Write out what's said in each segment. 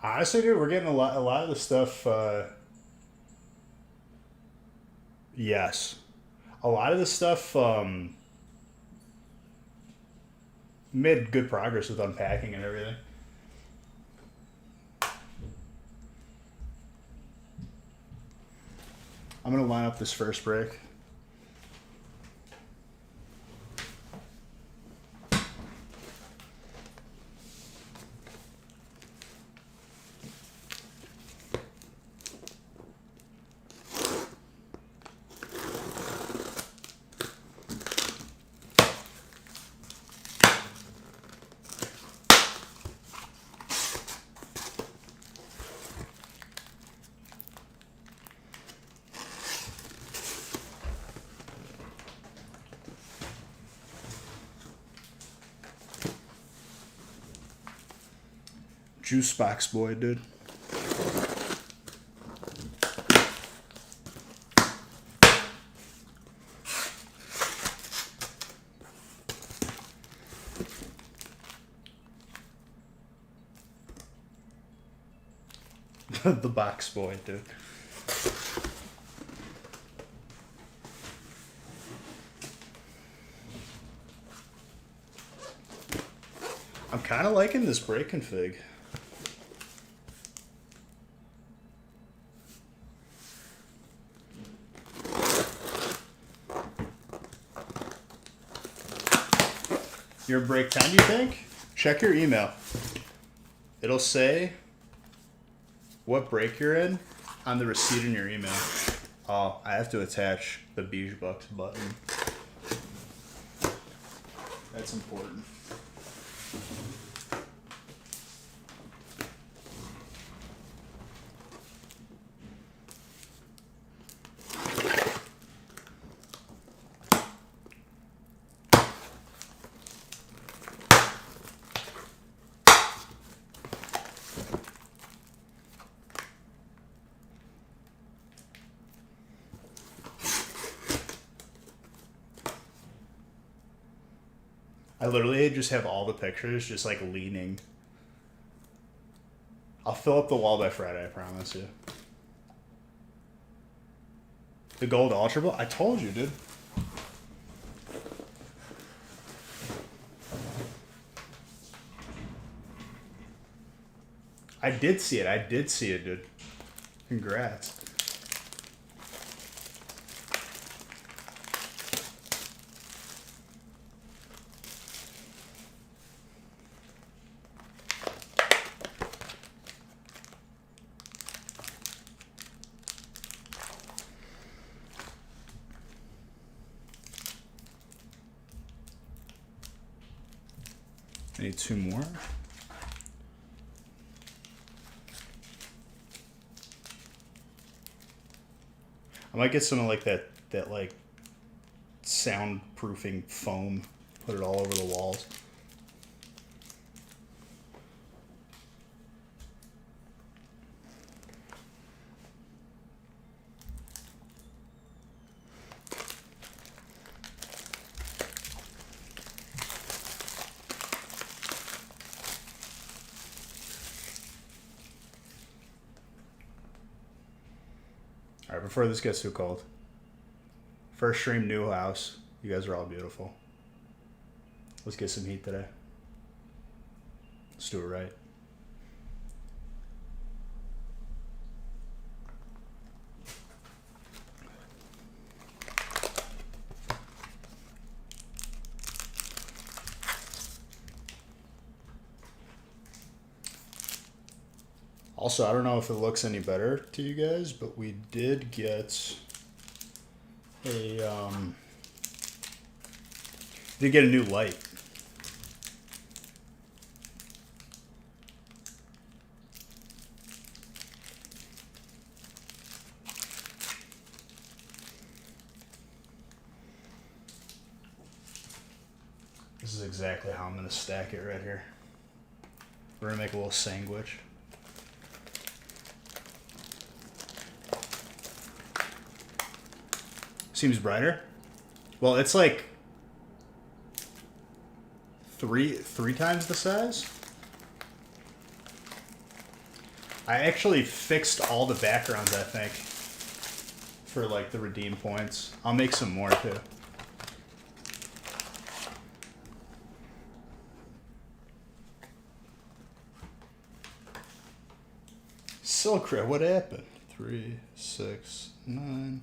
Honestly, dude, we're getting a lot of the stuff. Yes, a lot of the stuff made good progress with unpacking and everything. I'm gonna line up this first break. Juice box boy, dude. The box boy, dude. I'm kind of liking this break config. Your break 10, you think? Check your email. It'll say what break you're in on the receipt in your email. Oh, I have to attach the Beige Bucks button. That's important. I literally just have all the pictures just like leaning. I'll fill up the wall by Friday, I promise you. The gold ultra ball? I told you, dude. I did see it. I did see it, dude. Congrats. I need two more. I might get some of like that like soundproofing foam. Put it all over the walls. All right, before this gets too cold. First stream, new house. You guys are all beautiful. Let's get some heat today. Let's do it right. Also, I don't know if it looks any better to you guys, but we did get a new light. This is exactly how I'm gonna stack it right here. We're gonna make a little sandwich. Seems brighter. Well, it's like three times the size. I actually fixed all the backgrounds, I think, for like the redeem points. I'll make some more too. Silk Red, what happened? 3, 6, 9,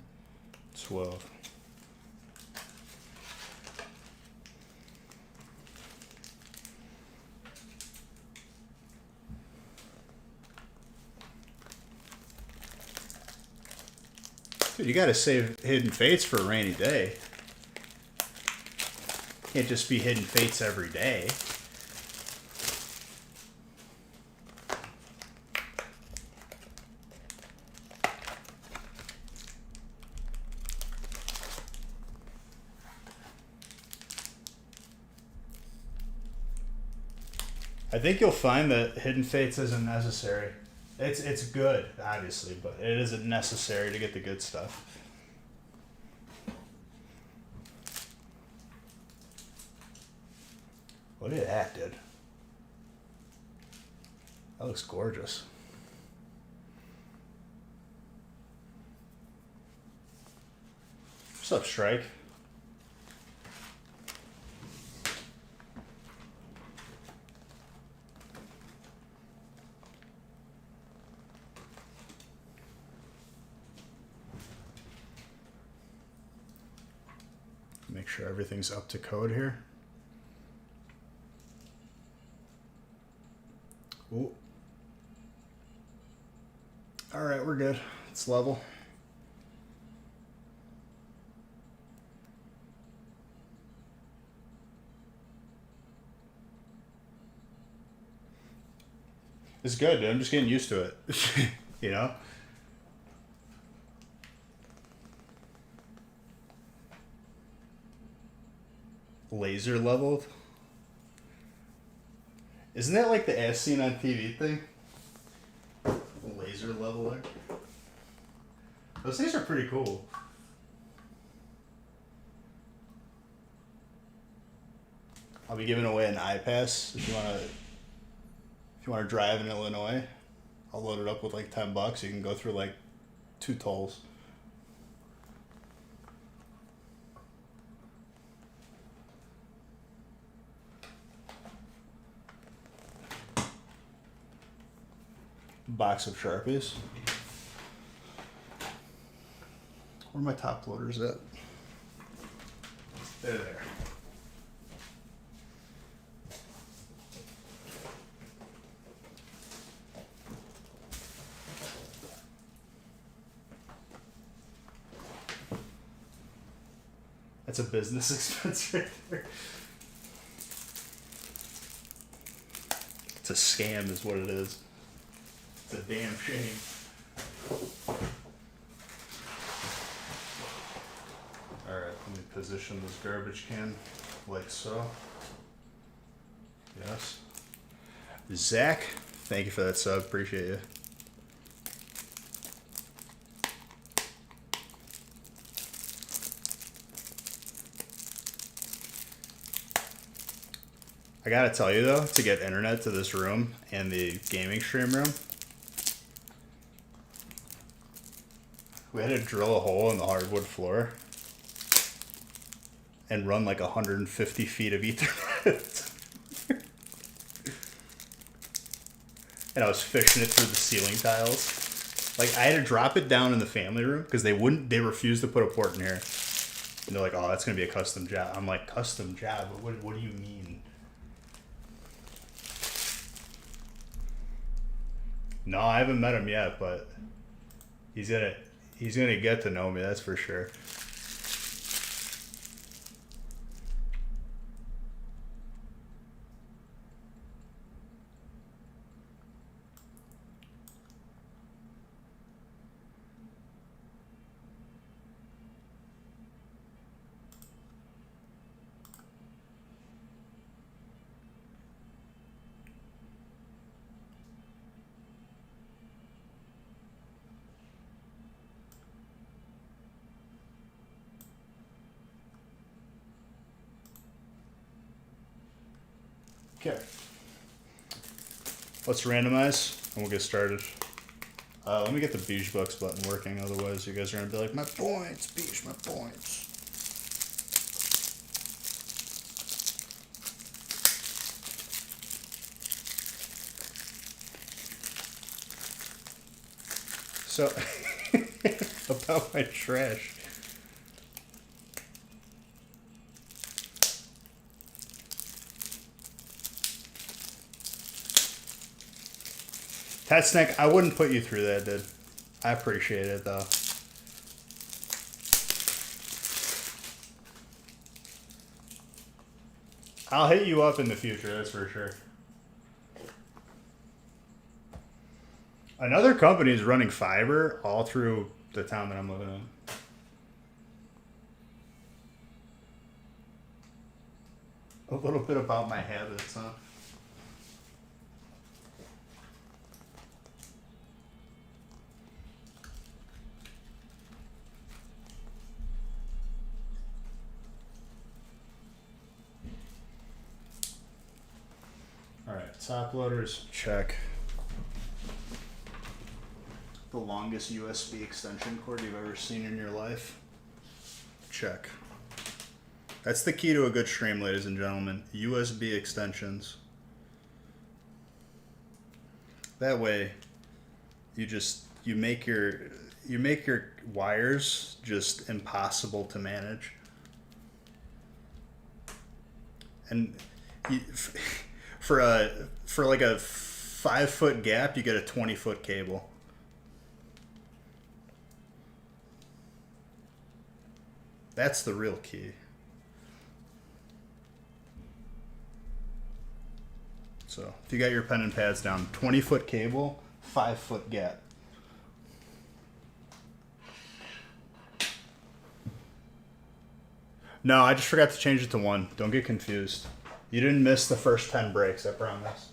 12. Dude, you gotta save Hidden Fates for a rainy day. Can't just be Hidden Fates every day. I think you'll find that Hidden Fates isn't necessary. It's good, obviously, but it isn't necessary to get the good stuff. Look at that, dude. That looks gorgeous. What's up, Strike? Make sure everything's up to code here. Ooh. All right, we're good. It's level. It's good, dude. I'm just getting used to it. You know? Laser leveled? Isn't that like the as seen on TV thing? Laser leveler? Those things are pretty cool. I'll be giving away an iPass if you wanna drive in Illinois. I'll load it up with like $10. You can go through like 2 tolls. Box of Sharpies. Where are my top loaders at? They're there. That's a business expense right there. It's a scam is what it is. It's a damn shame. Alright, let me position this garbage can like so. Yes. Zach, thank you for that sub. Appreciate you. I gotta tell you though, to get internet to this room and the gaming stream room, we had to drill a hole in the hardwood floor and run like 150 feet of Ethernet. And I was fishing it through the ceiling tiles. Like I had to drop it down in the family room because they refused to put a port in here. And they're like, oh, that's gonna be a custom job. I'm like, custom job? What do you mean? No, I haven't met him yet, but he's gonna get to know me, that's for sure. Okay. Let's randomize and we'll get started. Let me get the Beige Bucks button working, otherwise you guys are going to be like, my points, Beige, my points. So, about my trash. Tat Snack, I wouldn't put you through that, dude. I appreciate it, though. I'll hit you up in the future, that's for sure. Another company is running fiber all through the town that I'm living in. A little bit about my habits, huh? All right, top loaders, check. The longest USB extension cord you've ever seen in your life? Check. That's the key to a good stream, ladies and gentlemen. USB extensions. That way, you make your wires just impossible to manage. And for like a 5-foot gap, you get a 20-foot cable. That's the real key. So if you got your pen and pads down, 20-foot cable, 5-foot gap. No, I just forgot to change it to 1. Don't get confused. You didn't miss the first 10 breaks, I promise.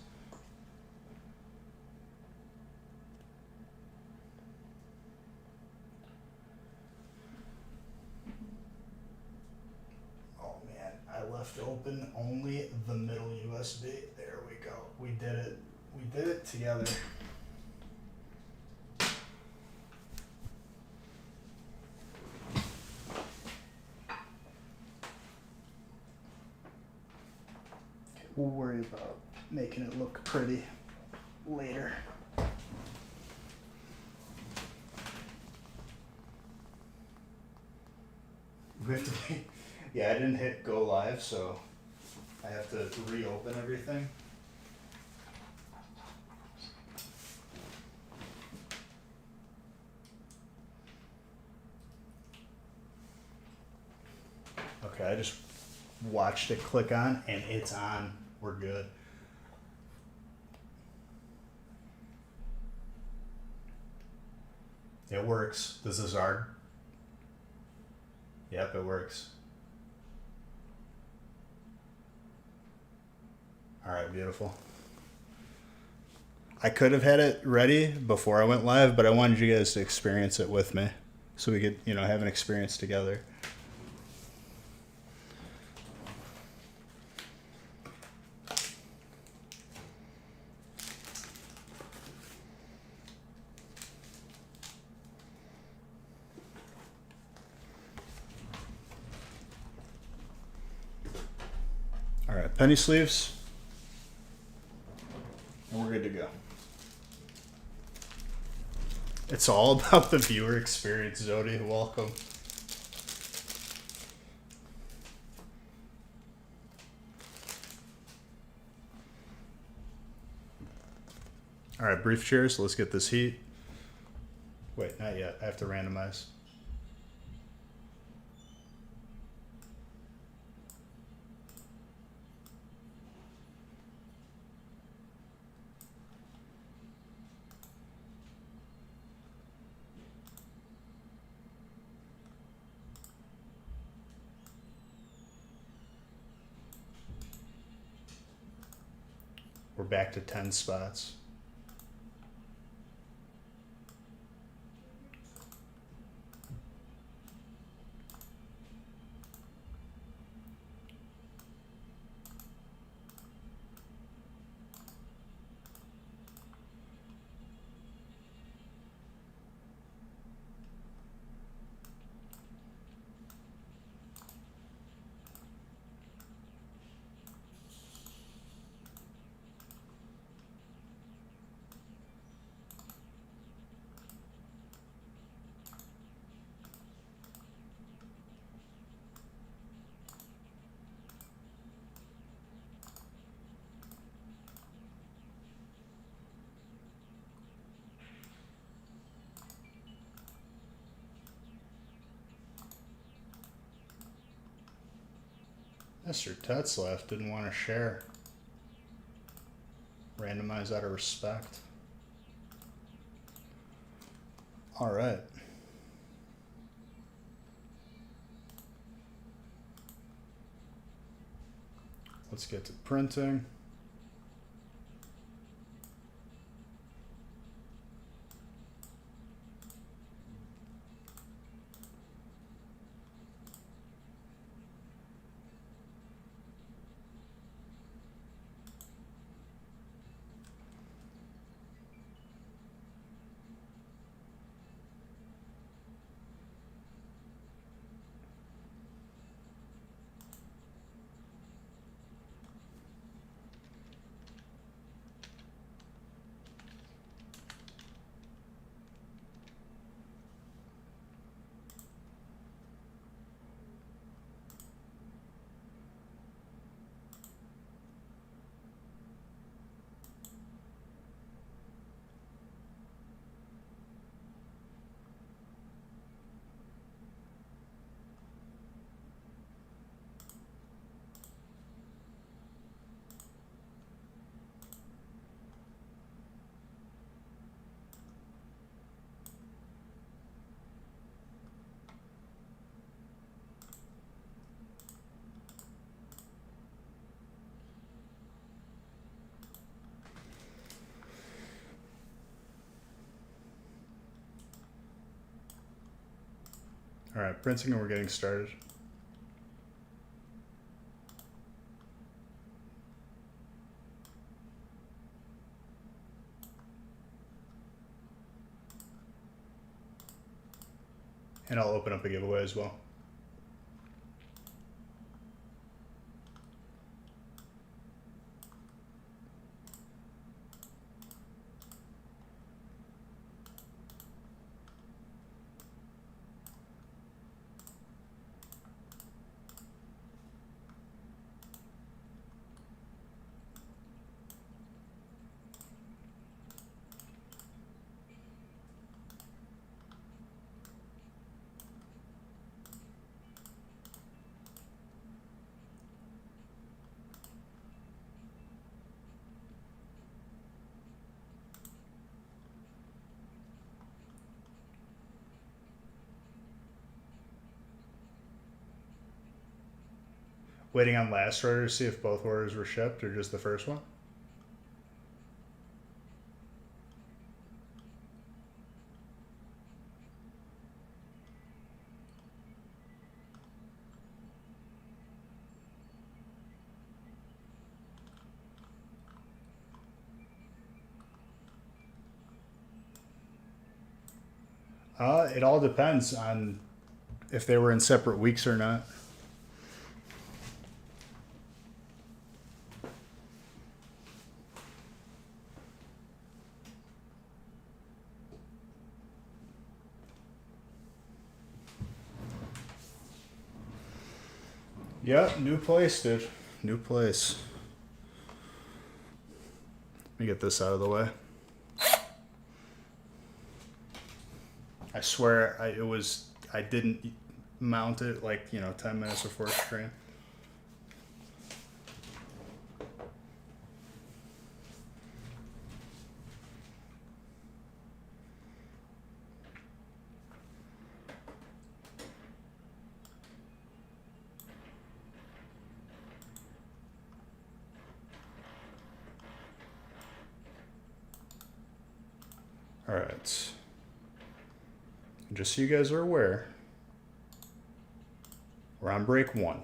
Left open only the middle USB. There we go. We did it. We did it together. We'll worry about making it look pretty later. We have to be. Yeah, I didn't hit go live, so I have to reopen everything. Okay, I just watched it click on, and it's on. We're good. It works. This is our. Yep, it works. All right, beautiful. I could have had it ready before I went live, but I wanted you guys to experience it with me so we could, have an experience together. All right, penny sleeves. And we're good to go. It's all about the viewer experience, Zodi. Welcome. All right, brief cheers. Let's get this heat. Wait, not yet. I have to randomize. We're back to 10 spots. Mr. Tetzlaff didn't want to share. Randomize out of respect. All right. Let's get to printing. All right, printing and we're getting started. And I'll open up a giveaway as well. Waiting on last order to see if both orders were shipped or just the first one. It all depends on if they were in separate weeks or not. Yep, new place, dude. New place. Let me get this out of the way. I swear I didn't mount it like, 10 minutes before stream. All right. Just so you guys are aware, we're on break 1,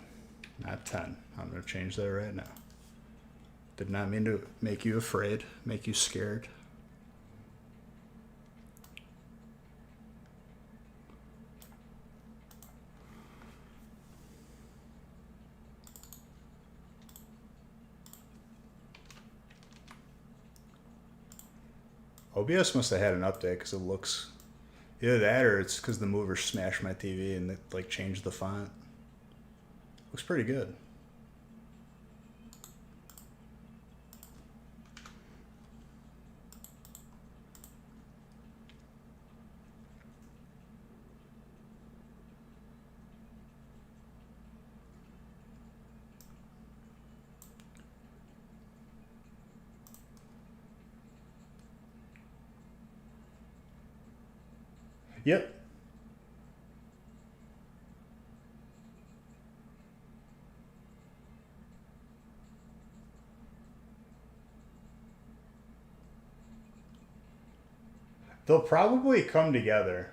not 10. I'm going to change that right now. Did not mean to make you afraid, make you scared. OBS must have had an update because it looks... Either that or it's because the mover smashed my TV and it changed the font. Looks pretty good. Yep. They'll probably come together.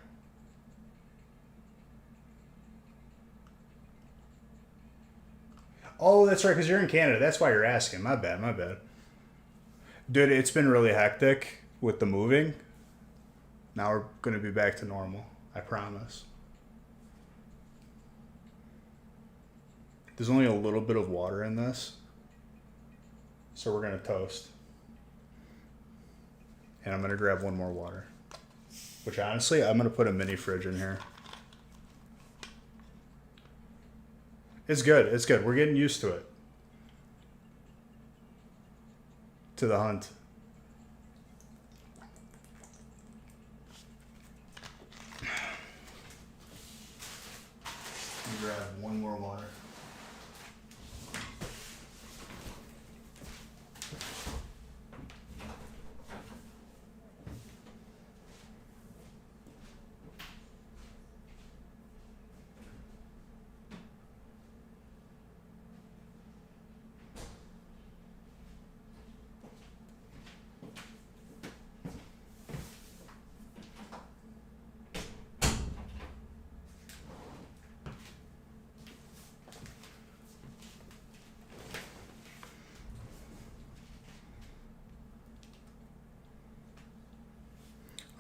Oh, that's right, because you're in Canada. That's why you're asking. My bad, my bad. Dude, it's been really hectic with the moving. Now we're going to be back to normal. I promise. There's only a little bit of water in this. So we're going to toast. And I'm going to grab one more water. Which honestly, I'm going to put a mini fridge in here. It's good. It's good. We're getting used to it. To the hunt. Grab one more water.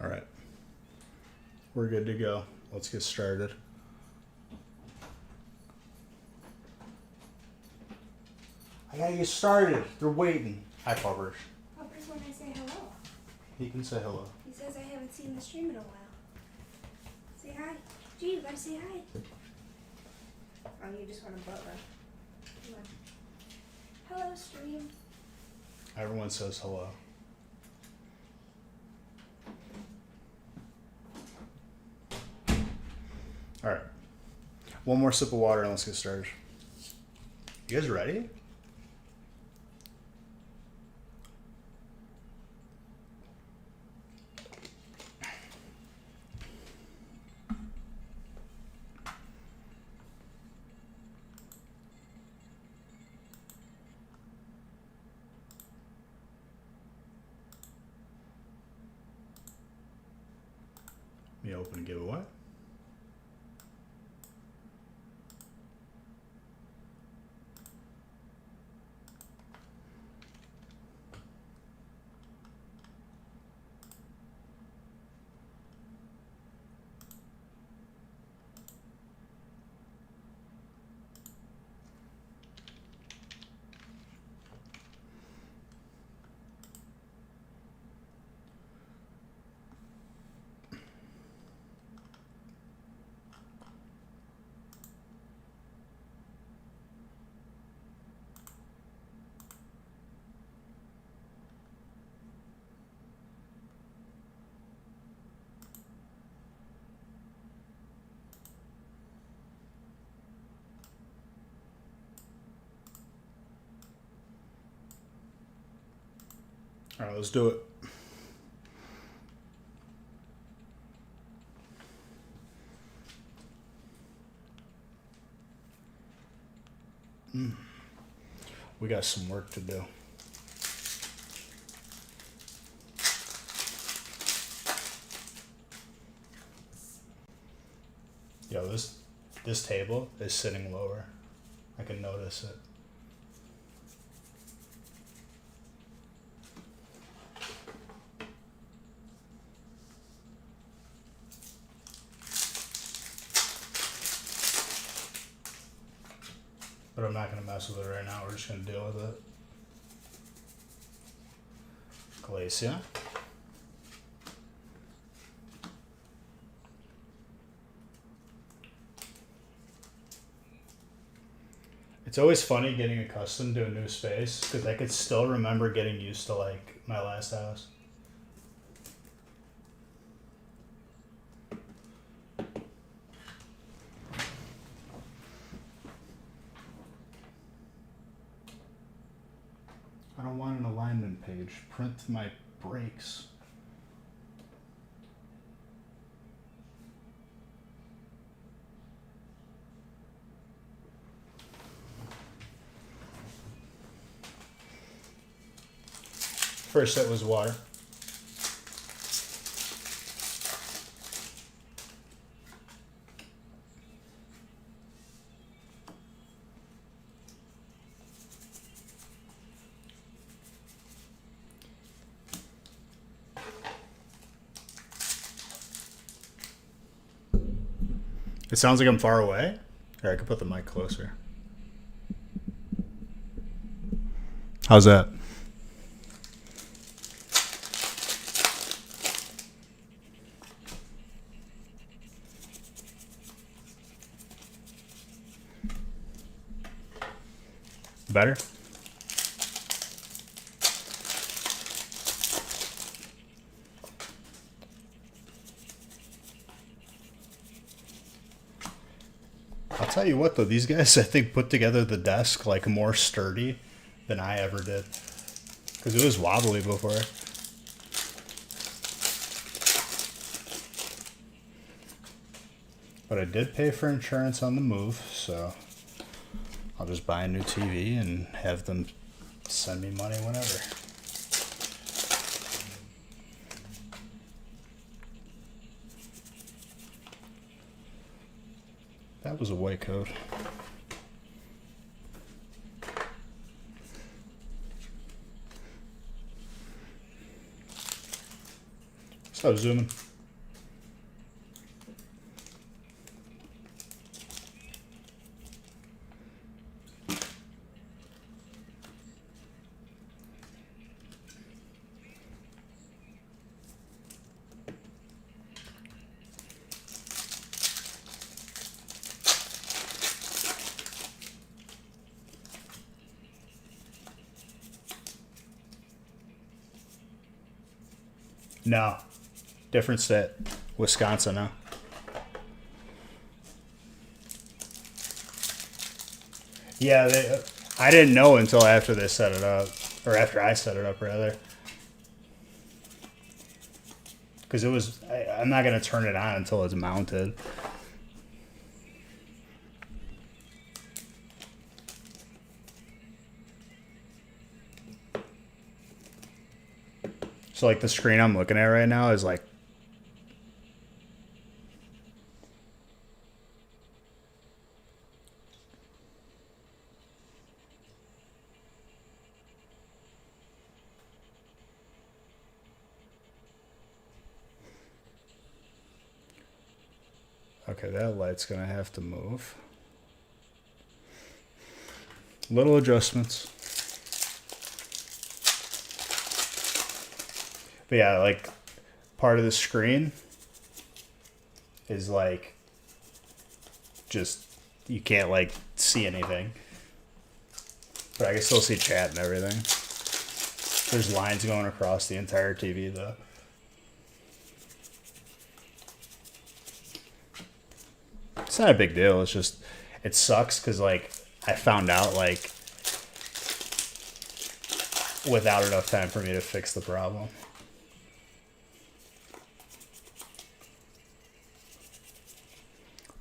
All right. We're good to go. Let's get started. I gotta get started. They're waiting. Hi, Puppers. Puppers when I say hello. He can say hello. He says I haven't seen the stream in a while. Say hi. Gee, you gotta say hi. Oh, you just want a butler. Come on. Hello, stream. Everyone says hello. All right. One more sip of water and let's get started. You guys ready? Let me open and give away. All right, let's do it. We got some work to do. Yo, this table is sitting lower. I can notice it. But I'm not going to mess with it right now. We're just going to deal with it. Glacia. It's always funny getting accustomed to a new space because I could still remember getting used to like my last house. I don't want an alignment page. Print my brakes. First it was water. It sounds like I'm far away. Here, I could put the mic closer. How's that? Better? I'll tell you what though, these guys I think put together the desk like more sturdy than I ever did. Because it was wobbly before. But I did pay for insurance on the move, so I'll just buy a new TV and have them send me money whenever. That was a white coat. So zooming. No. Different state. Wisconsin now. Yeah, I didn't know until after they set it up. Or after I set it up, rather. Because it was... I'm not going to turn it on until it's mounted. So, like, the screen I'm looking at right now is, like... Okay, that light's going to have to move. Little adjustments. But yeah, like, part of the screen is, like, just, you can't, like, see anything. But I can still see chat and everything. There's lines going across the entire TV, though. It's not a big deal. It's just, it sucks because, like, I found out, like, without enough time for me to fix the problem.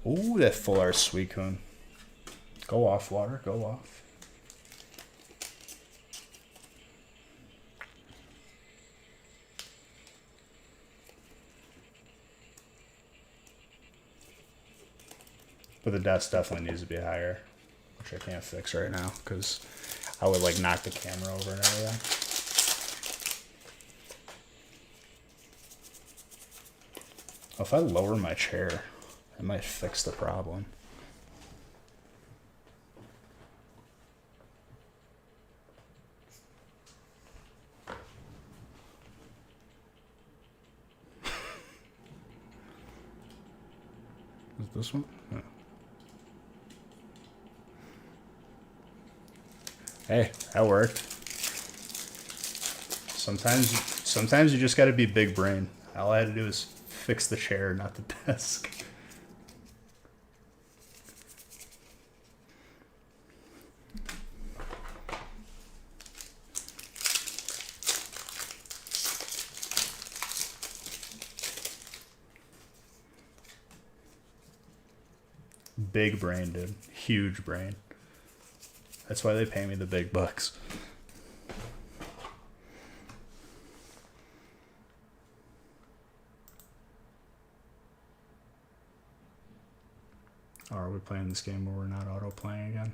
Ooh, that full art sweet cone. Go off, water. Go off. But the desk definitely needs to be higher, which I can't fix right now because I would like knock the camera over and everything. If I lower my chair, I might fix the problem. Is it this one? No. Hey, that worked. Sometimes you just got to be big brain. All I had to do is fix the chair, not the desk. Big brain, dude. Huge brain. That's why they pay me the big bucks. are we playing this game where we're not auto playing again?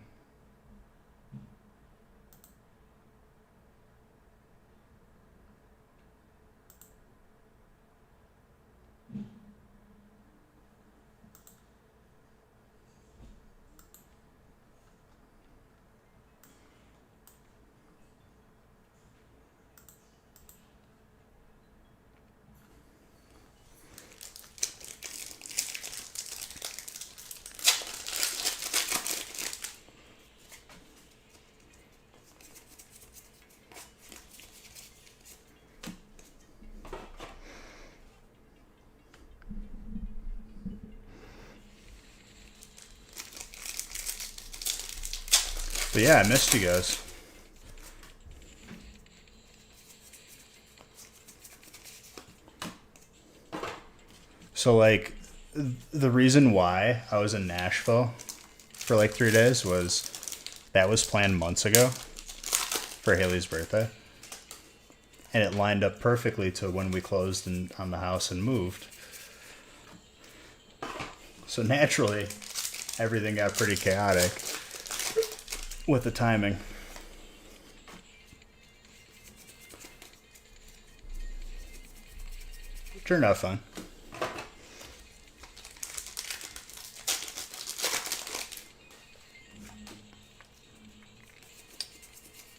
But yeah, I missed you guys. So like, the reason why I was in Nashville for like 3 days was that was planned months ago for Haley's birthday. And it lined up perfectly to when we closed on the house and moved. So naturally, everything got pretty chaotic with the timing. Turned out fun.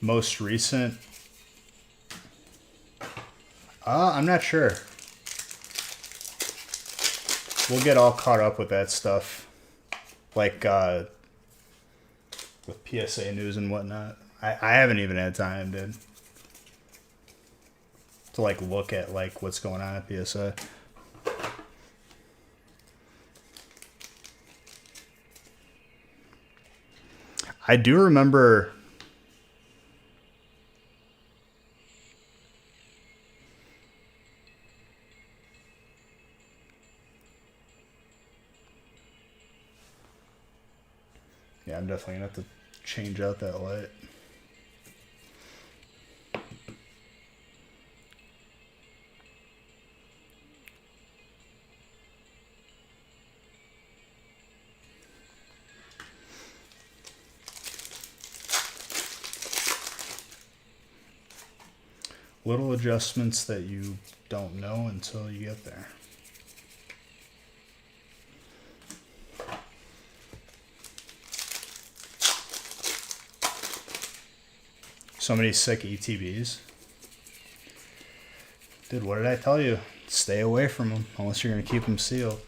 Most recent, I'm not sure. We'll get all caught up with that stuff, like with PSA news and whatnot. I haven't even had time, dude, to like look at like what's going on at PSA. I do remember yeah, I'm definitely gonna have to change out that light. Little adjustments that you don't know until you get there. So many sick ETBs. Dude, what did I tell you? Stay away from them unless you're going to keep them sealed.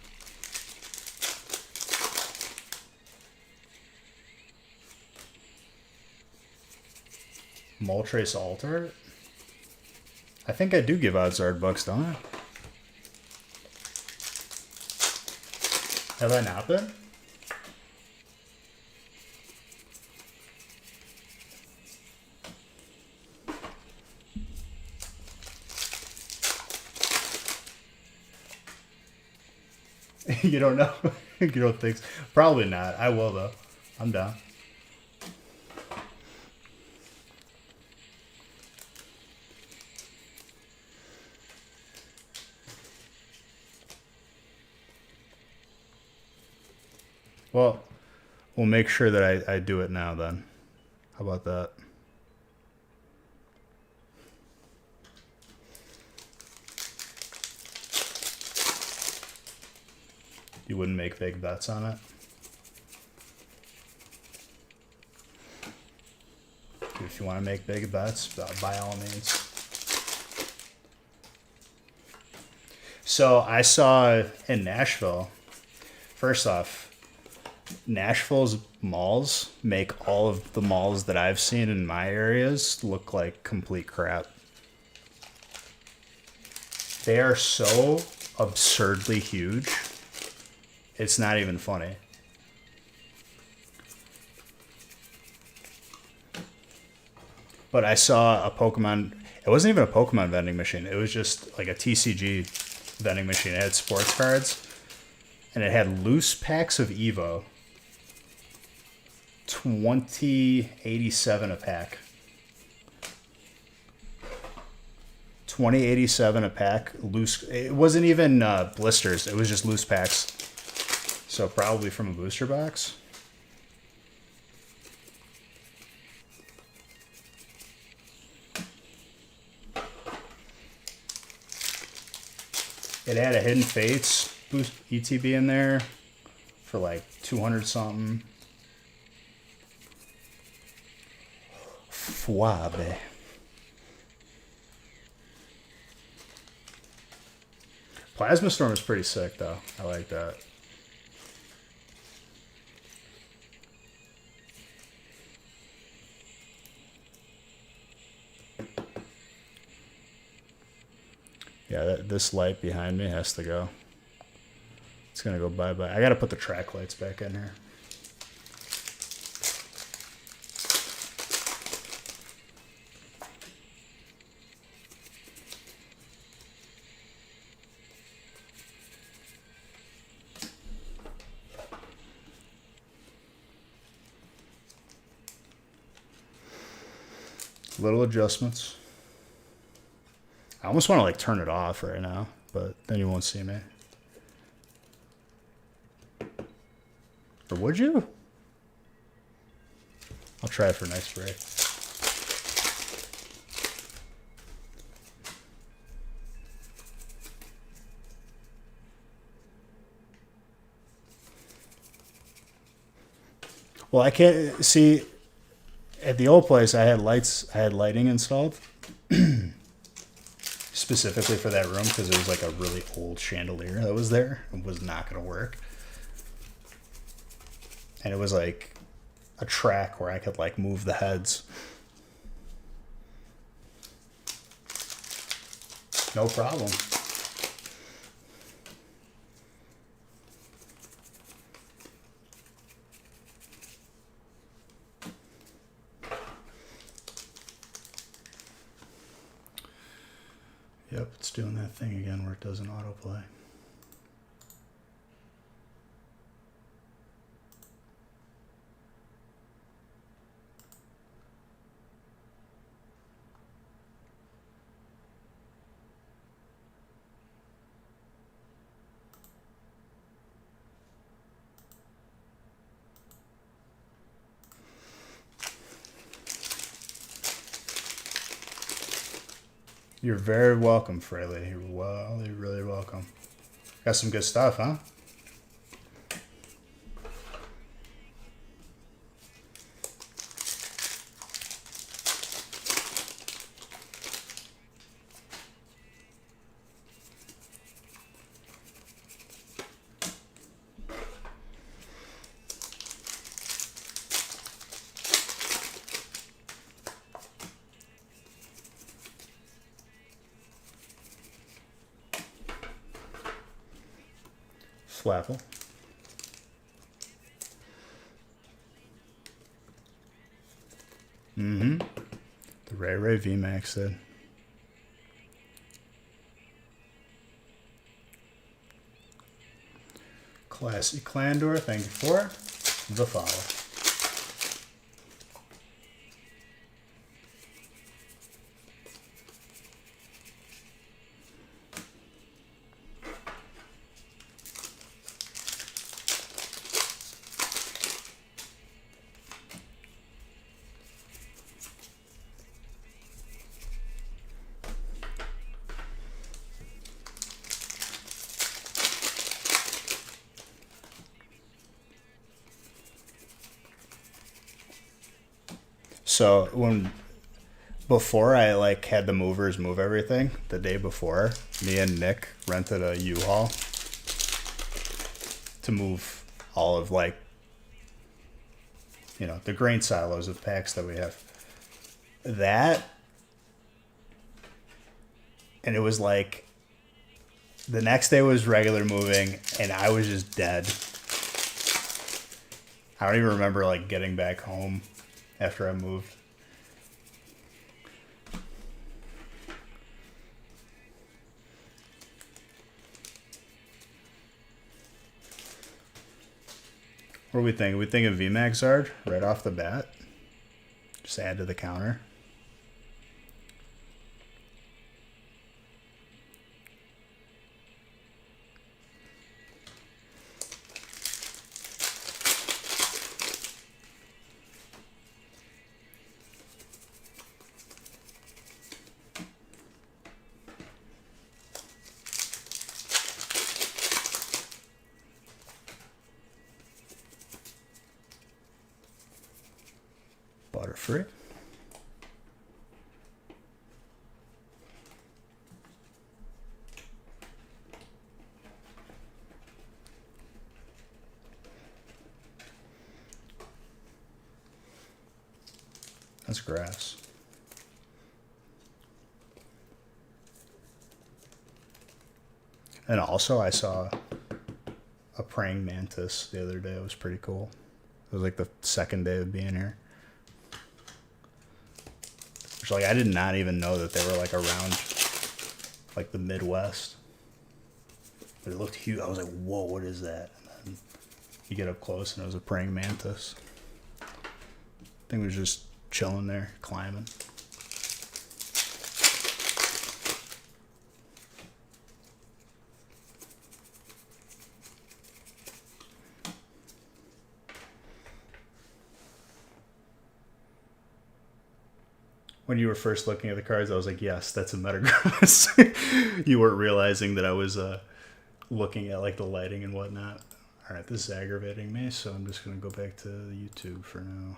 Moltres Alter? I think I do give out Zard bucks, don't I? Have I not been? You don't know? You don't think so? Probably not. I will, though. I'm down. Well, we'll make sure that I do it now then. How about that? You wouldn't make big bets on it? If you want to make big bets, by all means. So I saw in Nashville, first off, Nashville's malls make all of the malls that I've seen in my areas look like complete crap. They are so absurdly huge. It's not even funny. But I saw a Pokemon. It wasn't even a Pokemon vending machine. It was just like a TCG vending machine. It had sports cards. And it had loose packs of Evo. 2087 a pack. 2087 a pack. Loose. It wasn't even blisters. It was just loose packs. So probably from a booster box. It had a Hidden Fates boost ETB in there for like 200 something. Fwabe. Plasma Storm is pretty sick though. I like that. Yeah, this light behind me has to go. It's gonna go bye-bye. I gotta put the track lights back in here. Little adjustments. I almost want to like turn it off right now, but then you won't see me. Or would you? I'll try it for next break. Well, I can't see. At the old place, I had lighting installed specifically for that room because it was like a really old chandelier that was there. It was not going to work. And it was like a track where I could like move the heads. No problem. Yep, it's doing that thing again where it doesn't autoplay. You're very welcome, Fraley. You're really welcome. Got some good stuff, huh? Flapple. Mm-hmm. The Ray VMAX did. Classy Clandor, thank you for the follow. So before I like had the movers move everything, the day before, me and Nick rented a U-Haul to move all of like, you know, the grain silos of packs that we have. That, and it was like, the next day was regular moving and I was just dead. I don't even remember like getting back home after I moved. What do we think? We think of VMAX Zard right off the bat. Just add to the counter. free. That's grass. And also I saw a praying mantis the other day. It was pretty cool. It was like the second day of being here. Which, like, I did not even know that they were like around like the Midwest. But it looked huge. I was like, whoa, what is that? And then you get up close and it was a praying mantis. I think it was just chilling there, climbing. When you were first looking at the cards, I was like, yes, that's a Metagross. You weren't realizing that I was looking at like the lighting and whatnot. All right, this is aggravating me, so I'm just going to go back to YouTube for now.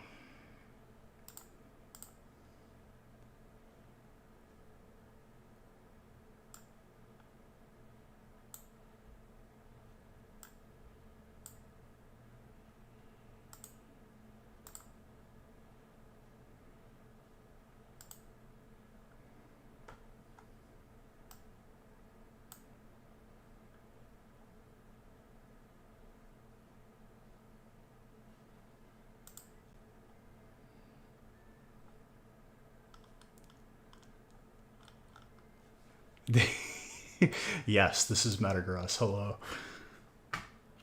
Yes, this is Metagross. Hello.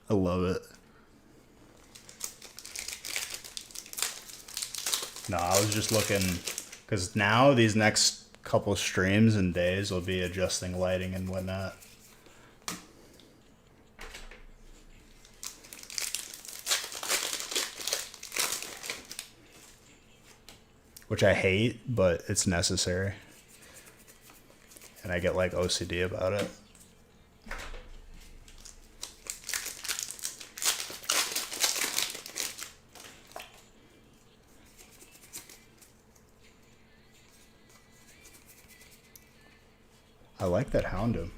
I love it. No, I was just looking, because now these next couple streams and days will be adjusting lighting and whatnot. Which I hate, but it's necessary. And I get like OCD about it. I like that Houndoom.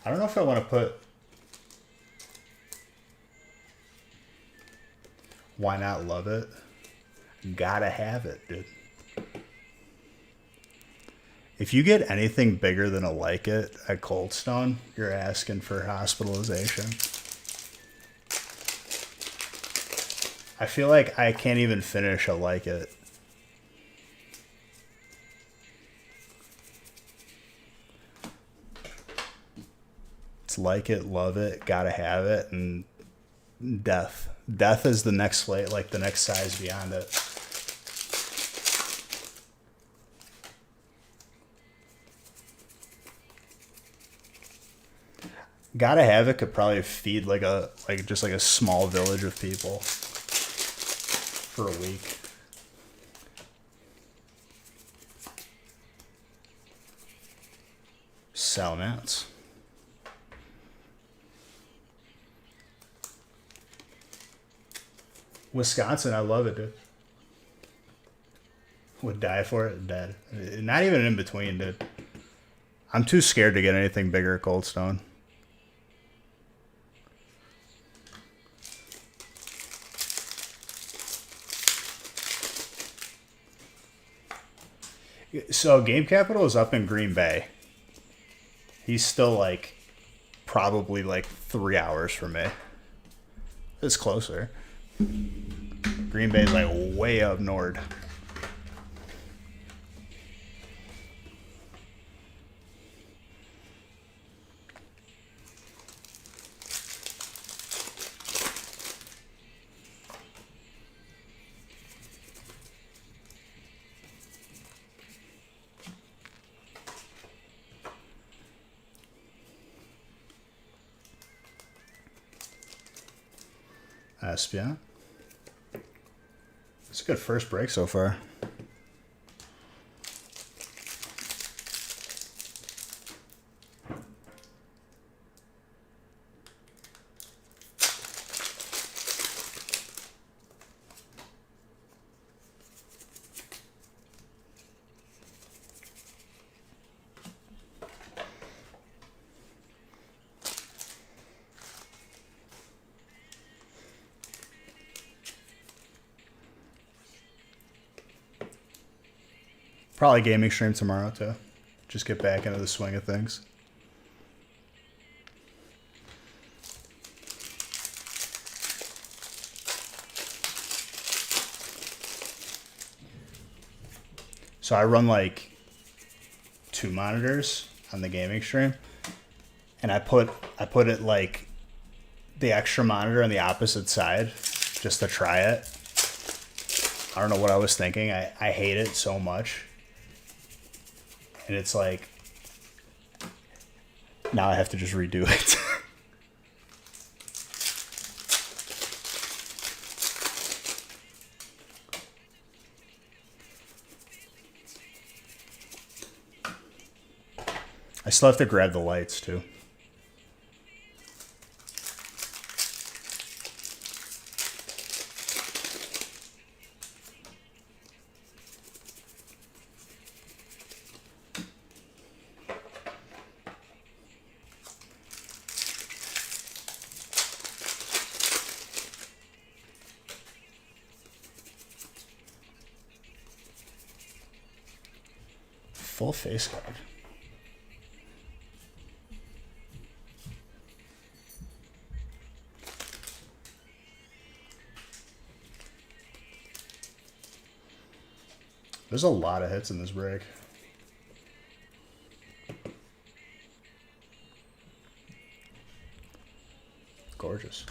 I don't know if I want to put Why Not Love It. Gotta have it, dude. If you get anything bigger than a Like It at Cold Stone, you're asking for hospitalization. I feel like I can't even finish a Like It. It's Like It, Love It, Gotta Have It, and Death. Death is the next slate, like the next size beyond it. Gotta Have It could probably feed like just like a small village of people for a week. Salamence. Wisconsin, I love it, dude. Would die for it, dead. Not even in between, dude. I'm too scared to get anything bigger at Cold Stone. So Game Capital is up in Green Bay. He's still like probably like 3 hours from me. It's closer. Green Bay's like way up north. Espion. It's a good first break so far. Probably gaming stream tomorrow too. Just get back into the swing of things. So I run like 2 monitors on the gaming stream, and I put it like the extra monitor on the opposite side just to try it. I don't know what I was thinking. I hate it so much. And it's like, now I have to just redo it. I still have to grab the lights too. Full face card. There's a lot of hits in this break. Gorgeous.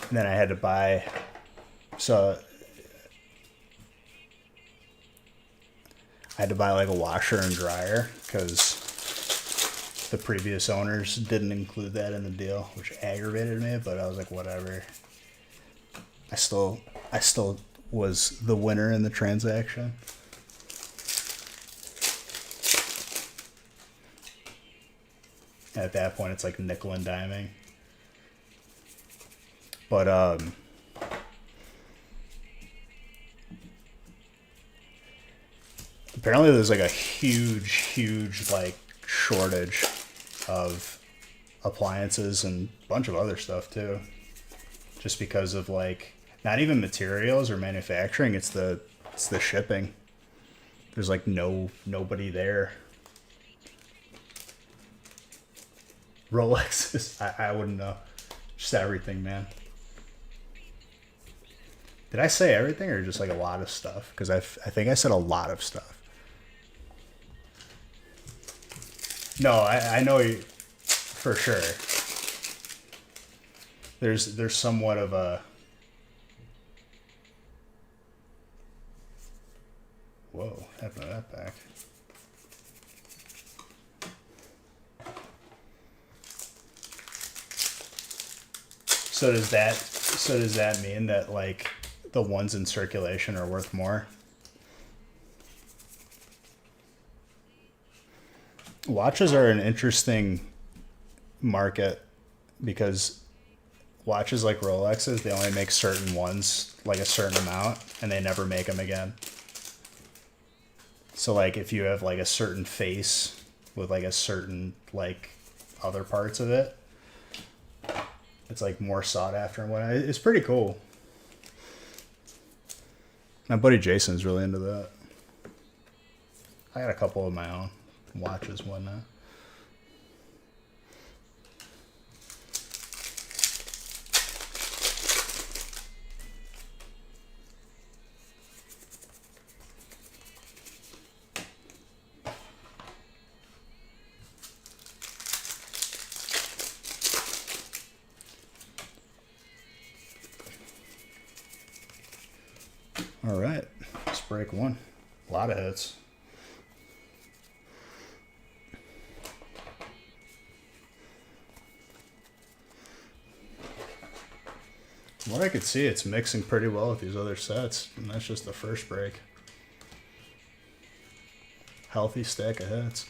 And then I had to buy, so I had to buy like a washer and dryer because the previous owners didn't include that in the deal, which aggravated me, but I was like, whatever. I still was the winner in the transaction. And at that point, it's like nickel and diming. But apparently there's like a huge like shortage of appliances and a bunch of other stuff too. Just because of like not even materials or manufacturing, it's the shipping. There's like nobody there. Rolexes, I wouldn't know. Just everything, man. Did I say everything or just like a lot of stuff? Because I think I said a lot of stuff. No, I know you, for sure. There's somewhat of a... Whoa, what happened to that back? So does that mean that like the ones in circulation are worth more? Watches are an interesting market because watches like Rolexes, they only make certain ones like a certain amount and they never make them again. So like if you have like a certain face with like a certain like other parts of it, it's like more sought after and whatnot. It's pretty cool. My buddy Jason's really into that. I got a couple of my own watches and whatnot. All right, let's break one. A lot of hits. From what I could see, it's mixing pretty well with these other sets, and that's just the first break. healthy stack of hits.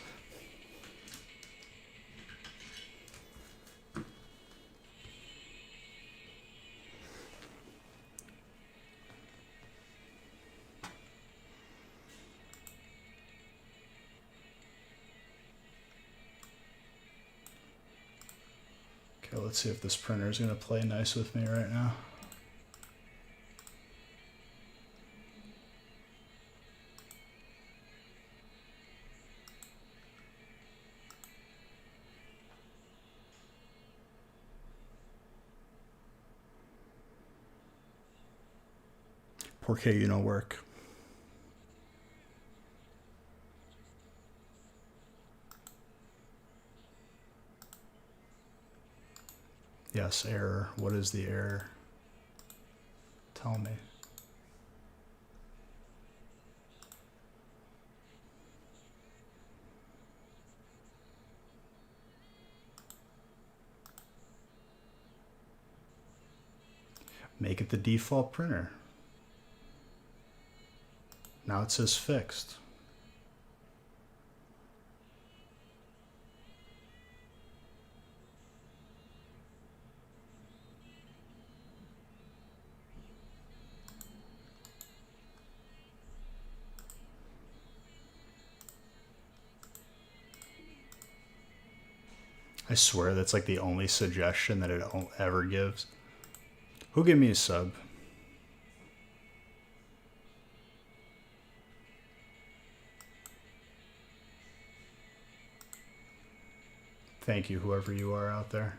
Okay, let's see if this printer is going to play nice with me right now. Porque you know work. Yes, error. What is the error? Tell me. Make it the default printer. Now it says fixed. I swear that's like the only suggestion that it ever gives. Who gave me a sub? Thank you, whoever you are out there.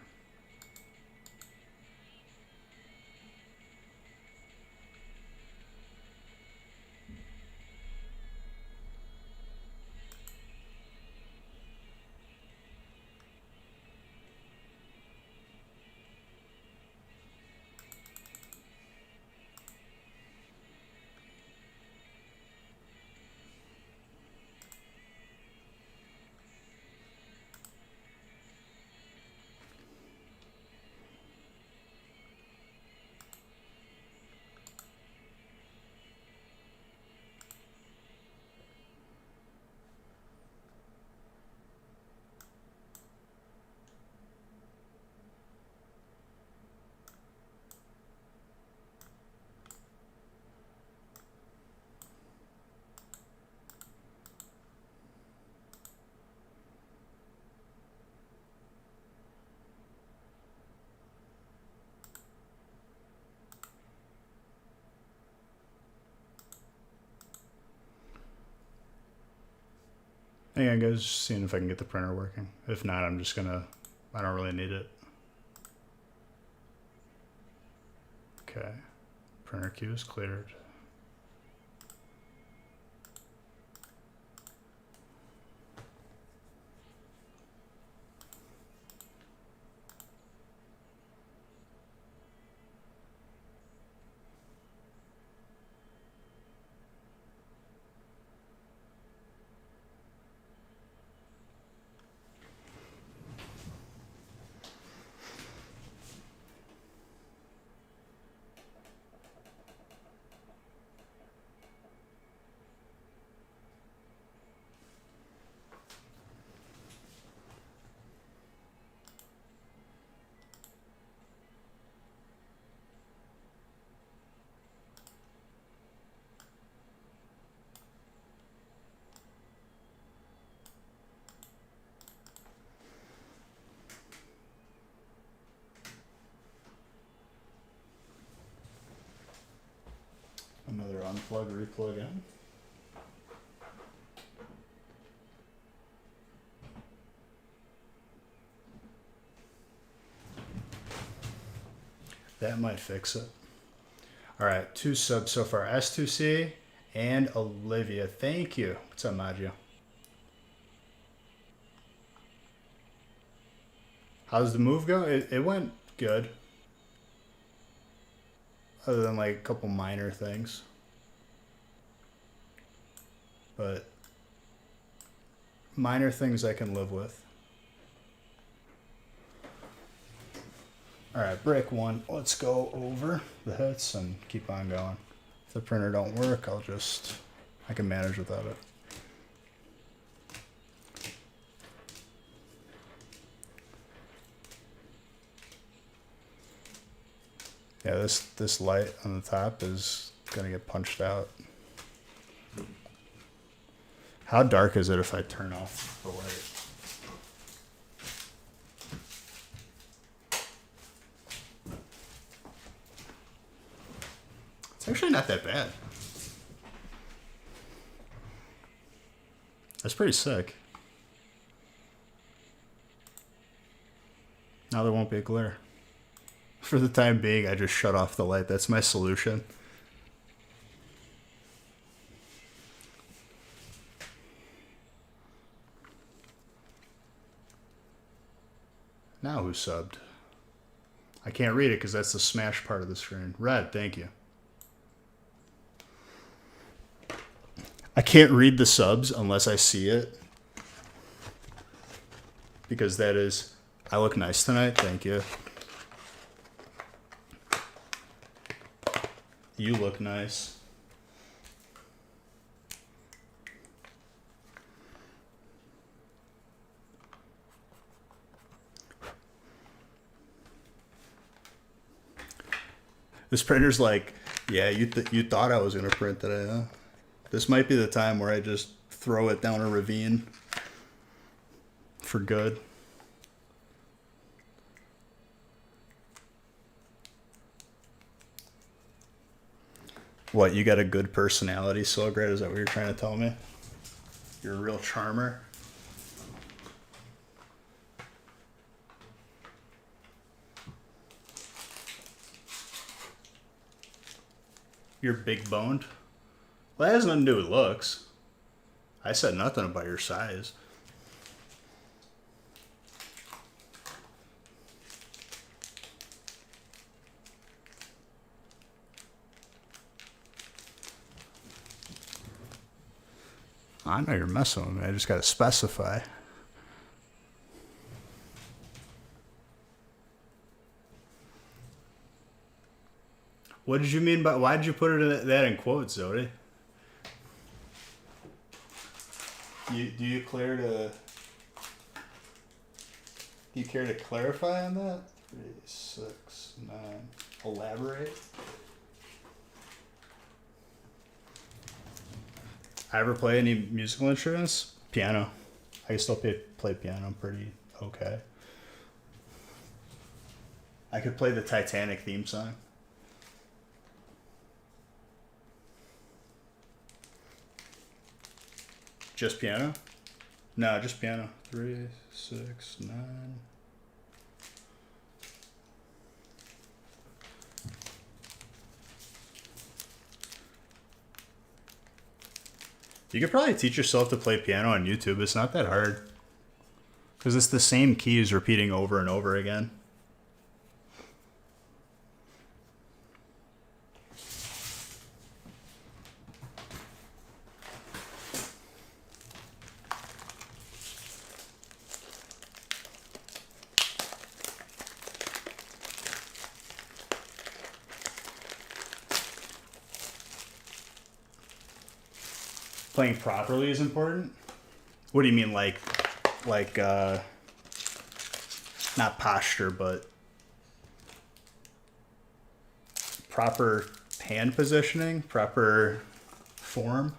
Hang on, guys, just seeing if I can get the printer working. If not, I'm just gonna, I don't really need it. Okay, printer queue is cleared. Another unplug, replug in. That might fix it. All right, 2 subs so far. S2C and Olivia. Thank you. What's up, Maggio? How's the move go? It went good. Other than like a couple minor things. But minor things I can live with. All right, break 1. Let's go over the hits and keep on going. If the printer don't work, I can manage without it. Yeah, this light on the top is gonna get punched out. How dark is it if I turn off the light? It's actually not that bad. That's pretty sick. Now there won't be a glare. For the time being, I just shut off the light. That's my solution. Now who subbed? I can't read it because that's the smash part of the screen. Red, thank you. I can't read the subs unless I see it. Because that is, I look nice tonight, thank you. You look nice. This printer's like, yeah, you thought I was going to print today, huh? This might be the time where I just throw it down a ravine for good. What, you got a good personality, Silgrad? Is that what you're trying to tell me? You're a real charmer? You're big boned? Well, that has nothing to do with looks. I said nothing about your size. I know you're messing with me. I just got to specify. What did you mean by, why did you put that in quotes, Zodi? Do you care to clarify on that? 3, 6, 9. Elaborate. I ever play any musical instruments? Piano. I can still play piano pretty okay. I could play the Titanic theme song. Just piano? No, just piano. 3, 6, 9. You could probably teach yourself to play piano on YouTube. It's not that hard. Because it's the same keys repeating over and over again. Playing properly is important? What do you mean, like, not posture, but proper hand positioning, proper form?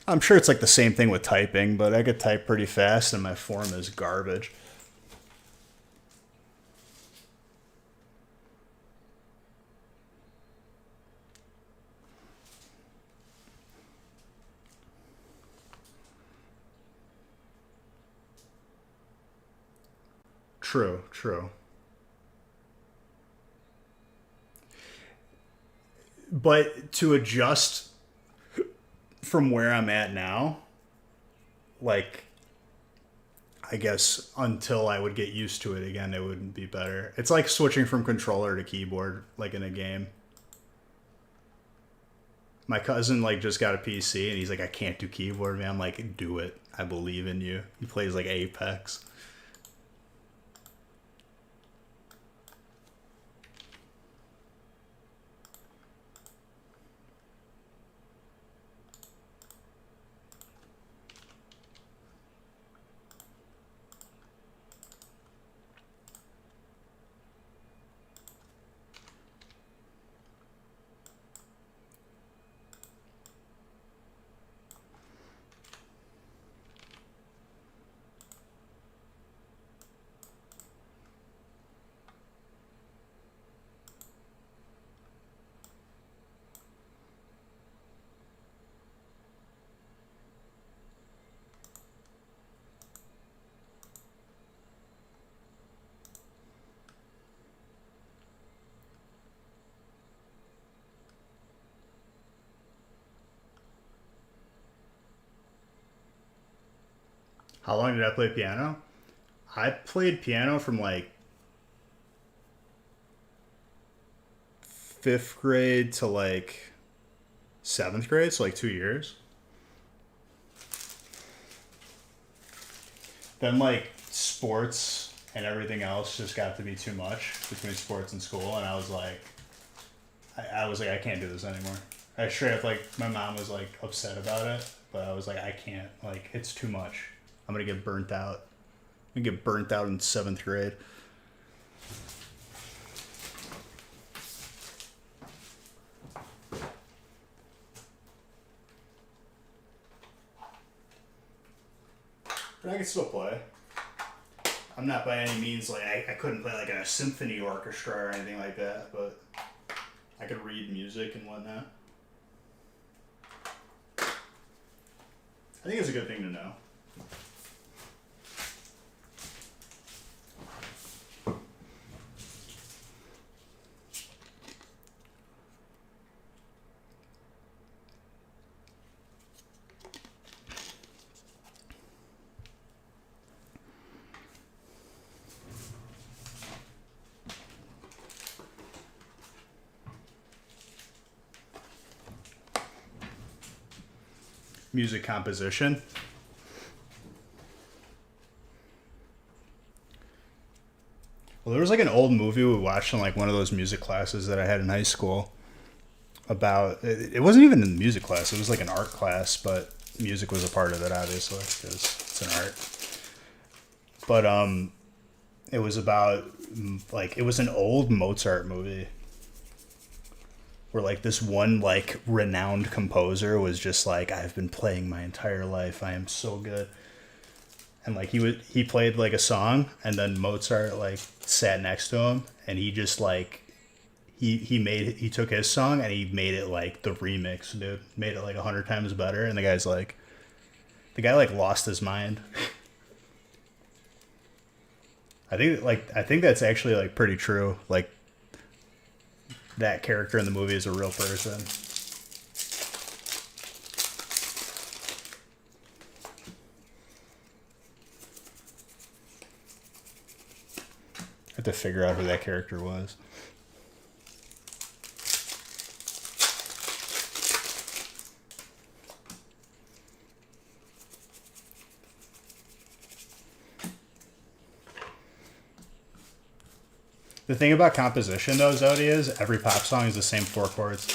I'm sure it's like the same thing with typing, but I could type pretty fast and my form is garbage. True, true. But to adjust from where I'm at now, like, I guess until I would get used to it again, it wouldn't be better. It's like switching from controller to keyboard, like in a game. My cousin like just got a PC and he's like, I can't do keyboard, man. I'm like, do it. I believe in you. He plays like Apex. How long did I play piano? I played piano from like 5th grade to like 7th grade, so like 2 years. Then like sports and everything else just got to be too much between sports and school, and I was like, I can't do this anymore. I straight up, like, my mom was like upset about it, but I was like, I can't, like, it's too much. I'm gonna get burnt out. I'm gonna get burnt out in 7th grade. But I can still play. I'm not by any means like I couldn't play like in a symphony orchestra or anything like that, but I could read music and whatnot. I think it's a good thing to know. Music composition. Well, there was like an old movie we watched in like one of those music classes that I had in high school about, it wasn't even in the music class, it was like an art class, but music was a part of it, obviously, because it's an art. But it was about, like, it was an old Mozart movie where like this one like renowned composer was just like, I've been playing my entire life, I am so good. And like he played like a song, and then Mozart like sat next to him, and he just like he took his song and he made it like the remix, dude. Made it like 100 times better, and the guy like lost his mind. I think that's actually like pretty true. Like, that character in the movie is a real person. I have to figure out who that character was. The thing about composition, though, Zodi, is every pop song is the same 4 chords.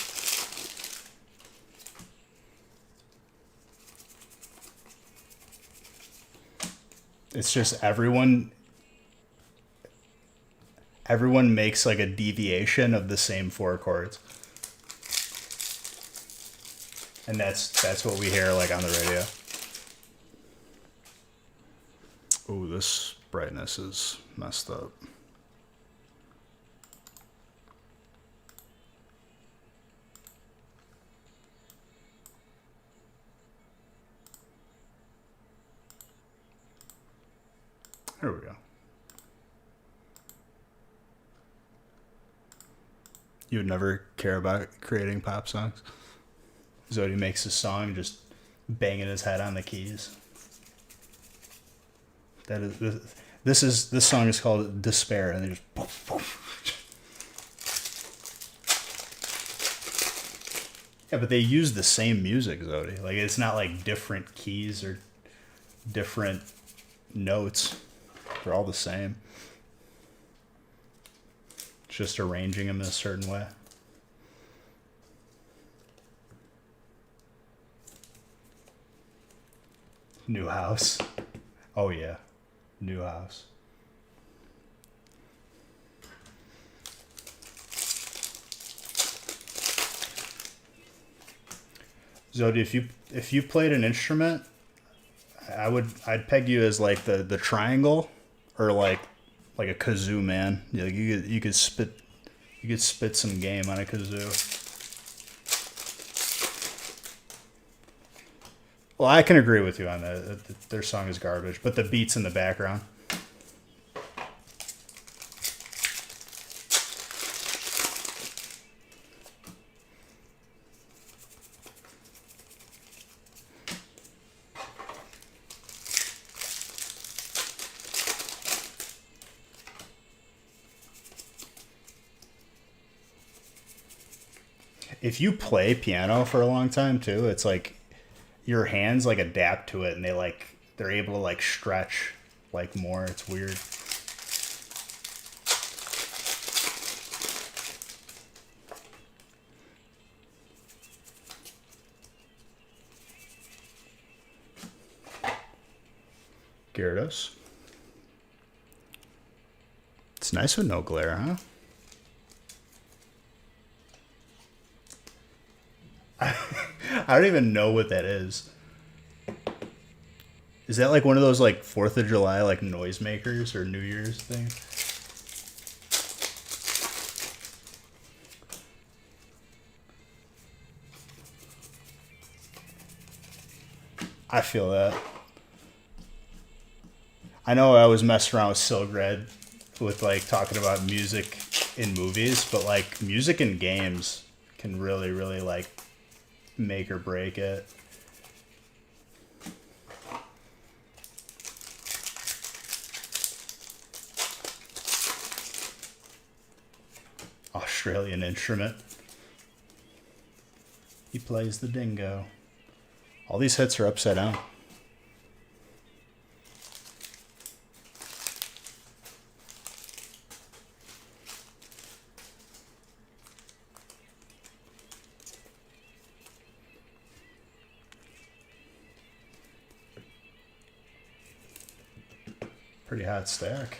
It's just everyone makes like a deviation of the same 4 chords. And that's what we hear like on the radio. Oh, this brightness is messed up. There we go. You would never care about creating pop songs? Zodi makes a song just banging his head on the keys. This song is called Despair, and they just poof, poof. Yeah, but they use the same music, Zodi. Like, it's not like different keys or different notes. They're all the same. It's just arranging them in a certain way. New house. Oh yeah. New house. Zodi, if you played an instrument, I'd peg you as like the triangle, or like a kazoo man. You could spit some game on a kazoo. Well, I can agree with you on that. Their song is garbage, but the beats in the background. if you play piano for a long time too, it's like your hands like adapt to it and they're able to like stretch like more. It's weird. Gyarados. It's nice with no glare, huh? I don't even know what that is. Is that like one of those like 4th of July like noisemakers or New Year's thing? I feel that. I know I was messing around with Silgred with like talking about music in movies, but like music in games can really, really like make or break it. Australian instrument. He plays the dingo. All these hits are upside down. Pretty hot stack.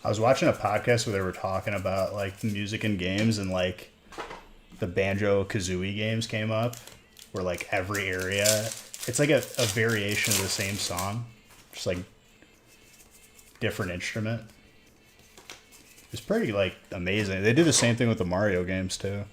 I was watching a podcast where they were talking about like music in games, and like the Banjo-Kazooie games came up where like every area, it's like a variation of the same song, just like different instrument. It's pretty like amazing. They did the same thing with the Mario games too.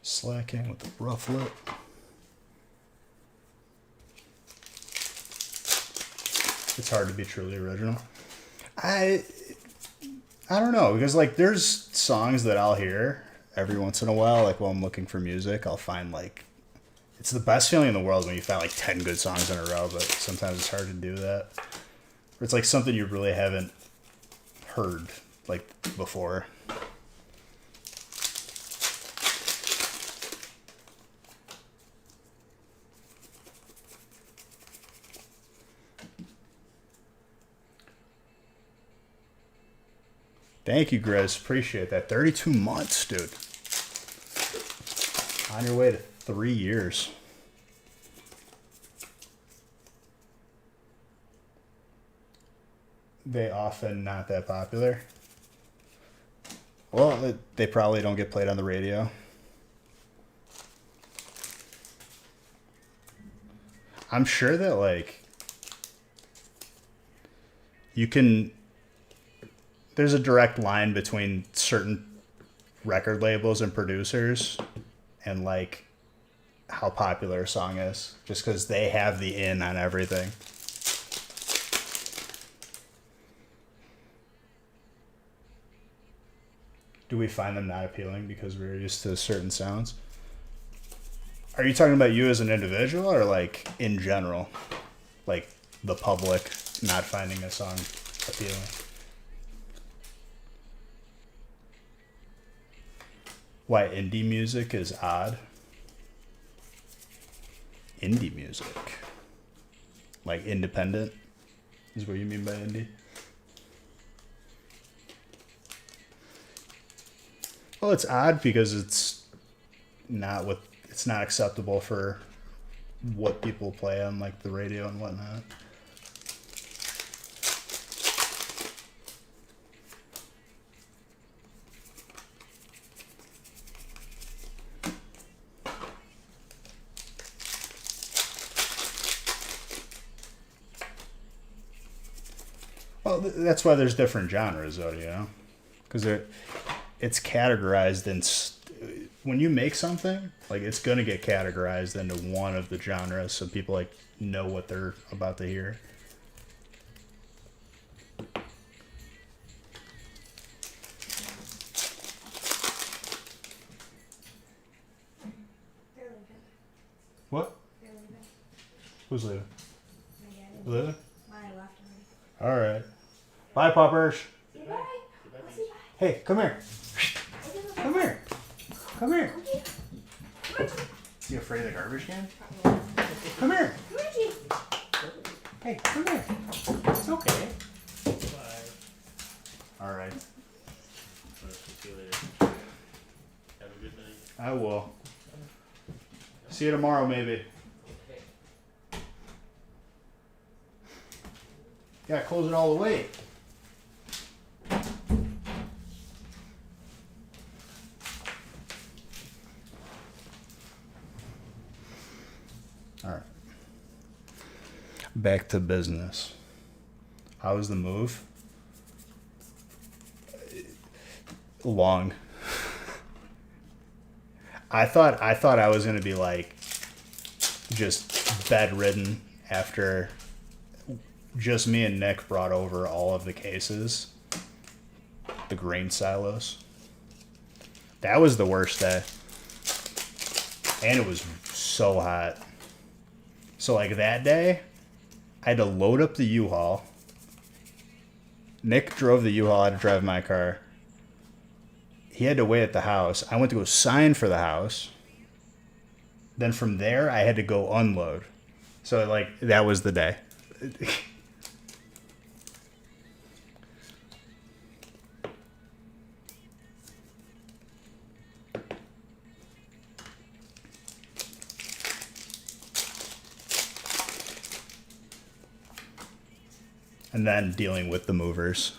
Slacking with the rough lip. It's hard to be truly original. I don't know, because like there's songs that I'll hear every once in a while, like while I'm looking for music, I'll find like it's the best feeling in the world when you find like 10 good songs in a row, but sometimes it's hard to do that. Or it's like something you really haven't heard like before. Thank you, Grizz. Appreciate that. 32 months, dude. On your way to 3 years. They often not that popular. Well, they probably don't get played on the radio. I'm sure that, like, you can... There's a direct line between certain record labels and producers and like how popular a song is, just because they have the in on everything. Do we find them not appealing because we're used to certain sounds? Are you talking about you as an individual or like in general? Like the public not finding a song appealing? Why indie music is odd? Indie music. Like independent is what you mean by indie? Well, it's odd because it's not acceptable for what people play on like the radio and whatnot. Well, that's why there's different genres, though, you know, because it's categorized in. When you make something, like it's gonna get categorized into one of the genres, so people like know what they're about to hear. They're leaving. What? They're leaving. Who's leaving? My dad and Leaving? Maya left already. All right. Bye, puppers. Say bye. I'll say bye. Hey, come here. I'll give her Come here. Come here. Okay. Come on, G. You afraid of the garbage can? Come Come here. on, G. Hey, come here. It's okay. Bye. All right. See you later. Have a good night. I will. See you tomorrow, maybe. Okay. Yeah, close it all the way. All right. Back to business. How was the move? Long. I thought I was gonna be like just bedridden after just me and Nick brought over all of the cases, the grain silos. That was the worst day, and it was so hot. So like that day, I had to load up the U-Haul. Nick drove the U-Haul. I had to drive my car. He had to wait at the house. I went to go sign for the house. Then from there, I had to go unload. So like that was the day. And then dealing with the movers.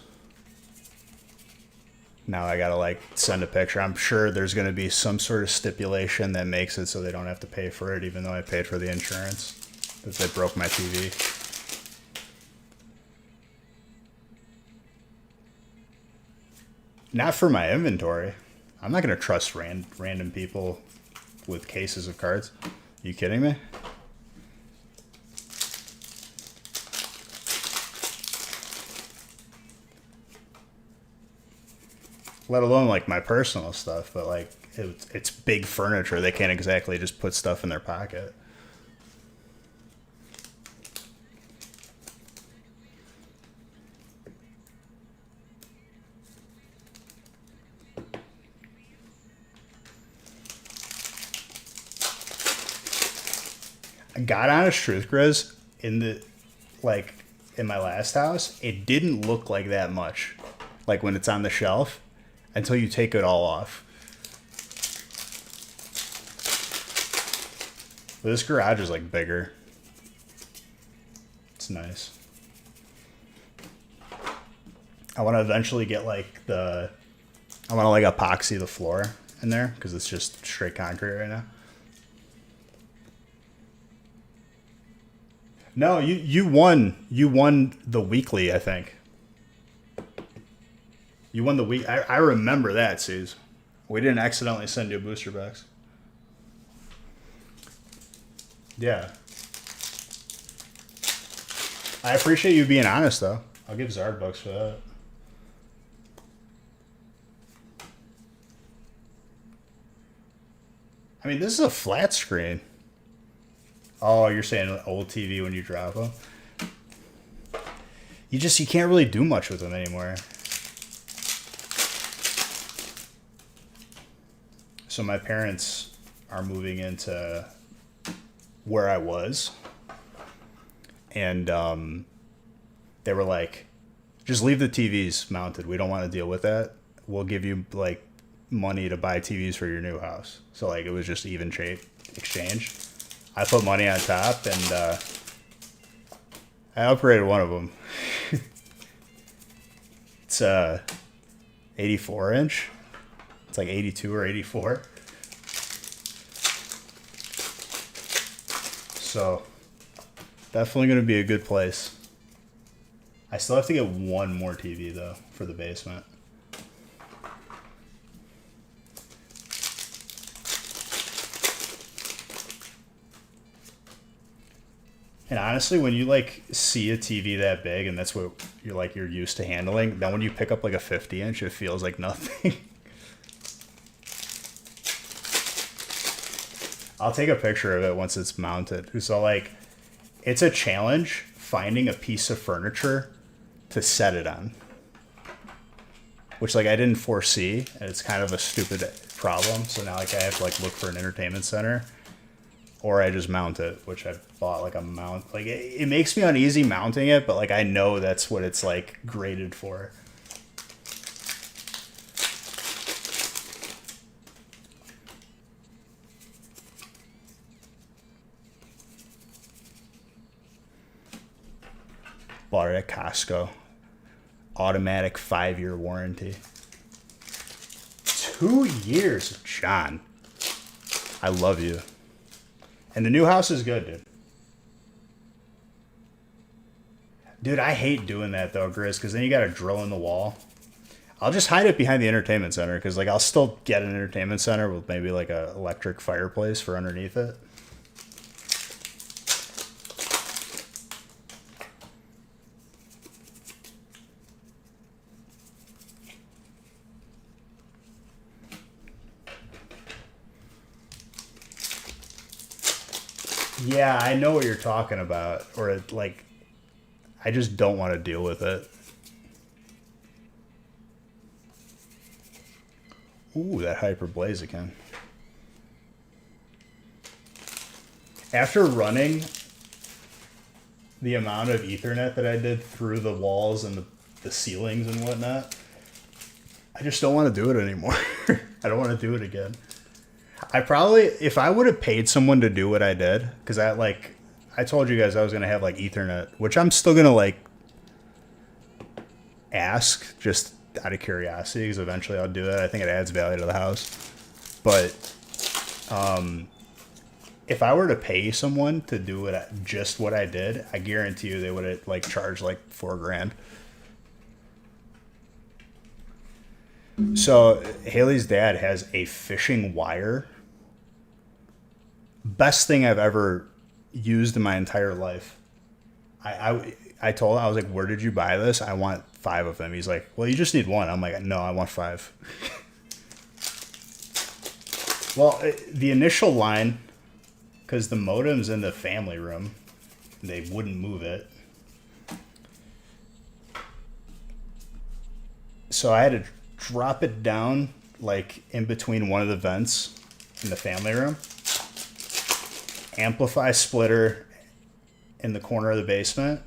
Now I gotta like send a picture. I'm sure there's gonna be some sort of stipulation that makes it so they don't have to pay for it, even though I paid for the insurance. That they broke my TV. Not for my inventory. I'm not gonna trust random people with cases of cards. You kidding me? Let alone like my personal stuff, but like it's big furniture. They can't exactly just put stuff in their pocket. I got honest truth, Grizz, in my last house. It didn't look like that much, like when it's on the shelf, until you take it all off. But this garage is like bigger. It's nice. I want to eventually get I want to like epoxy the floor in there because it's just straight concrete right now. No, you won the weekly, I think. You won the week. I remember that, Suze. We didn't accidentally send you a booster box. Yeah. I appreciate you being honest, though. I'll give Zard bucks for that. I mean, this is a flat screen. Oh, you're saying an old TV when you drop them? You can't really do much with them anymore. So my parents are moving into where I was. And they were like, just leave the TVs mounted. We don't want to deal with that. We'll give you like money to buy TVs for your new house. So like it was just even trade exchange. I put money on top and I upgraded one of them. It's 84 inch. It's like 82 or 84. So definitely going to be a good place. I still have to get one more TV though for the basement. And honestly, when you like see a TV that big and that's what you're used to handling, then when you pick up like a 50-inch, it feels like nothing. I'll take a picture of it once it's mounted. So like, it's a challenge finding a piece of furniture to set it on, which like I didn't foresee, and it's kind of a stupid problem. So now like I have to like look for an entertainment center, or I just mount it, which I bought like a mount. Like it makes me uneasy mounting it, but like I know that's what it's like graded for. Bought it at Costco. Automatic 5-year warranty. 2 years, John. I love you. And the new house is good, dude. Dude, I hate doing that though, Grizz, because then you got to drill in the wall. I'll just hide it behind the entertainment center, because like I'll still get an entertainment center with maybe like a electric fireplace for underneath it. Yeah, I know what you're talking about. Or it, like, I just don't want to deal with it. Ooh, that Hyper Blaziken. After running the amount of Ethernet that I did through the walls and the ceilings and whatnot, I just don't want to do it anymore. I don't want to do it again. I probably, if I would have paid someone to do what I did, because I told you guys I was going to have like Ethernet, which I'm still going to like ask just out of curiosity, because eventually I'll do that. I think it adds value to the house. But if I were to pay someone to do just what I did, I guarantee you they would have like charged like $4,000. So Haley's dad has a fishing wire. Best thing I've ever used in my entire life. I told him, I was like, where did you buy this? I want 5 of them. He's like, well, you just need 1. I'm like, no, I want 5. Well, the initial line, because the modem's in the family room, they wouldn't move it. So I had to drop it down like in between one of the vents in the family room. Amplify splitter in the corner of the basement.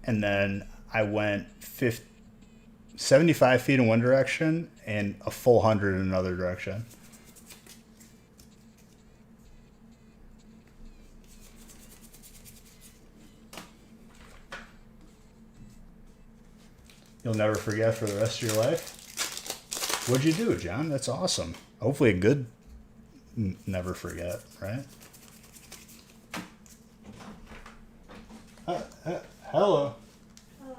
And then I went 75 feet in one direction and a full 100 in another direction. You'll never forget for the rest of your life. What'd you do, John? That's awesome. Hopefully a good never forget, right? Hello. Hello.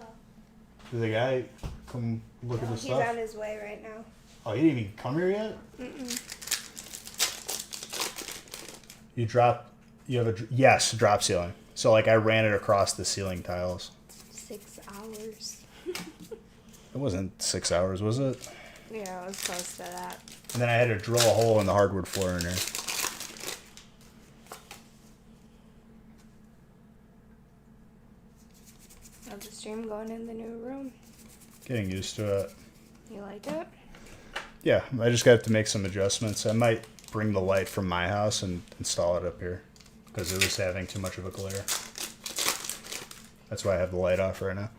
Did the guy come look at the He's stuff? on his way right now. Oh, he didn't even come here yet? Mm-mm. You have yes, drop ceiling. So like I ran it across the ceiling tiles. 6 hours. It wasn't 6 hours, was it? Yeah, it was close to that. And then I had to drill a hole in the hardwood floor in there. How's the stream going in the new room? Getting used to it. You like it? Yeah, I just got to make some adjustments. I might bring the light from my house and install it up here because it was having too much of a glare. That's why I have the light off right now.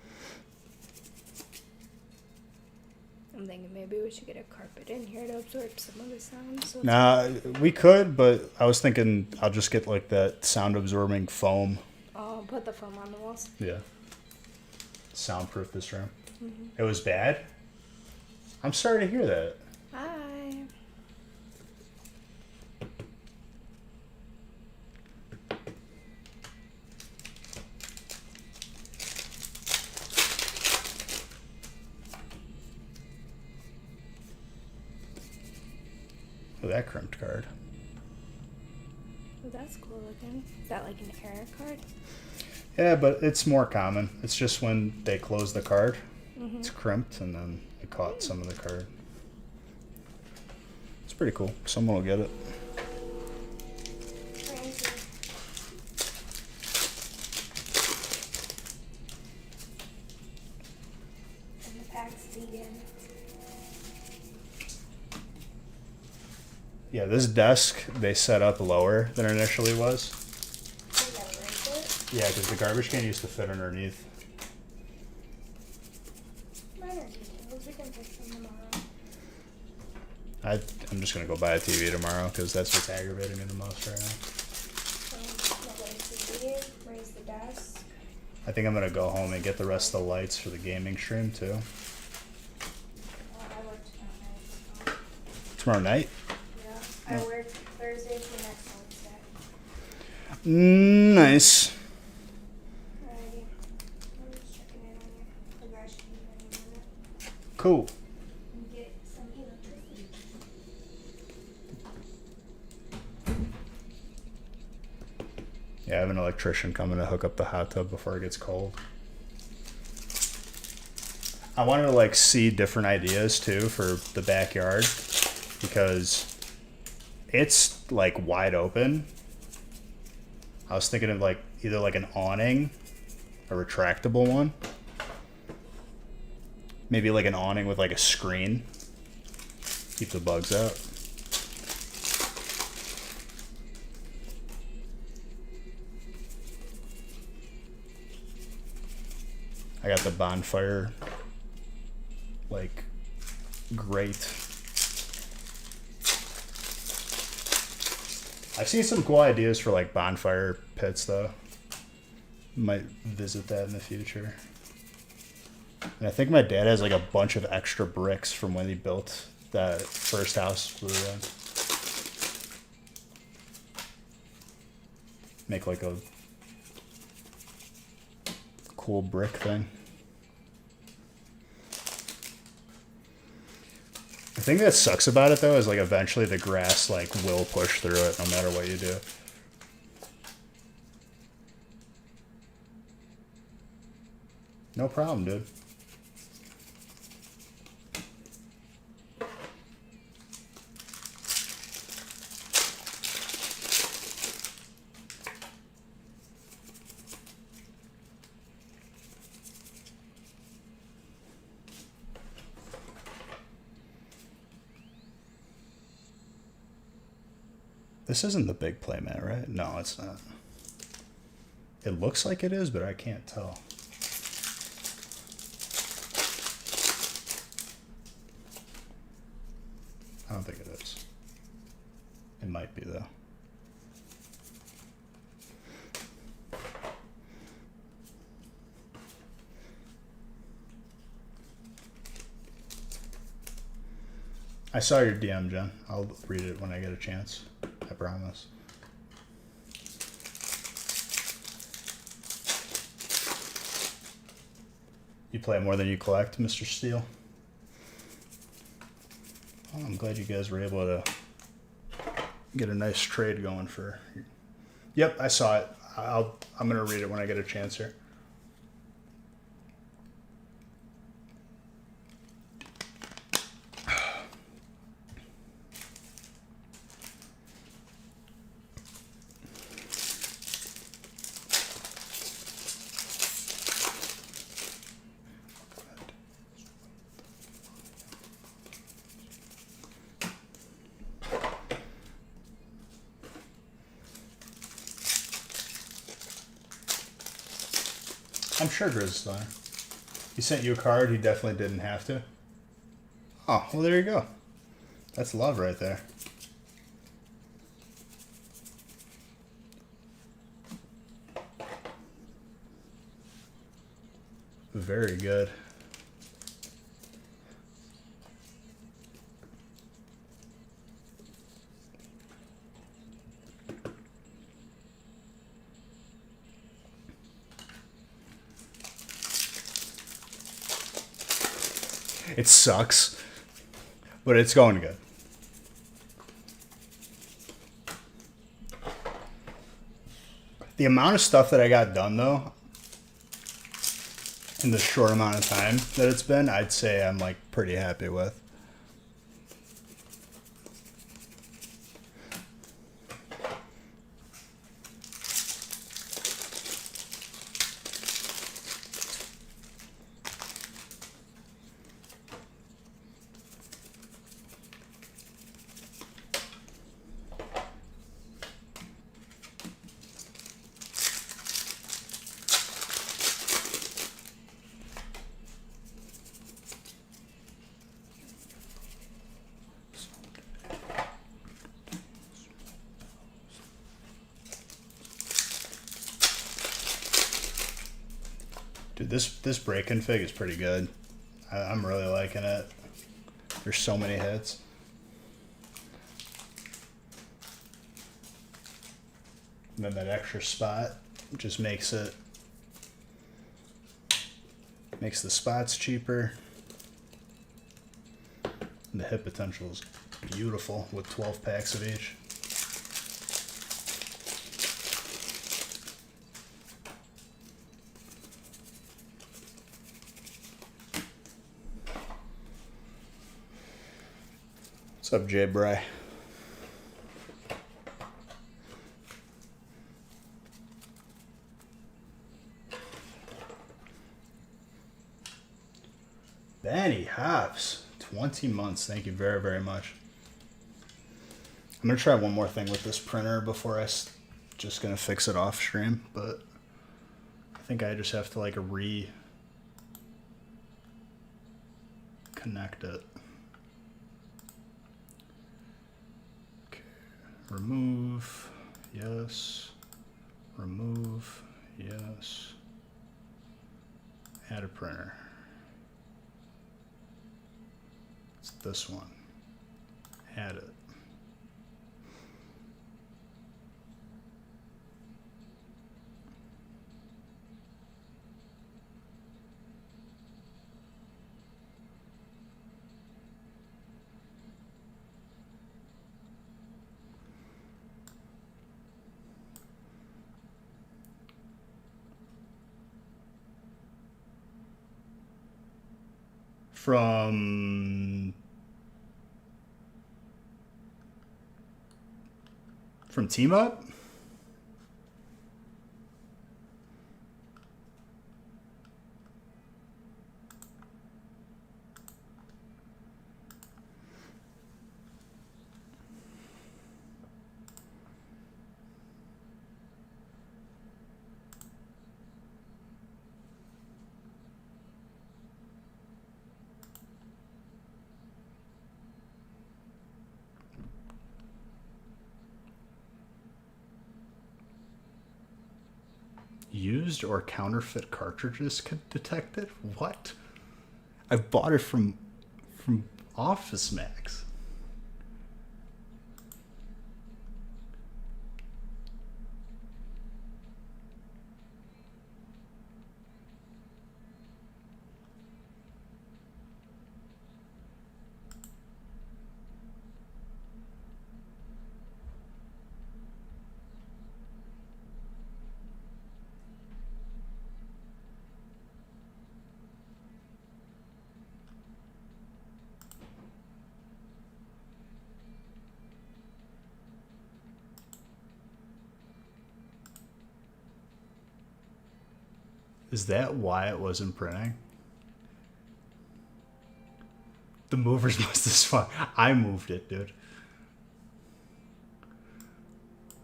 I'm thinking maybe we should get a carpet in here to absorb some of the sound. So Nah, we could, but I was thinking I'll just get like that sound absorbing foam. Oh, put the foam on the walls. Yeah. Soundproof this room. Mm-hmm. It was bad? I'm sorry to hear that. Hi. Look at that crimped card. Oh, that's cool looking. Is that like an error card? Yeah, but it's more common. It's just when they close the card, Mm-hmm. it's crimped, and then it caught some of the card. It's pretty cool. Someone will get it. Crazy. And the pack's vegan. Yeah, this desk they set up lower than it initially was. You gotta raise it. Yeah, because the garbage can used to fit underneath. Minor details. We can fix them tomorrow. I'm just gonna go buy a TV tomorrow because that's what's aggravating me the most right now. So, we'll raise the TV, raise the desk. I think I'm gonna go home and get the rest of the lights for the gaming stream too. I work tomorrow night. Tomorrow night? Yeah. I work Thursday to next Wednesday. Nice. Alrighty. I'm just checking in on you. The guy should be any minute. Cool. And get some electricity. Yeah, I have an electrician coming to hook up the hot tub before it gets cold. I wanted to like see different ideas too for the backyard because it's like wide open. I was thinking of like either like an awning, a retractable one. Maybe like an awning with like a screen. Keep the bugs out. I got the bonfire like grate. I've seen some cool ideas for like bonfire pits though. Might visit that in the future. And I think my dad has like a bunch of extra bricks from when he built that first house we were in. Make like a cool brick thing. The thing that sucks about it though is like eventually the grass like will push through it no matter what you do. No problem, dude. This isn't the big playmat, right? No, it's not. It looks like it is, but I can't tell. I don't think it is. It might be, though. I saw your DM, Jen. I'll read it when I get a chance. I promise. You play more than you collect, Mr. Steele? Oh, I'm glad you guys were able to get a nice trade going for... Yep, I saw it. I'm going to read it when I get a chance here. I'm sure Grizz is there. He sent you a card, he definitely didn't have to. Oh, well there you go. That's love right there. Very good. It sucks, but it's going good. The amount of stuff that I got done though, in the short amount of time that it's been, I'd say I'm like pretty happy with. Dude, this break config is pretty good. I'm really liking it. There's so many hits. And then that extra spot just makes the spots cheaper. And the hit potential is beautiful with 12 packs of each. What's up, Jay Bry? Benny Hops, 20 months. Thank you very, very much. I'm going to try one more thing with this printer before just going to fix it off stream, but I think I just have to like reconnect it. Okay. Remove, yes. Remove, yes. Add a printer. It's this one. Add it. From Team Up? Used or counterfeit cartridges detected? What? I've bought it from Office Max. Is that why it wasn't printing? The movers must have swapped. I moved it, dude.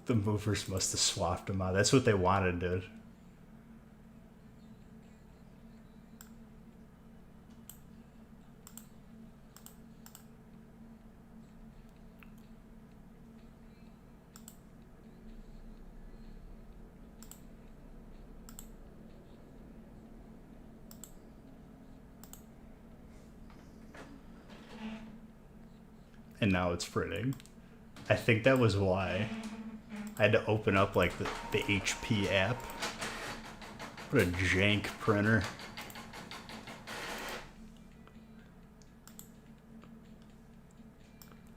The movers must have swapped them out. That's what they wanted, dude. And now it's printing. I think that was why. I had to open up like the HP app. What a jank printer.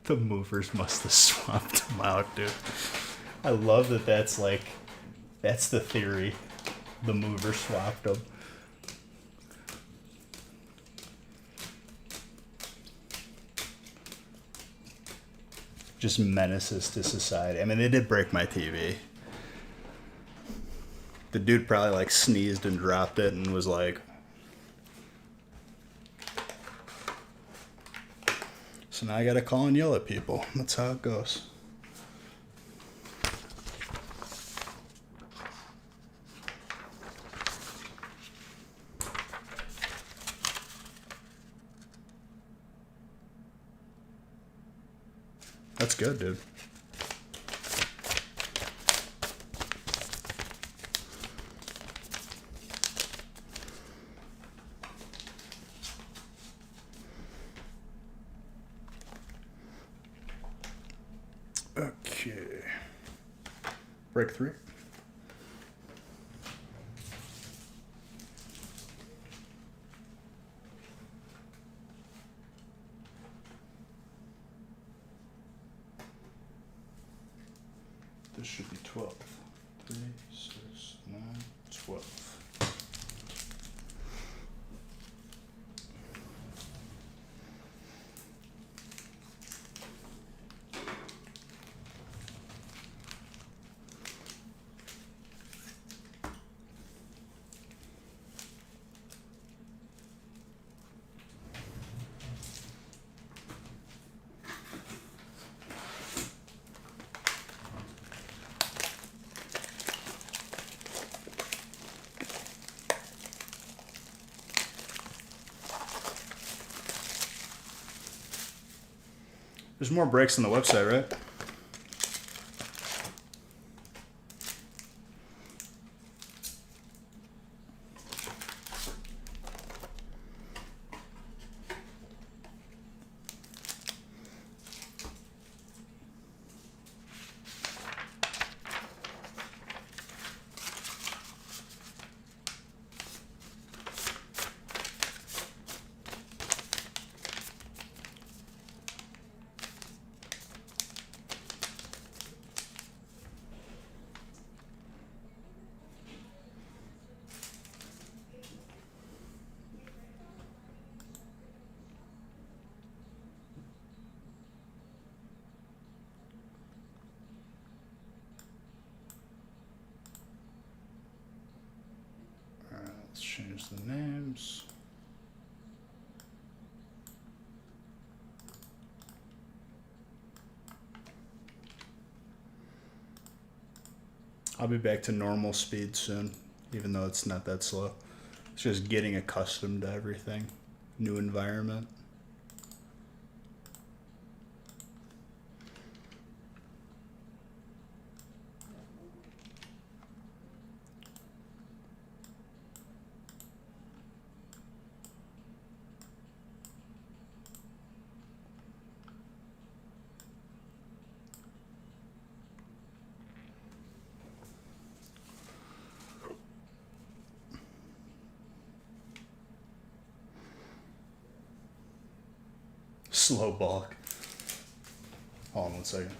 The movers must have swapped them out, dude. I love that that's like That's the theory. The mover swapped them. Just menaces to society. I mean, they did break my TV. The dude probably like sneezed and dropped it and was like, so now I gotta call and yell at people. That's how it goes. That's good, dude. Okay. Break 3. This should be 12. 3, 6, 9, 12. There's more breaks on the website, right? Let's change the names. I'll be back to normal speed soon, even though it's not that slow. It's just getting accustomed to everything. New environment. Slow bulk. Hold on 1 second.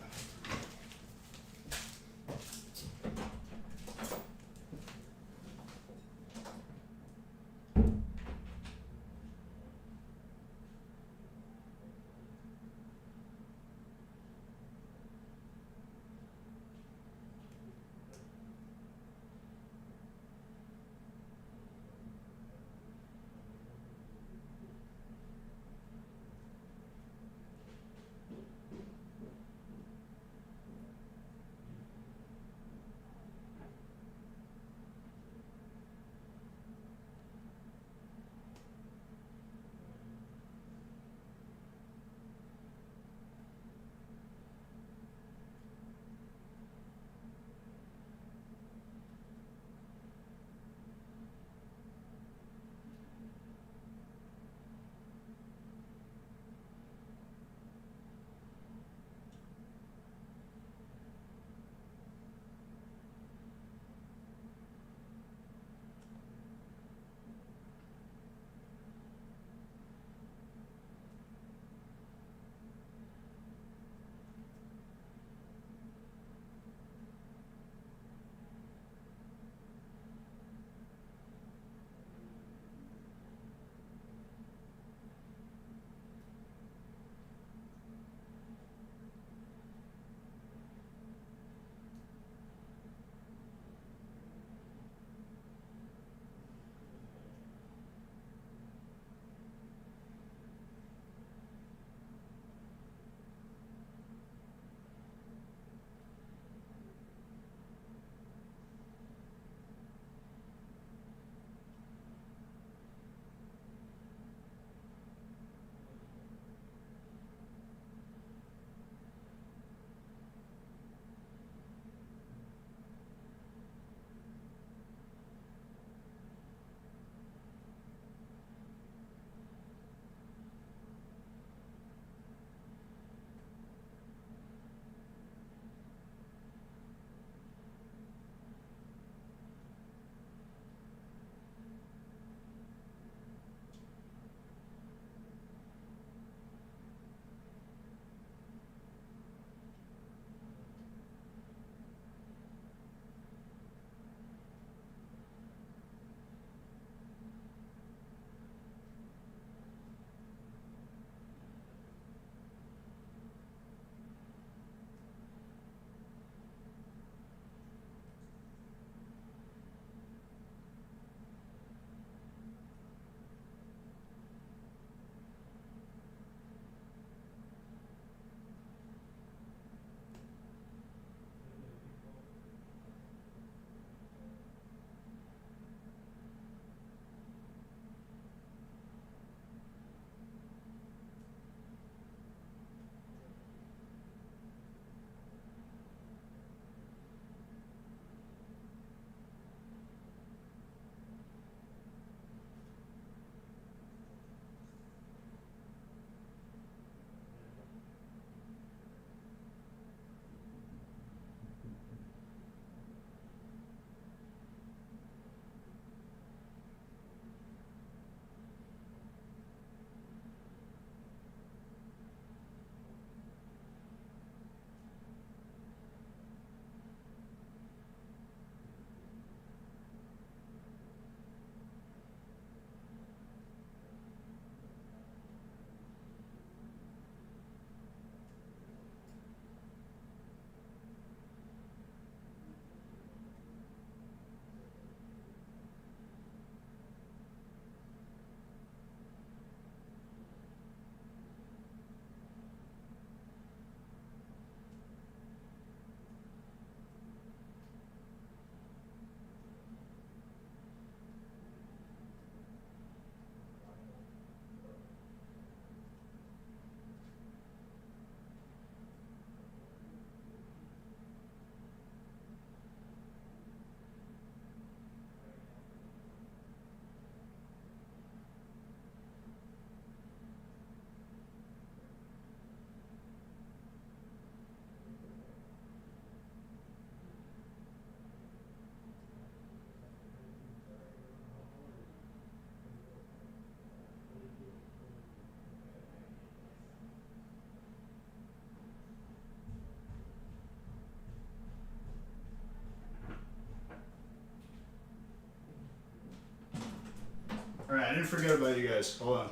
Alright, I didn't forget about you guys. Hold on.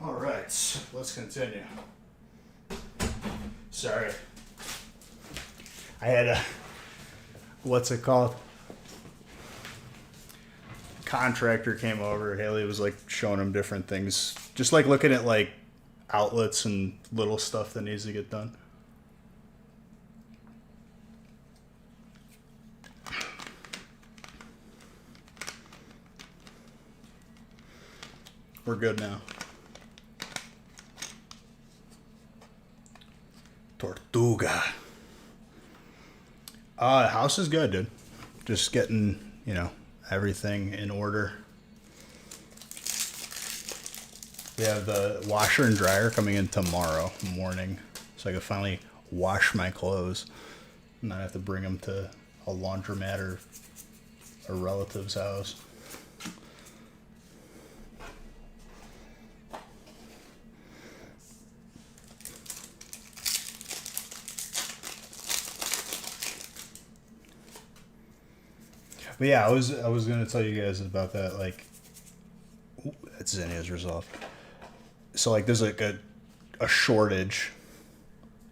Alright, let's continue. Sorry. I had a, what's it called? Contractor came over. Haley was like showing him different things. Just like looking at like outlets and little stuff that needs to get done. We're good now. Tortuga. House is good, dude. Just getting, everything in order. We have the washer and dryer coming in tomorrow morning, so I can finally wash my clothes and not have to bring them to a laundromat or a relative's house. But yeah, I was gonna tell you guys about that. Like, that's Zinnia's resolve. So like, there's like a shortage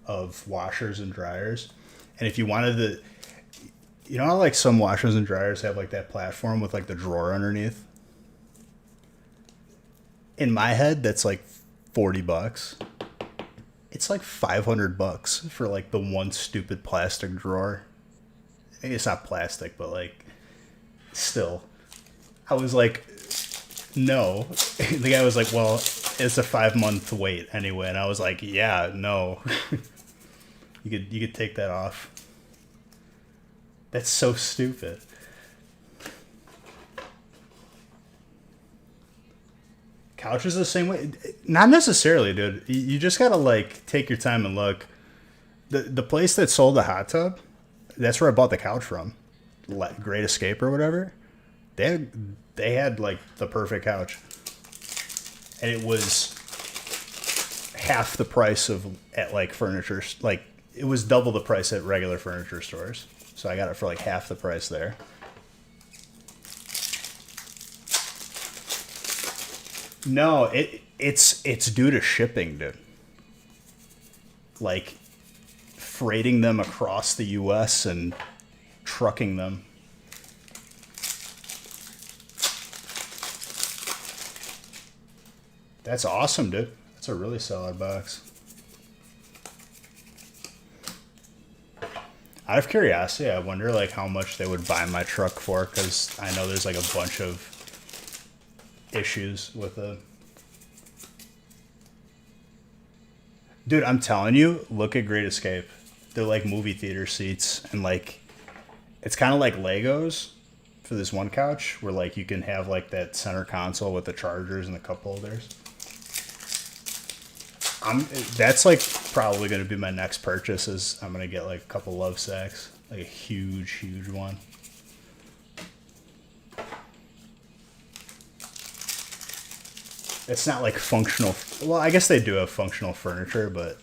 of washers and dryers, and if you wanted to, how like some washers and dryers have like that platform with like the drawer underneath. In my head, that's like $40. It's like $500 for like the one stupid plastic drawer. It's not plastic, but like. Still, I was like, no. The guy was like, well, it's a 5-month wait anyway, and I was like, yeah, no. you could take that off. That's so stupid. Couch is the same way. Not necessarily, dude. You just gotta like take your time and look. The place that sold the hot tub, that's where I bought the couch from. Great Escape or whatever, they had like the perfect couch, and it was half the price of at like furniture, like it was double the price at regular furniture stores, so I got it for like half the price there. No, it's due to shipping, dude. Like freighting them across the US and trucking them. That's awesome, dude. That's a really solid box. Out of curiosity, I wonder like how much they would buy my truck for, because I know there's like a bunch of issues with it. Dude, I'm telling you, look at Great Escape. They're like movie theater seats, and like it's kind of like Legos, for this one couch where like you can have like that center console with the chargers and the cup holders. That's like probably going to be my next purchase. Is I'm going to get like a couple love sacks, like a huge one. It's not like functional. Well, I guess they do have functional furniture, but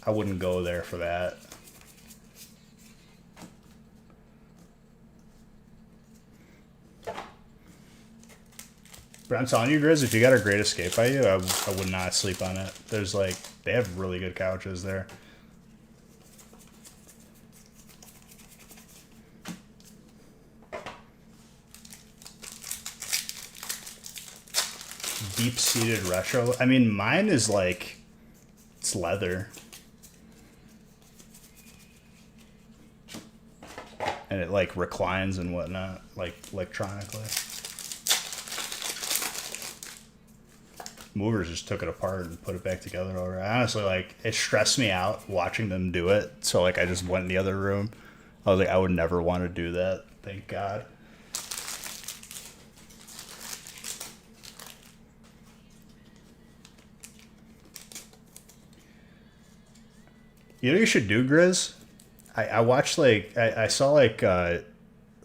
I wouldn't go there for that. But I'm telling you, Grizz, if you got a Great Escape by you, I would not sleep on it. There's like, they have really good couches there. Deep-seated retro. I mean, mine is like, it's leather. And it like reclines and whatnot, like electronically. Movers just took it apart and put it back together over. Honestly, like, it stressed me out watching them do it. So like I just went in the other room. I was like, I would never want to do that. Thank God. You know what you should do, Grizz? I watched like I saw like a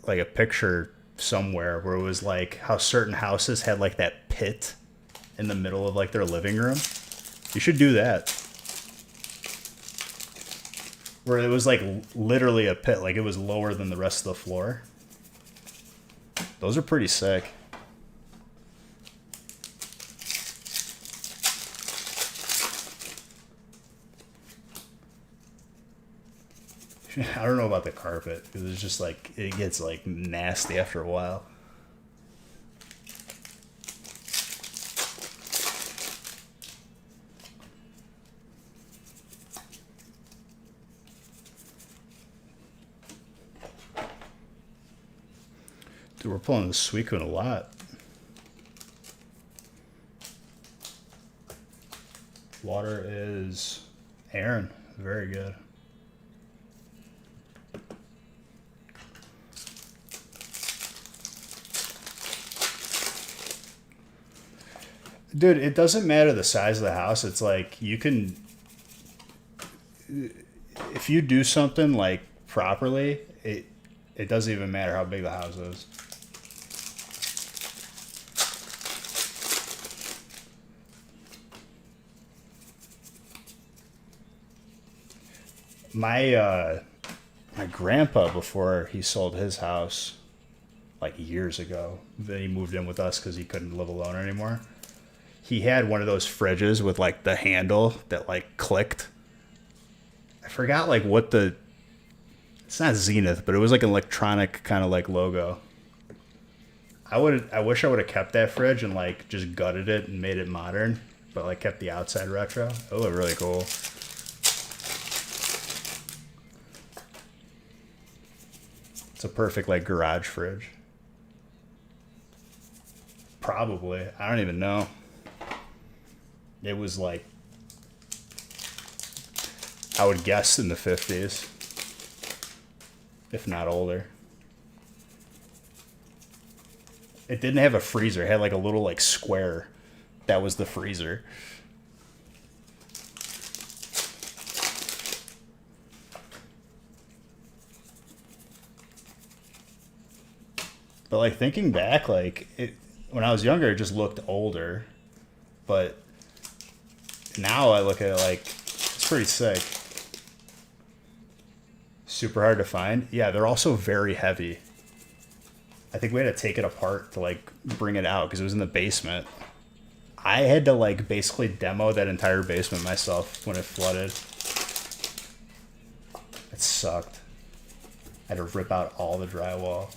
picture somewhere where it was like how certain houses had like that pit in the middle of like their living room. You should do that. Where it was like literally a pit, like it was lower than the rest of the floor. Those are pretty sick. I don't know about the carpet because it's just like it gets like nasty after a while. Dude, we're pulling the Suicune a lot. Water is Aaron. Very good. Dude, it doesn't matter the size of the house. It's like you can, if you do something like properly, it doesn't even matter how big the house is. My grandpa, before he sold his house, like years ago, then he moved in with us because he couldn't live alone anymore. He had one of those fridges with like the handle that like clicked. I forgot like what the, it's not Zenith, but it was like an electronic kind of like logo. I wish I would have kept that fridge and like just gutted it and made it modern, but like kept the outside retro. It looked really cool. It's a perfect like garage fridge. Probably. I don't even know. It was like, I would guess in the 50s, if not older. It didn't have a freezer. It had like a little like square. That was the freezer. But like thinking back, like when I was younger, it just looked older. But now I look at it like, it's pretty sick. Super hard to find. Yeah, they're also very heavy. I think we had to take it apart to like bring it out because it was in the basement. I had to like basically demo that entire basement myself when it flooded. It sucked. I had to rip out all the drywall.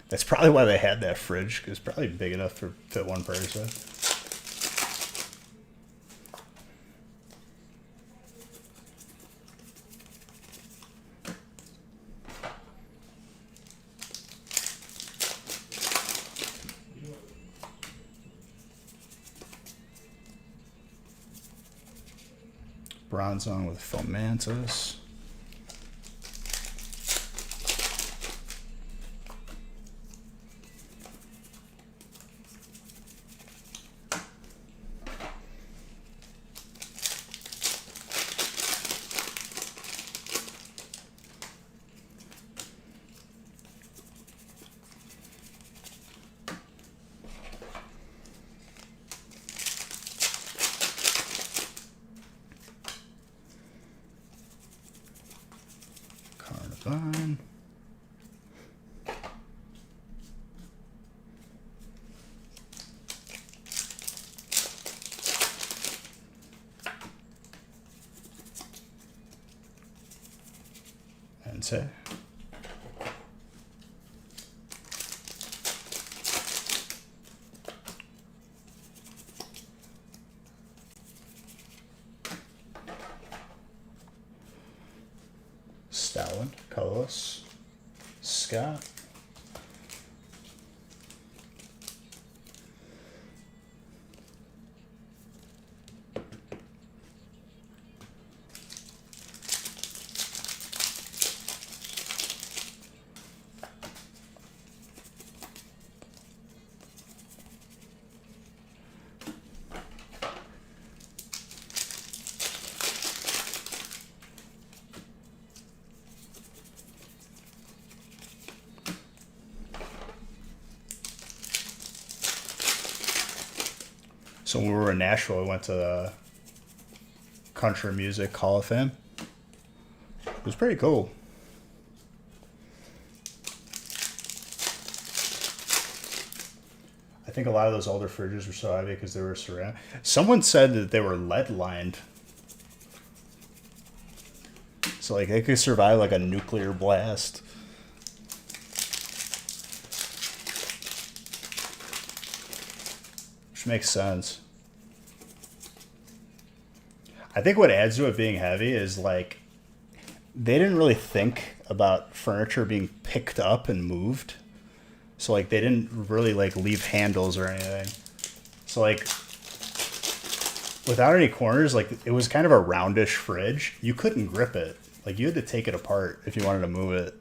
That's probably why they had that fridge, because it's probably big enough to fit one person. Bronze on with Fomantis. Carnivine. And say. Stalin, Colas, Scott. So when we were in Nashville, we went to the Country Music Hall of Fame. It was pretty cool. I think a lot of those older fridges were so heavy because they were ceramic. Someone said that they were lead lined. So like they could survive like a nuclear blast. Which makes sense. I think what adds to it being heavy is like they didn't really think about furniture being picked up and moved. So like they didn't really like leave handles or anything. So like without any corners, like it was kind of a roundish fridge. You couldn't grip it. Like you had to take it apart if you wanted to move it.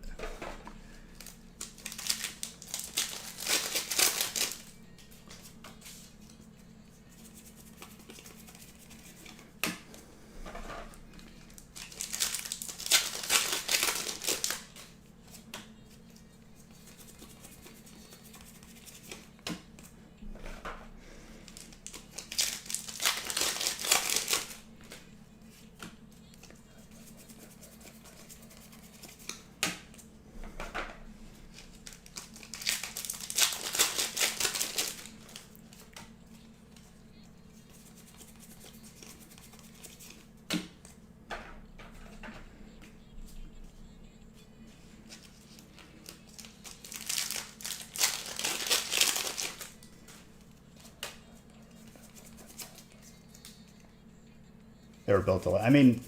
They were built a lot. I mean,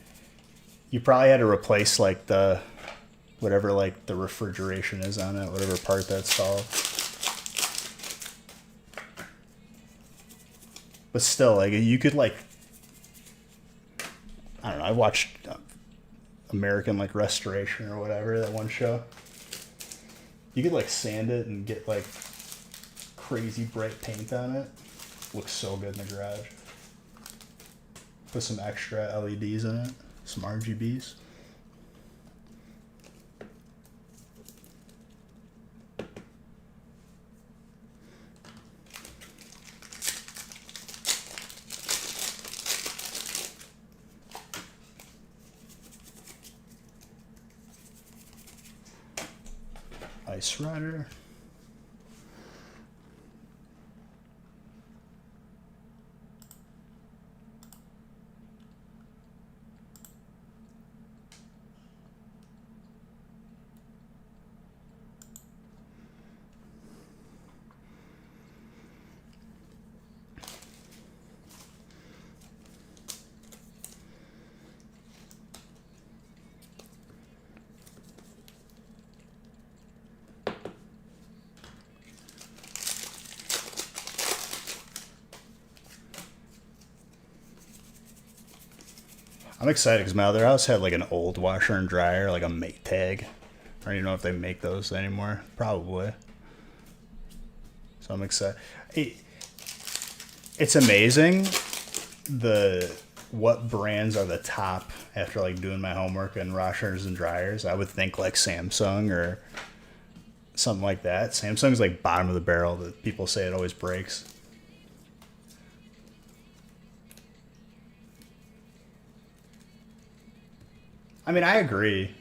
you probably had to replace like the whatever like the refrigeration is on it, whatever part that's called. But still, like you could like, I don't know. I watched American like Restoration or whatever, that one show. You could like sand it and get like crazy bright paint on it. Looks so good in the garage. Put some extra LEDs in it, some RGBs. Ice Rider. I'm excited because my other house had like an old washer and dryer, like a Maytag. I don't even know if they make those anymore. Probably. So I'm excited. It's amazing what brands are the top after like doing my homework and washers and dryers. I would think like Samsung or something like that. Samsung's like bottom of the barrel that people say it always breaks. I mean, I agree.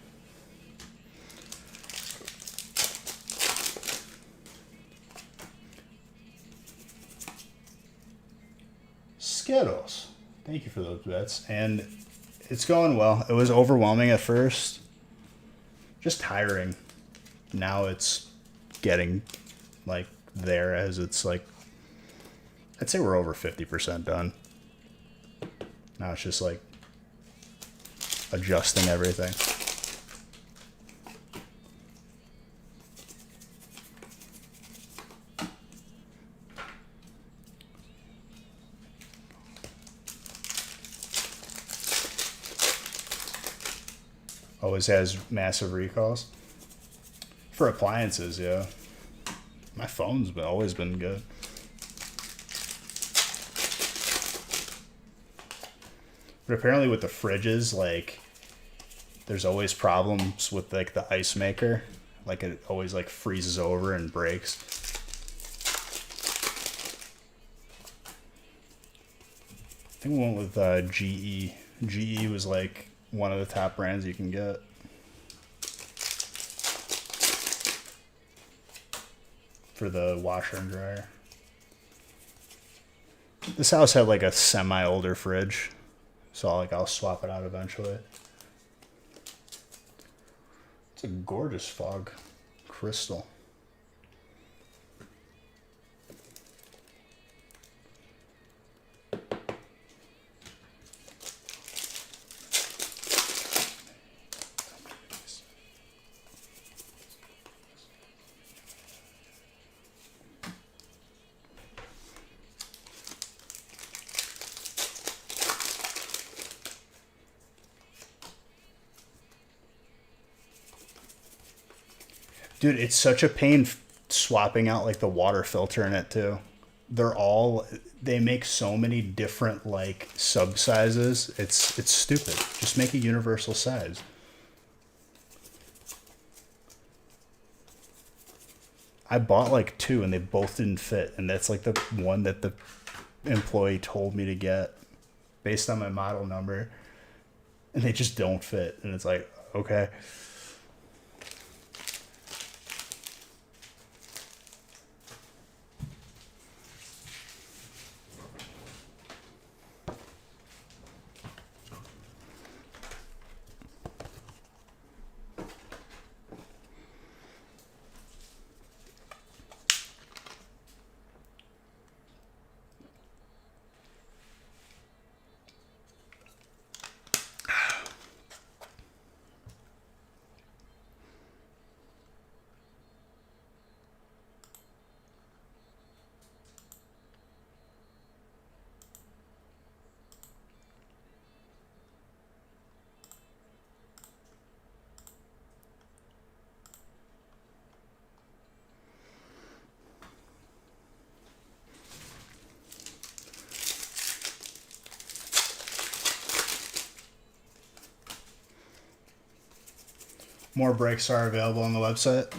Skittles. Thank you for those bets. And it's going well. It was overwhelming at first. Just tiring. Now it's getting like there as it's like, I'd say we're over 50% done. Now it's just like adjusting everything. Always has massive recalls. For appliances, yeah. My phone's always been good. But apparently with the fridges, like, there's always problems with like the ice maker. Like it always like freezes over and breaks. I think we went with GE. GE was like one of the top brands you can get. For the washer and dryer. This house had like a semi-older fridge. So I'll swap it out eventually. It's a gorgeous fog crystal. Dude, it's such a pain swapping out like the water filter in it too. They make so many different like sub sizes. It's stupid. Just make a universal size. I bought like two and they both didn't fit, and that's like the one that the employee told me to get based on my model number, and they just don't fit, and it's like, okay. More brakes are available on the website.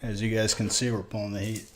As you guys can see, we're pulling the heat.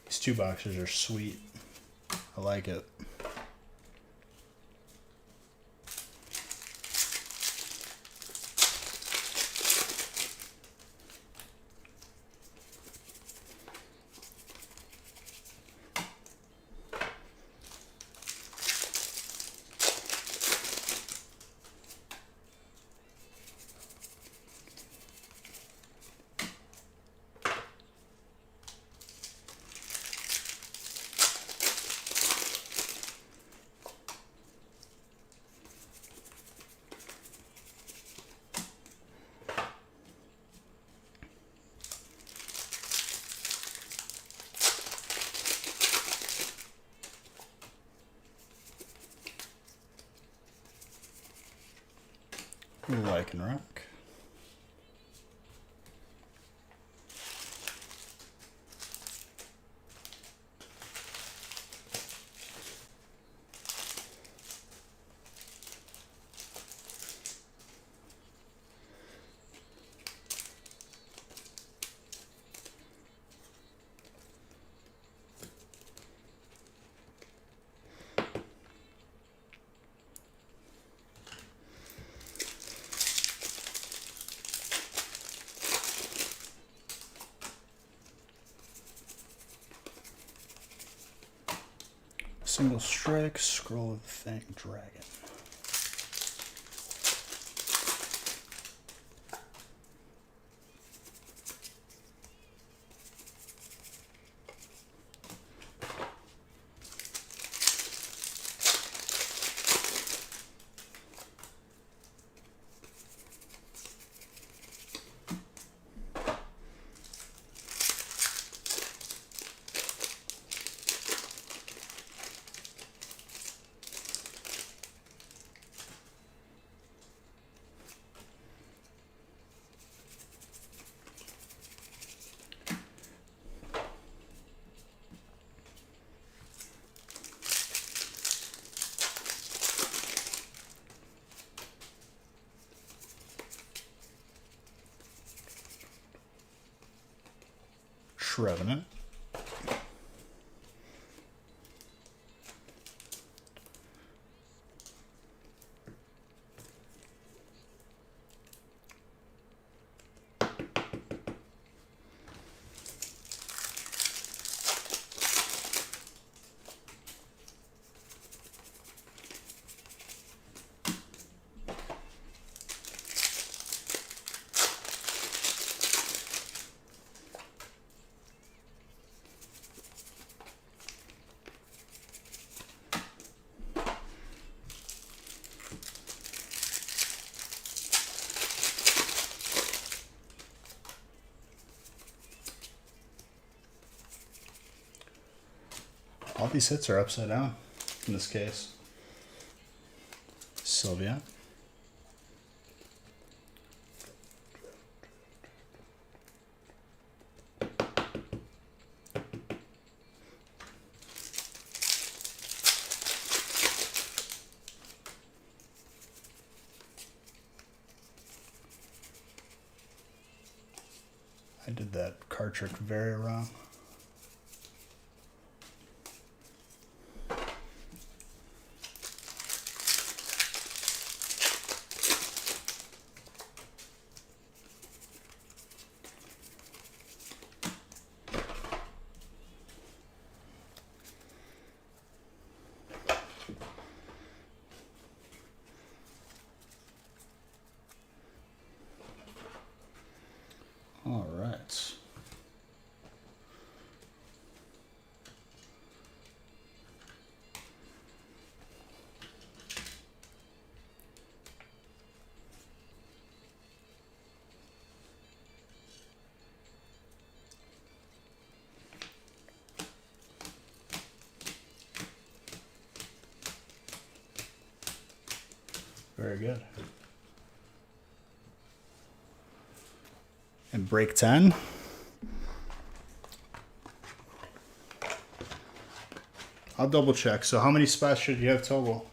These two boxes are sweet. I like it. Lycanroc. Single strike, scroll of the Fang Dragon. Trevenant. All these hits are upside down in this case. Sylvia. I did that card trick very wrong. All right. Very good. And break 10. I'll double check. So how many spots should you have total?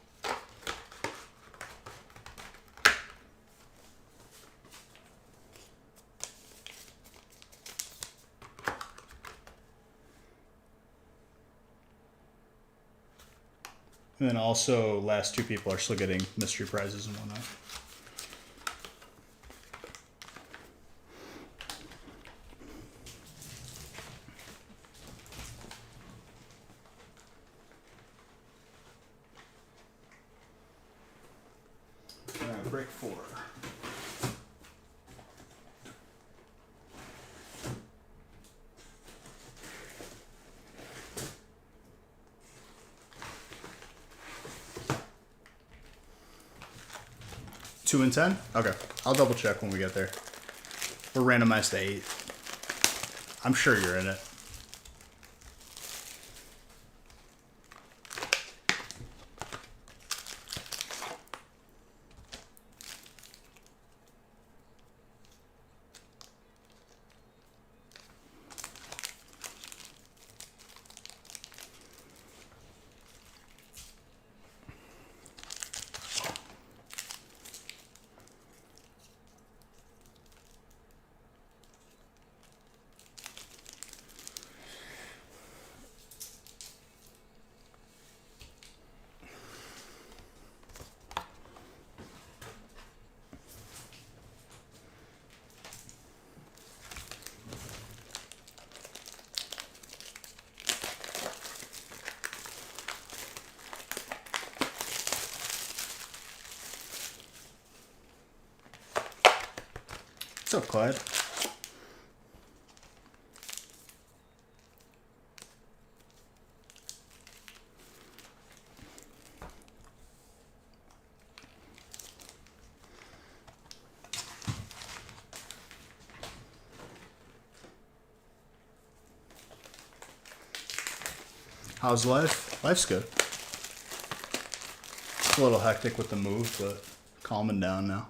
And then also last two people are still getting mystery prizes and whatnot. Break 4. Two and 10? Okay. I'll double check when we get there. We're randomized to 8. I'm sure you're in it. What's up, Clyde? How's life? Life's good. It's a little hectic with the move, but calming down now.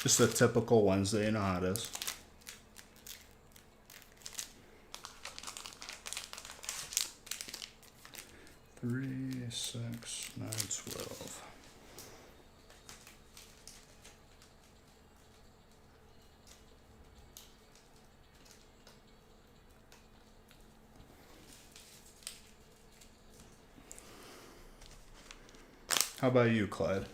Just a typical Wednesday, you know how it is. Three, 6, 9, 12. How about you, Clyde?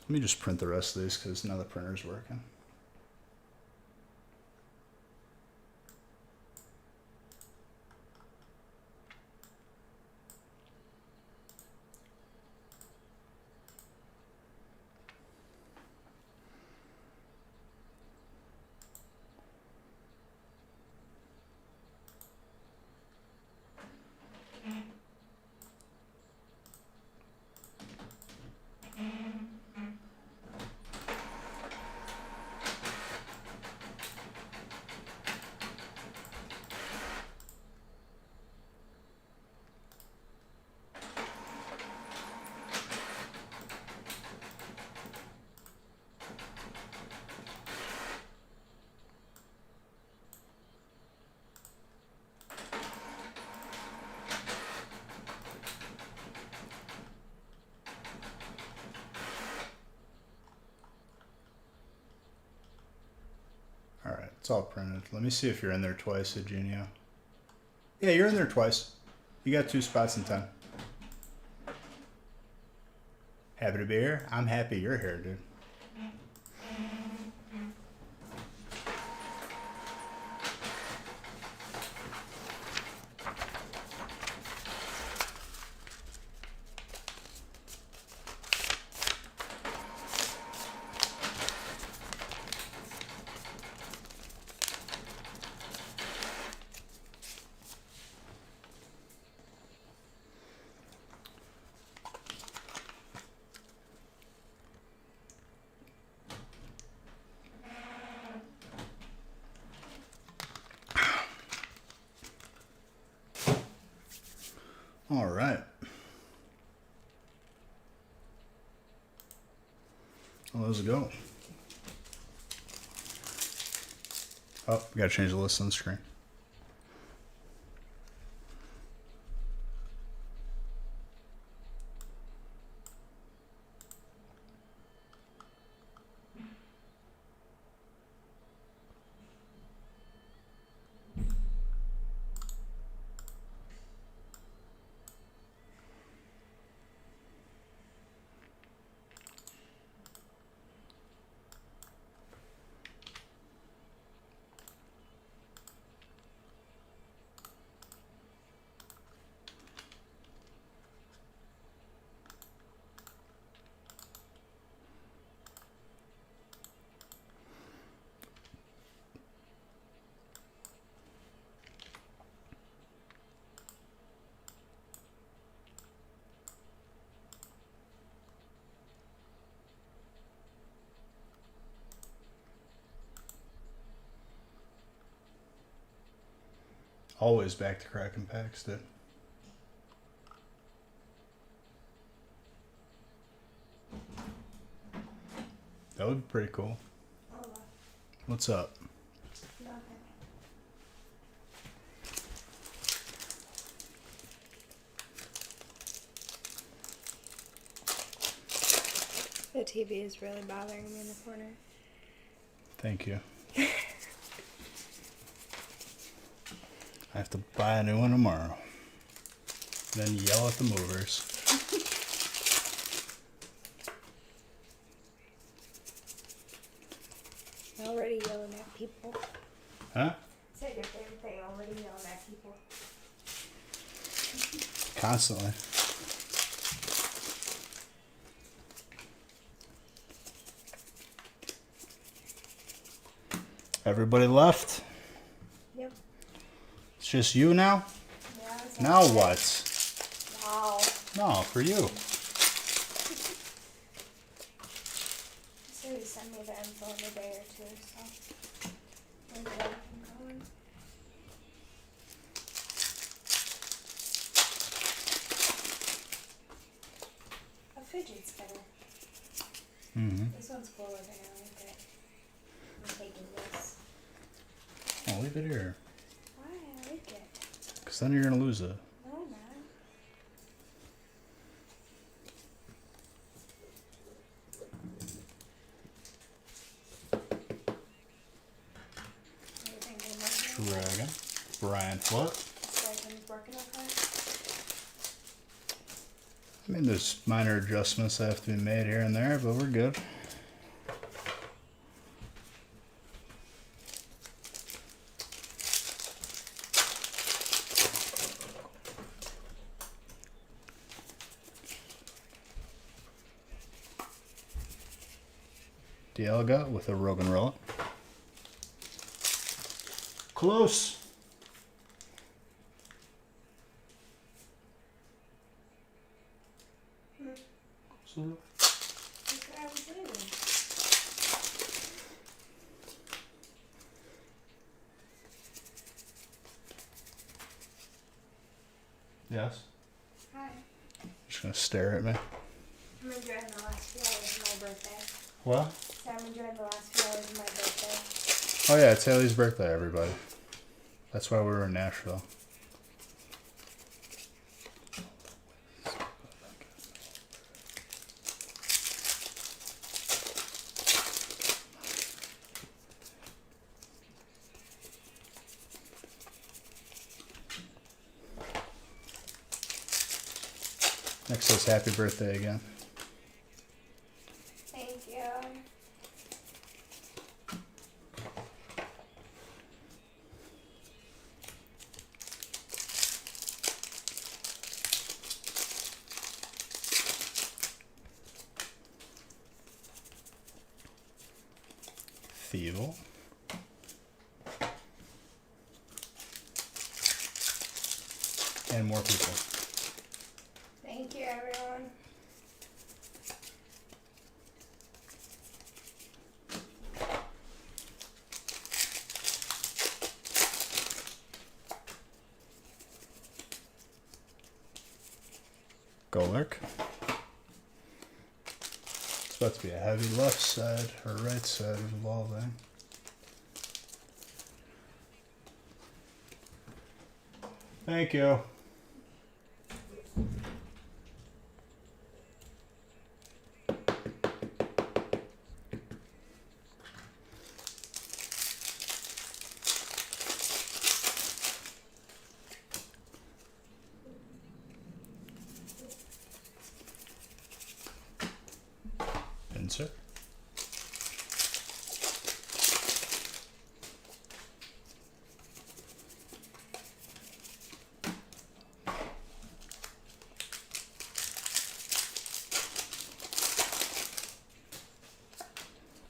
Let me just print the rest of these because now the printer's working. Alright, it's all printed. Let me see if you're in there twice, Eugenio. Yeah, you're in there twice. You got 2 spots in 10. Happy to be here? I'm happy you're here, dude. All right. Well, let's go. Oh, we gotta change the list on the screen. Always back to cracking packs, dude. That would be pretty cool. What's up? Nothing. The TV is really bothering me in the corner. Thank you. I have to buy a new one tomorrow. Then yell at the movers. Already yelling at people. Huh? Say your favorite thing, already yelling at people. Constantly. Everybody left? Yep. It's just you now? Yeah, it's Now okay. what? Wow. No, for you. So you send me the info in a day or two, so we'll get everything going. A fidget spinner. Mm-hmm. This one's cooler than I like it. I'm taking this. Oh, leave it here. Why? I like it. Because then you're going to lose it. No, I'm not. What do you think? Am I doing Dragon. Brian, what? this? Like, I'm working okay? I mean, there's minor adjustments that have to be made here and there, but we're good. Dialga with a Rogan Roll. Close. So, That's what I was doing. yes. Hi. Just gonna stare at me. I'm enjoying the last few hours of my birthday. What? So I'm enjoying the last few hours of my birthday. Oh yeah, it's Haley's birthday, everybody. That's why we were in Nashville. Next says happy birthday again. Thank you. Thievul. And more people. Thank you, everyone. Golurk. It's about to be a heavy left side or right side revolving. Thank you. Insert.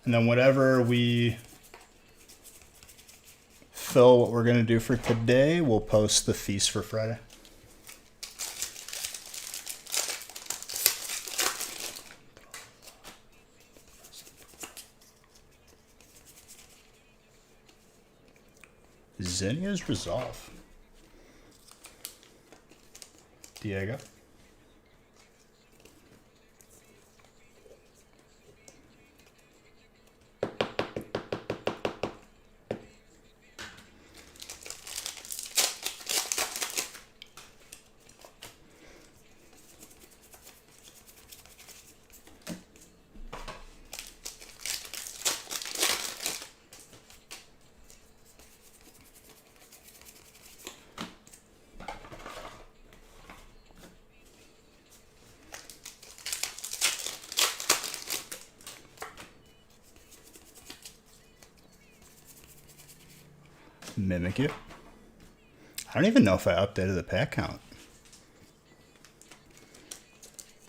And then whatever we fill what we're going to do for today, we'll post the feast for Friday. Zinnia's Resolve. Diego. Mimic it. I don't even know if I updated the pack count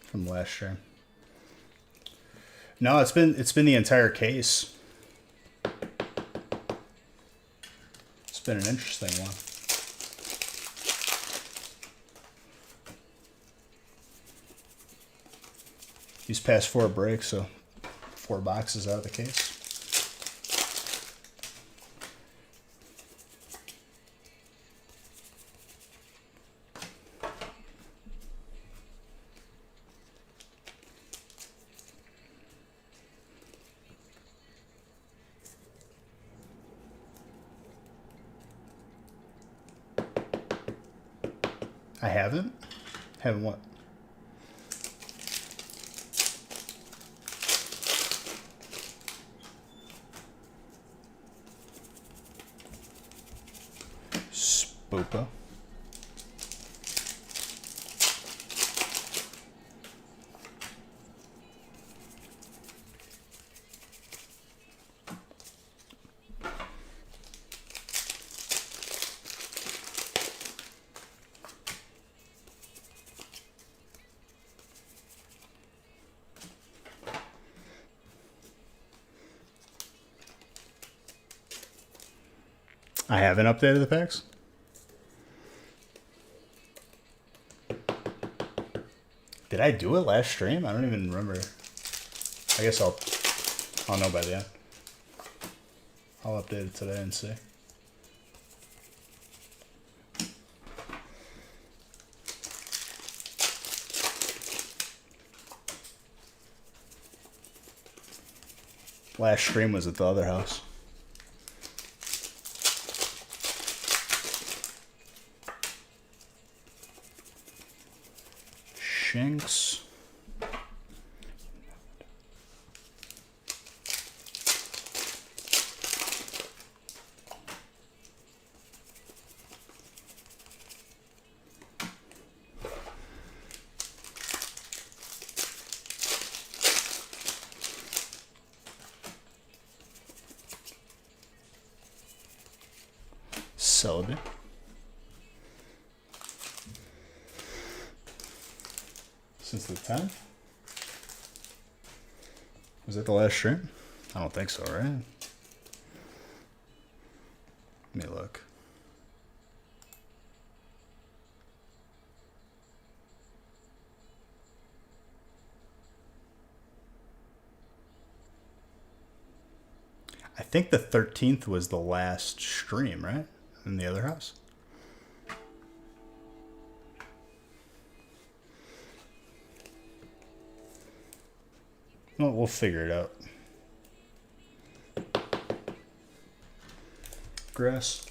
from last stream. No, it's been the entire case. It's been an interesting one. These past 4 breaks, so 4 boxes out of the case. I haven't? Haven't what? Spoopa. I haven't updated the packs. Did I do it last stream? I don't even remember. I guess I'll know by the end. I'll update it today and see. Last stream was at the other house. Shanks. Sullivan. Since the 10th? Was that the last stream? I don't think so, right? Let me look. I think the 13th was the last stream, right? In the other house? Well, we'll figure it out. Grass.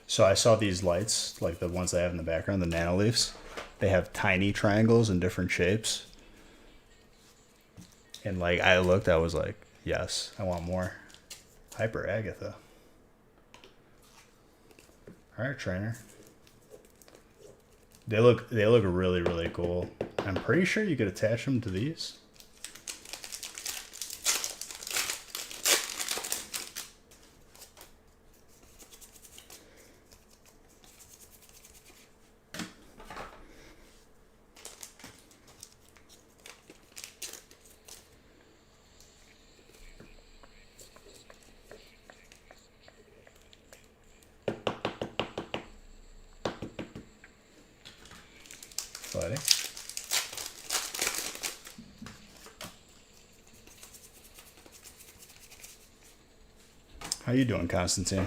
So I saw these lights, like the ones I have in the background, the nano leaves. They have tiny triangles in different shapes. And like I looked, I was like, yes, I want more. Hyper Agatha. All right, trainer. They look really, really cool. I'm pretty sure you could attach them to these. Buddy. How you doing, Constantine?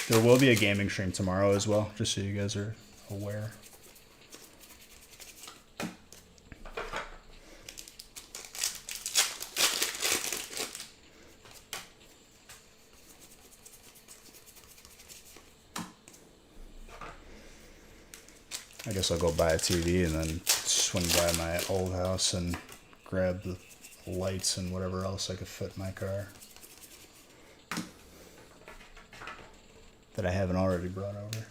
There will be a gaming stream tomorrow as well, just so you guys are aware. I guess I'll go buy a TV and then swing by my old house and grab the lights and whatever else I could fit in my car that I haven't already brought over.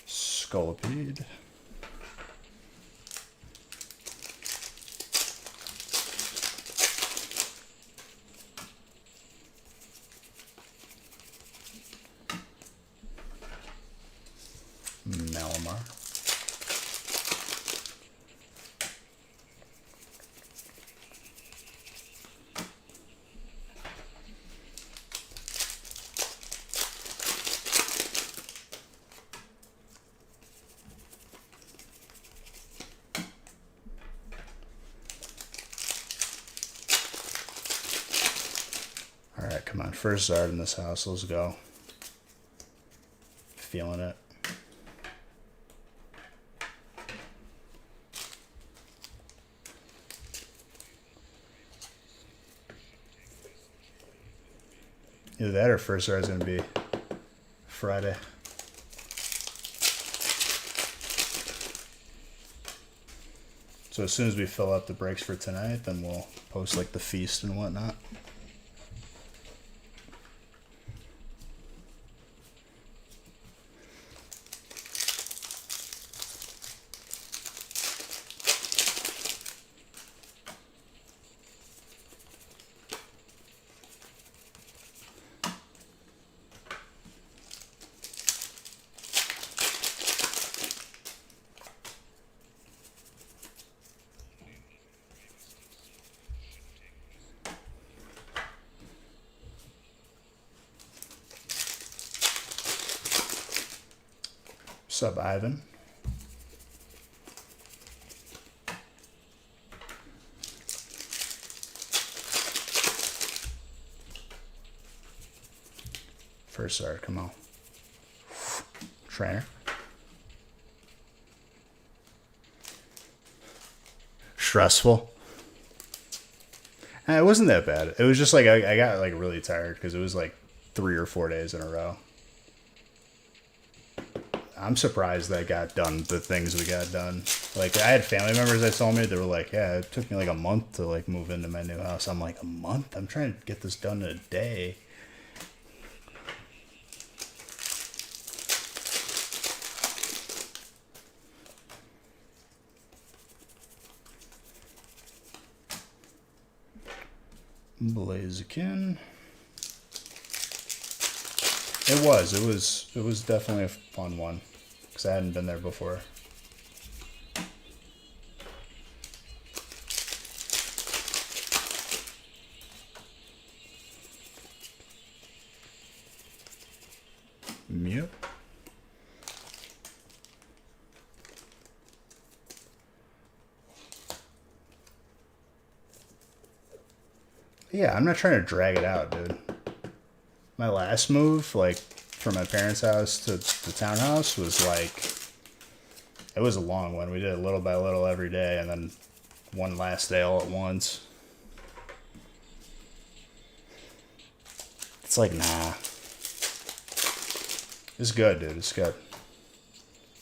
Scolipede. Malamar. All right, come on. First Zard in this house. Let's go. Feeling it. Either that or first Zard is going to be Friday. So as soon as we fill up the breaks for tonight, then we'll post like the feast and whatnot. What's up, Ivan? First Zard, come on. Trainer. Stressful. It wasn't that bad. It was just like I got like really tired because it was like 3 or 4 days in a row. I'm surprised that I got done the things we got done. Like I had family members that told me, they were like, yeah, it took me like a month to like move into my new house. I'm like, a month? I'm trying to get this done in a day. Blaziken. It was definitely a fun one because I hadn't been there before. Mew. Yeah, I'm not trying to drag it out, dude. My last move, like, from my parents' house to the townhouse was like, it was a long one. We did it little by little every day, and then one last day all at once. It's like, nah. It's good, dude. It's good.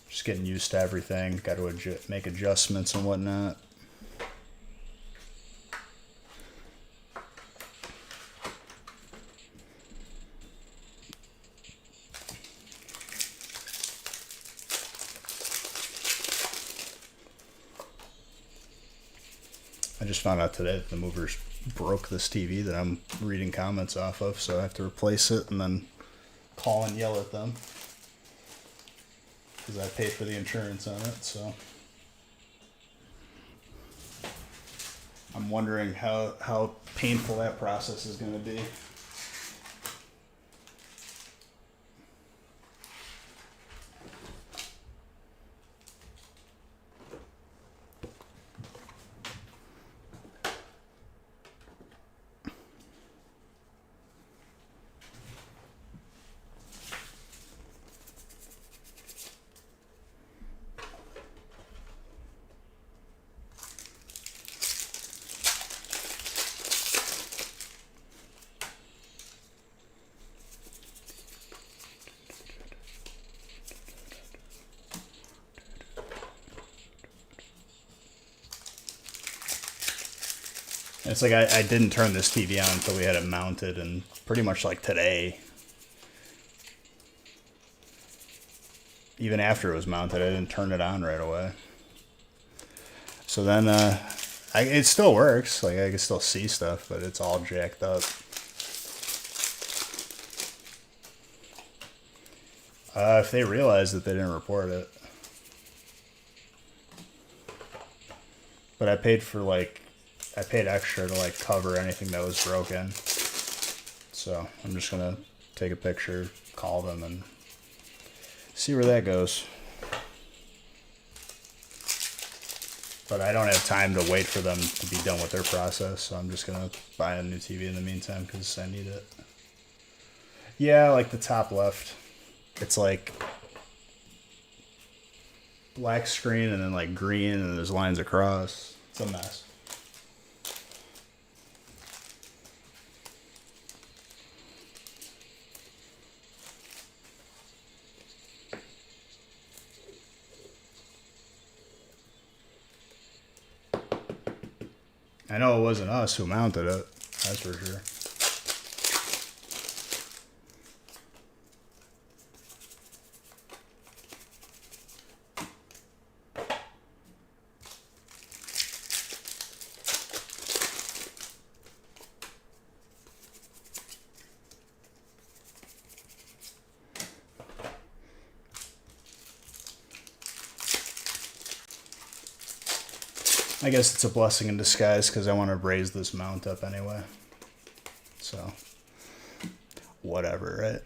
Just getting used to everything. Got to make adjustments and whatnot. I just found out today that the movers broke this TV that I'm reading comments off of, so I have to replace it and then call and yell at them because I paid for the insurance on it. So I'm wondering how painful that process is going to be. It's like I didn't turn this TV on until we had it mounted, and pretty much like today, even after it was mounted, I didn't turn it on right away. So then it still works. Like I can still see stuff, but it's all jacked up. If they realized that they didn't report it. But I paid extra to like cover anything that was broken. So I'm just gonna take a picture, call them, and see where that goes. But I don't have time to wait for them to be done with their process, so I'm just gonna buy a new TV in the meantime because I need it. Yeah, like the top left. It's like black screen and then like green and there's lines across. It's a mess. I know it wasn't us who mounted it, that's for sure. I guess it's a blessing in disguise because I want to raise this mount up anyway. So, whatever, right?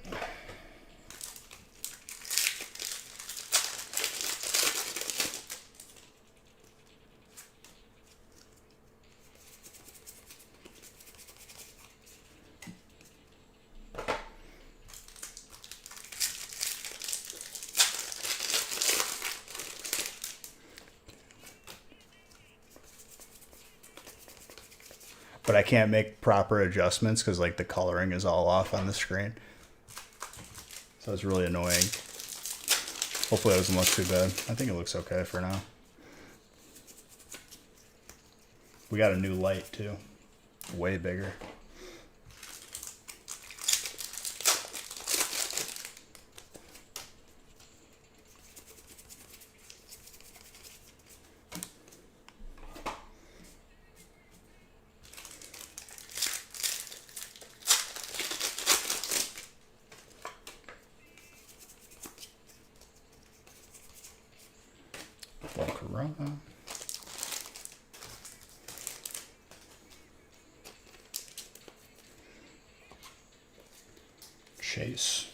But I can't make proper adjustments because like the coloring is all off on the screen. So it's really annoying. Hopefully it doesn't look too bad. I think it looks okay for now. We got a new light too. Way bigger. Corona. Chase.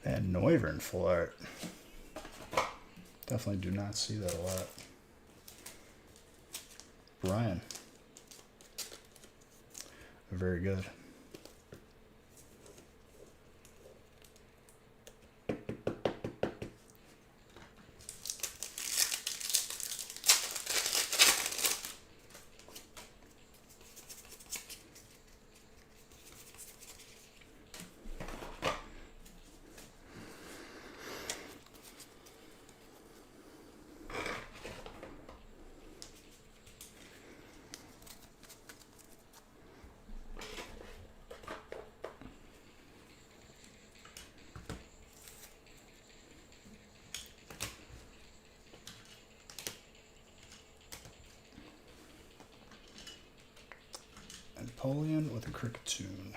And Noivern full art. Definitely do not see that a lot. Brian. Very good. Napoleon with a cricket tune.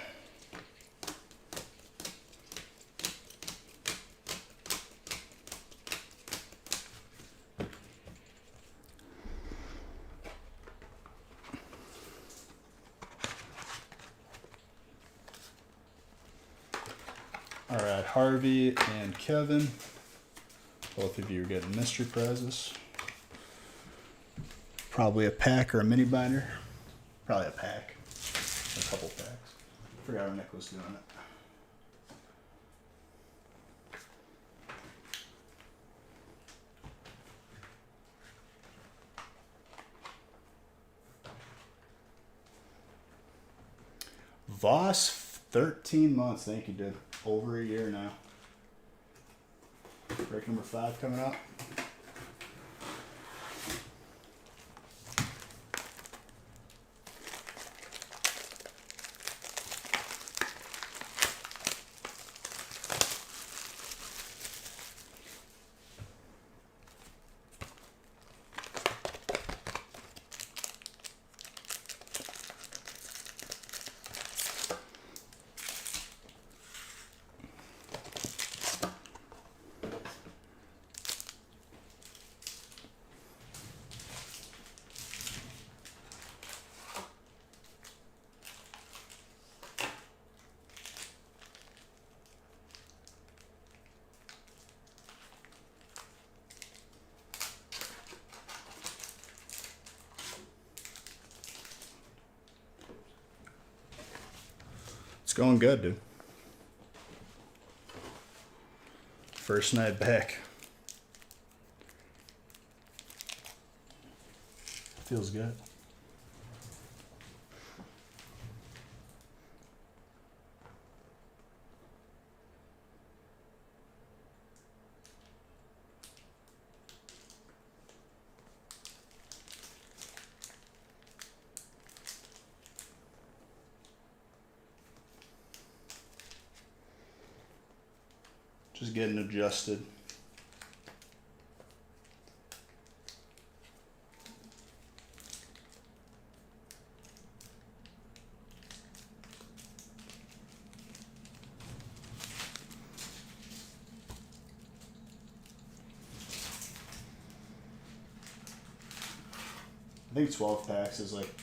All right, Harvey and Kevin. Both of you are getting mystery prizes. Probably a pack or a mini binder. Probably a pack. A couple packs. Forgot our Nick was doing it. Voss, 13 months. Thank you, dude. Over a year now. Break number 5 coming up. It's going good, dude. First night back. Feels good. Just getting adjusted. I think 12 packs is like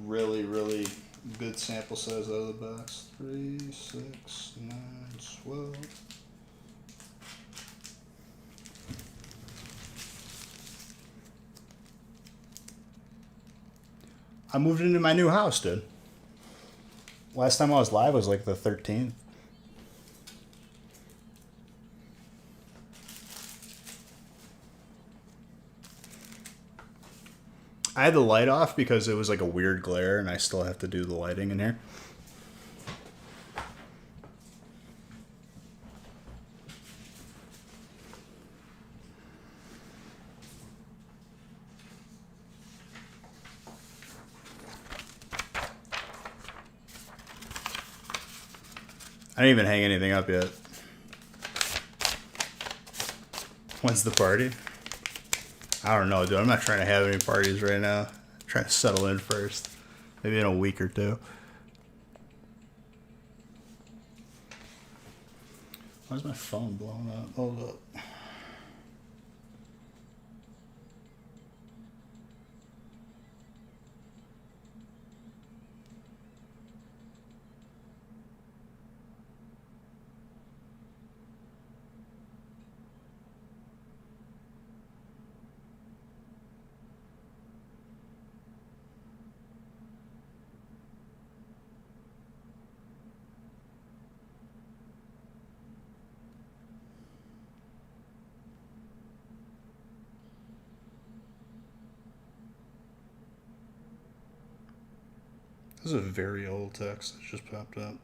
really, really good sample size out of the box. 3, 6, 9, 12. I moved into my new house, dude. Last time I was live was like the 13th. I had the light off because it was like a weird glare and I still have to do the lighting in here. I didn't even hang anything up yet. When's the party? I don't know, dude. I'm not trying to have any parties right now. I'm trying to settle in first. Maybe in a week or two. Why's my phone blowing up? Hold up. This is a very old text that just popped up.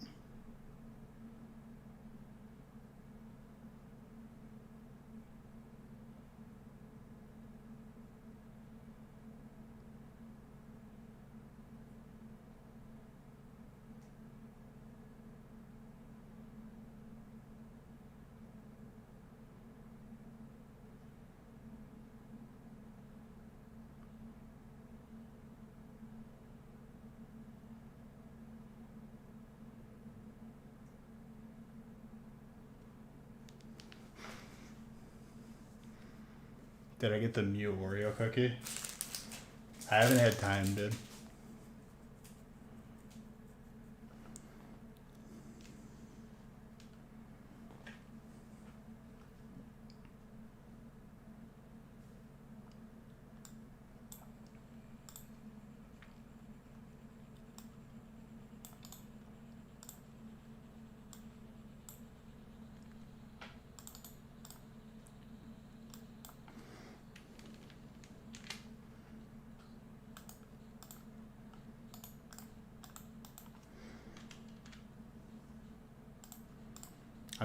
Did I get the Mew Oreo cookie? I haven't had time, dude.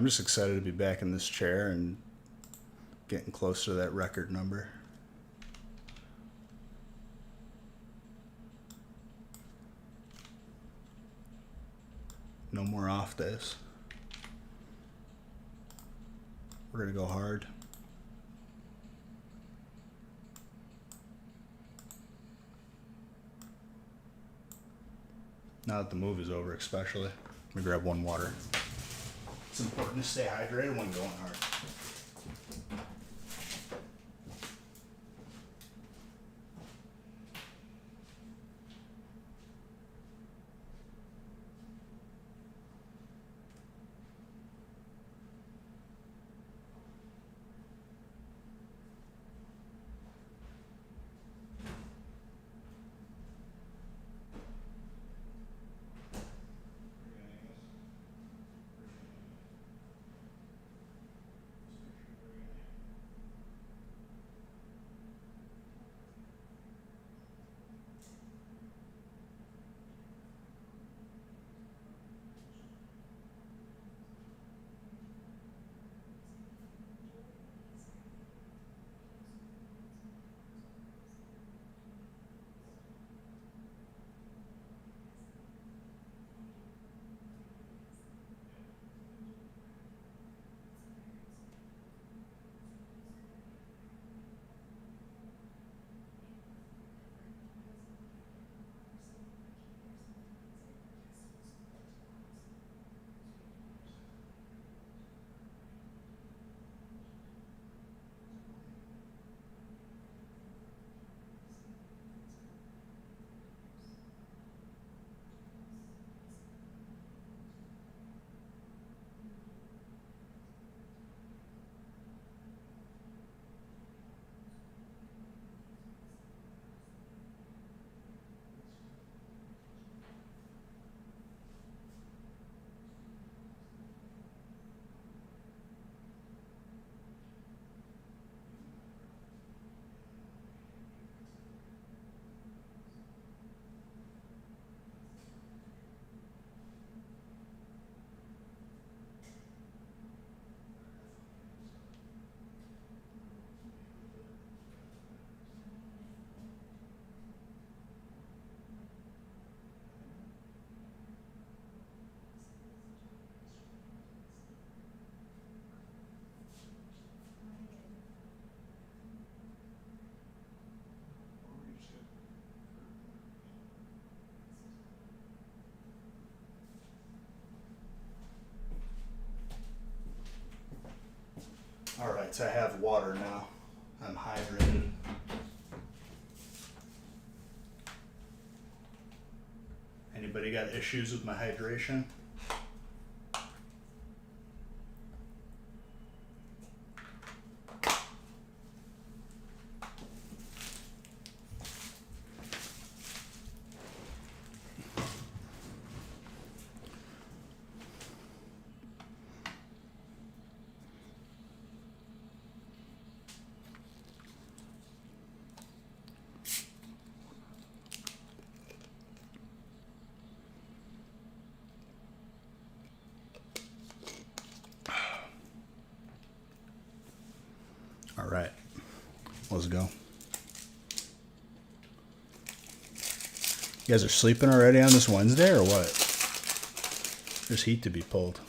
I'm just excited to be back in this chair and getting close to that record number. No more off days. We're gonna go hard. Now that the move is over, especially. Let me grab one water. It's important to stay hydrated when going hard. All right, so I have water now. I'm hydrated. Anybody got issues with my hydration? All right, let's go. You guys are sleeping already on this Wednesday or what? There's heat to be pulled.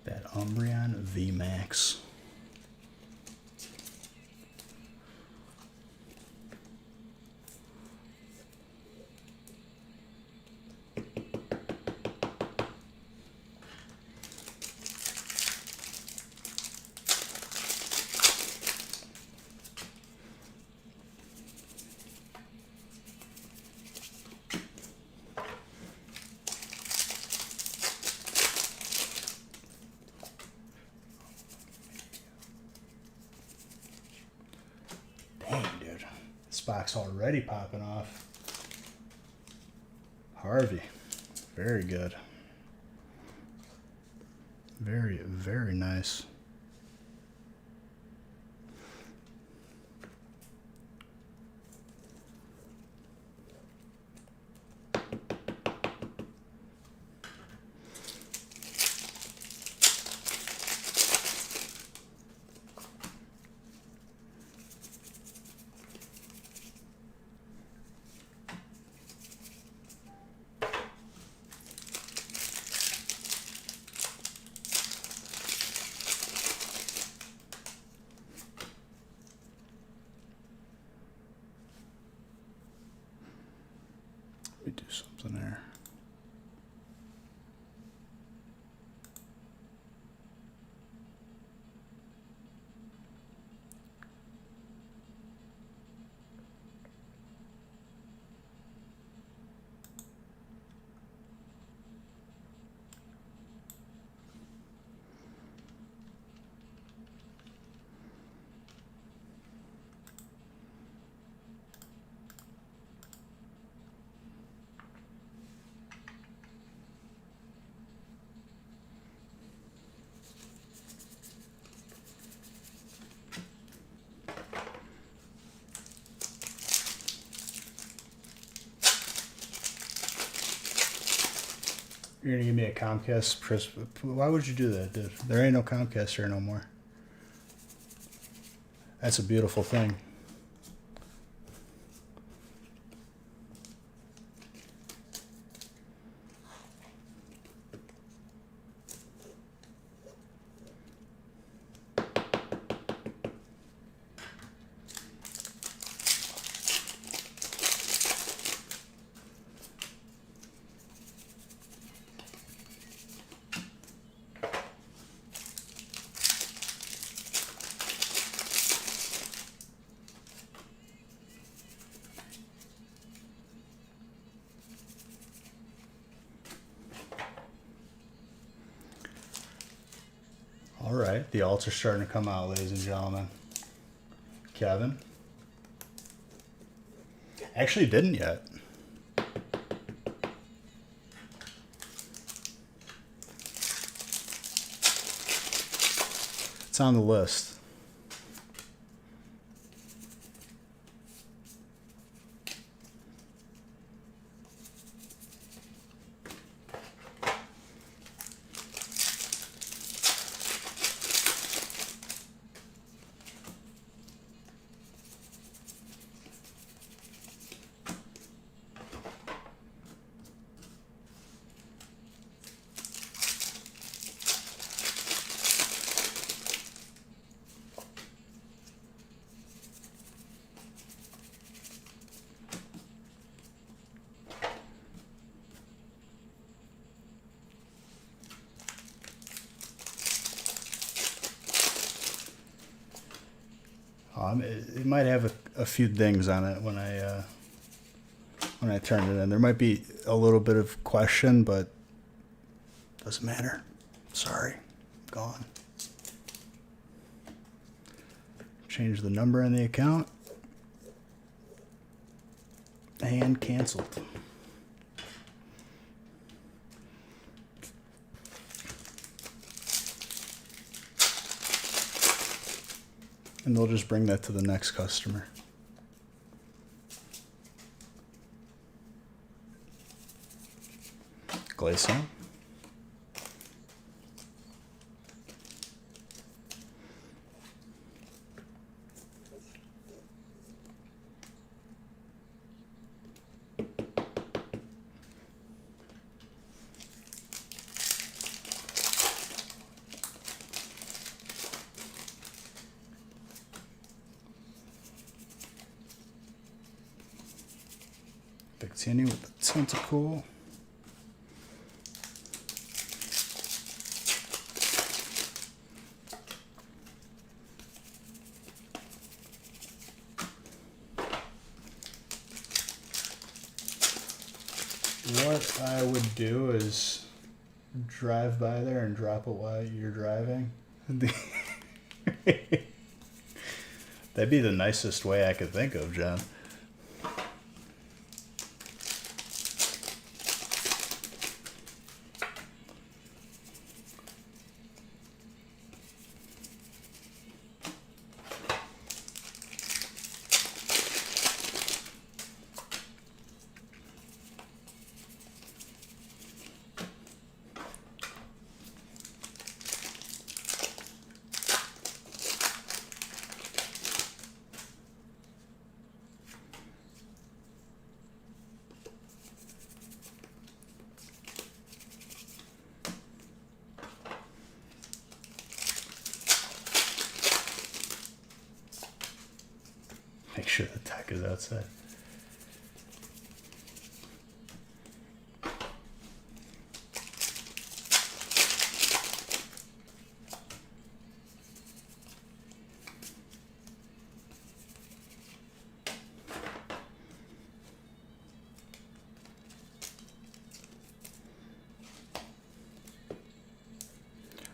That Umbreon VMAX. Spock's already popping off. Harvey. Very good. Very, very nice. Let me do something there. You're gonna give me a Comcast press. Why would you do that, dude? There ain't no Comcast here no more. That's a beautiful thing. All right, the alts are starting to come out, ladies and gentlemen. Kevin. Actually didn't yet. It's on the list. It might have a few dings on it when I turn it in. There might be a little bit of question, but doesn't matter. Sorry, gone. Change the number in the account and canceled. And they'll just bring that to the next customer. Glacier. Continue with the tentacle. What I would do is drive by there and drop it while you're driving. That'd be the nicest way I could think of, John. Make sure the tech is outside.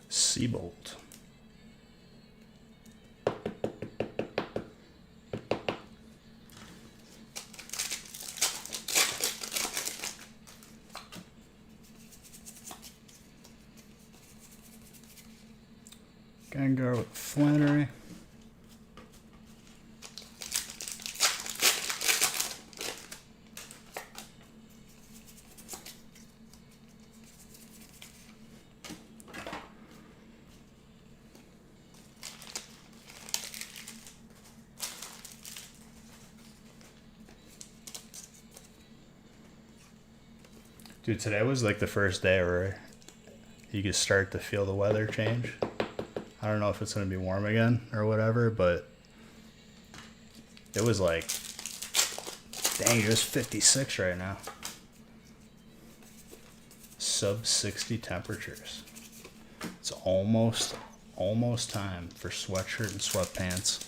Seabolt. Gengar with Flannery. Dude, today was like the first day where you could start to feel the weather change. I don't know if it's going to be warm again or whatever, but it was like, dang, it was 56 right now. Sub 60 temperatures. It's almost time for sweatshirt and sweatpants.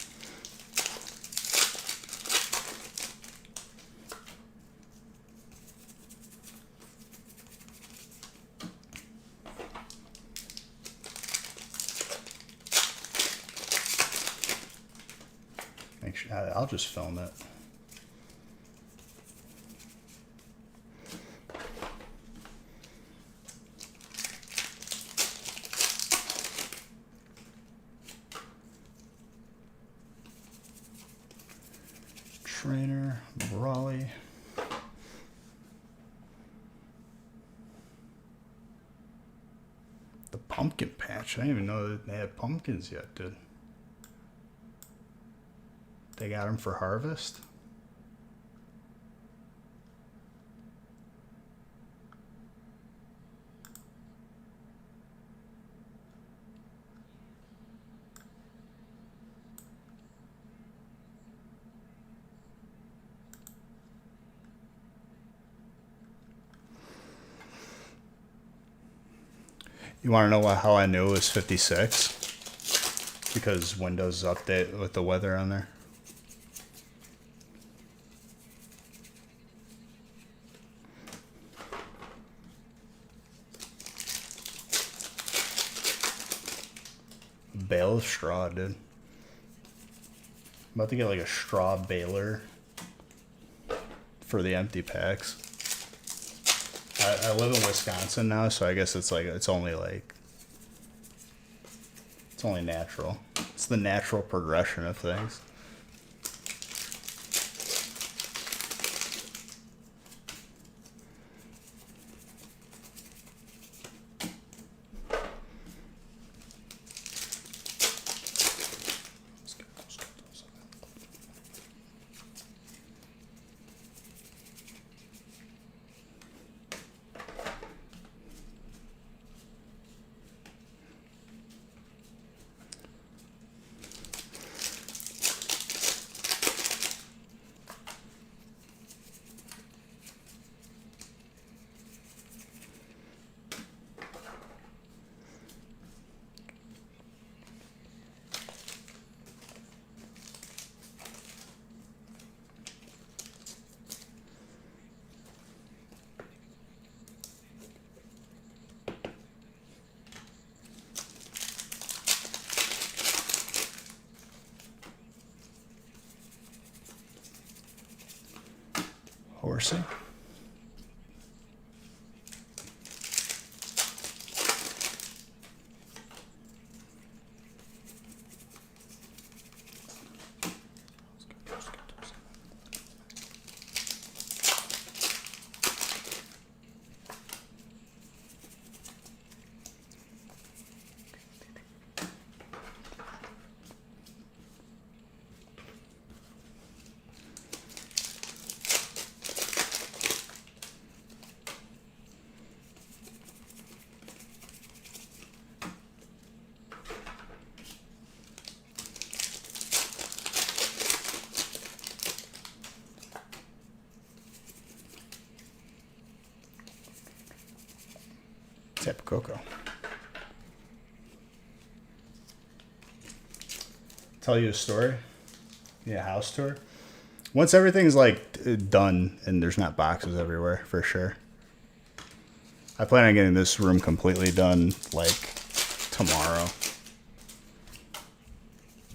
Make sure, I'll just film it. Trainer, Brawley. The pumpkin patch. I didn't even know that they had pumpkins yet, dude. They got them for harvest. You want to know how I knew it was 56? Because Windows update with the weather on there. Bale of straw, dude. I'm about to get like a straw baler for the empty packs. I live in Wisconsin now, so I guess it's only natural. It's the natural progression of things. Horsey. Tap Coco. Tell you a story? Yeah, house tour. Once everything's like done and there's not boxes everywhere, for sure. I plan on getting this room completely done like tomorrow.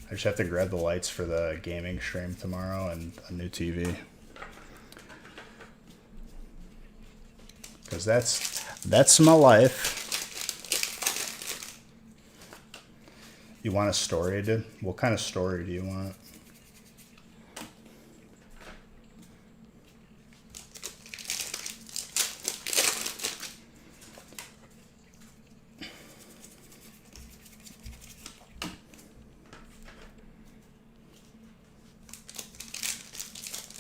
I just have to grab the lights for the gaming stream tomorrow and a new TV. Because that's my life. You want a story, dude? What kind of story do you want?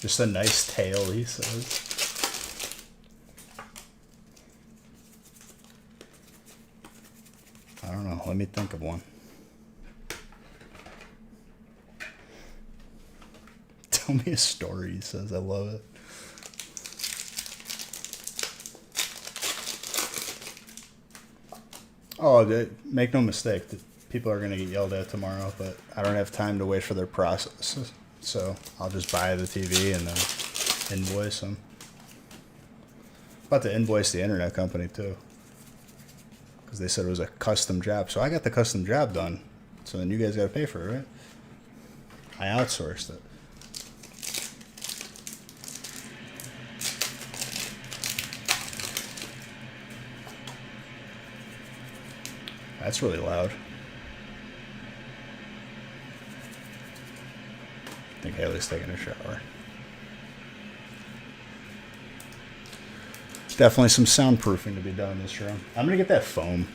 Just a nice tale, he says. I don't know. Let me think of one. Tell me a story, he says. I love it. Oh, make no mistake. People are going to get yelled at tomorrow, but I don't have time to wait for their process. So I'll just buy the TV and then invoice them. About to invoice the internet company too, because they said it was a custom job. So I got the custom job done. So then you guys got to pay for it, right? I outsourced it. That's really loud. I think Haley's taking a shower. Definitely some soundproofing to be done in this room. I'm gonna get that foam.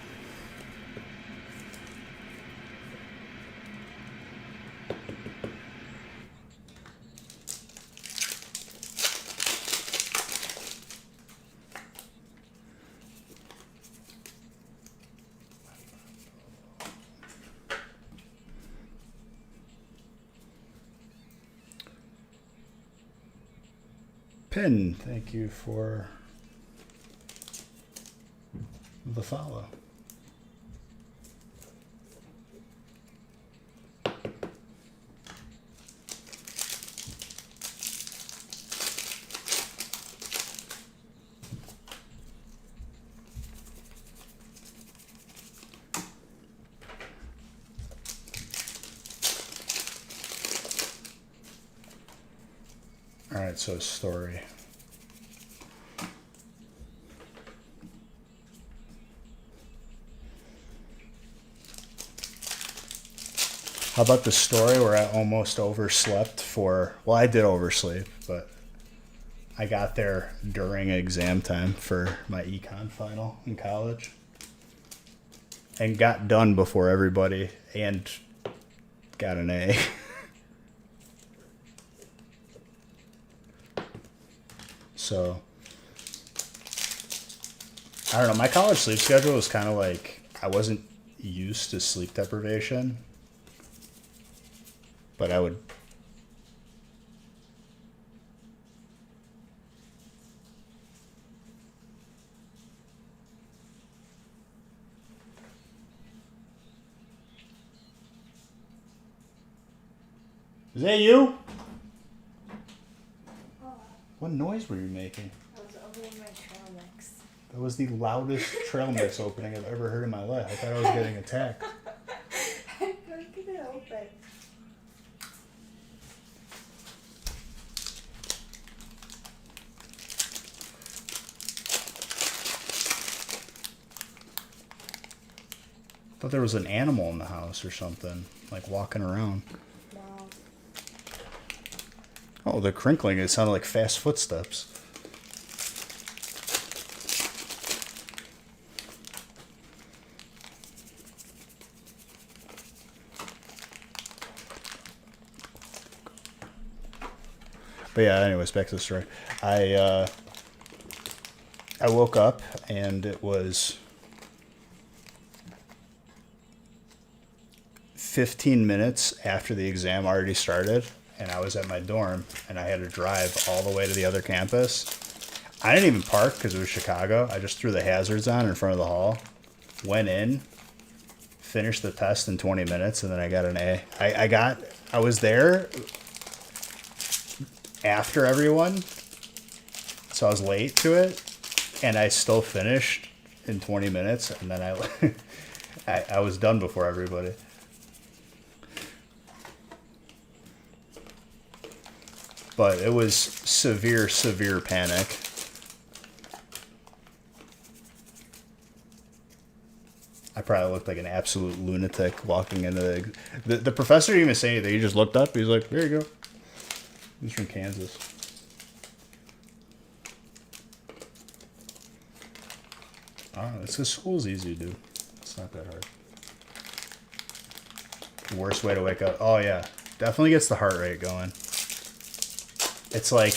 Pin, thank you for the follow. All right, so story. How about the story where I almost overslept for, well, I did oversleep, but I got there during exam time for my econ final in college and got done before everybody and got an A. So, I don't know, my college sleep schedule was kind of like, I wasn't used to sleep deprivation. But I would. Is that you? Oh, What noise were you making? I was opening my trail mix. That was the loudest trail mix opening I've ever heard in my life. I thought I was getting attacked. I couldn't get it open. I thought there was an animal in the house or something, like walking around. No. Oh, the crinkling, it sounded like fast footsteps. But yeah, anyways, back to the story. I woke up and it was 15 minutes after the exam already started, and I was at my dorm, and I had to drive all the way to the other campus. I didn't even park because it was Chicago. I just threw the hazards on in front of the hall, went in, finished the test in 20 minutes, and then I got an A. I was there after everyone, so I was late to it, and I still finished in 20 minutes, and then I was done before everybody. But it was severe, severe panic. I probably looked like an absolute lunatic walking into the professor didn't even say anything. He just looked up. He's like, "There you go." He's from Kansas. I don't know. It's 'cause school's easy to do. It's not that hard. Worst way to wake up. Oh yeah, definitely gets the heart rate going. It's like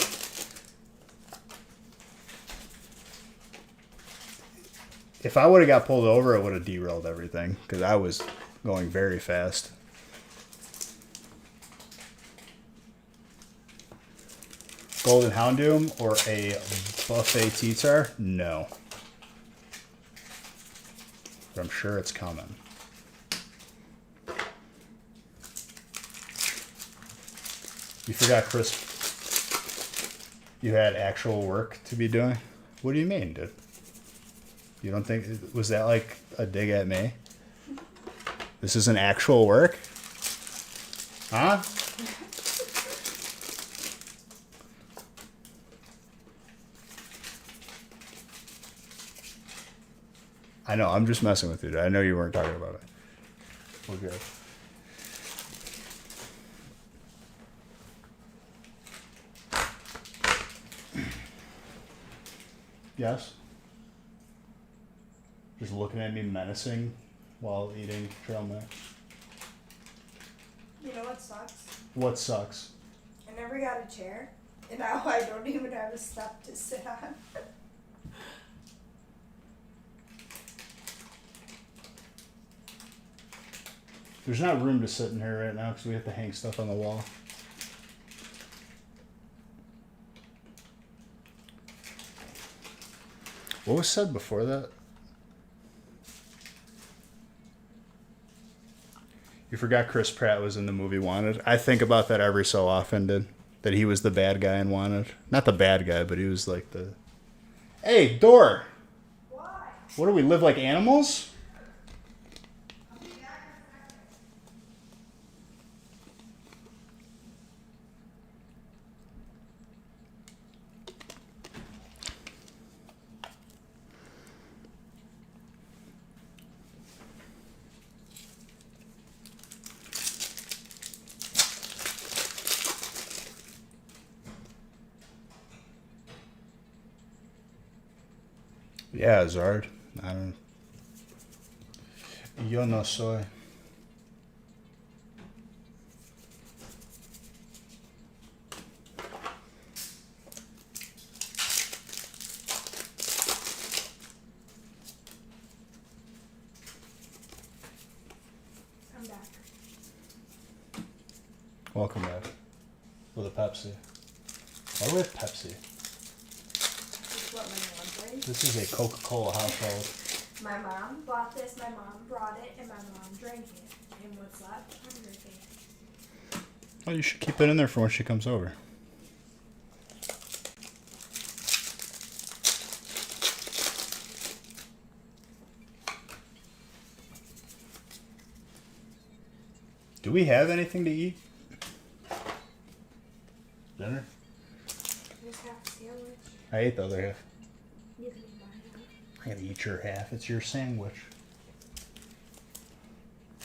if I would have got pulled over, it would have derailed everything because I was going very fast. Golden Houndoom or a buffet T-tar? No. But I'm sure it's coming. You forgot, Chris, you had actual work to be doing? What do you mean, dude? You don't think, was that like a dig at me? This isn't actual work? Huh? I know, I'm just messing with you, dude. I know you weren't talking about it. We're good. Yes? Just looking at me menacing while eating trail mix. You know what sucks? What sucks? I never got a chair, and now I don't even have a step to sit on. There's not room to sit in here right now because we have to hang stuff on the wall. What was said before that? You forgot Chris Pratt was in the movie Wanted. I think about that every so often, dude. That he was the bad guy in Wanted. Not the bad guy, but he was like the... Hey, door! Why? What do we live like animals? Yeah, Zard. I don't... Yo no soy. I'm back. Welcome back. With a Pepsi. Why do we have Pepsi? This is what my mom drinks. This is a Coca-Cola household. My mom bought this, my mom brought it, and my mom drank it. And what's left? I'm drinking it. Oh, you should keep it in there for when she comes over. Do we have anything to eat? Dinner? Just have a sandwich. I ate the other half. You can eat mine. I gotta eat your half. It's your sandwich.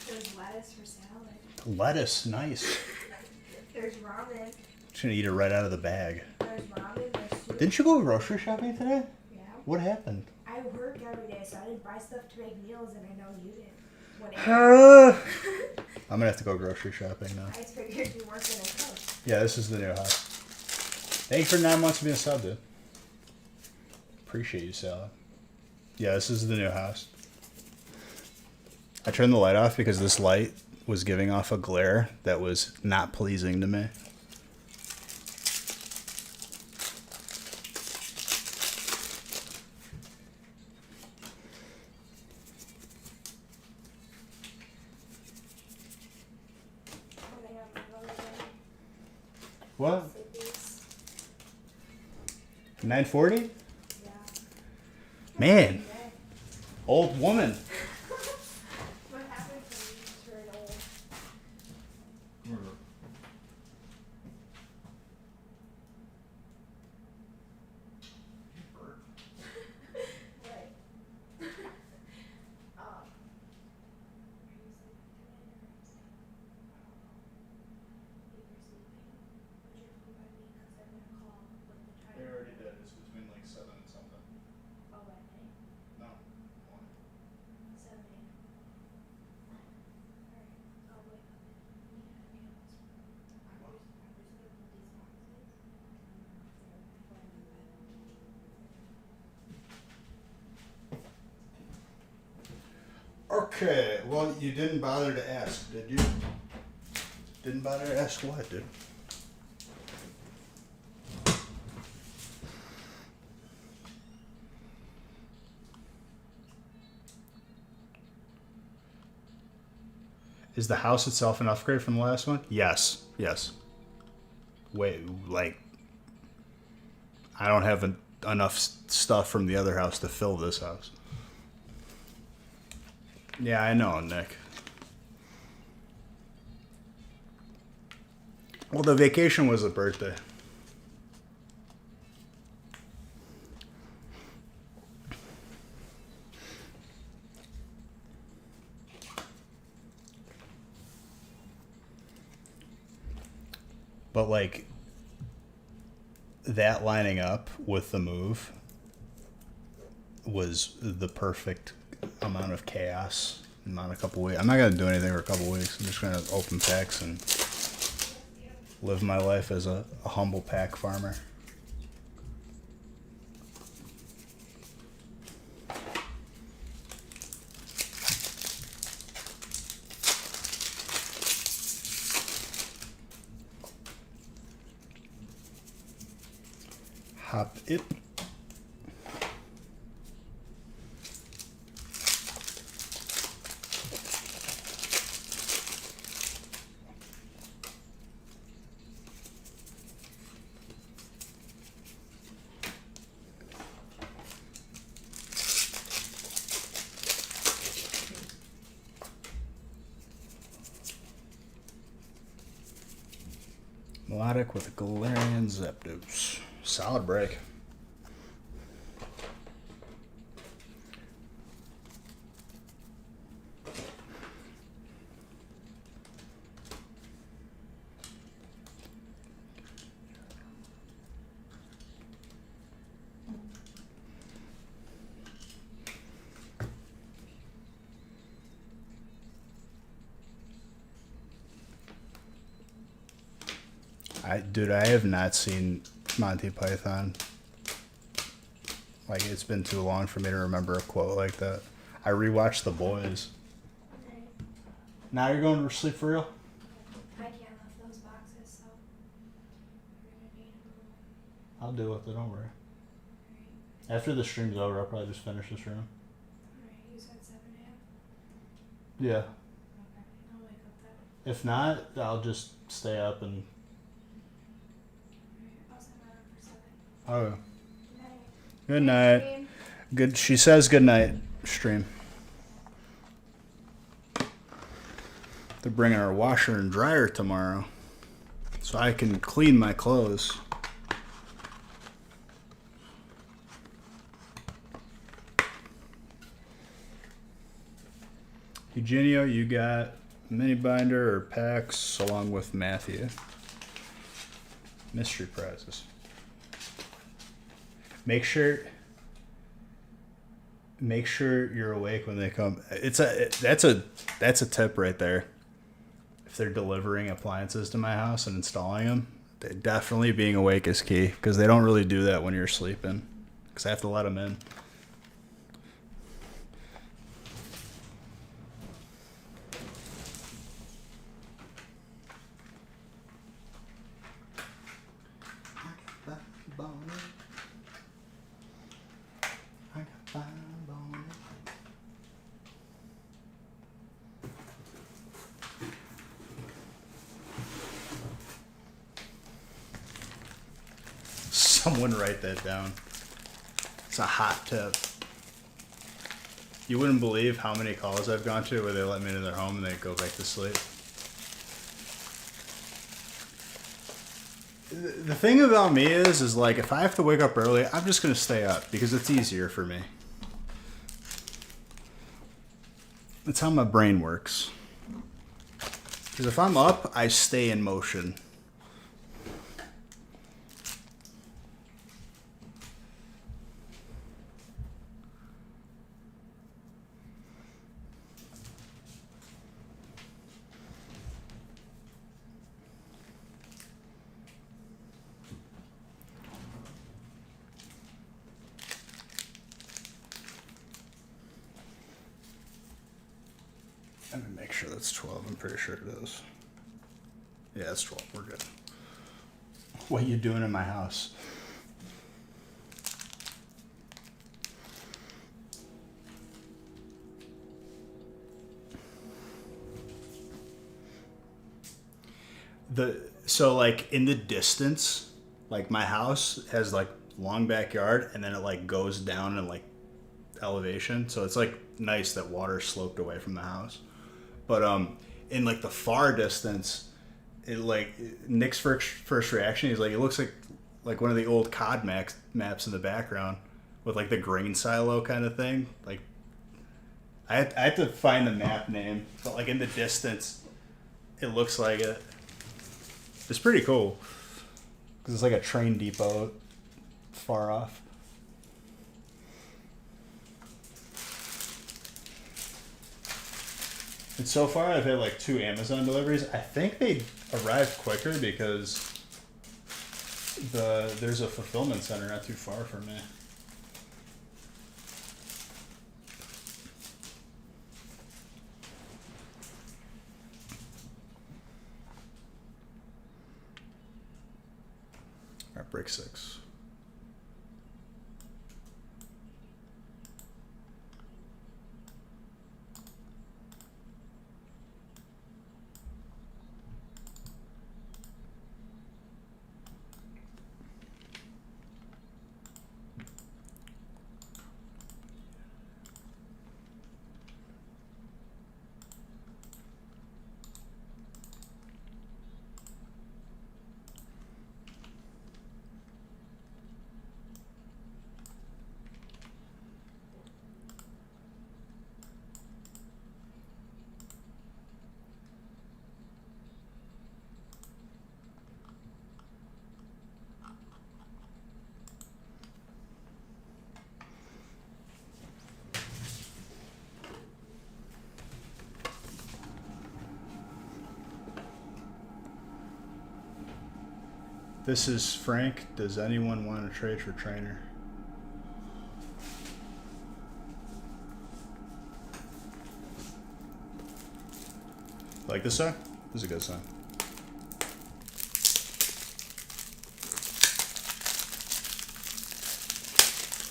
There's lettuce for salad. Lettuce, nice. There's ramen. Just gonna eat it right out of the bag. There's ramen. There's soup. Didn't you go grocery shopping today? Yeah. What happened? I work every day, so I didn't buy stuff to make meals, and I know you didn't. When I'm gonna have to go grocery shopping now. I figured you weren't gonna cook. Yeah, this is the new house. Thank you for 9 months of being a sub, dude. Appreciate you, Salad. Yeah, this is the new house. I turned the light off because this light was giving off a glare that was not pleasing to me. What? Sleepies. 9:40? Yeah. Man, Yeah. old woman. What happens when you turn old? Right. Are you sleeping tonight or is that? If you're sleeping, put your phone by me because I'm gonna call with the time. They already did. It's between like 7 and something. Oh, at night? No. 7 a.m. Alright, I'll wake up and we can have candles. I'm just gonna put these boxes before I go to bed. Okay, well, you didn't bother to ask, did you? Didn't bother to ask what, dude? Is the house itself an upgrade from the last one? Yes, yes. Wait, like, I don't have enough stuff from the other house to fill this house. Yeah, I know, Nick. Well, the vacation was a birthday. But like that lining up with the move was the perfect amount of chaos. Not a couple weeks. I'm not gonna do anything for a couple weeks. I'm just gonna open packs and live my life as a humble pack farmer. Hop it. Melodic with a Galarian Zapdos. Solid break. Dude, I have not seen Monty Python. Like, it's been too long for me to remember a quote like that. I rewatched The Boys. Alright. Now you're going to sleep for real? I can't lift those boxes, so we're gonna need a little. I'll deal with it, don't worry. Alright. After the stream's over, I'll probably just finish this room. Alright, you said 7 a.m.? Yeah. Okay. I'll wake up then. If not, I'll just stay up and... Alright, I'll set that up for 7. Oh. Good night. Good night. Good. She says good night, stream. They're bringing our washer and dryer tomorrow, so I can clean my clothes. Eugenio, you got mini binder or packs along with Matthew. Mystery prizes. Make sure you're awake when they come. That's a tip right there. If they're delivering appliances to my house and installing them, definitely being awake is key, because they don't really do that when you're sleeping, because I have to let them in. Someone write that down. It's a hot tip. You wouldn't believe how many calls I've gone to where they let me into their home and they go back to sleep. The thing about me is like if I have to wake up early, I'm just gonna stay up because it's easier for me. That's how my brain works. Because if I'm up, I stay in motion. Let me make sure that's 12. I'm pretty sure it is. Yeah, it's 12. We're good. What are you doing in my house? So like in the distance, like my house has like long backyard and then it like goes down in like elevation. So it's like nice that water's sloped away from the house. But in like the far distance, it like Nick's first reaction, he's like, it looks like one of the old COD maps in the background with like the grain silo kind of thing. Like I had to find the map name, but like in the distance, it looks like it. It's pretty cool because it's like a train depot far off. And so far, I've had like 2 Amazon deliveries. I think they arrived quicker because there's a fulfillment center not too far from me. All right, break 6. This is Frank. Does anyone want to trade for trainer? Like this song? This is a good song.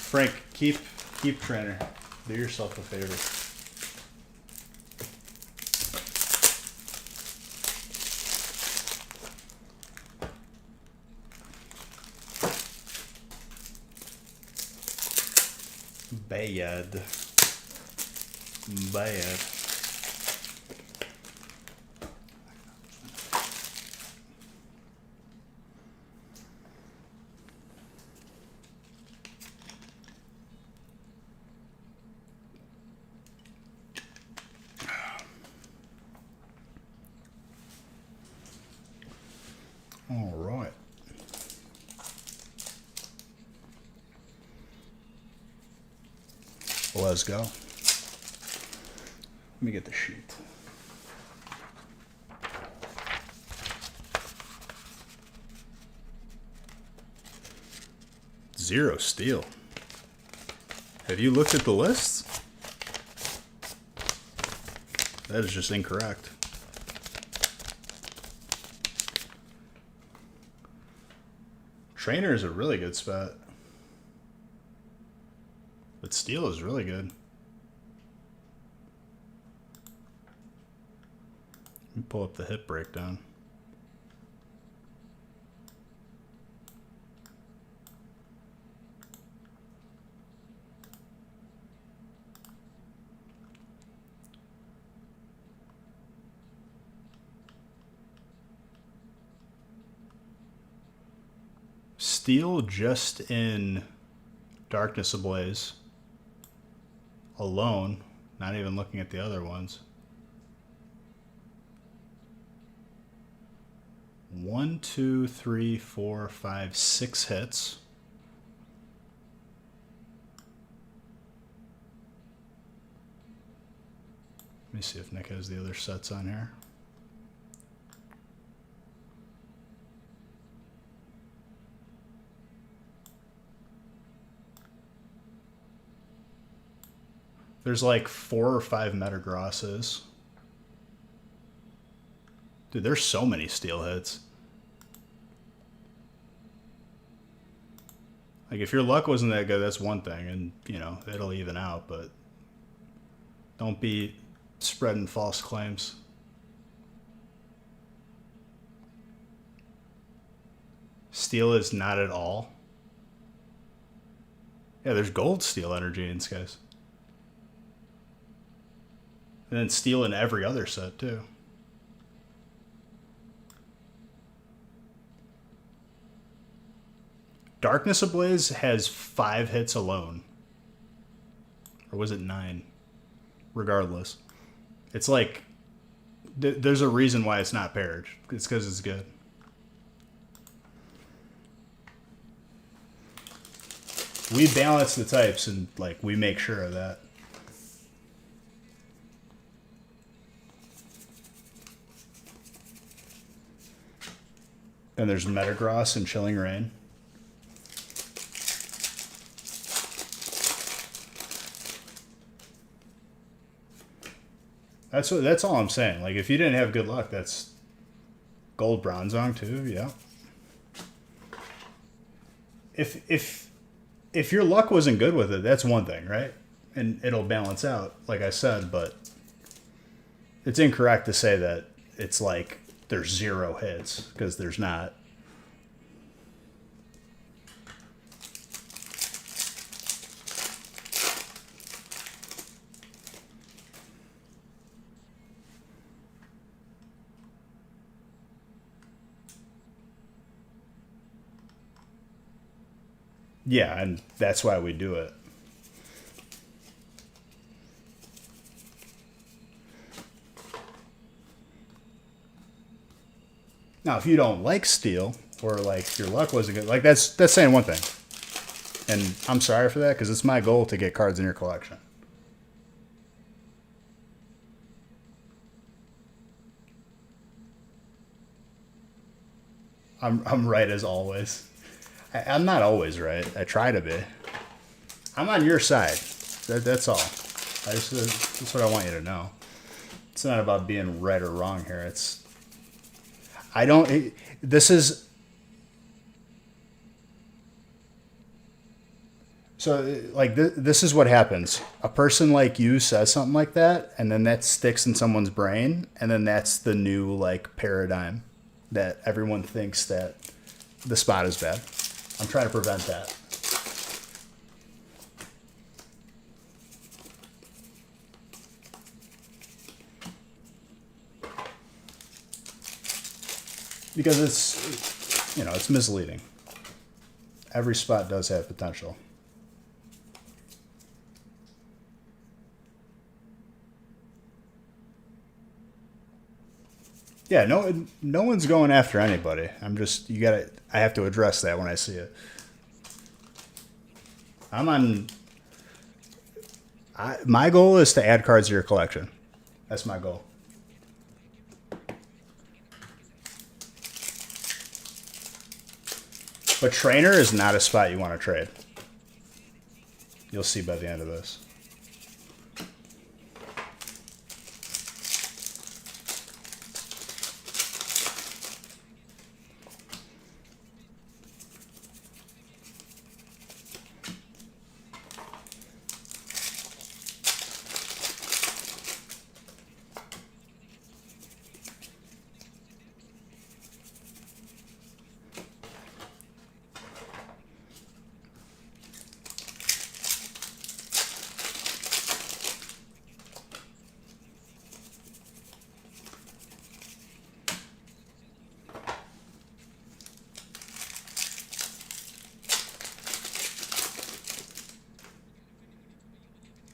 Frank, keep trainer. Do yourself a favor. Bad. All right. Let's go. Let me get the sheet. Zero steel. Have you looked at the lists? That is just incorrect. Trainer is a really good spot. But steel is really good. Let me pull up the hip breakdown. steel just in Darkness Ablaze alone, not even looking at the other ones. 1, 2, 3, 4, 5, 6 hits. Let me see if Nick has the other sets on here. There's like 4 or 5 Metagrosses. Dude, there's so many steel hits. Like, if your luck wasn't that good, that's one thing, and, you know, it'll even out, but don't be spreading false claims. Steel is not at all. Yeah, there's gold steel energy in Skies. And then steel in every other set, too. Darkness Ablaze has 5 hits alone. Or was it 9? Regardless. It's like, there's a reason why it's not paired. It's because it's good. We balance the types and, like, we make sure of that. Then there's Metagross and Chilling Rain. That's all I'm saying. Like, if you didn't have good luck, that's gold Bronzong too. Yeah. If your luck wasn't good with it, that's one thing, right? And it'll balance out, like I said. But it's incorrect to say that it's like there's 0 hits, because there's not. Yeah, and that's why we do it. Now, if you don't like steel, or like your luck wasn't good, like that's saying one thing. And I'm sorry for that, because it's my goal to get cards in your collection. I'm right as always. I'm not always right. I try to be. I'm on your side. That's all. That's what I want you to know. It's not about being right or wrong here. This is... So, like, this is what happens. A person like you says something like that, and then that sticks in someone's brain, and then that's the new, like, paradigm that everyone thinks that the spot is bad. I'm trying to prevent that. Because it's, you know, it's misleading. Every spot does have potential. Yeah, no one's going after anybody. I have to address that when I see it. My goal is to add cards to your collection. That's my goal. But trainer is not a spot you want to trade. You'll see by the end of this.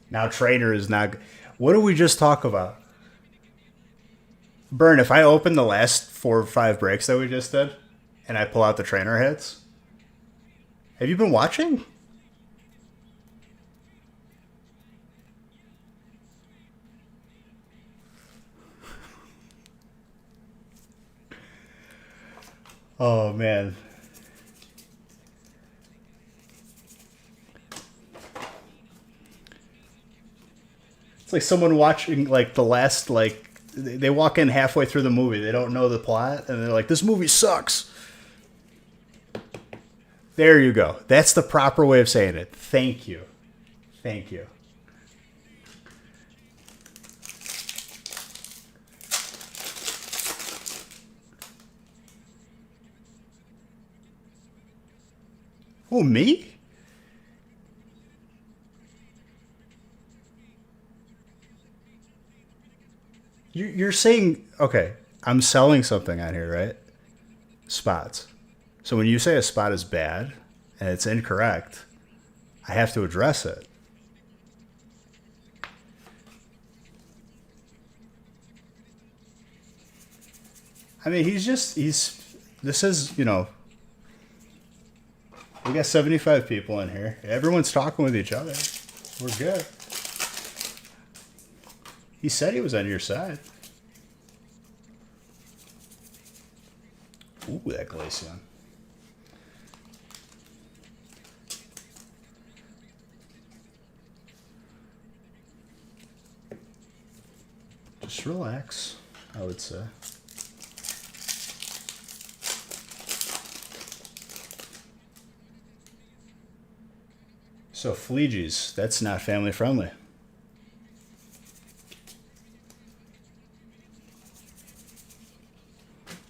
Now trainer is not. What did we just talk about? Burn, if I open the last 4 or 5 breaks that we just did and I pull out the trainer hits, have you been watching? Oh, man. It's like someone watching, like, the last, like, they walk in halfway through the movie. They don't know the plot, and they're like, this movie sucks. There you go. That's the proper way of saying it. Thank you. Thank you. Who, me? You're saying, okay, I'm selling something on here, right? Spots. So when you say a spot is bad and it's incorrect, I have to address it. I mean, this is, we got 75 people in here. Everyone's talking with each other. We're good. He said he was on your side. Ooh, that Glaceon. Just relax, I would say. So, Fleegies, that's not family friendly.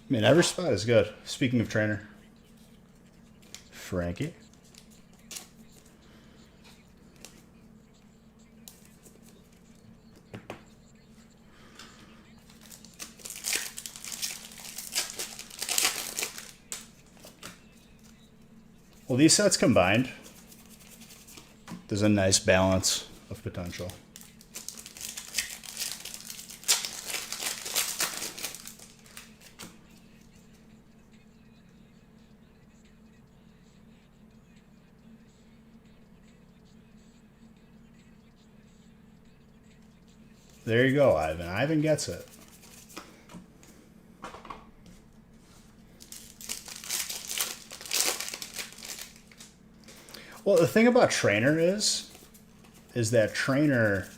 I mean, every spot is good. Speaking of trainer. Frankie. Well, these sets combined, there's a nice balance of potential. There you go, Ivan. Ivan gets it. Well, the thing about trainer is that trainer,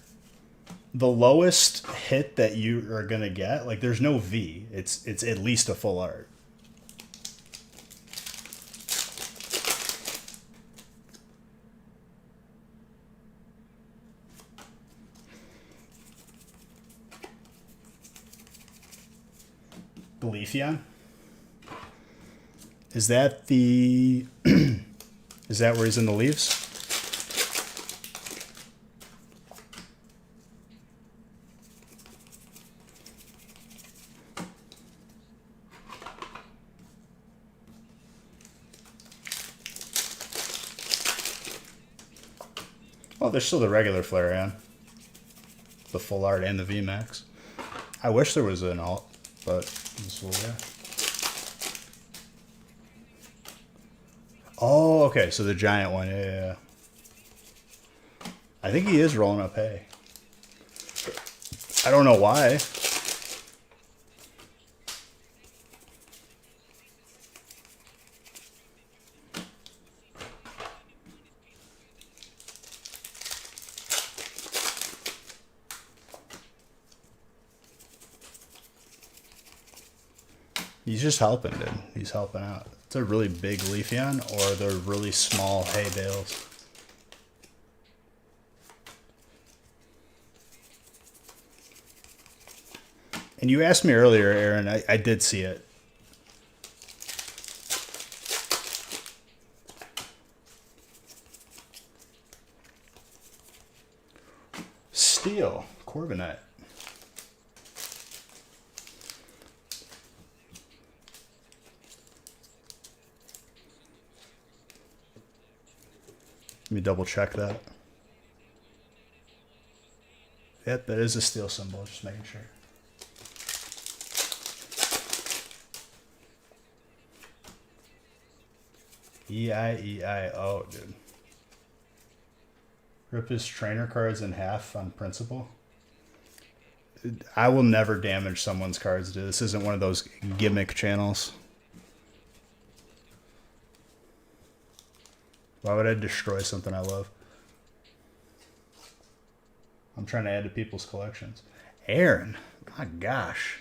the lowest hit that you are gonna get, like there's no V. It's at least a full art. Leafeon? Is that the is that where he's in the leaves? Oh, there's still the regular Flareon. The full art and the VMAX. I wish there was an alt, but this will, yeah. Oh, okay, so the giant one, yeah. I think he is rolling up hay. I don't know why. He's just helping, dude. He's helping out. It's a really big Leafeon, or they're really small hay bales. And you asked me earlier, Aaron, I did see it. Steel, Corviknight. Let me double check that. Yep, that is a steel symbol. Just making sure. E-I-E-I-O, dude. Rip his trainer cards in half on principle. I will never damage someone's cards, dude. This isn't one of those gimmick channels. Why would I destroy something I love? I'm trying to add to people's collections. Aaron, my gosh.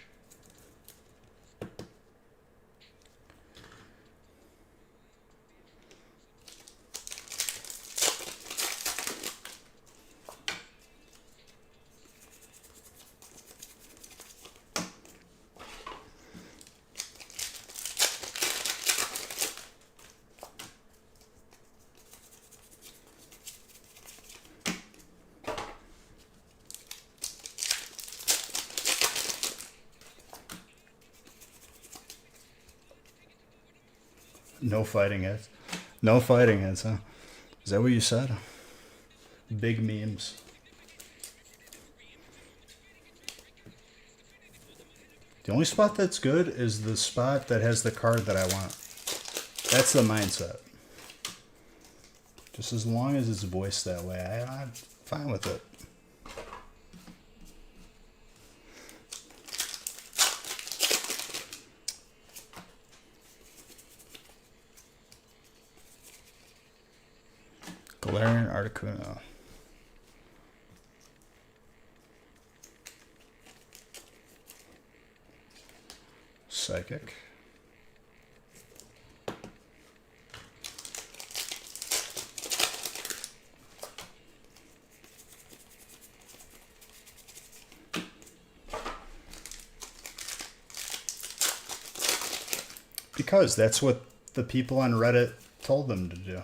No fighting heads. No fighting heads, huh? Is that what you said? Big memes. The only spot that's good is the spot that has the card that I want. That's the mindset. Just as long as it's voiced that way, I'm fine with it. Galarian Articuno. Psychic. Because that's what the people on Reddit told them to do.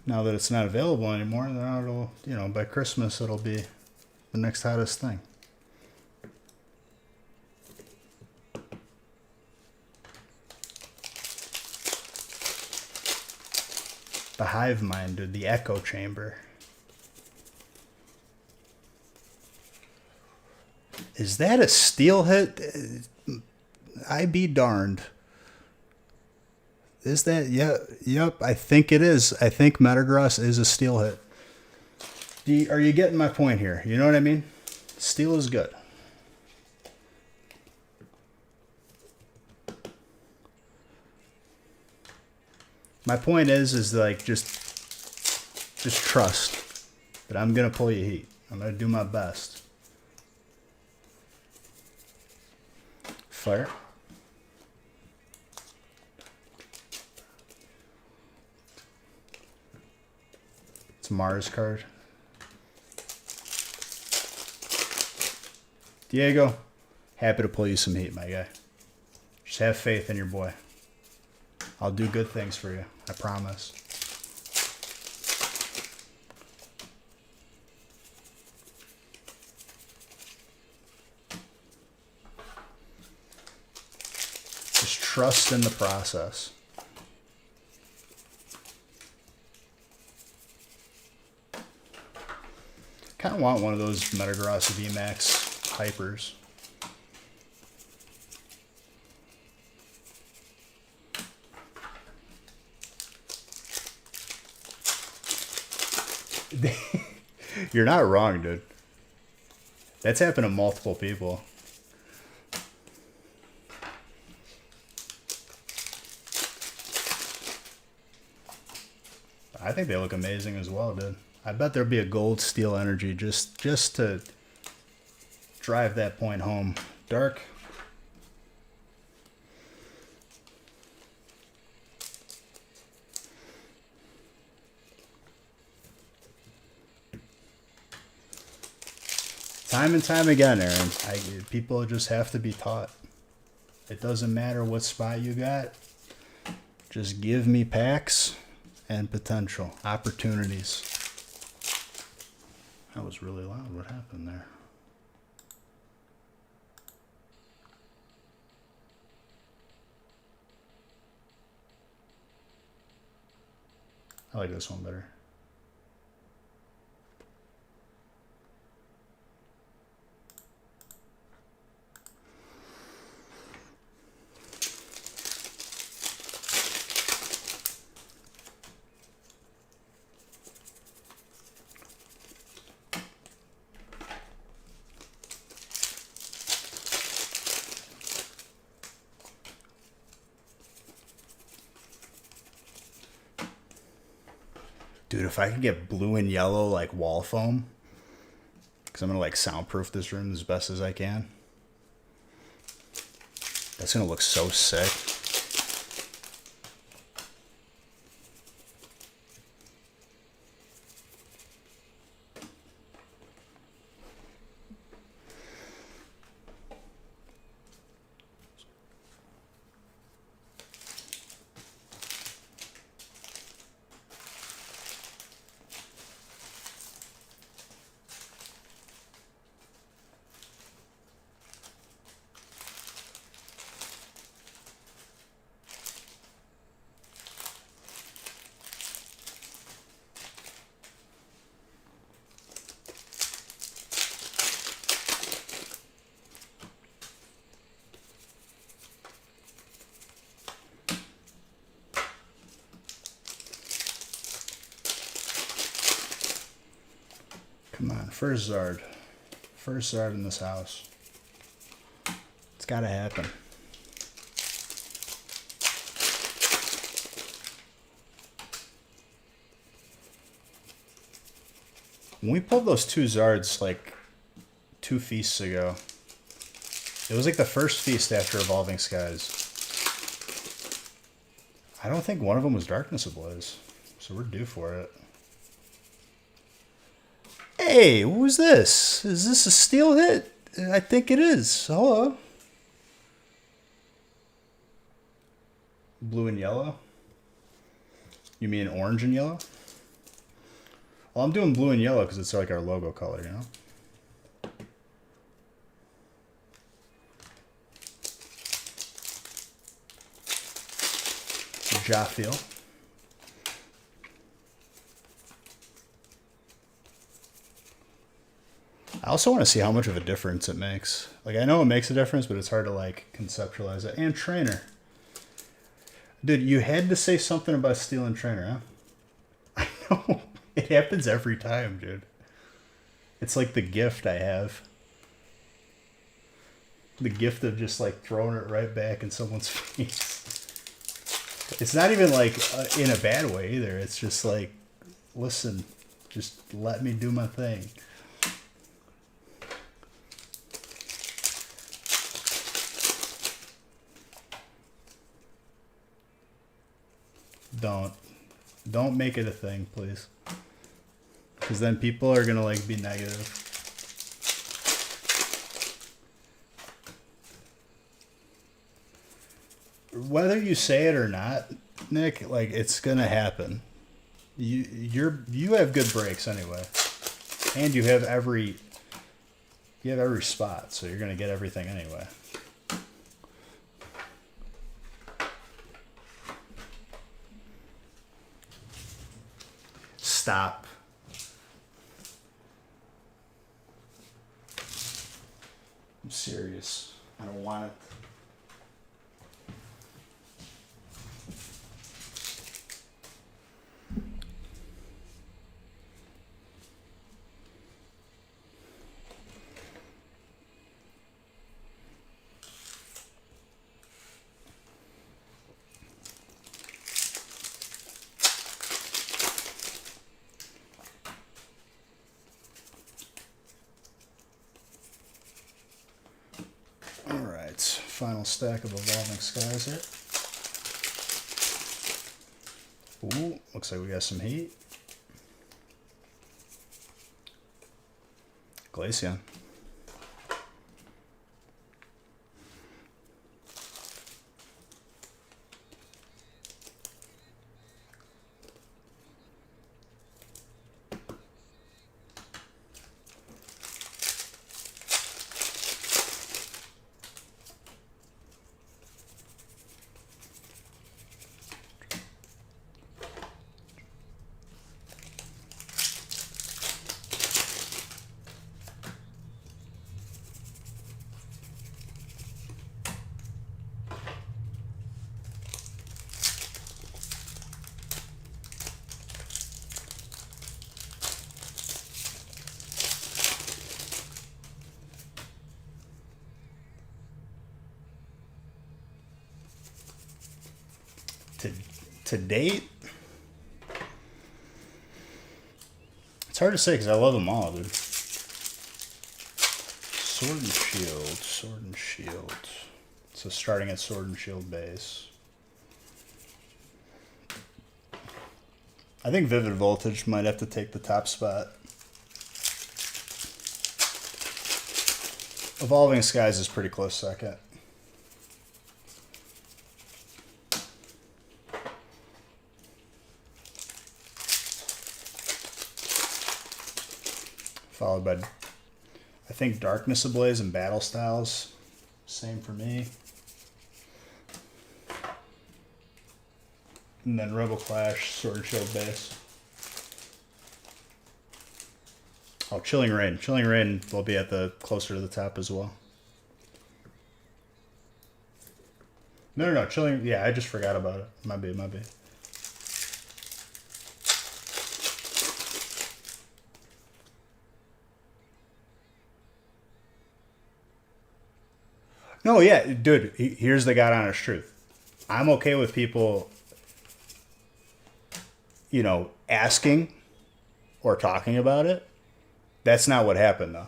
Now that it's not available anymore, then it'll, you know, by Christmas it'll be the next hottest thing. The hive mind, dude, the echo chamber. Is that a steel hit? I be darned. Is that? Yeah, yep, I think it is. I think Metagross is a steel hit. Are you getting my point here? You know what I mean? Steel is good. My point is like just trust that I'm gonna pull you heat. I'm gonna do my best. Fire. It's Mars card. Diego, happy to pull you some heat, my guy. Just have faith in your boy. I'll do good things for you. I promise. Just trust in the process. Kind of want one of those Metagross VMAX hypers. You're not wrong, dude. That's happened to multiple people. I think they look amazing as well, dude. I bet there'll be a gold steel energy just to drive that point home. Dark. Time and time again, Aaron. People just have to be taught. It doesn't matter what spot you got. Just give me packs and potential. Opportunities. That was really loud. What happened there? I like this one better. Dude, if I could get blue and yellow like wall foam, because I'm gonna like soundproof this room as best as I can. That's gonna look so sick. Come on, first Zard. First Zard in this house. It's gotta happen. When we pulled those 2 Zards like 2 feasts ago, it was like the first feast after Evolving Skies. I don't think one of them was Darkness Ablaze, so we're due for it. Hey, who's this? Is this a steel hit? I think it is. Hello. Blue and yellow? You mean orange and yellow? Well, I'm doing blue and yellow because it's like our logo color, you know? Jaffiel. I also want to see how much of a difference it makes. Like, I know it makes a difference, but it's hard to, like, conceptualize it. And Trainer. Dude, you had to say something about stealing Trainer, huh? I know. It happens every time, dude. It's like the gift I have. The gift of just, like, throwing it right back in someone's face. It's not even, like, in a bad way, either. It's just, like, listen, just let me do my thing. Don't make it a thing, please. Because then people are gonna like be negative. Whether you say it or not, Nick, like it's gonna happen. You have good breaks anyway, and you have every spot, so you're gonna get everything anyway. Stop. I'm serious. I don't want it. Final stack of Evolving Skies here. Ooh, looks like we got some heat. Glaceon. To date, It's hard to say because I love them all, dude. Sword and Shield. Sword and Shield. So starting at Sword and Shield base. I think Vivid Voltage might have to take the top spot. Evolving Skies is pretty close second. Followed by, I think, Darkness Ablaze and Battle Styles. Same for me. And then Rebel Clash, Sword and Shield base. Oh, Chilling Reign. Chilling Reign will be at the closer to the top as well. No. Chilling. Yeah, I just forgot about it. My bad. No, yeah, dude. Here's the God honest truth. I'm okay with people, you know, asking or talking about it. That's not what happened, though.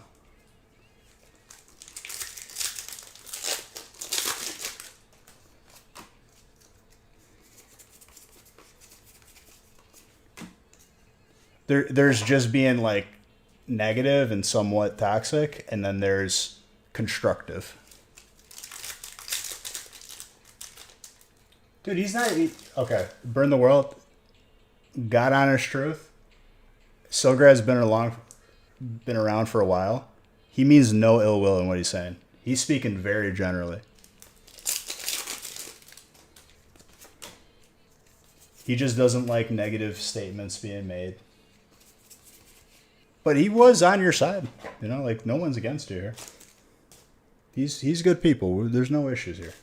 There's just being like negative and somewhat toxic, and then there's constructive. Dude, he's not. Okay, Burn the World. God honest truth. Silgrad's been around for a while. He means no ill will in what he's saying. He's speaking very generally. He just doesn't like negative statements being made. But he was on your side. You know, like, no one's against you here. He's good people. There's no issues here.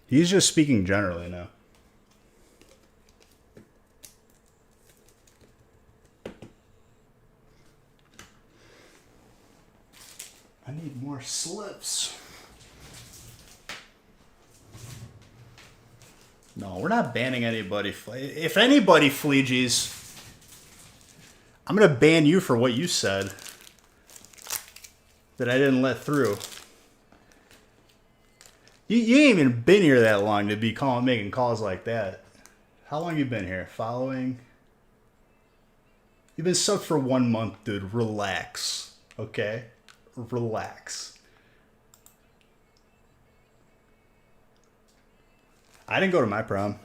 He's just speaking generally now. I need more slips. No, we're not banning anybody. If anybody fleegees, I'm going to ban you for what you said that I didn't let through. You ain't even been here that long to be making calls like that. How long you been here? Following? You've been subbed for 1 month, dude. Relax. Okay? Relax. I didn't go to my prom.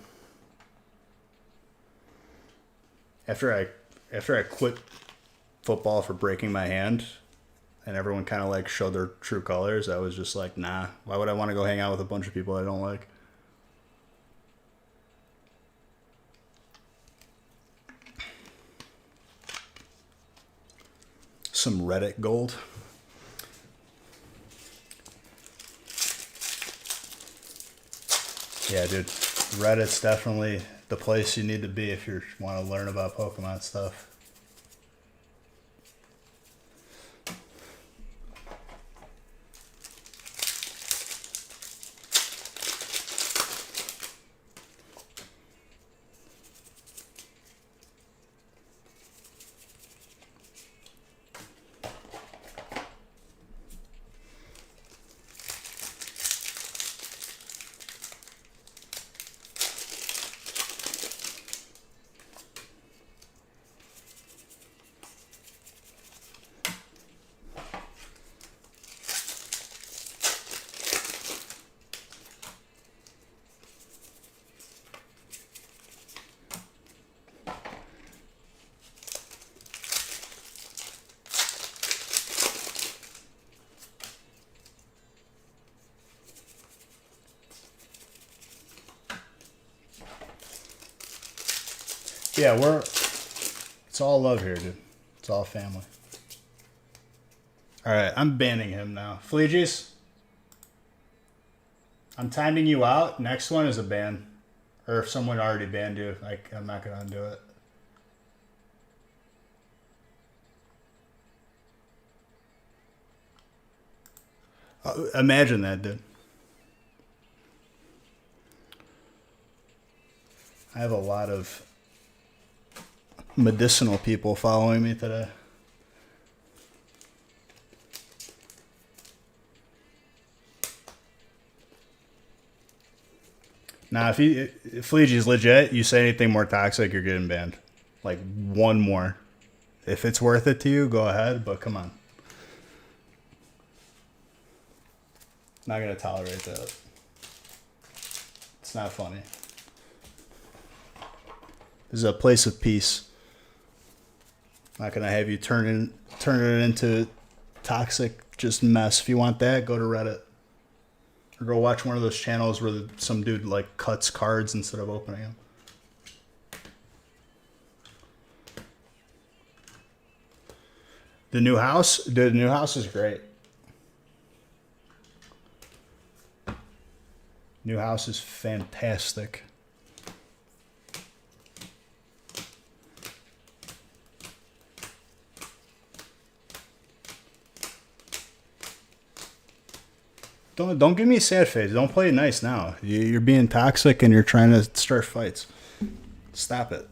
After I quit football for breaking my hand, and everyone kind of like showed their true colors, I was just like, nah, why would I want to go hang out with a bunch of people I don't like? Some Reddit gold. Yeah, dude. Reddit's definitely the place you need to be if you want to learn about Pokemon stuff. Yeah, it's all love here, dude. It's all family. Alright, I'm banning him now. Fleegees, I'm timing you out. Next one is a ban. Or if someone already banned you, I'm not going to undo it. Imagine that, dude. I have a lot of medicinal people following me today. Now, if Fleegee's legit, you say anything more toxic, you're getting banned. Like, one more. If it's worth it to you, go ahead, but come on. Not going to tolerate that. It's not funny. This is a place of peace. Not going to have you turn it into toxic, just mess. If you want that, go to Reddit. Or go watch one of those channels where some dude like cuts cards instead of opening them. The new house? Dude, the new house is great. New house is fantastic. Don't give me a sad face. Don't play it nice now. You're being toxic and you're trying to start fights. Stop it.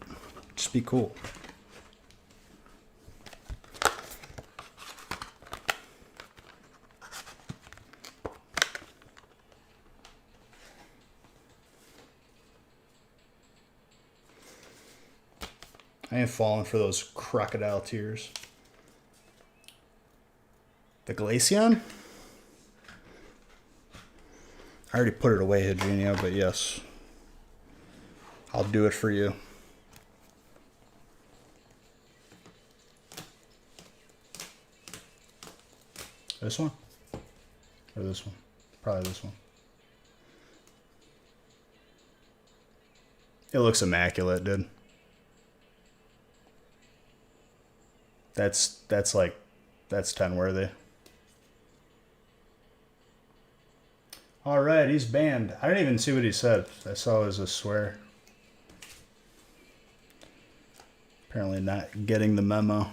Just be cool. I ain't falling for those crocodile tears. The Glaceon? I already put it away, Eugenio, but yes. I'll do it for you. This one? Or this one? Probably this one. It looks immaculate, dude. That's 10 worthy. All right, he's banned. I didn't even see what he said. I saw it as a swear. Apparently not getting the memo.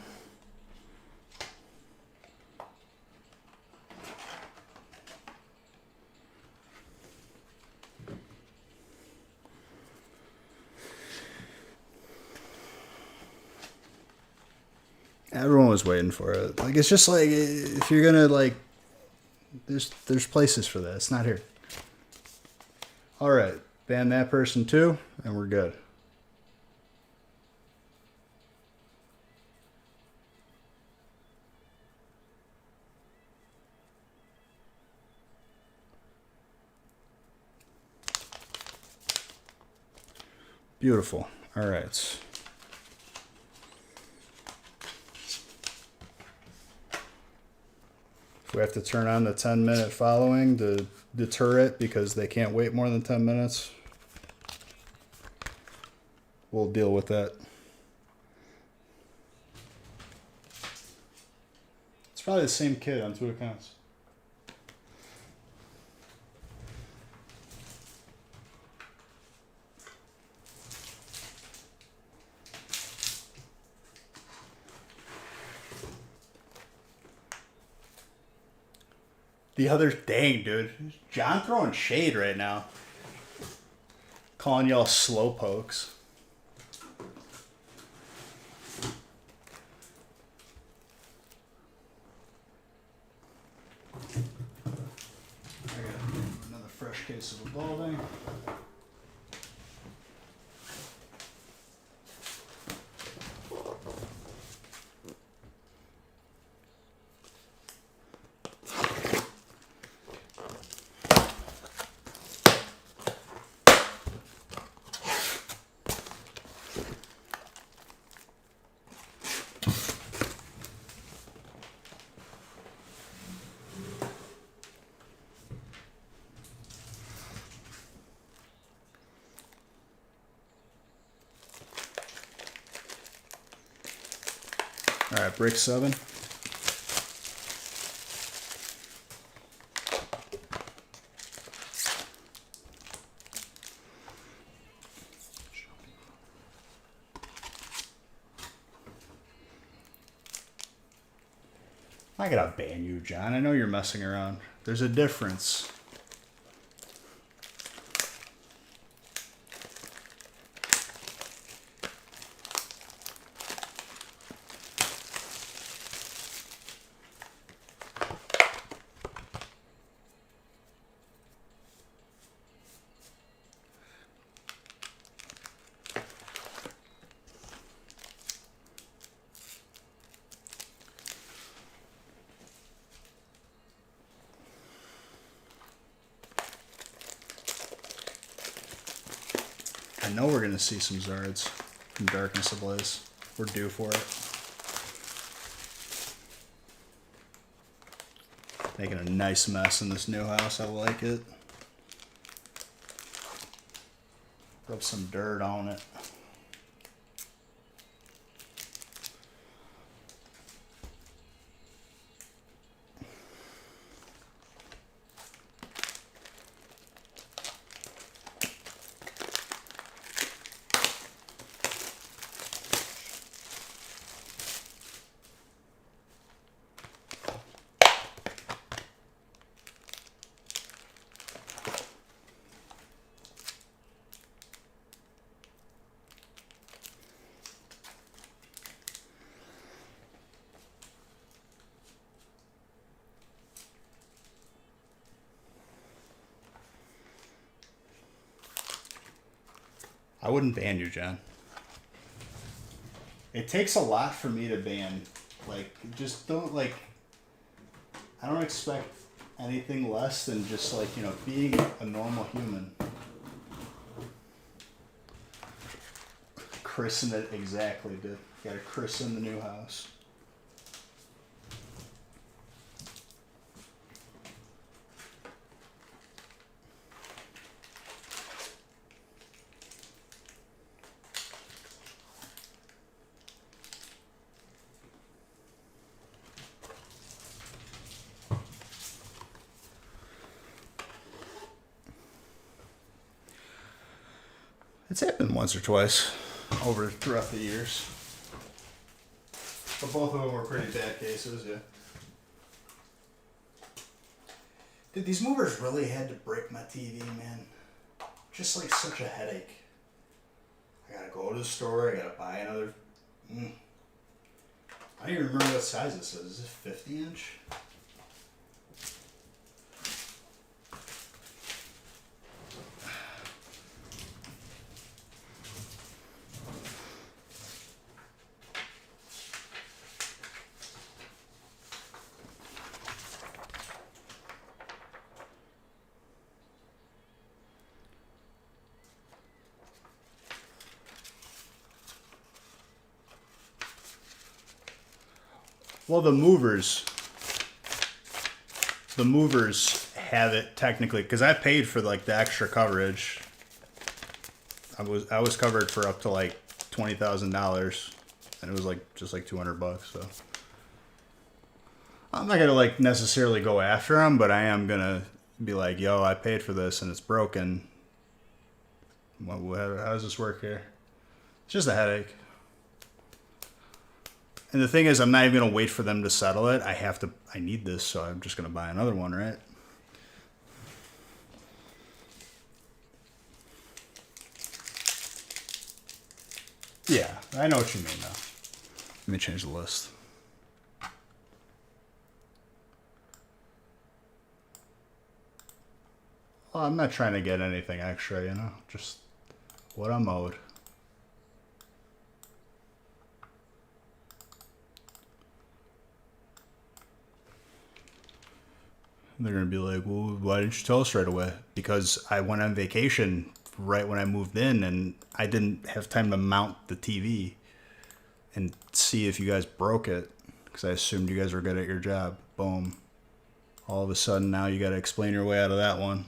Everyone was waiting for it. Like, it's just like, if you're gonna like, there's places for that. It's not here. All right, ban that person too, and we're good. Beautiful. All right. We have to turn on the 10-minute following to deter it because they can't wait more than 10 minutes. We'll deal with that. It's probably the same kid on 2 accounts. The other, dang, dude. John throwing shade right now. Calling y'all slowpokes. I got another fresh case of evolving. All right, break 7. I gotta ban you, John. I know you're messing around. There's a difference. I know we're gonna see some Zards from Darkness Ablaze. We're due for it. Making a nice mess in this new house. I like it. Rub some dirt on it. I wouldn't ban you, John. It takes a lot for me to ban. Like, just don't, like, I don't expect anything less than just, like, you know, being a normal human. Christen it exactly, dude. You gotta christen the new house. It's happened once or twice throughout the years. But both of them were pretty bad cases, yeah. Dude, these movers really had to break my TV, man. Just like such a headache. I gotta go to the store, I gotta buy another. I don't even remember what size this is. Is this 50 inch? Well, the movers have it technically because I paid for like the extra coverage. I was covered for up to like $20,000, and it was like just like $200. So I'm not gonna like necessarily go after them, but I am gonna be like, yo, I paid for this and it's broken. How does this work here? It's just a headache. And the thing is, I'm not even going to wait for them to settle it. I need this, so I'm just going to buy another one, right? Yeah, I know what you mean, though. Let me change the list. Well, I'm not trying to get anything extra, you know? Just what I'm owed. They're going to be like, well, why didn't you tell us right away? Because I went on vacation right when I moved in, and I didn't have time to mount the TV and see if you guys broke it, because I assumed you guys were good at your job. Boom. All of a sudden, now you got to explain your way out of that one.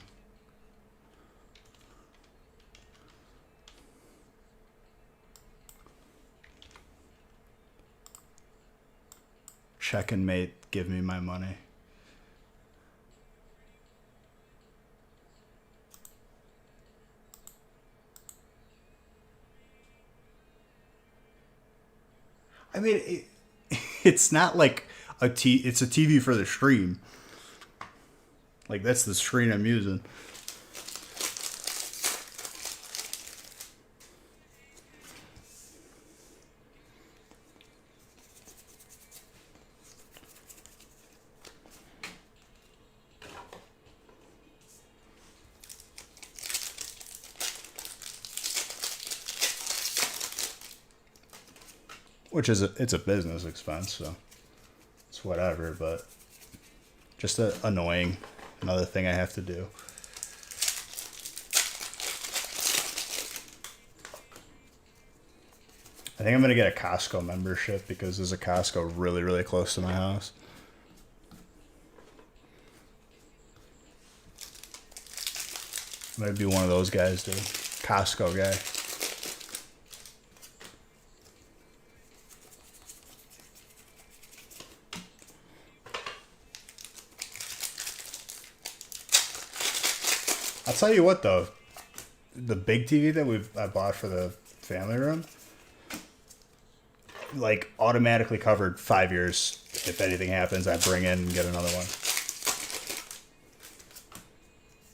Check and mate, give me my money. I mean, it's not like it's a TV for the stream. Like, that's the screen I'm using. Which is it's a business expense, so it's whatever, but just annoying. Another thing I have to do. I think I'm gonna get a Costco membership because there's a Costco really, really close to my house. I'm gonna be one of those guys, dude. Costco guy. I'll tell you what though, the big TV that I bought for the family room, like automatically covered 5 years. If anything happens, I bring in and get another one.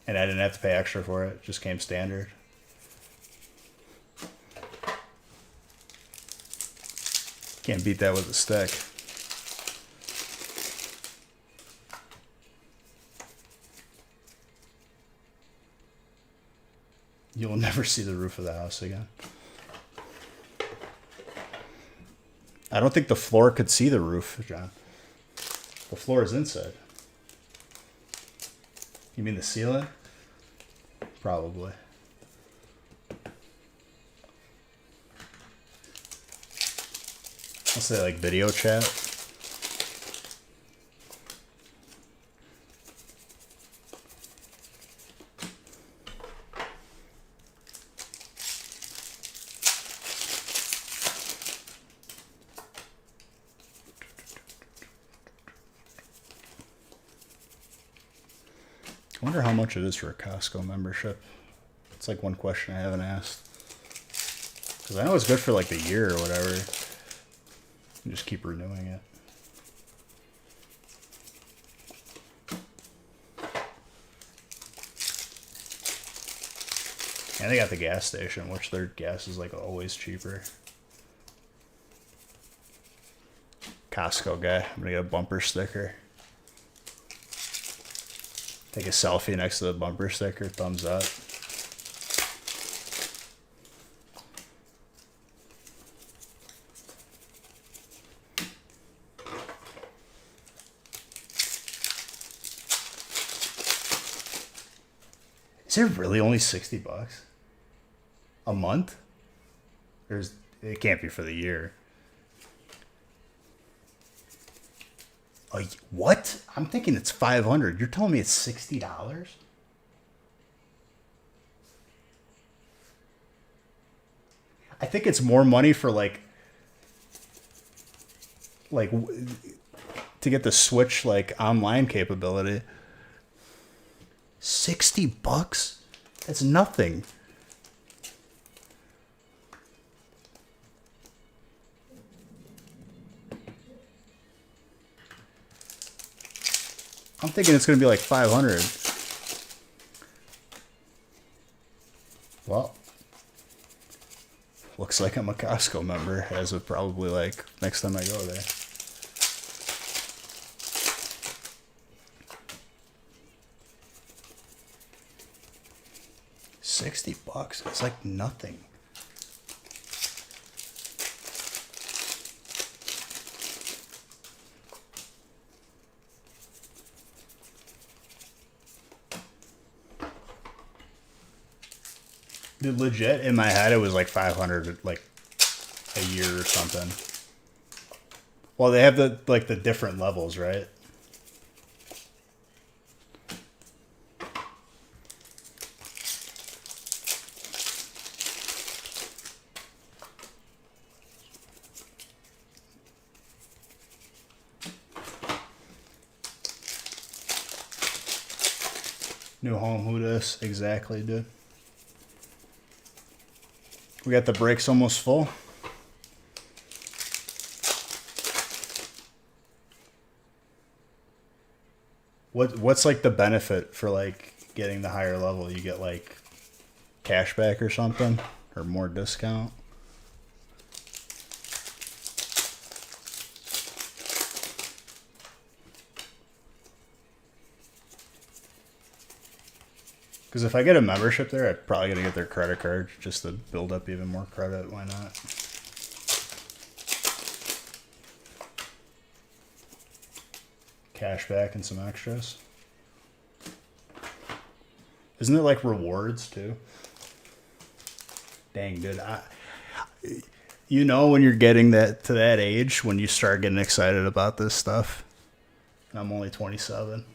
And I didn't have to pay extra for it. It just came standard. Can't beat that with a stick. You'll never see the roof of the house again. I don't think the floor could see the roof, John. The floor is inside. You mean the ceiling? Probably. I'll say like video chat. I wonder how much it is for a Costco membership. It's like one question I haven't asked. Because I know it's good for like the year or whatever. You just keep renewing it. And they got the gas station, which their gas is like always cheaper. Costco guy. I'm gonna get a bumper sticker. Take a selfie next to the bumper sticker, thumbs up. Is it really only $60 a month? It can't be for the year. What? I'm thinking it's $500. You're telling me it's $60? I think it's more money for like to get the Switch like online capability. $60? That's nothing. I'm thinking it's going to be like 500. Well, looks like I'm a Costco member as of probably like next time I go there. $60. It's like nothing. Dude, legit, in my head, it was like 500 like a year or something. Well, they have the different levels, right? New home, who dis? Exactly, dude. We got the brakes almost full. What's like the benefit for like getting the higher level? You get like cash back or something, or more discount? Because if I get a membership there, I'm probably going to get their credit card just to build up even more credit. Why not? Cash back and some extras. Isn't it like rewards too? Dang, dude. You know when you're getting that to that age when you start getting excited about this stuff. I'm only 27.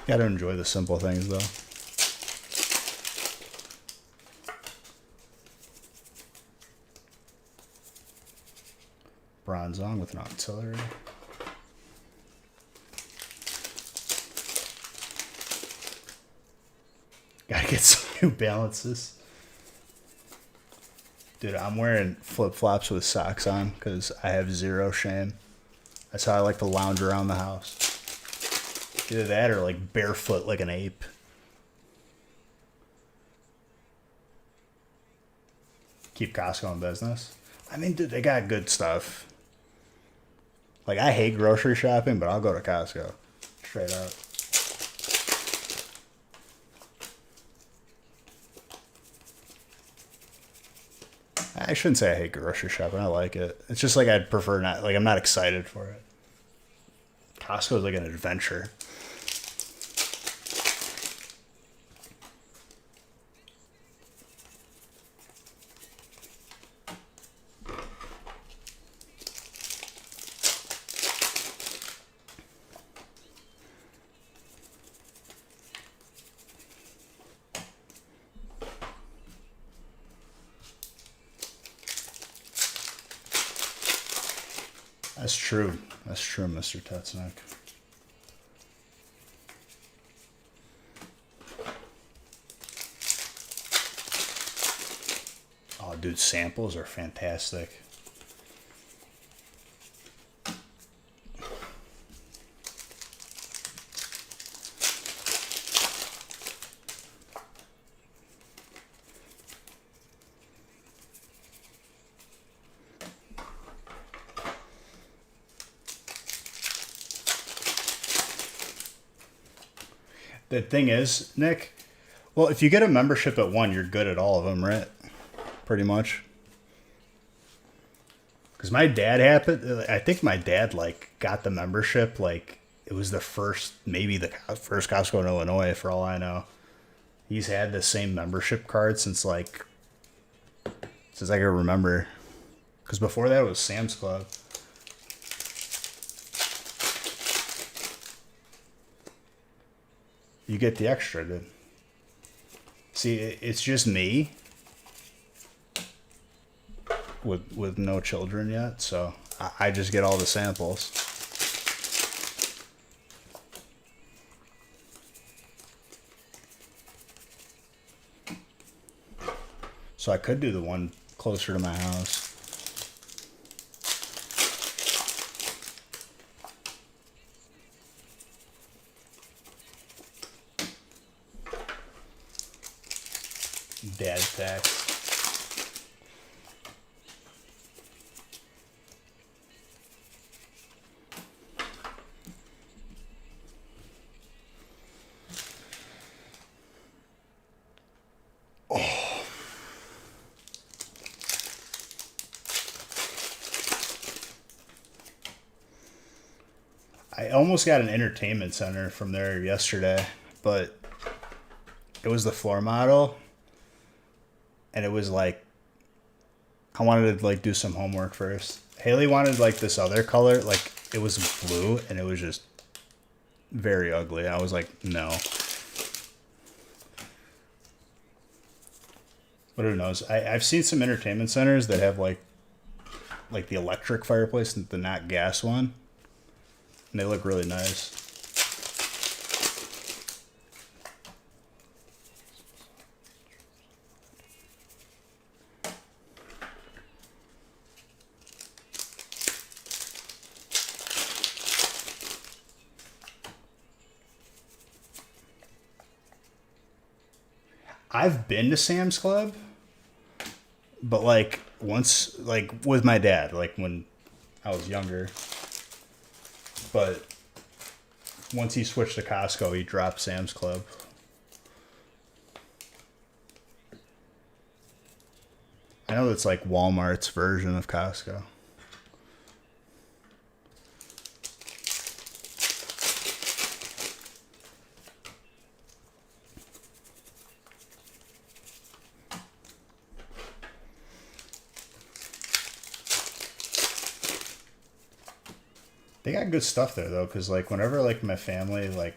Gotta enjoy the simple things though. Bronze on with an auxiliary. Gotta get some New Balances. Dude, I'm wearing flip-flops with socks on because I have zero shame. That's how I like to lounge around the house. Either that or like barefoot like an ape. Keep Costco in business. I mean, dude, they got good stuff. Like, I hate grocery shopping, but I'll go to Costco. Straight up. I shouldn't say I hate grocery shopping. I like it. It's just like I'd prefer not. Like, I'm not excited for it. Costco's like an adventure. That's true. That's true, Mr. Tetznick. Oh, dude, samples are fantastic. The thing is, Nick, well, if you get a membership at one, you're good at all of them, right? Pretty much. Because my dad happened, I think my dad, like, got the membership, like, it was the first, maybe the first Costco in Illinois, for all I know. He's had the same membership card since I can remember. Because before that, it was Sam's Club. You get the extra, dude. See, it's just me with no children yet, so I just get all the samples. So I could do the one closer to my house. Dad tax. I almost got an entertainment center from there yesterday, but it was the floor model, and it was like, I wanted to like do some homework first. Haley wanted like this other color, like it was blue, and it was just very ugly. I was like, no. But who knows? I've seen some entertainment centers that have like the electric fireplace, the not gas one. And they look really nice. I've been to Sam's Club, but like once, like with my dad, like when I was younger. But once he switched to Costco, he dropped Sam's Club. I know it's like Walmart's version of Costco. They got good stuff there though, because like whenever like my family like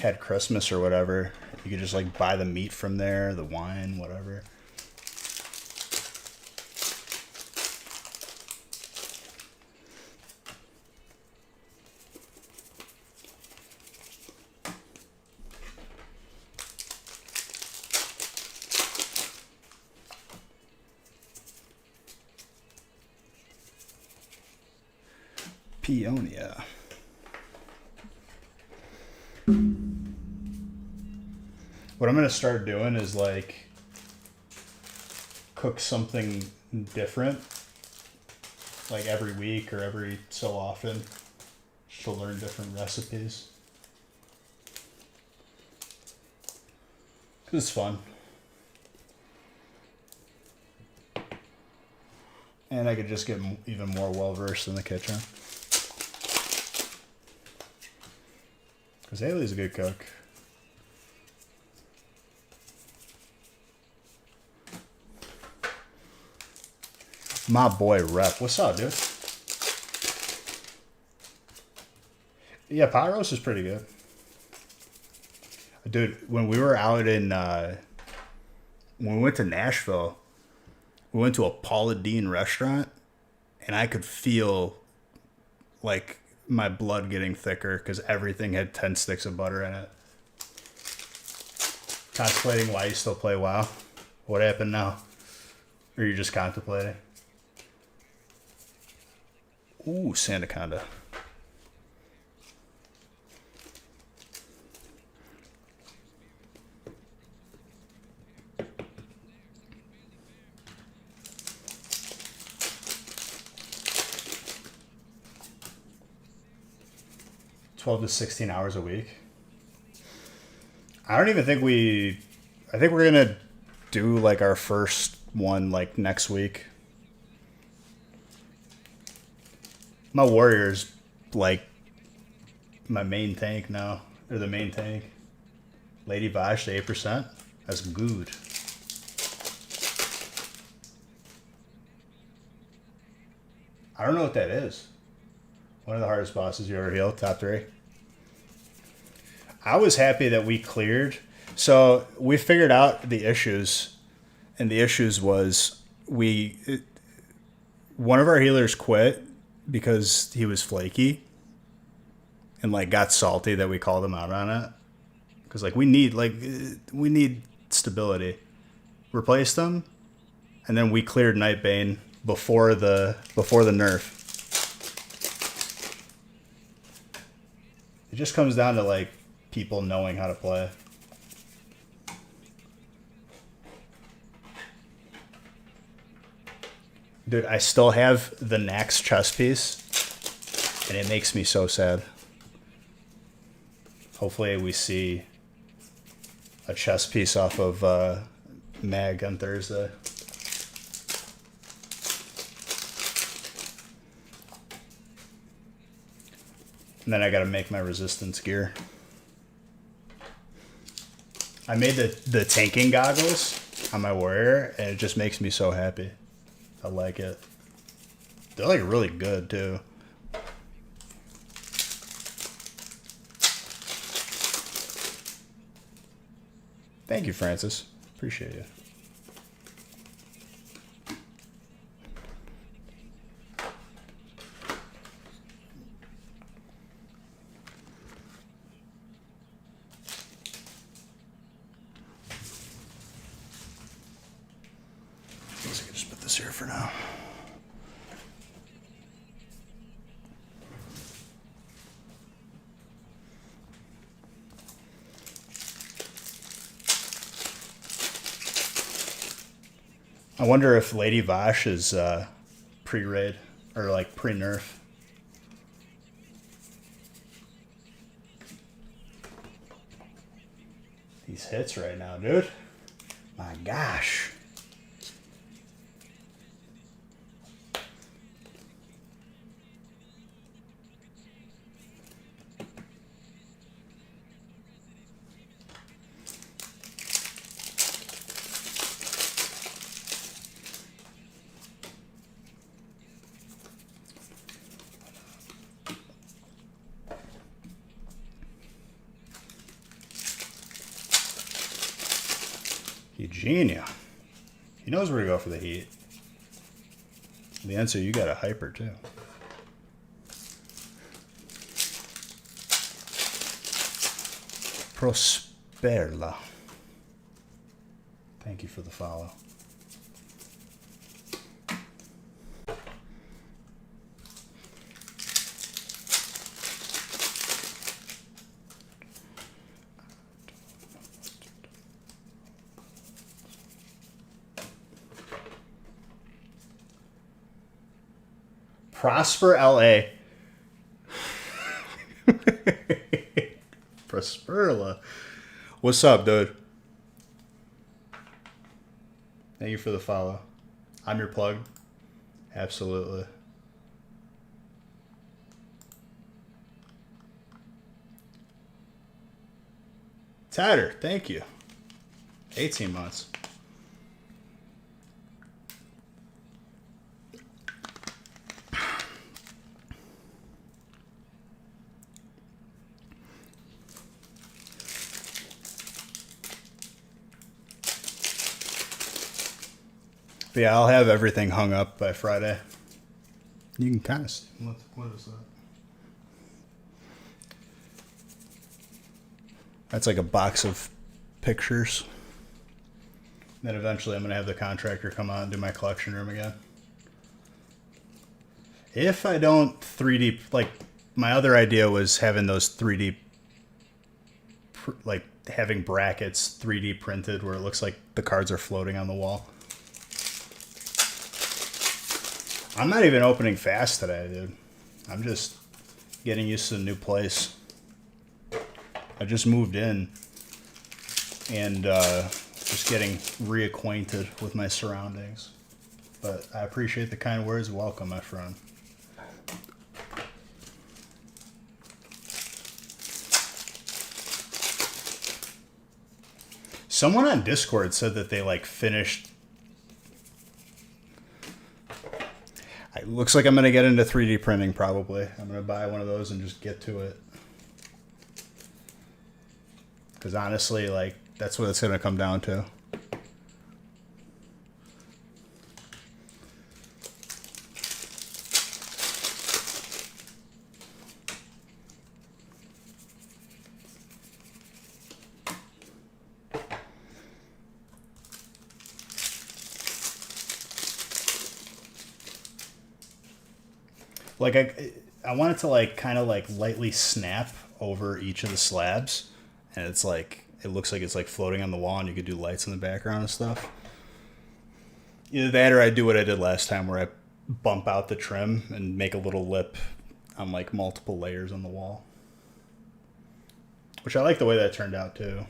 had Christmas or whatever, you could just like buy the meat from there, the wine, whatever. Peonia. What I'm gonna start doing is like cook something different, like every week or every so often, just to learn different recipes. 'Cause it's fun. And I could just get even more well versed in the kitchen. Because Haley's a good cook. My boy Rep. What's up, dude? Yeah, pot roast is pretty good. Dude, when we were out in, when we went to Nashville, we went to a Paula Deen restaurant, and I could feel, like, my blood getting thicker because everything had 10 sticks of butter in it. Contemplating why you still play WoW. What happened now? Or you're just contemplating? Ooh, Sandaconda. $12 to 16 hours a week. I don't even think I think we're gonna do like our first one like next week. My warrior's like my main tank now, or the main tank. Lady Vash to 8%. That's good. I don't know what that is. One of the hardest bosses you ever healed, top 3. I was happy that we cleared. So we figured out the issues, and the issues was one of our healers quit because he was flaky and like got salty that we called him out on it. Because like we need stability. Replaced him, and then we cleared Nightbane before the nerf. It just comes down to like people knowing how to play. Dude, I still have the Nax chess piece, and it makes me so sad. Hopefully we see a chess piece off of Mag on Thursday. And then I gotta make my resistance gear. I made the tanking goggles on my warrior, and it just makes me so happy. I like it. They're like really good too. Thank you, Francis. Appreciate you. Here for now. I wonder if Lady Vash is pre-raid or like pre-nerf. These hits right now, dude. My gosh. Eugenia. He knows where to go for the heat. The answer, you got a hyper too. Prosperla. Thank you for the follow. Prosper LA. Prosperla. What's up, dude? Thank you for the follow. I'm your plug. Absolutely. Tatter, thank you. 18 months. But yeah, I'll have everything hung up by Friday. You can kind of see. What is that? That's like a box of pictures. Then eventually I'm going to have the contractor come out and do my collection room again. If I don't 3D, like my other idea was having those 3D, like having brackets 3D printed where it looks like the cards are floating on the wall. I'm not even opening fast today, dude. I'm just getting used to the new place. I just moved in and just getting reacquainted with my surroundings. But I appreciate the kind words. Welcome, my friend. Someone on Discord said that they like finished. It looks like I'm going to get into 3D printing probably. I'm going to buy one of those and just get to it. Because honestly, like, that's what it's going to come down to. Like I want it to like kind of like lightly snap over each of the slabs, and it's like it looks like it's like floating on the wall, and you could do lights in the background and stuff. Either that, or I do what I did last time, where I bump out the trim and make a little lip on like multiple layers on the wall, which I like the way that turned out too.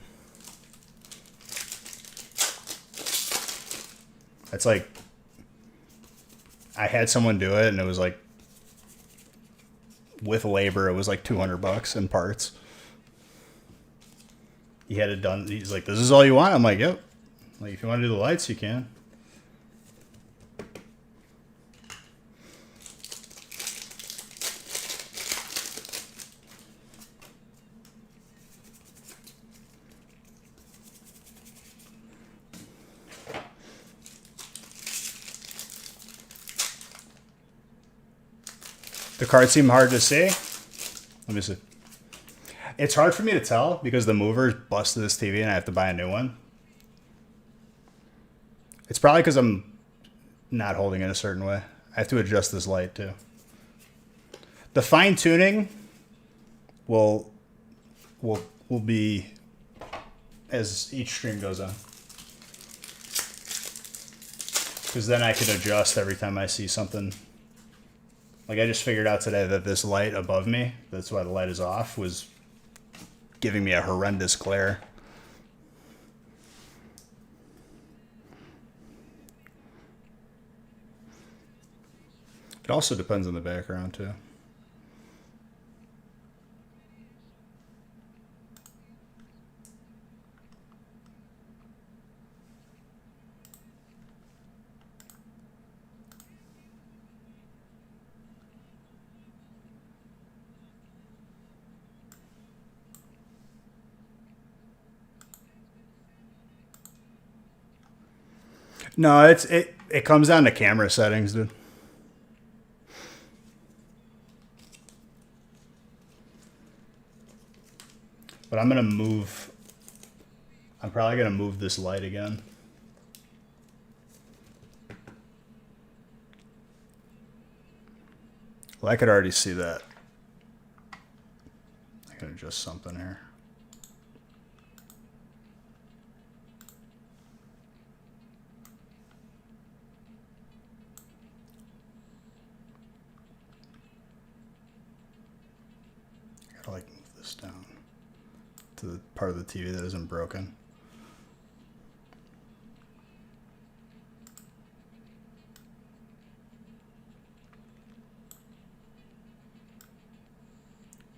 It's like I had someone do it, and it was like, with labor, it was like $200 in parts. He had it done. He's like, "This is all you want?" I'm like, "Yep." Like, if you want to do the lights, you can. The cards seem hard to see. Let me see. It's hard for me to tell because the mover busted this TV and I have to buy a new one. It's probably because I'm not holding it a certain way. I have to adjust this light too. The fine tuning will be as each stream goes on. Because then I can adjust every time I see something. Like, I just figured out today that this light above me, that's why the light is off, was giving me a horrendous glare. It also depends on the background, too. No, it comes down to camera settings, dude. But I'm probably gonna move this light again. Well, I could already see that. I can adjust something here. Gotta like move this down to the part of the TV that isn't broken.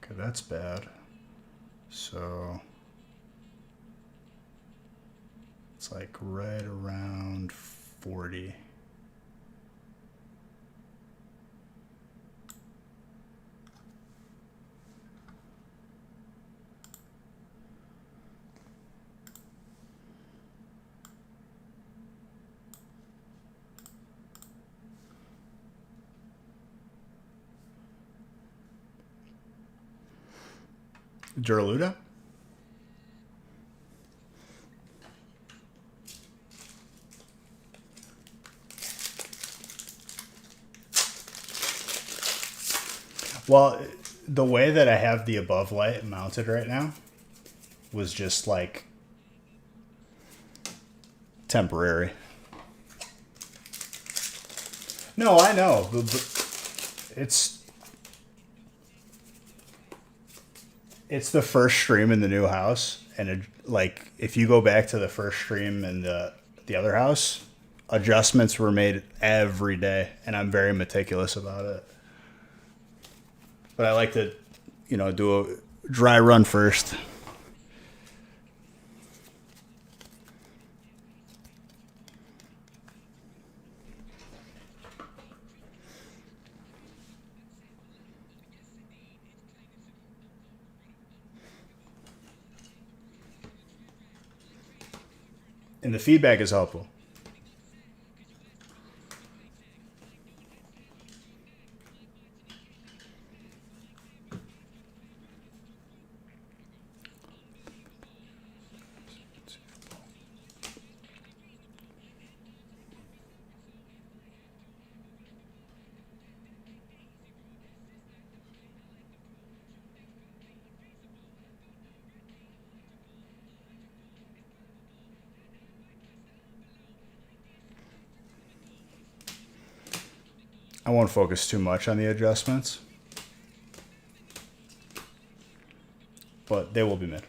Okay, that's bad. So it's like right around 40. Duraluda? Well, the way that I have the above light mounted right now was just like temporary. No, I know. It's the first stream in the new house, and like if you go back to the first stream in the other house, adjustments were made every day, and I'm very meticulous about it. But I like to, do a dry run first. And the feedback is helpful. I won't focus too much on the adjustments, but they will be made.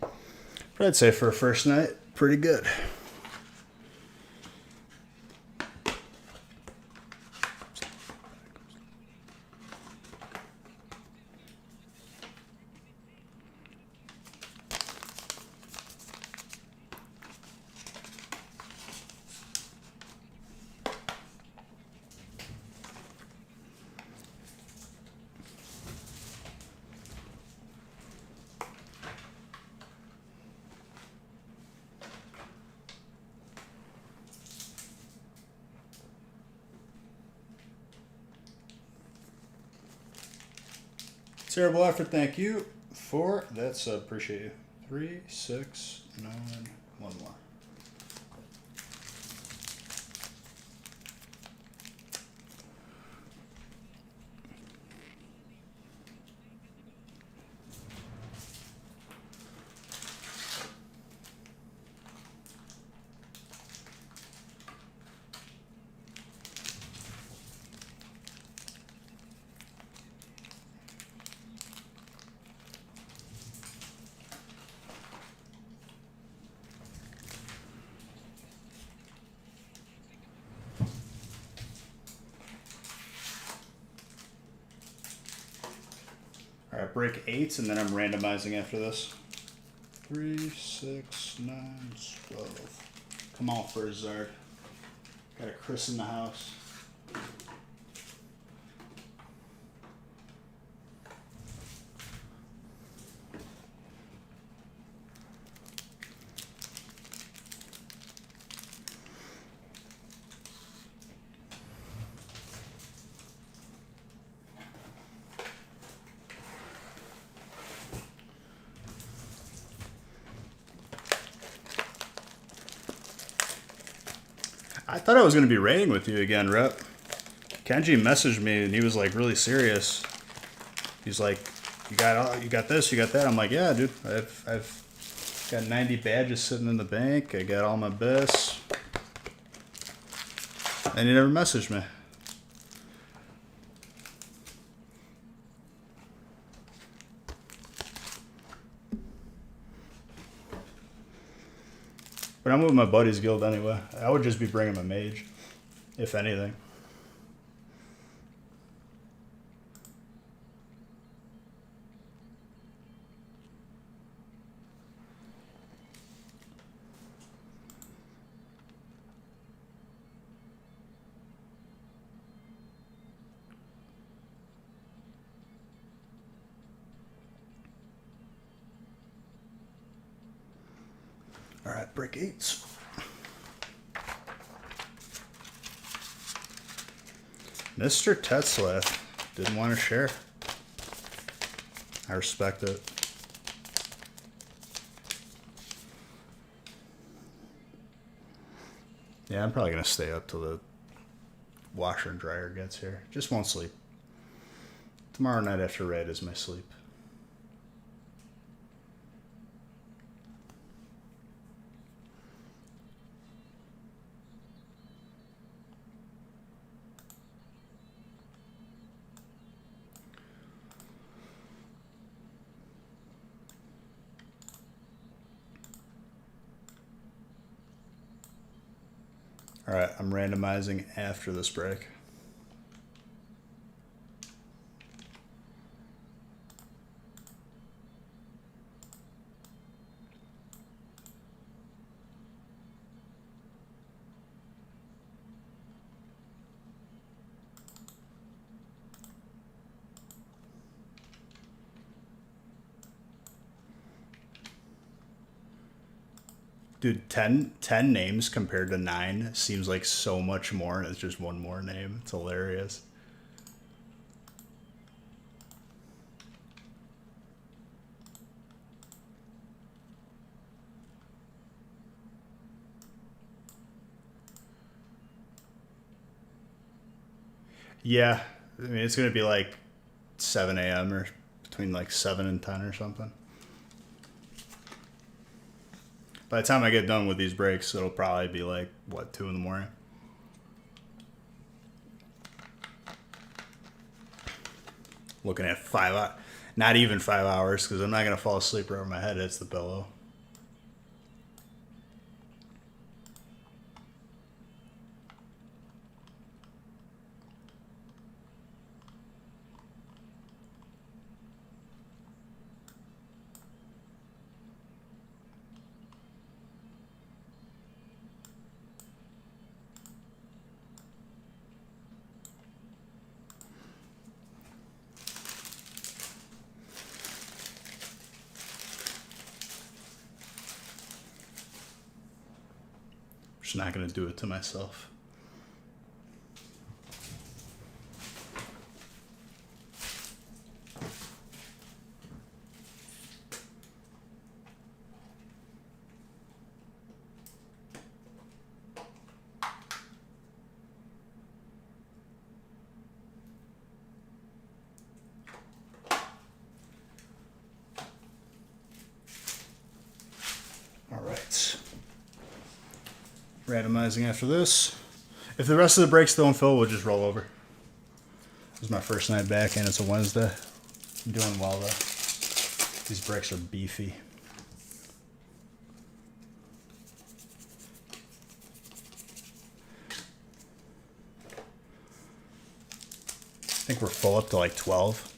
But I'd say for a first night, pretty good. Terrible effort, thank you for that sub. Appreciate you. 3, 6, 9, 1 more. All right, break 8, and then I'm randomizing after this. 3, 6, 9, 12. Come on, first Zard. Got a Chris in the house. I thought I was going to be raiding with you again, Rep. Kenji messaged me and he was like really serious. He's like, you got this, you got that. I'm like, yeah, dude. I've got 90 badges sitting in the bank. I got all my best. And he never messaged me. But I'm with my buddy's guild anyway. I would just be bringing a mage, if anything. All right, brick 8s. Mr. Tetzlaff didn't want to share. I respect it. Yeah, I'm probably going to stay up till the washer and dryer gets here. Just won't sleep. Tomorrow night after raid is my sleep. All right, I'm randomizing after this break. Dude, 10 names compared to 9 seems like so much more, and it's just one more name. It's hilarious. Yeah, I mean, it's going to be like 7 a.m. or between like 7 and 10 or something. By the time I get done with these breaks, it'll probably be like, what, 2 in the morning? Looking at 5 hours. Not even 5 hours, because I'm not going to fall asleep wherever my head hits the pillow. Just not going to do it to myself. All right. Randomizing after this. If the rest of the breaks don't fill, we'll just roll over. This is my first night back, and it's a Wednesday. I'm doing well, though. These breaks are beefy. I think we're full up to like 12.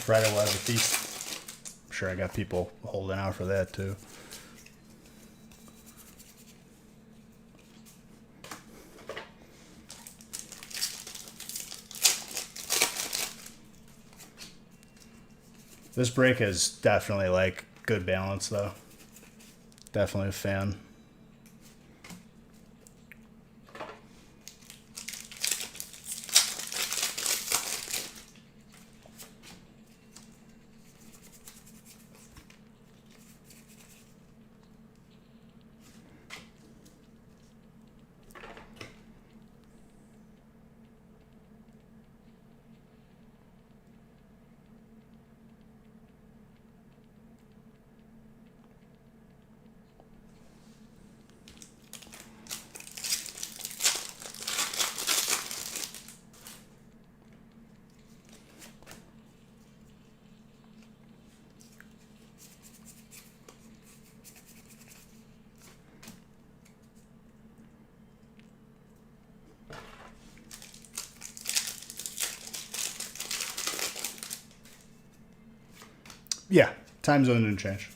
Friday we'll have a feast. I'm sure I got people holding out for that too. This break is definitely like good balance though. Definitely a fan. Yeah, time zone didn't change.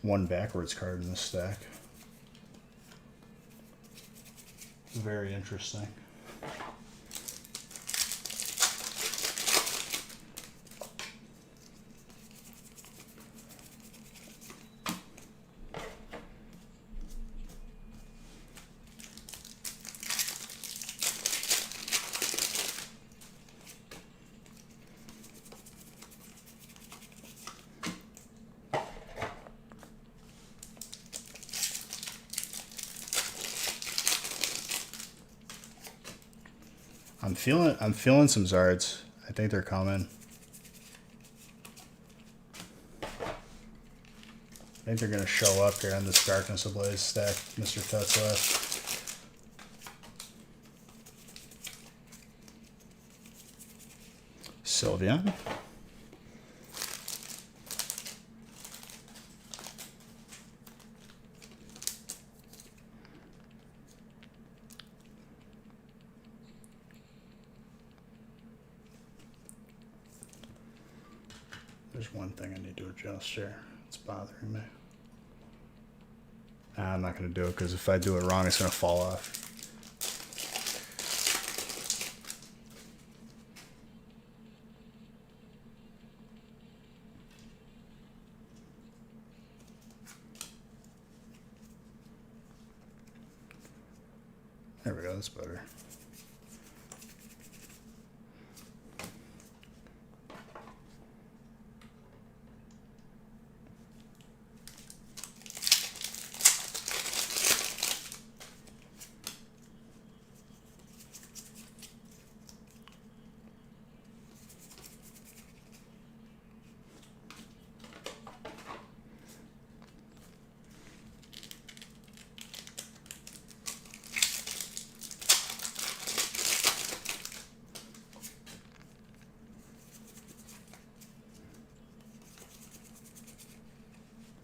One backwards card in this stack. Very interesting. I'm feeling some Zards. I think they're coming. I think they're gonna show up here on this Darkness Ablaze stack, Mr. Tetzlaff. Sylveon. There's one thing I need to adjust here. It's bothering me. I'm not going to do it because if I do it wrong, it's going to fall off. There we go. That's better.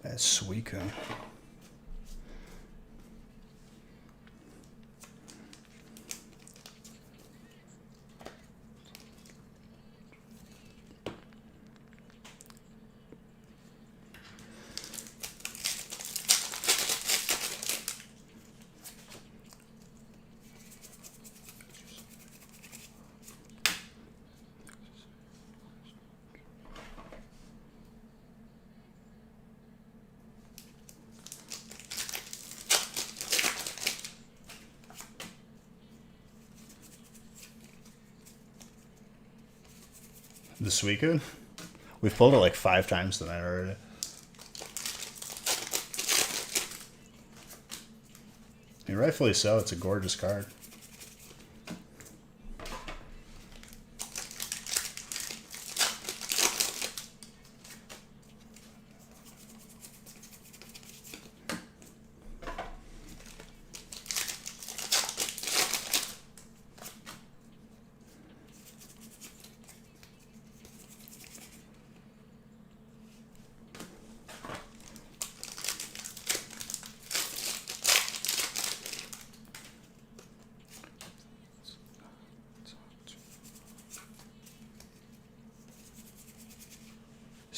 That's Suika. The Suika? We've pulled it like 5 times tonight already. And rightfully so, it's a gorgeous card.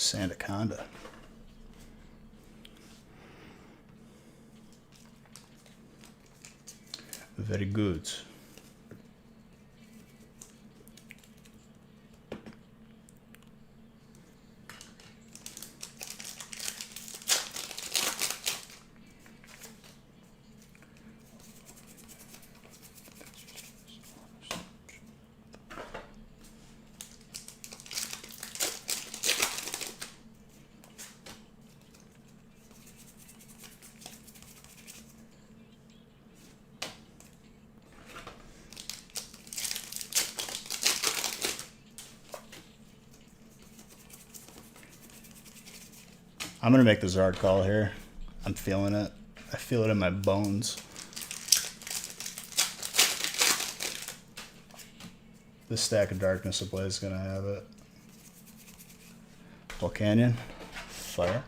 Sandaconda. Very good. I'm gonna make the Zard call here. I'm feeling it. I feel it in my bones. This stack of Darkness Ablaze is gonna have it. Volcanion, fire.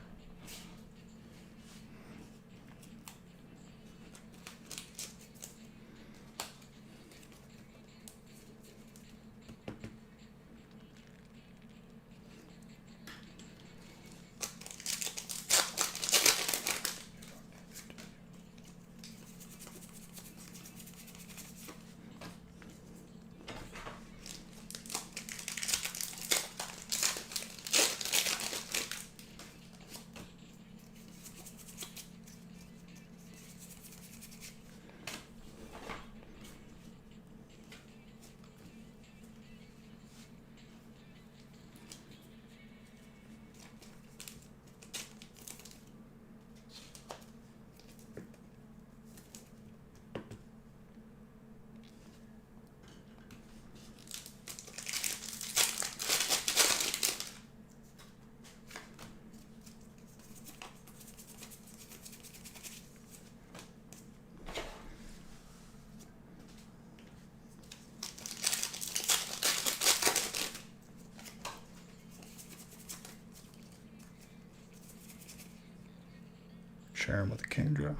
Share him with a king draw.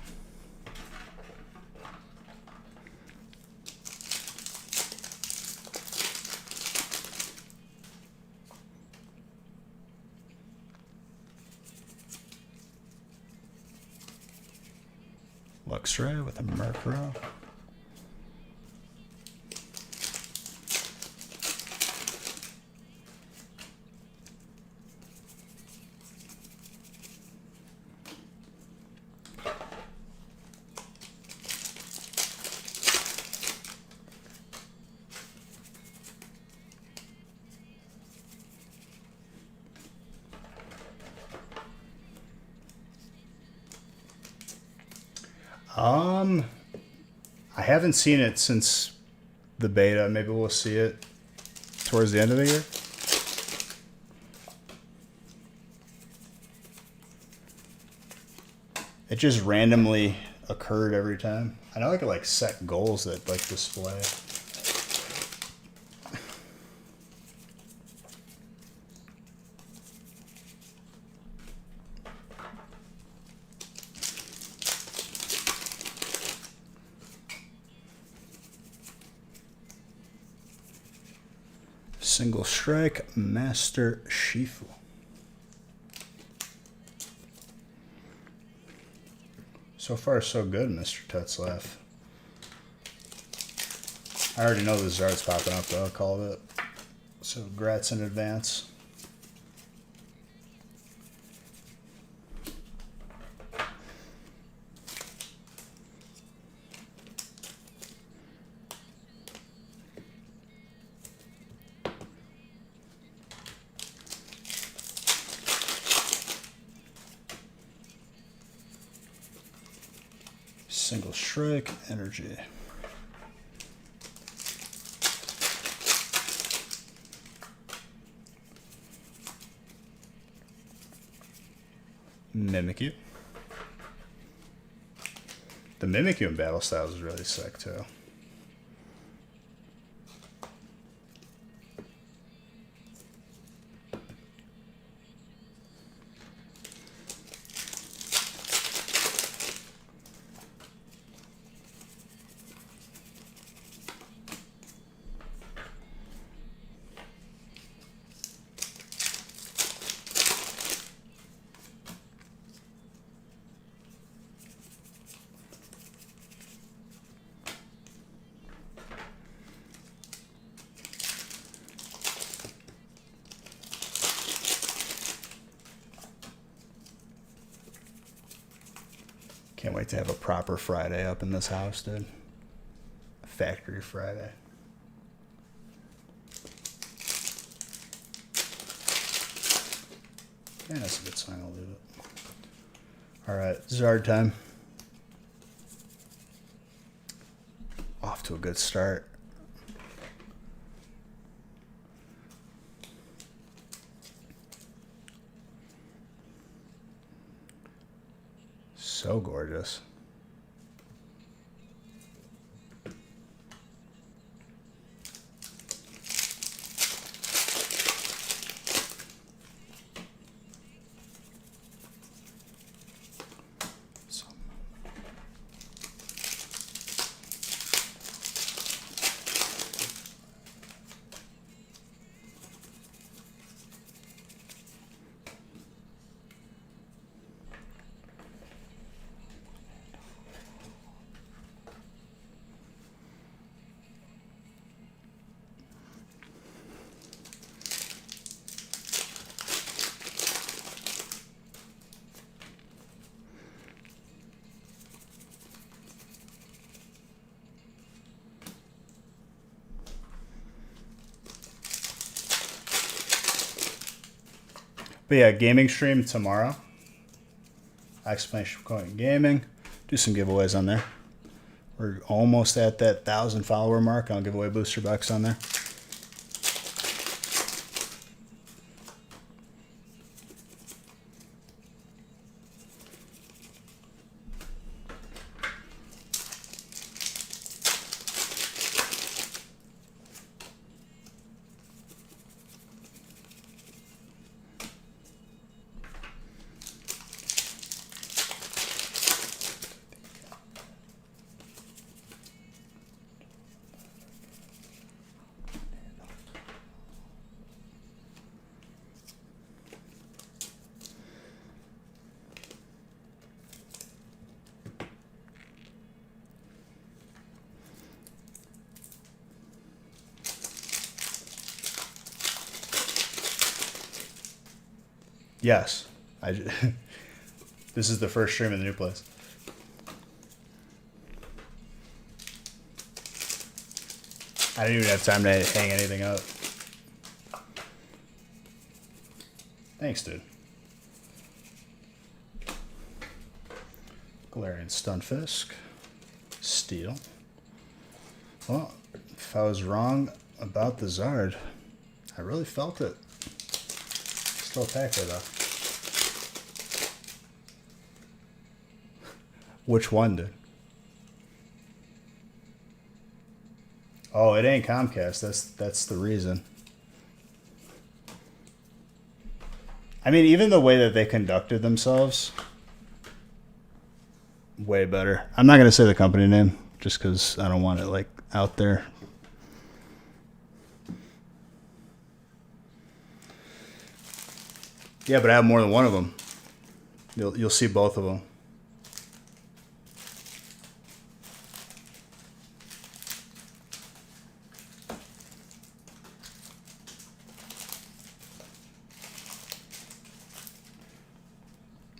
Luxray with a Murkrow. I haven't seen it since the beta. Maybe we'll see it towards the end of the year. It just randomly occurred every time. I know I could like set goals that like display. Single strike, Master Shifu. So far, so good, Mr. Tetzlaff. I already know the Zard's popping up, though. I called it. So, grats in advance. Single strike, energy. Mimikyu. The Mimikyu in Battle Styles is really sick too. Can't wait to have a proper Friday up in this house, dude. A factory Friday. Yeah, that's a good sign. I'll leave it. All right, Zard time. Off to a good start. So gorgeous. But yeah, gaming stream tomorrow. Exclamation point gaming. Do some giveaways on there. We're almost at that 1,000 follower mark. I'll give away booster bucks on there. Yes. This is the first stream in the new place. I didn't even have time to hang anything up. Thanks, dude. Galarian Stunfisk. Steel. Well, if I was wrong about the Zard, I really felt it. Still attack her though. Which one, dude? Oh, it ain't Comcast. That's the reason. I mean, even the way that they conducted themselves, way better. I'm not gonna say the company name just because I don't want it like out there. Yeah, but I have more than one of them. You'll see both of them.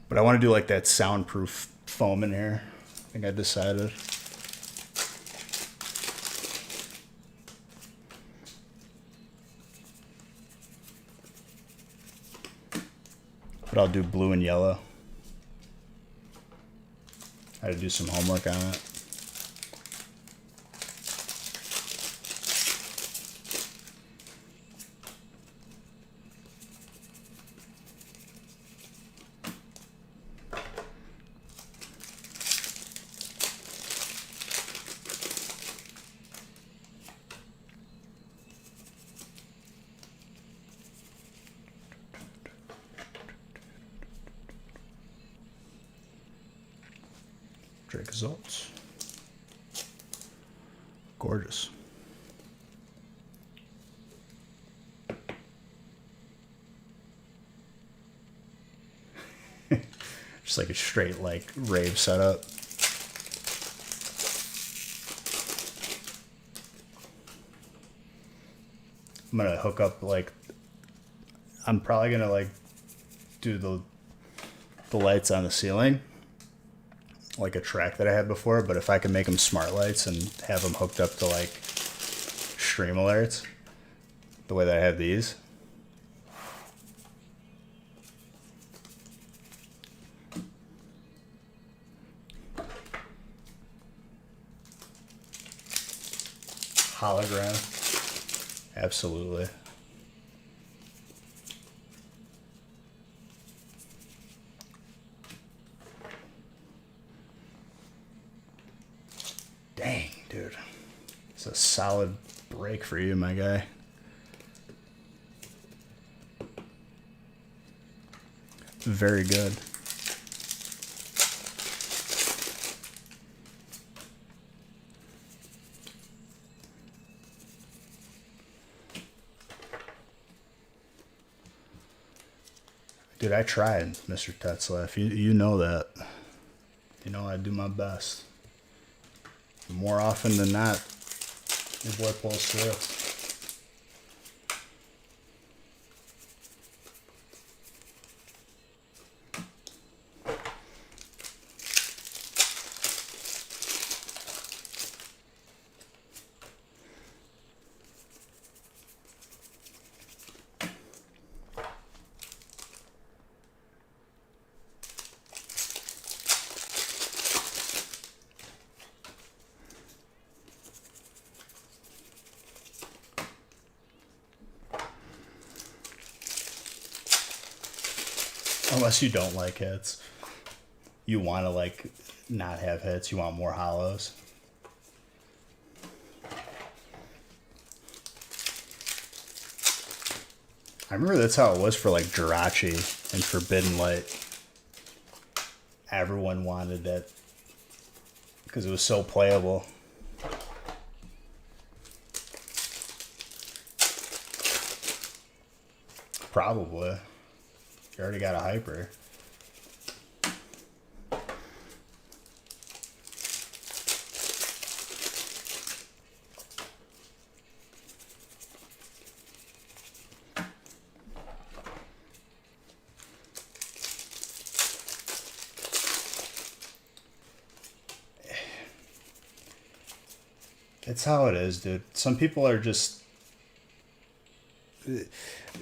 But I want to do like that soundproof foam in here. I think I decided. But I'll do blue and yellow. I had to do some homework on it. Drake results. Gorgeous. Just like a straight like rave setup. I'm gonna hook up like I'm probably gonna like do the lights on the ceiling like a track that I had before, but if I could make them smart lights and have them hooked up to like stream alerts, the way that I have these. Hologram. Absolutely. Dang, dude. It's a solid break for you, my guy. Very good. Dude, I tried, Mr. Tetzlaff. You know that. You know I do my best. More often than not, your boy pulls through. Unless you don't like hits. You want to like not have hits. You want more hollows. I remember that's how it was for like Jirachi and Forbidden Light. Everyone wanted it because it was so playable. Probably. You already got a hyper. It's how it is, dude. Some people are just...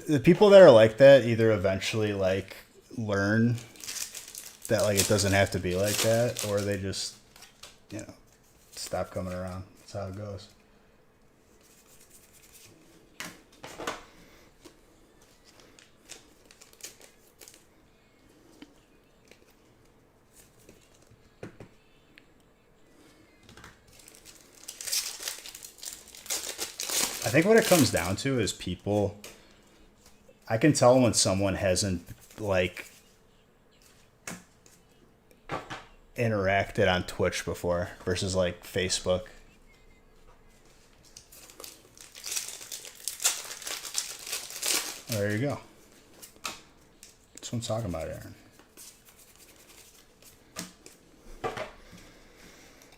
The people that are like that either eventually like learn that like it doesn't have to be like that, or they just, you know, stop coming around. That's how it goes. I think what it comes down to is people... I can tell when someone hasn't, like, interacted on Twitch before versus, like, Facebook. There you go. That's what I'm talking about, Aaron.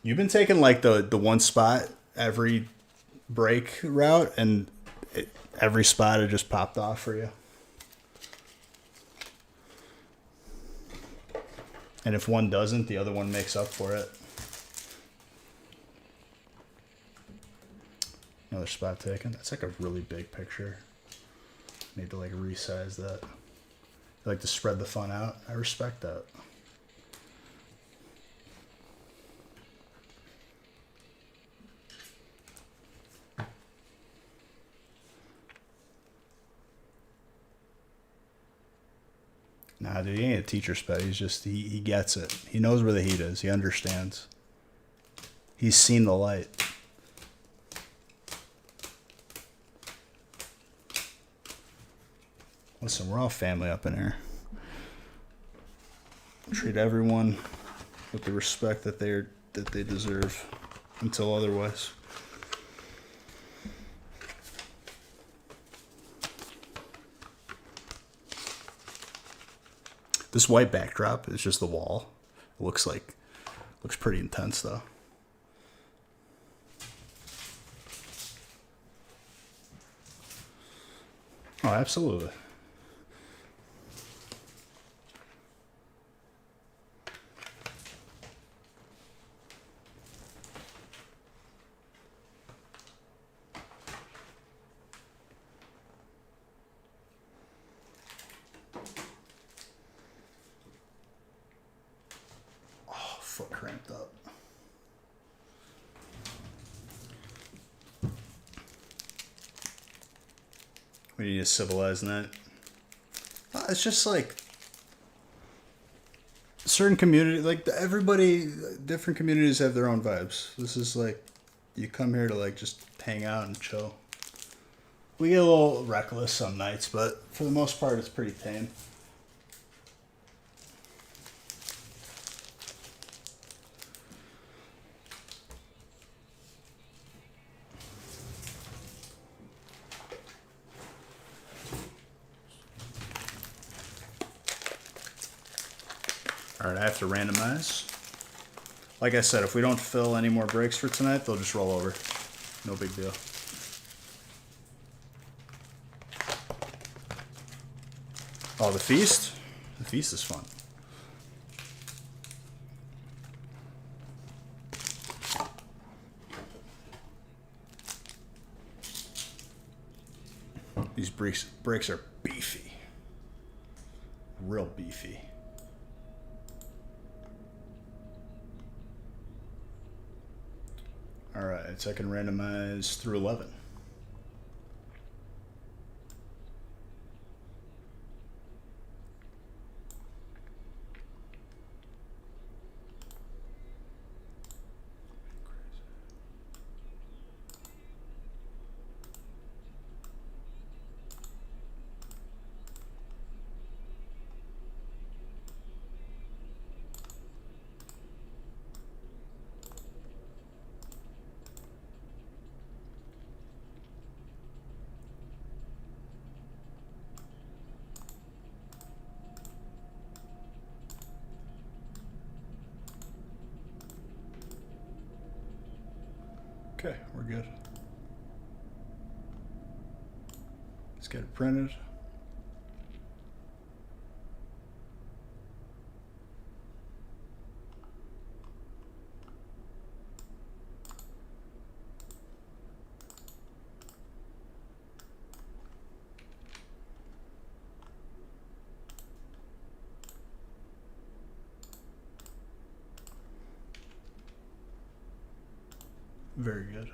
You've been taking, like, the one spot every break route, and every spot it just popped off for you. And if one doesn't, the other one makes up for it. Another spot taken. That's like a really big picture. Need to like resize that. I like to spread the fun out. I respect that. Nah, dude, he ain't a teacher's pet. He's just, he gets it. He knows where the heat is. He understands. He's seen the light. Listen, we're all family up in here. Treat everyone with the respect that they deserve until otherwise. This white backdrop is just the wall. It looks pretty intense though. Oh, absolutely. foot cramped up. We need to civilize that. It's just like certain community, like everybody, different communities have their own vibes. This is like you come here to like just hang out and chill. We get a little reckless some nights, but for the most part, it's pretty tame. All right, I have to randomize. Like I said, if we don't fill any more breaks for tonight, they'll just roll over. No big deal. Oh, the feast? The feast is fun. These breaks are beefy. Real beefy. All right, so I can randomize through 11. Okay, we're good. Let's get it printed. Very good.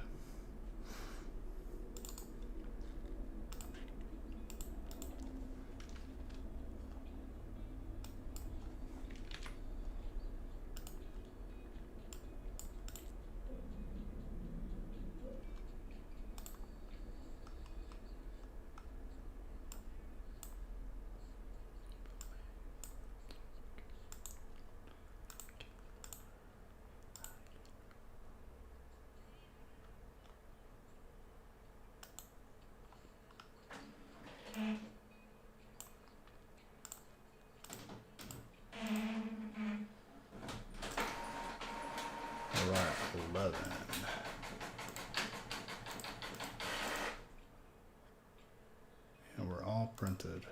All right, 11. And we're all printed.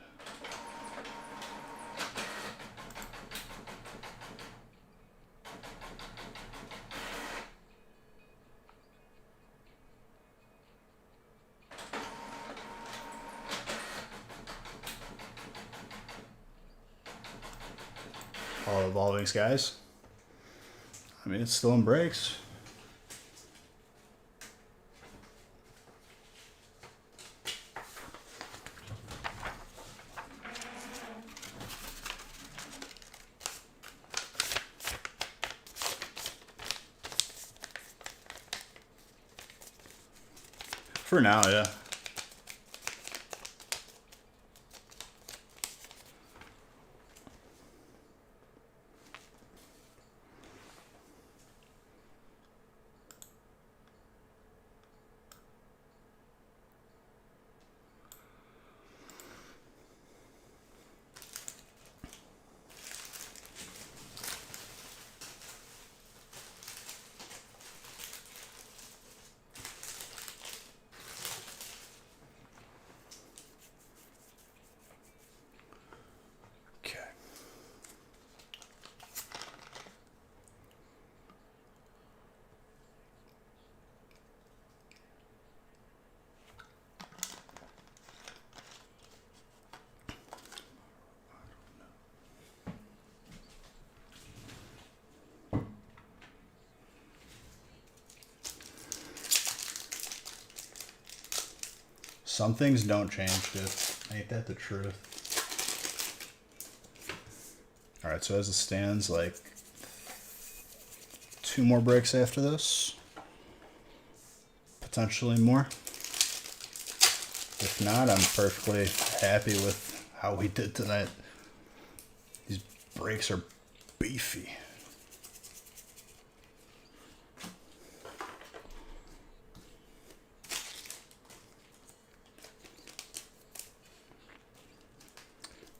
All evolving skies. I mean, it's still in breaks. For now, yeah. Some things don't change, dude. Ain't that the truth? Alright, so as it stands, like 2 more breaks after this. Potentially more. If not, I'm perfectly happy with how we did tonight. These breaks are beefy.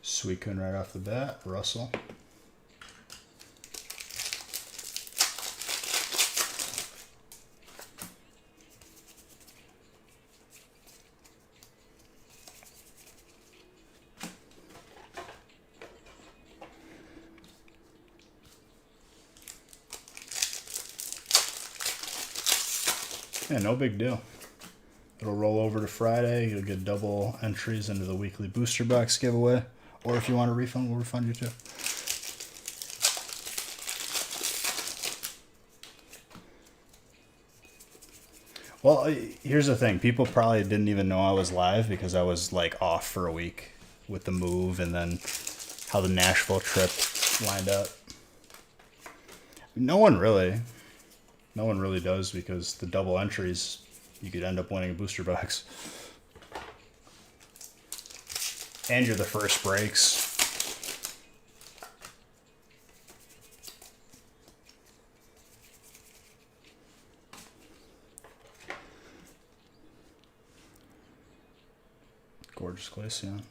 Sweetcoon right off the bat. Russell. Yeah, no big deal. It'll roll over to Friday. You'll get double entries into the weekly booster box giveaway. Or if you want a refund, we'll refund you too. Well, here's the thing. People probably didn't even know I was live because I was like off for a week with the move and then how the Nashville trip lined up. No one really does because the double entries, you could end up winning a booster box. And you're the first breaks. Gorgeous Glaceon.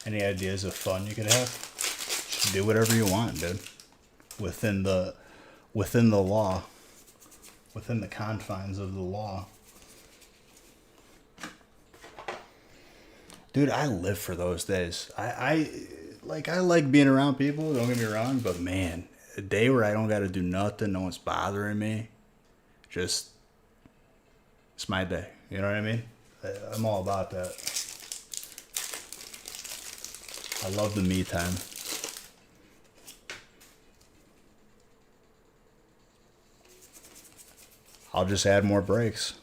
Any ideas of fun you could have? Just do whatever you want, dude. Within the law. Within the confines of the law. Dude, I live for those days. I like being around people, don't get me wrong, but man, a day where I don't gotta do nothing, no one's bothering me. Just it's my day. You know what I mean? I'm all about that. I love the me time. I'll just add more breaks.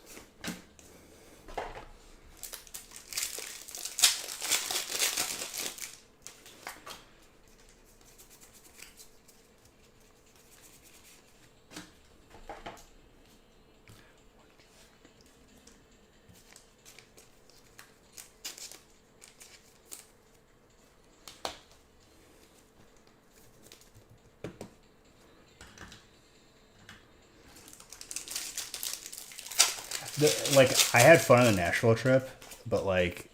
Like, I had fun on the Nashville trip, but like,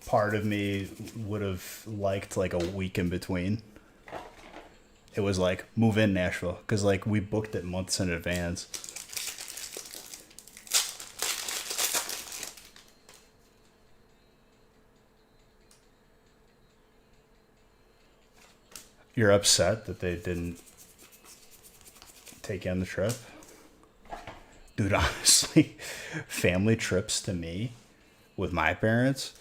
part of me would have liked like a week in between. It was like, move in Nashville, because like we booked it months in advance. You're upset that they didn't take you on the trip? Dude, honestly, family trips to me with my parents,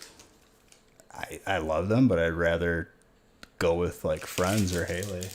I love them, but I'd rather go with like friends or Haley.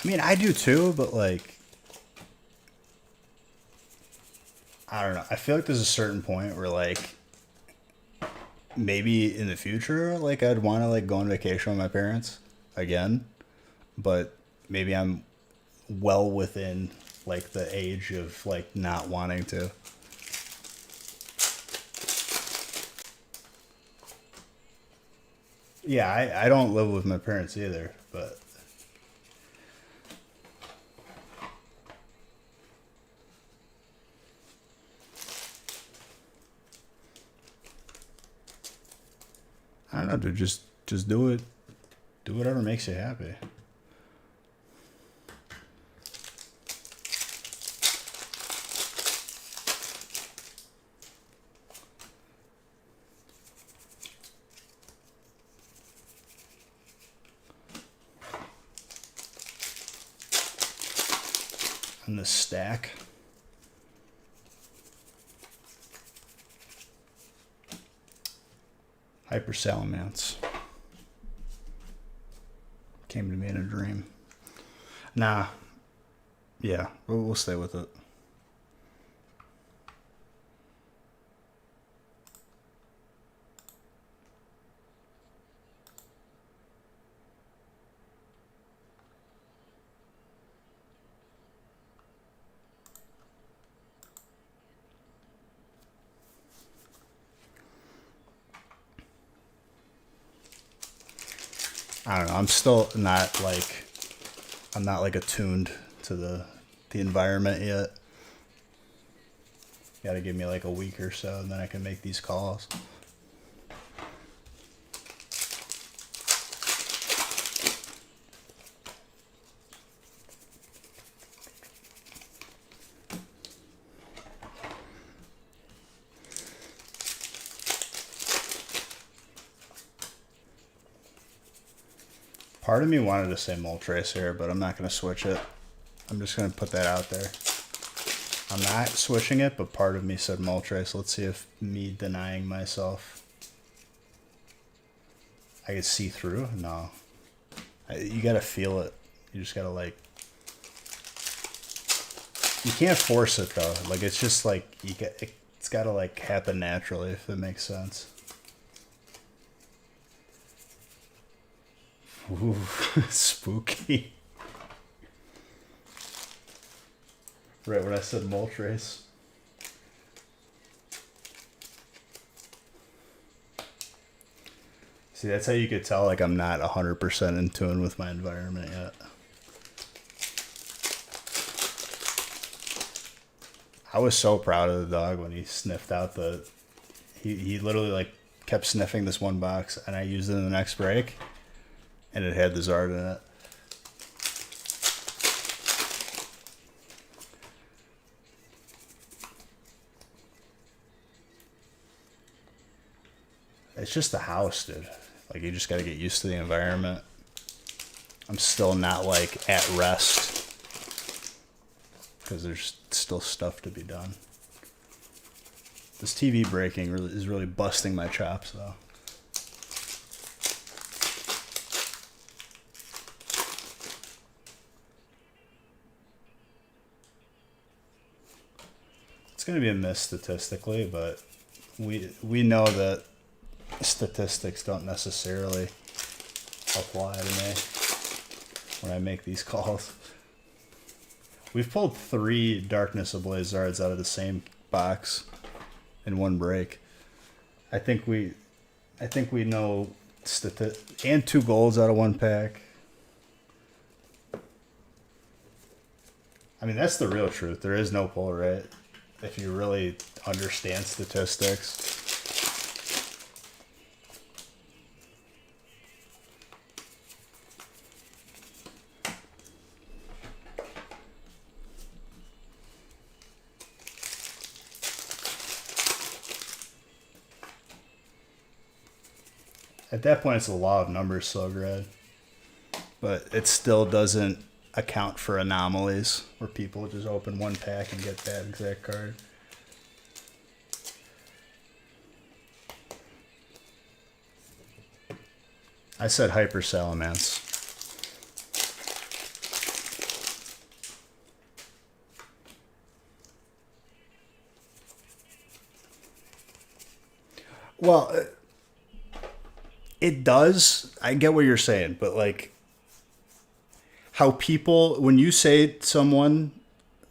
I mean, I do too, but like, I don't know. I feel like there's a certain point where like, maybe in the future, like I'd want to like go on vacation with my parents again, but maybe I'm well within like the age of like not wanting to. Yeah, I don't live with my parents either, but I don't know, dude. Just do it. Do whatever makes you happy. And the stack. Hypersalamance. Came to me in a dream. Nah. Yeah, we'll stay with it. I don't know. I'm still not like I'm not like attuned to the environment yet. Got to give me like a week or so, and then I can make these calls. Part of me wanted to say Moltres here, but I'm not going to switch it. I'm just going to put that out there. I'm not switching it, but part of me said Moltres. Let's see if me denying myself, I could see through. No. You got to feel it. You just got to like, you can't force it though. Like it's just like, it's got to like happen naturally, if it makes sense. Ooh, spooky. Right when I said Moltres. See, that's how you could tell like I'm not 100% in tune with my environment yet. I was so proud of the dog when he sniffed out he literally like kept sniffing this one box, and I used it in the next break. And it had the Zard in it. It's just the house, dude. Like, you just gotta get used to the environment. I'm still not, like, at rest. Because there's still stuff to be done. This TV breaking is really busting my chops, though. Going to be a miss statistically, but we know that statistics don't necessarily apply to me when I make these calls. We've pulled 3 Darkness Ablaze Zards out of the same box in one break. I think we know and 2 golds out of one pack. I mean, that's the real truth. There is no pull, right? If you really understand statistics. At that point, it's the law of numbers, Slograd. But it still doesn't account for anomalies where people just open one pack and get that exact card. I said Hypersalamance. Well, It does. I get what you're saying, but like how people, when you say to someone,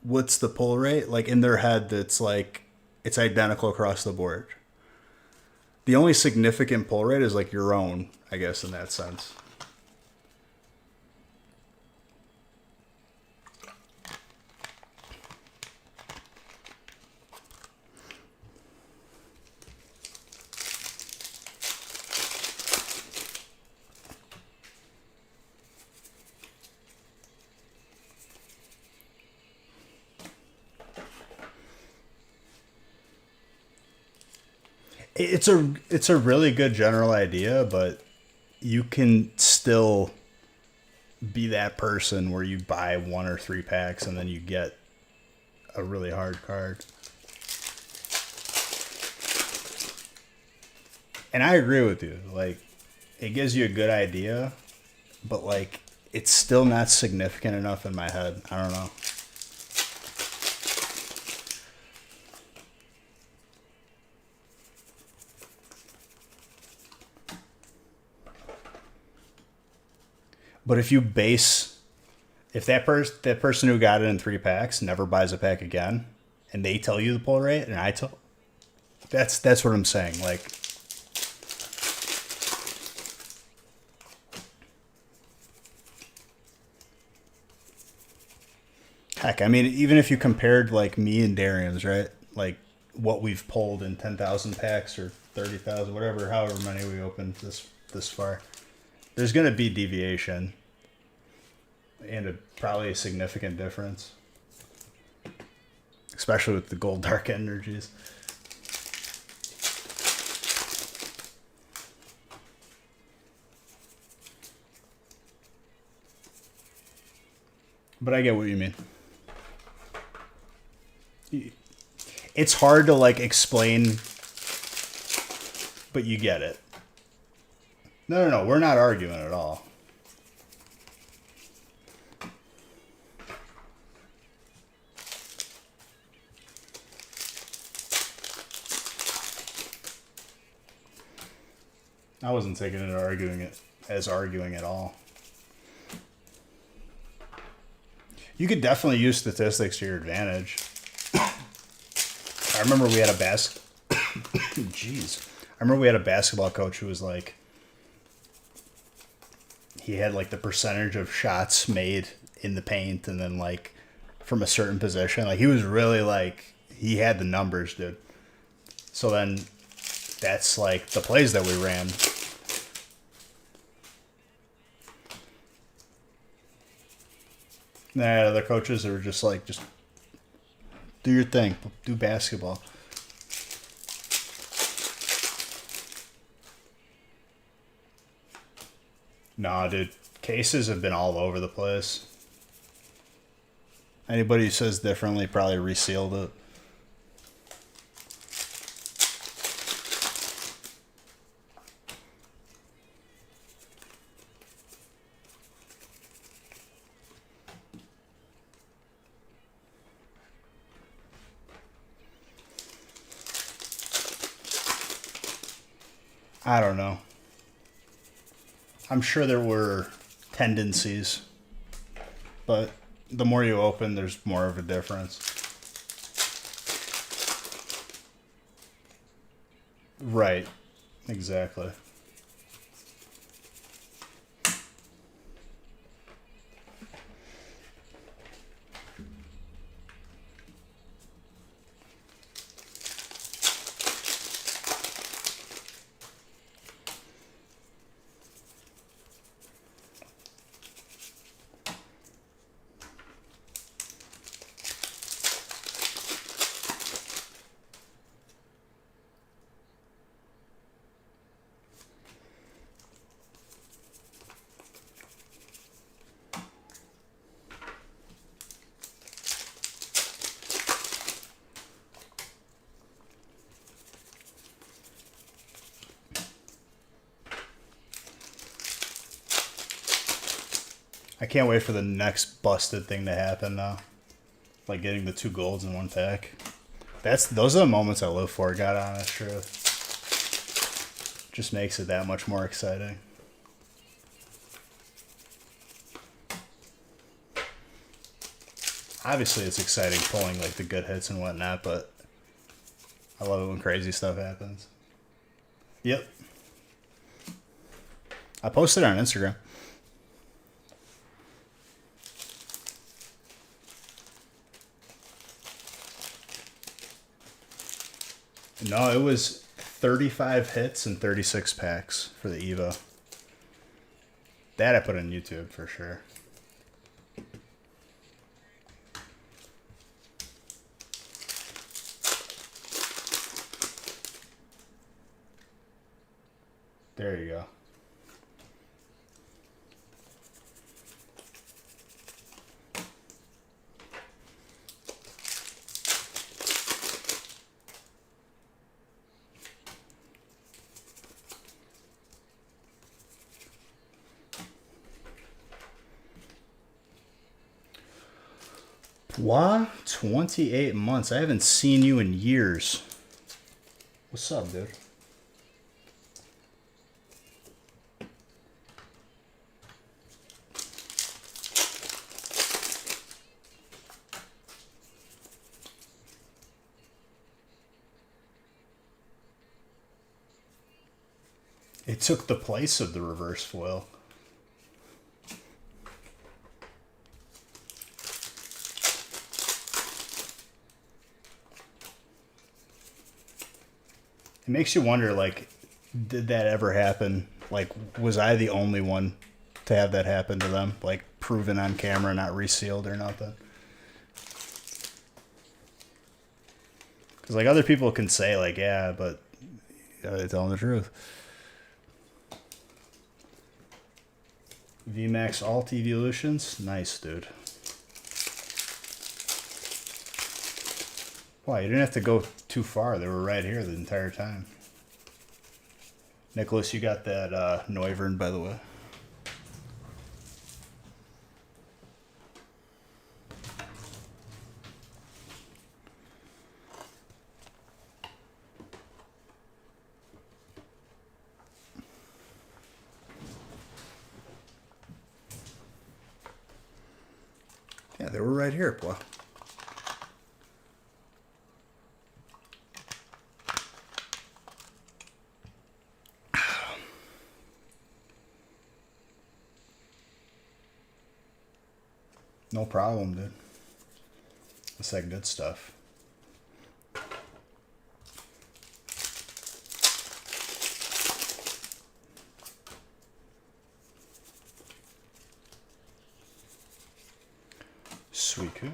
what's the pull rate? Like in their head, that's like, it's identical across the board. The only significant pull rate is like your own, I guess, in that sense. It's a really good general idea, but you can still be that person where you buy 1 or 3 packs and then you get a really hard card. And I agree with you. Like, it gives you a good idea, but like, it's still not significant enough in my head. I don't know. But if that person who got it in 3 packs never buys a pack again, and they tell you the pull rate, and that's what I'm saying. Like, heck, I mean, even if you compared like me and Darian's, right? Like what we've pulled in 10,000 packs or 30,000, whatever, however many we opened this far, there's gonna be deviation. And probably a significant difference, especially with the gold dark energies. But I get what you mean. It's hard to like explain, but you get it. No, we're not arguing at all. I wasn't taking it as arguing at all. You could definitely use statistics to your advantage. I remember we had a Jeez. I remember we had a basketball coach who was like, he had like the percentage of shots made in the paint and then like from a certain position. Like he was really like, he had the numbers, dude. So then that's like the plays that we ran. Nah, other coaches that were just like, just do your thing, do basketball. Nah, dude, cases have been all over the place. Anybody who says differently probably resealed it. I don't know. I'm sure there were tendencies, but the more you open, there's more of a difference. Right. Exactly. I can't wait for the next busted thing to happen now. Like getting the 2 golds in 1 pack. Those are the moments I live for, God honest truth. Just makes it that much more exciting. Obviously, it's exciting pulling like the good hits and whatnot, but I love it when crazy stuff happens. Yep. I posted it on Instagram. No, it was 35 hits and 36 packs for the Evo. That I put on YouTube for sure. There you go. Why 28 months? I haven't seen you in years. What's up, dude? It took the place of the reverse foil. It makes you wonder, like, did that ever happen? Like, was I the only one to have that happen to them? Like, proven on camera, not resealed or nothing? Because, like, other people can say, like, yeah, but they're telling the truth. VMAX Alt Evolutions? Nice, dude. Wow, you didn't have to go too far. They were right here the entire time. Nicholas, you got that Noivern, by the way. Yeah, they were right here, boy. No problem, dude. That's that good stuff. Sweet coot.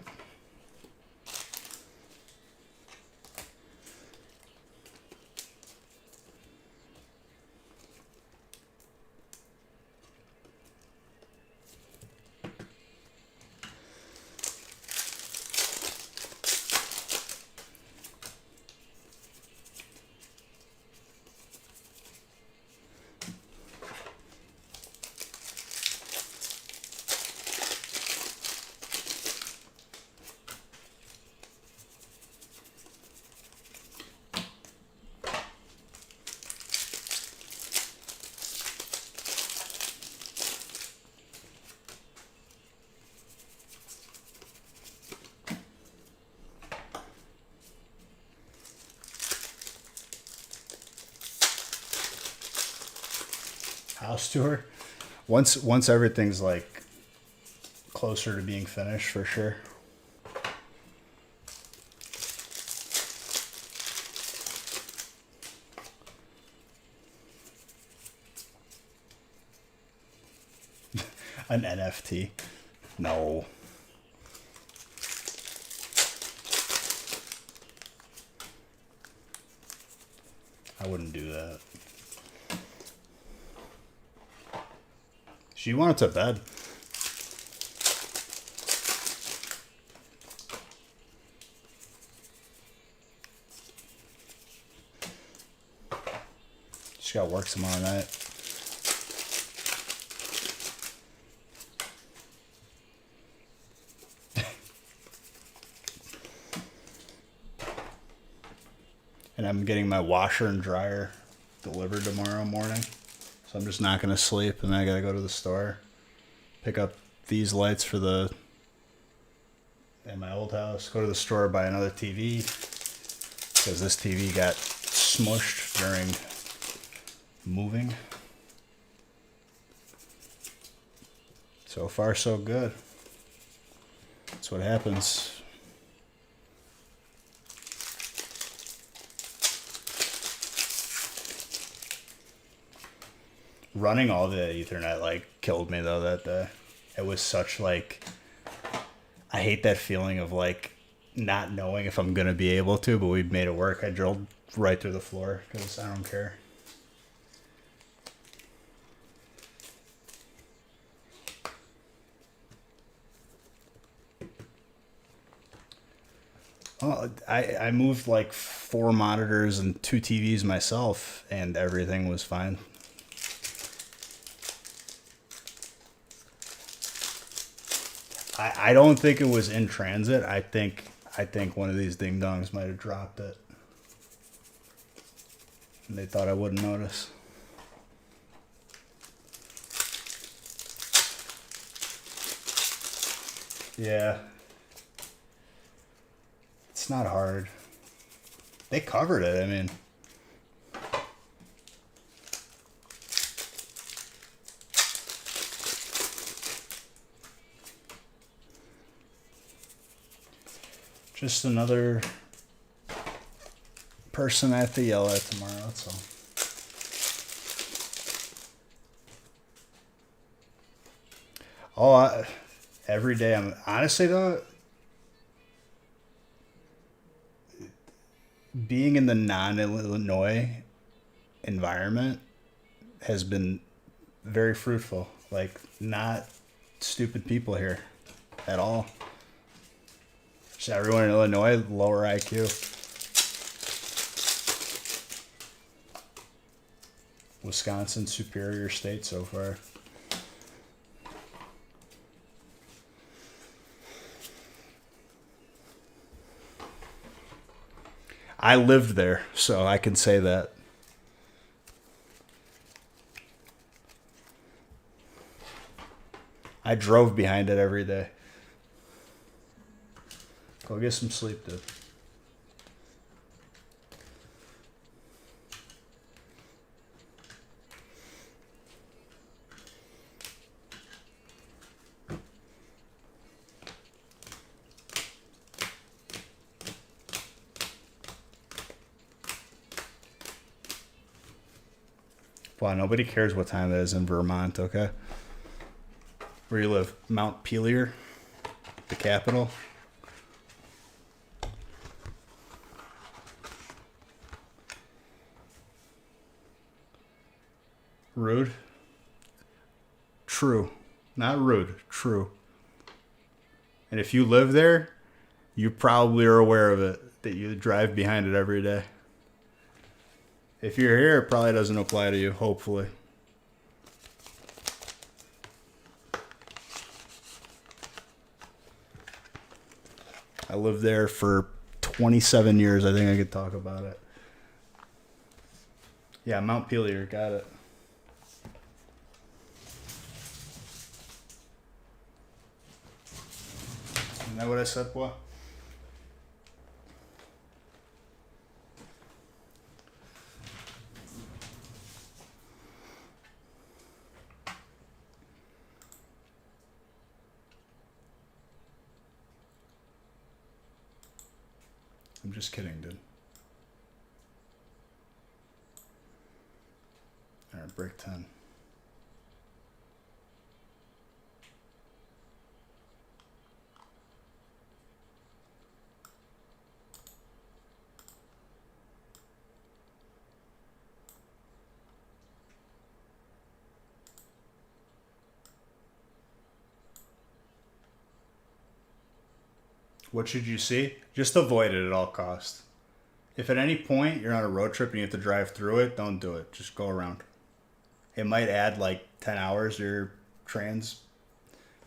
House tour. Once everything's like closer to being finished, for sure. An NFT? No. I wouldn't do that. She wanted to bed. She got work tomorrow night. And I'm getting my washer and dryer delivered tomorrow morning. So I'm just not going to sleep, and I got to go to the store, pick up these lights for the at my old house, go to the store, buy another TV, because this TV got smushed during moving. So far, so good. That's what happens. Running all the Ethernet like killed me though that day. It was such like, I hate that feeling of like not knowing if I'm gonna be able to, but we made it work. I drilled right through the floor because I don't care. Oh, I moved like 4 monitors and 2 TVs myself, and everything was fine. I don't think it was in transit. I think one of these ding dongs might have dropped it, and they thought I wouldn't notice. Yeah. It's not hard. They covered it, I mean. Just another person I have to yell at tomorrow, that's all. Oh, every day I'm... Honestly, though, being in the non-Illinois environment has been very fruitful. Like, not stupid people here at all. Just everyone in Illinois, lower IQ. Wisconsin, superior state so far. I lived there, so I can say that. I drove behind it every day. Go get some sleep, dude. Wow, nobody cares what time it is in Vermont, okay? Where you live? Mount Pelier? The capital? Rude? True. Not rude. True. And if you live there, you probably are aware of it, that you drive behind it every day. If you're here, it probably doesn't apply to you, hopefully. I lived there for 27 years. I think I could talk about it. Yeah, Mount Pelier, got it. Isn't that what I said, boy? I'm just kidding, dude. Alright, break 10. What should you see? Just avoid it at all costs. If at any point you're on a road trip and you have to drive through it, don't do it. Just go around. It might add like 10 hours to your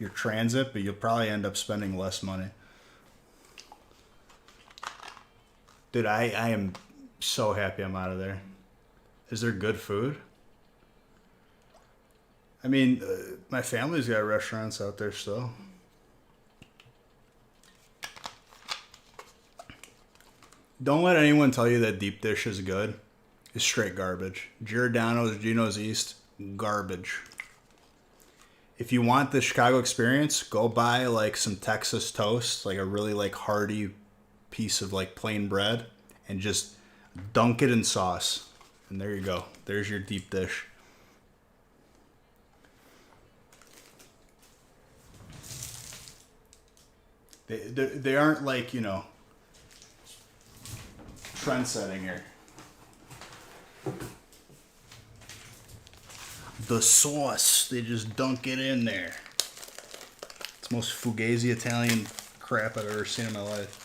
transit, but you'll probably end up spending less money. Dude, I am so happy I'm out of there. Is there good food? I mean, my family's got restaurants out there still. Don't let anyone tell you that deep dish is good. It's straight garbage. Giordano's, Gino's East, garbage. If you want the Chicago experience, go buy like some Texas toast, like a really like hearty piece of like plain bread, and just dunk it in sauce. And there you go. There's your deep dish. They aren't like, you know, trend setting here. The sauce, they just dunk it in there. It's the most fugazi Italian crap I've ever seen in my life.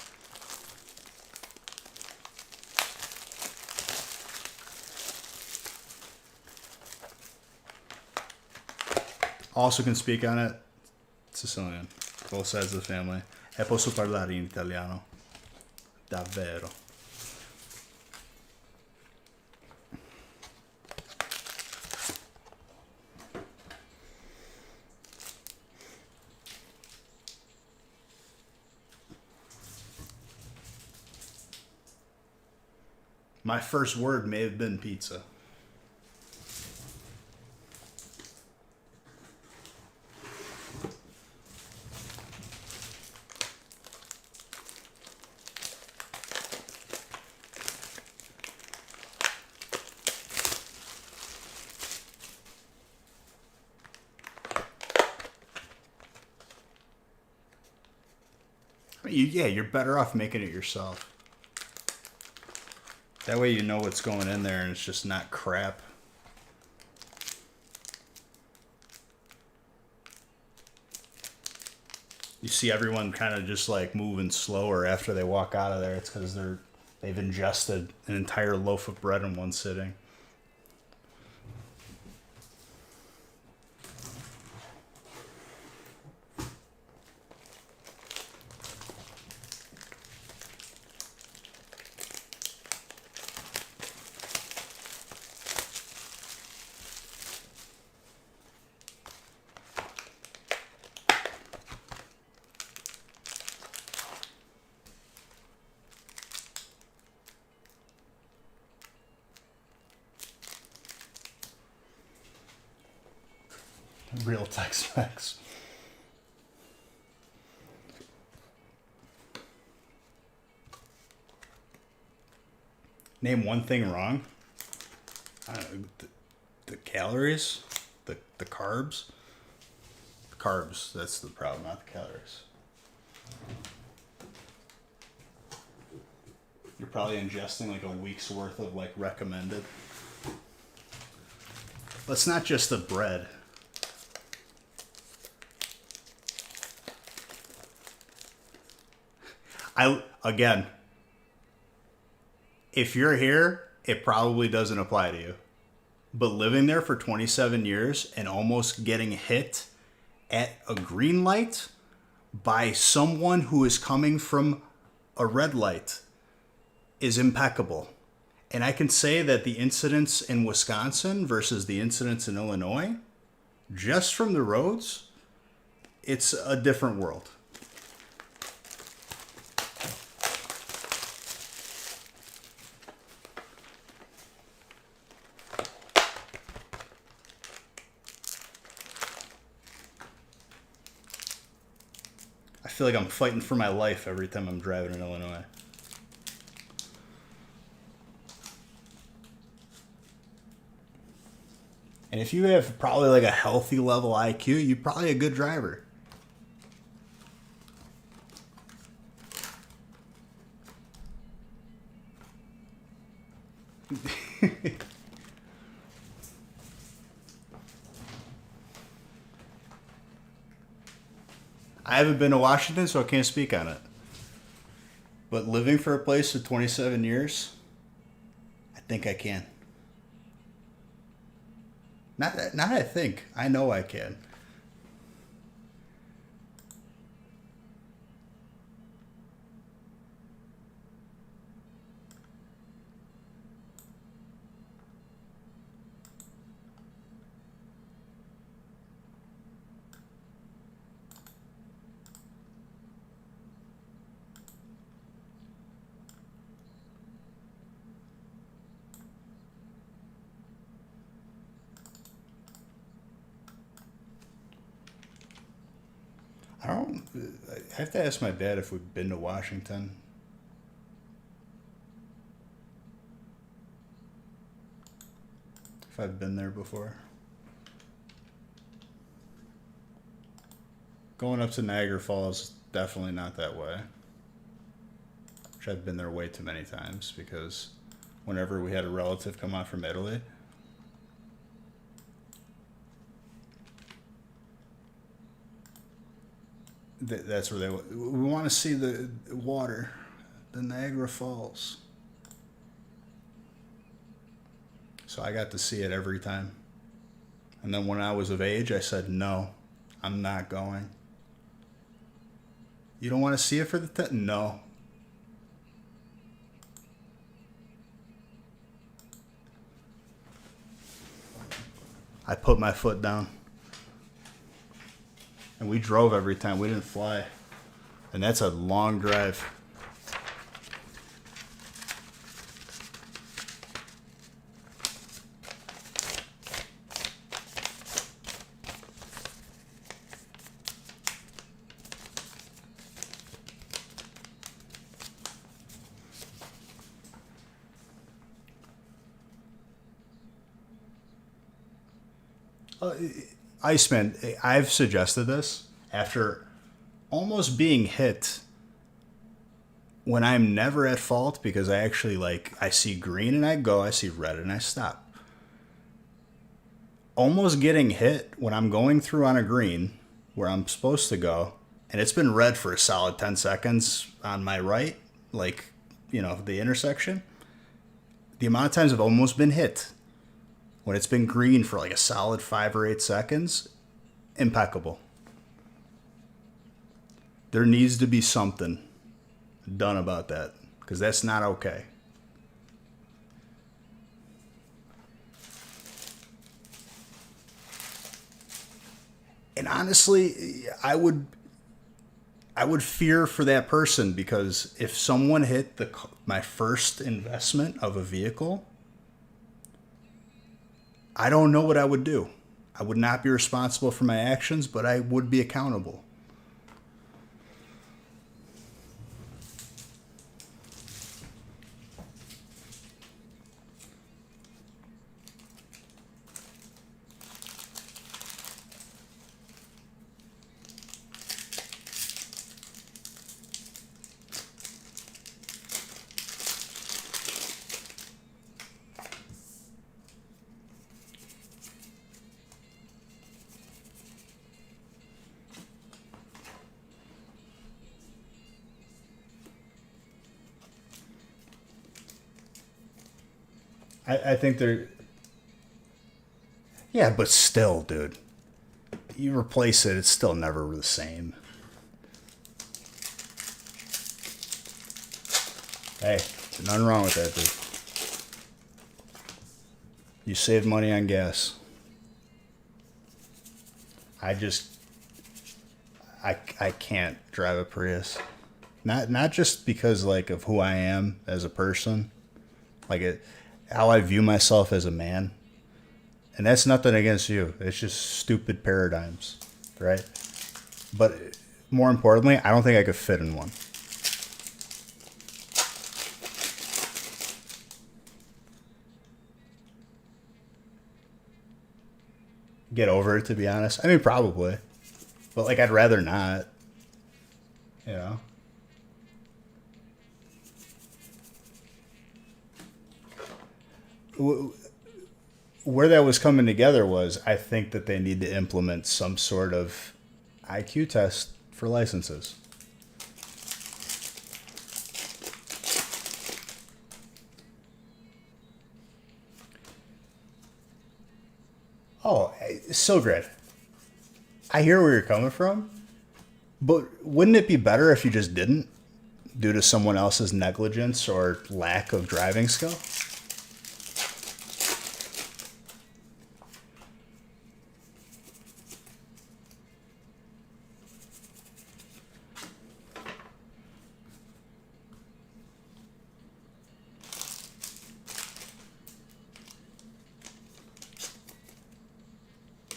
Also can speak on it, Sicilian, both sides of the family. E posso parlare in italiano. Davvero. My first word may have been pizza. I mean, yeah, you're better off making it yourself. That way you know what's going in there and it's just not crap. You see everyone kind of just like moving slower after they walk out of there. It's because they've ingested an entire loaf of bread in one sitting. Real Tex-Mex. Name one thing wrong. I don't know, the calories, the carbs. The carbs, that's the problem, not the calories. You're probably ingesting like a week's worth of like recommended. But it's not just the bread. Again, if you're here, it probably doesn't apply to you. But living there for 27 years and almost getting hit at a green light by someone who is coming from a red light is impeccable. And I can say that the incidents in Wisconsin versus the incidents in Illinois, just from the roads, it's a different world. I feel like I'm fighting for my life every time I'm driving in Illinois. And if you have probably like a healthy level IQ, you're probably a good driver. I haven't been to Washington, so I can't speak on it. But living for a place for 27 years, I think I can. Not I think. I know I can. don't. I have to ask my dad if we've been to Washington. If I've been there before. Going up to Niagara Falls is definitely not that way. Which I've been there way too many times because whenever we had a relative come out from Italy, that's where they. We want to see the water, the Niagara Falls. So I got to see it every time. And then when I was of age, I said, no, I'm not going. You don't want to see it for the no. I put my foot down. And we drove every time. We didn't fly. And that's a long drive. Iceman, I've suggested this after almost being hit when I'm never at fault because I actually I see green and I go, I see red and I stop. Almost getting hit when I'm going through on a green where I'm supposed to go and it's been red for a solid 10 seconds on my right, the intersection. The amount of times I've almost been hit when it's been green for a solid 5 or 8 seconds, impeccable. There needs to be something done about that because that's not okay. And honestly, I would fear for that person because if someone hit my first investment of a vehicle, I don't know what I would do. I would not be responsible for my actions, but I would be accountable. I think they're... Yeah, but still, dude. You replace it, it's still never the same. Hey, there's nothing wrong with that, dude. You saved money on gas. I can't drive a Prius. Not just because of who I am as a person. How I view myself as a man. And that's nothing against you. It's just stupid paradigms, right? But more importantly, I don't think I could fit in one. Get over it, to be honest. I mean, probably. But I'd rather not. You know? Where that was coming together was I think that they need to implement some sort of IQ test for licenses. Oh, so great. I hear where you're coming from, but wouldn't it be better if you just didn't, due to someone else's negligence or lack of driving skill?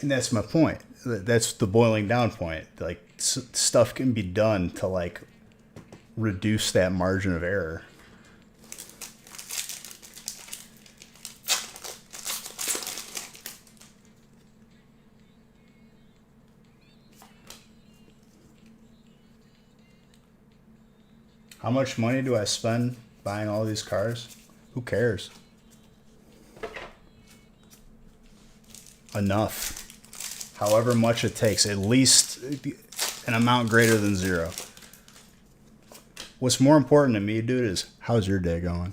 And that's my point. That's the boiling down point. stuff can be done to like reduce that margin of error. How much money do I spend buying all these cars? Who cares? Enough. However much it takes, at least an amount greater than zero. What's more important to me, dude, is how's your day going?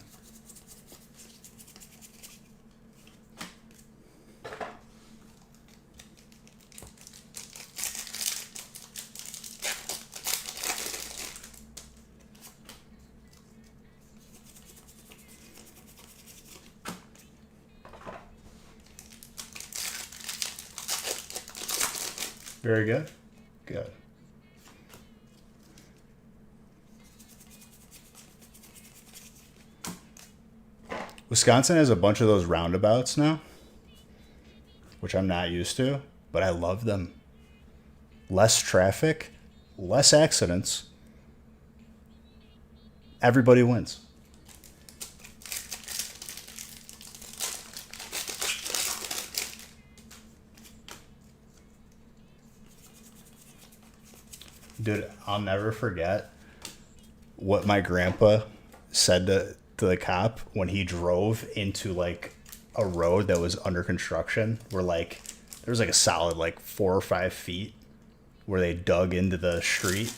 Very good. Good. Wisconsin has a bunch of those roundabouts now, which I'm not used to, but I love them. Less traffic, less accidents. Everybody wins. Dude, I'll never forget what my grandpa said to the cop when he drove into like a road that was under construction, where like there was like a solid like 4 or 5 feet where they dug into the street,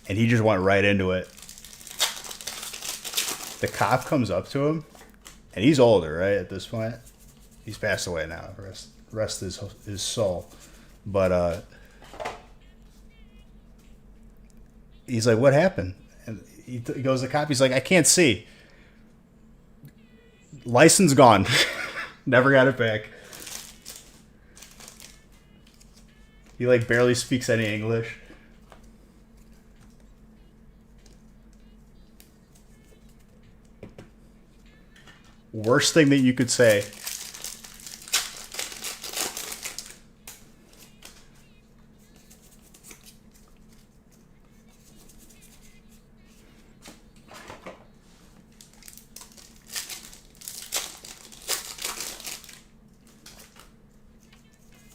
and he just went right into it. The cop comes up to him, and he's older, right, at this point. He's passed away now. Rest his soul. But he's like, what happened? And he goes to the cop. He's like, I can't see. License gone. Never got it back. He like barely speaks any English. Worst thing that you could say.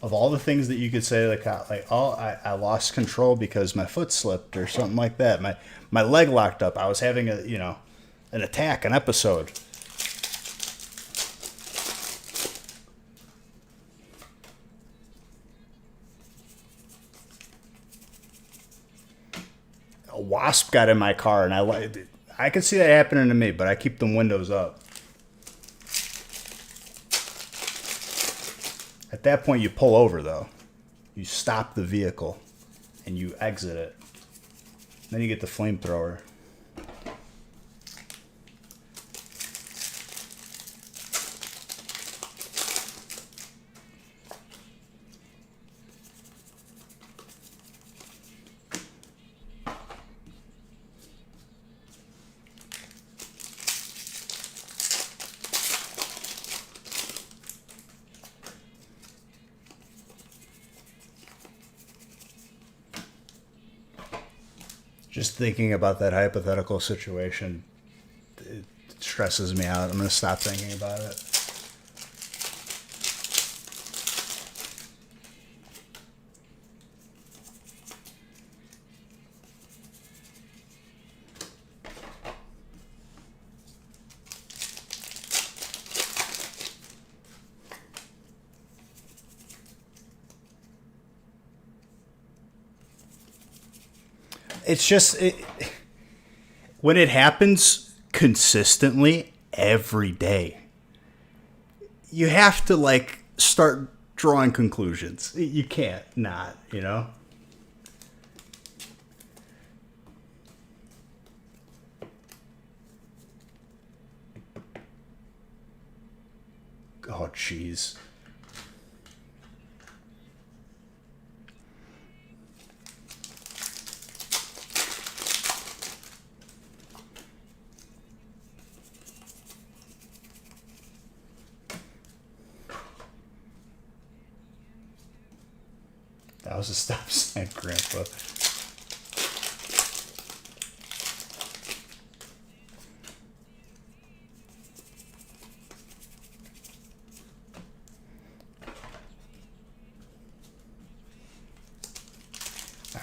Of all the things that you could say to the cop, like, oh, I lost control because my foot slipped or something like that. My leg locked up. I was having an attack, an episode. A wasp got in my car, and I could see that happening to me, but I keep the windows up. At that point, you pull over, though. You stop the vehicle, and you exit it. Then you get the flamethrower. Just thinking about that hypothetical situation, it stresses me out. I'm going to stop thinking about it. It's just when it happens consistently every day, you have to like start drawing conclusions. You can't not, Oh, jeez. That was a stop sign, Grandpa.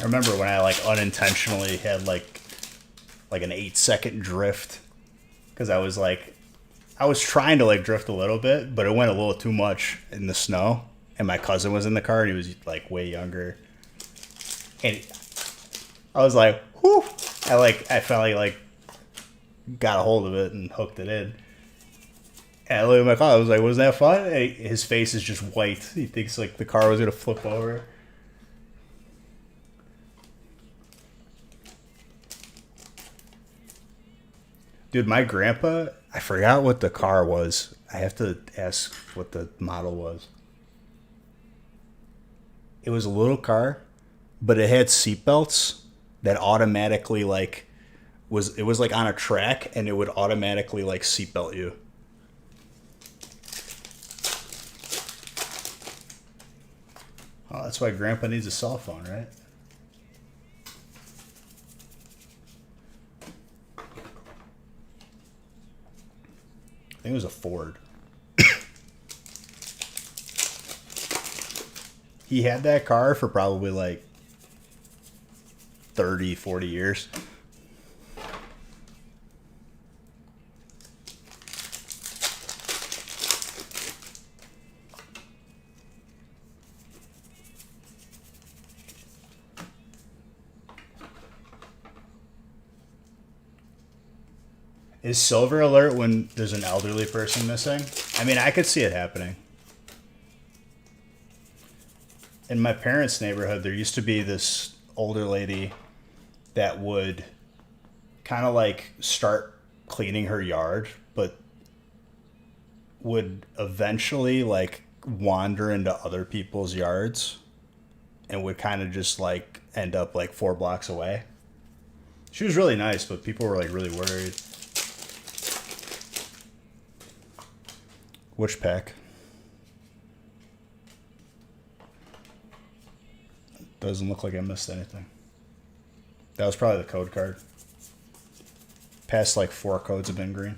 I remember when I like unintentionally had like an 8-second drift because I was trying to like drift a little bit, but it went a little too much in the snow. And my cousin was in the car and he was like way younger. And I was like, whew. I finally like got a hold of it and hooked it in. And I looked at my car. I was like, wasn't that fun? And his face is just white. He thinks like the car was going to flip over. Dude, my grandpa, I forgot what the car was. I have to ask what the model was. It was a little car, but it had seatbelts that automatically like it was like on a track and it would automatically like seatbelt you. Oh, that's why Grandpa needs a cell phone, right? I think it was a Ford. He had that car for probably like 30, 40 years. Is silver alert when there's an elderly person missing? I mean, I could see it happening. In my parents' neighborhood, there used to be this older lady that would kind of like start cleaning her yard, but would eventually like wander into other people's yards and would kind of just like end up like 4 blocks away. She was really nice, but people were like really worried. Which pack? Doesn't look like I missed anything. That was probably the code card. Past like 4 codes have been green.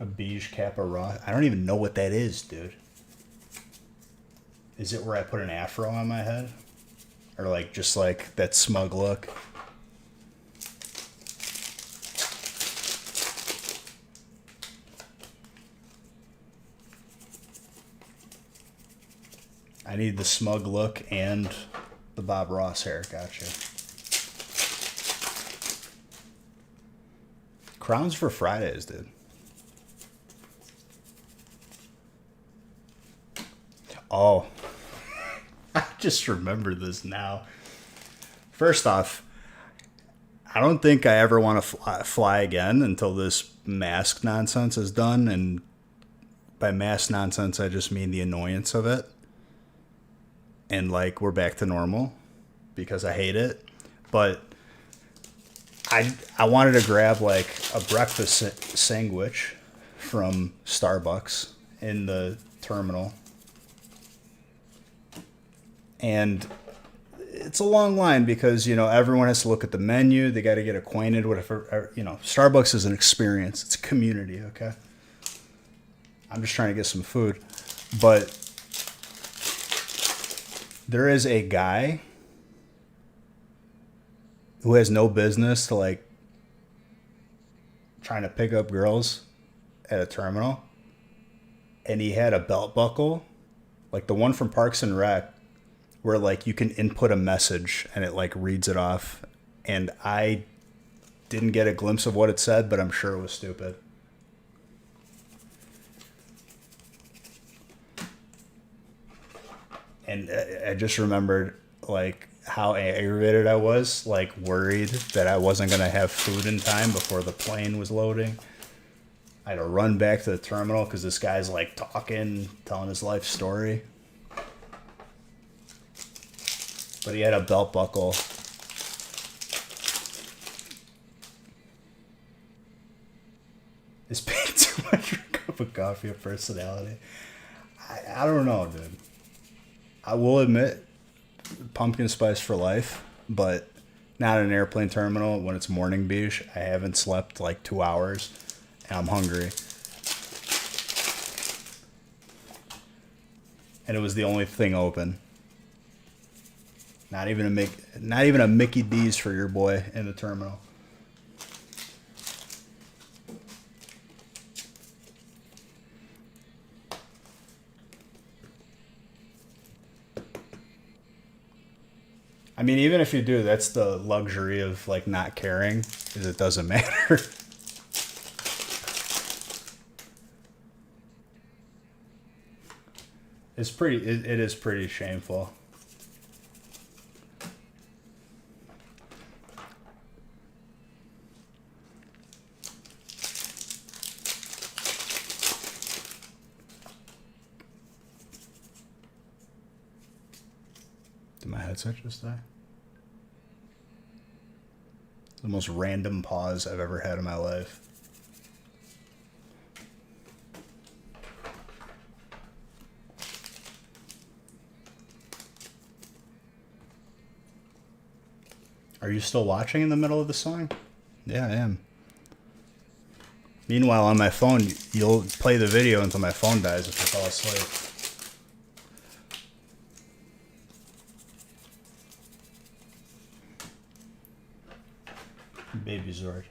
A beige Kappa raw. I don't even know what that is, dude. Is it where I put an afro on my head? Or like just like that smug look? I need the smug look and the Bob Ross hair. Gotcha. Crowns for Fridays, dude. Oh, I just remembered this now. First off, I don't think I ever want to fly again until this mask nonsense is done. And by mask nonsense, I just mean the annoyance of it. And like, we're back to normal because I hate it. But I wanted to grab like a breakfast sandwich from Starbucks in the terminal. And it's a long line because, you know, everyone has to look at the menu. They got to get acquainted with, Starbucks is an experience. It's a community, okay? I'm just trying to get some food. But there is a guy who has no business to, like, trying to pick up girls at a terminal. And he had a belt buckle, like the one from Parks and Rec, where like you can input a message and it like reads it off. And I didn't get a glimpse of what it said, but I'm sure it was stupid. And I just remembered like how aggravated I was, like worried that I wasn't going to have food in time before the plane was loading. I had to run back to the terminal because this guy's like talking, telling his life story. But he had a belt buckle. Is paying too much for a cup of coffee a personality? I don't know, dude. I will admit, pumpkin spice for life, but not an airplane terminal when it's morning beach. I haven't slept like 2 hours, and I'm hungry. And it was the only thing open. Not even a Mickey D's for your boy in the terminal. I mean, even if you do, that's the luxury of like not caring, is it doesn't matter. It is pretty shameful. Did my headset just die? The most random pause I've ever had in my life. Are you still watching in the middle of the song? Yeah, I am. Meanwhile, on my phone, you'll play the video until my phone dies if I fall asleep. Baby Zord.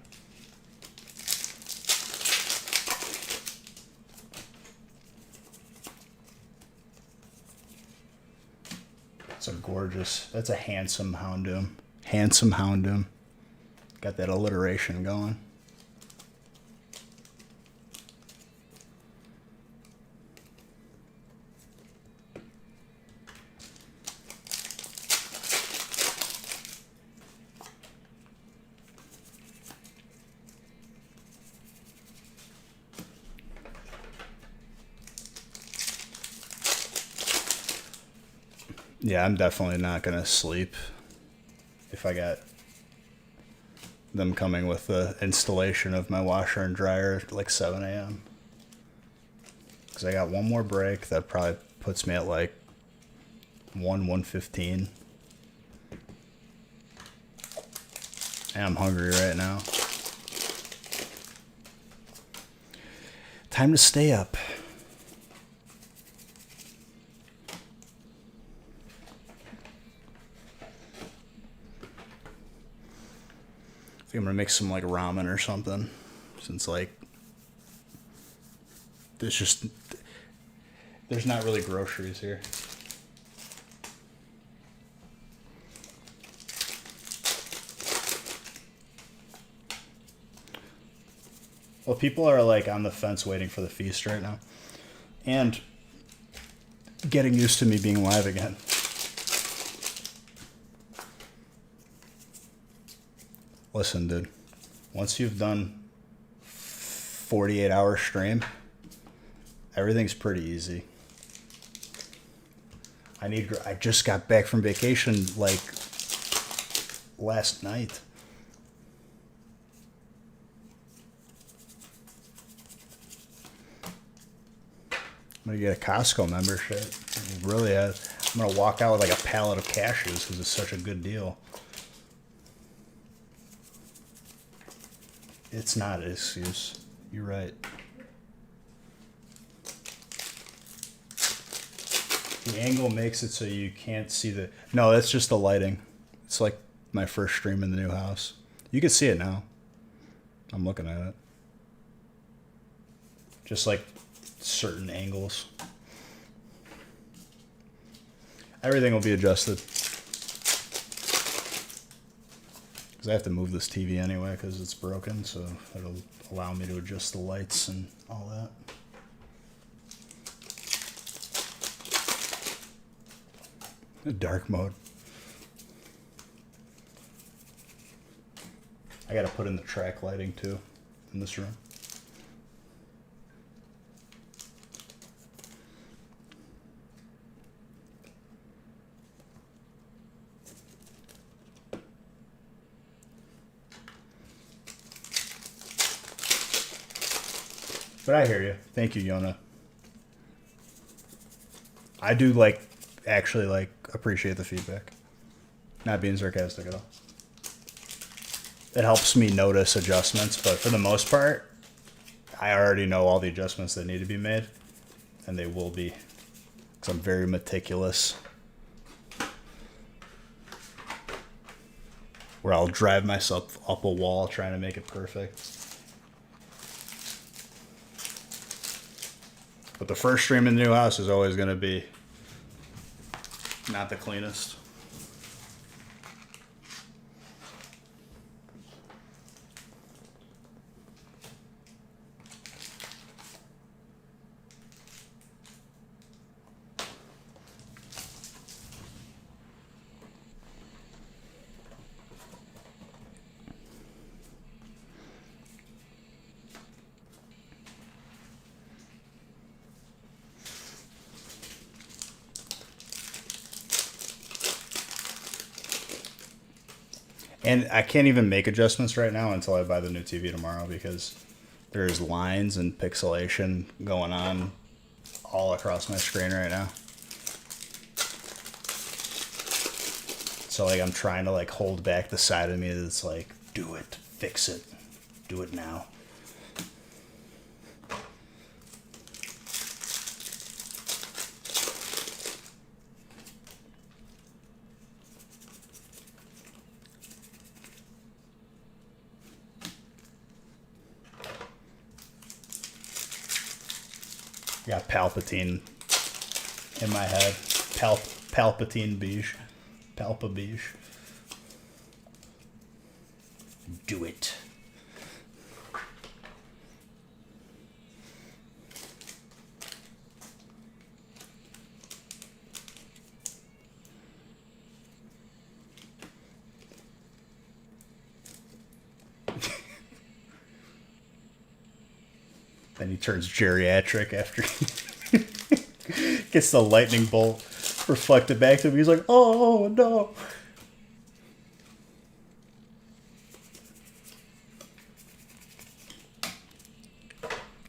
That's a handsome Houndoom. Handsome Houndoom. Got that alliteration going. Yeah, I'm definitely not going to sleep if I got them coming with the installation of my washer and dryer at like 7 a.m. Because I got one more break that probably puts me at like 1:15. And I'm hungry right now. Time to stay up. I think I'm gonna make some like ramen or something, since like there's not really groceries here. Well, people are like on the fence waiting for the feast right now, and getting used to me being live again. Listen, dude, once you've done 48-hour stream, everything's pretty easy. I just got back from vacation like last night. I'm gonna get a Costco membership. Really, I'm gonna walk out with like a pallet of cashews because it's such a good deal. It's not an excuse. You're right. The angle makes it so you can't see the... No, that's just the lighting. It's like my first stream in the new house. You can see it now. I'm looking at it. Just like certain angles. Everything will be adjusted. Because I have to move this TV anyway because it's broken, so it'll allow me to adjust the lights and all that. Dark mode. I gotta put in the track lighting too in this room. But I hear you. Thank you, Yona. I do like actually like appreciate the feedback. Not being sarcastic at all. It helps me notice adjustments, but for the most part, I already know all the adjustments that need to be made, and they will be, because I'm very meticulous. Where I'll drive myself up a wall trying to make it perfect. But the first stream in the new house is always going to be not the cleanest. And I can't even make adjustments right now until I buy the new TV tomorrow because there's lines and pixelation going on all across my screen right now. So like I'm trying to like hold back the side of me that's like, do it, fix it, do it now. Got Palpatine in my head. Palpatine beige. Palpa beige. Do it. Then he turns geriatric after he gets the lightning bolt reflected back to him. He's like, oh no.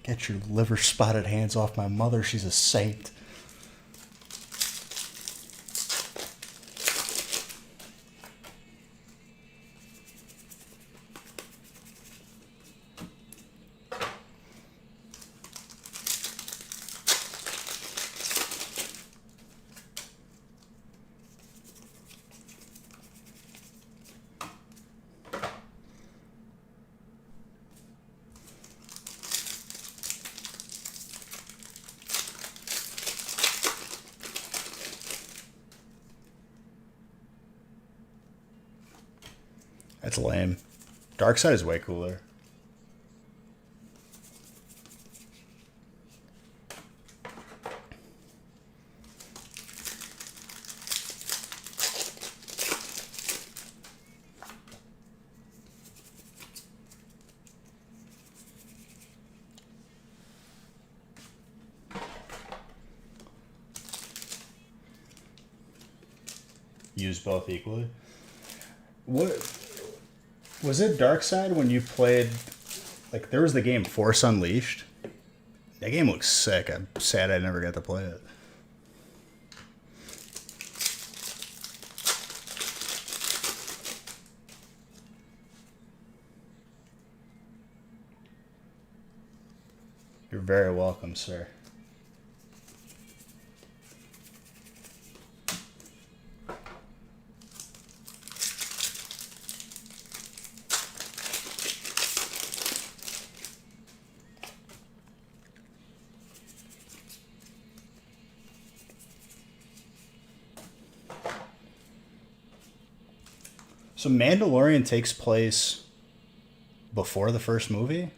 Get your liver spotted hands off my mother. She's a saint. That's lame. Dark Side is way cooler. Use both equally. What was it? Dark Side when you played? Like there was the game Force Unleashed. That game looks sick. I'm sad I never got to play it. You're very welcome, sir. So Mandalorian takes place before the first movie?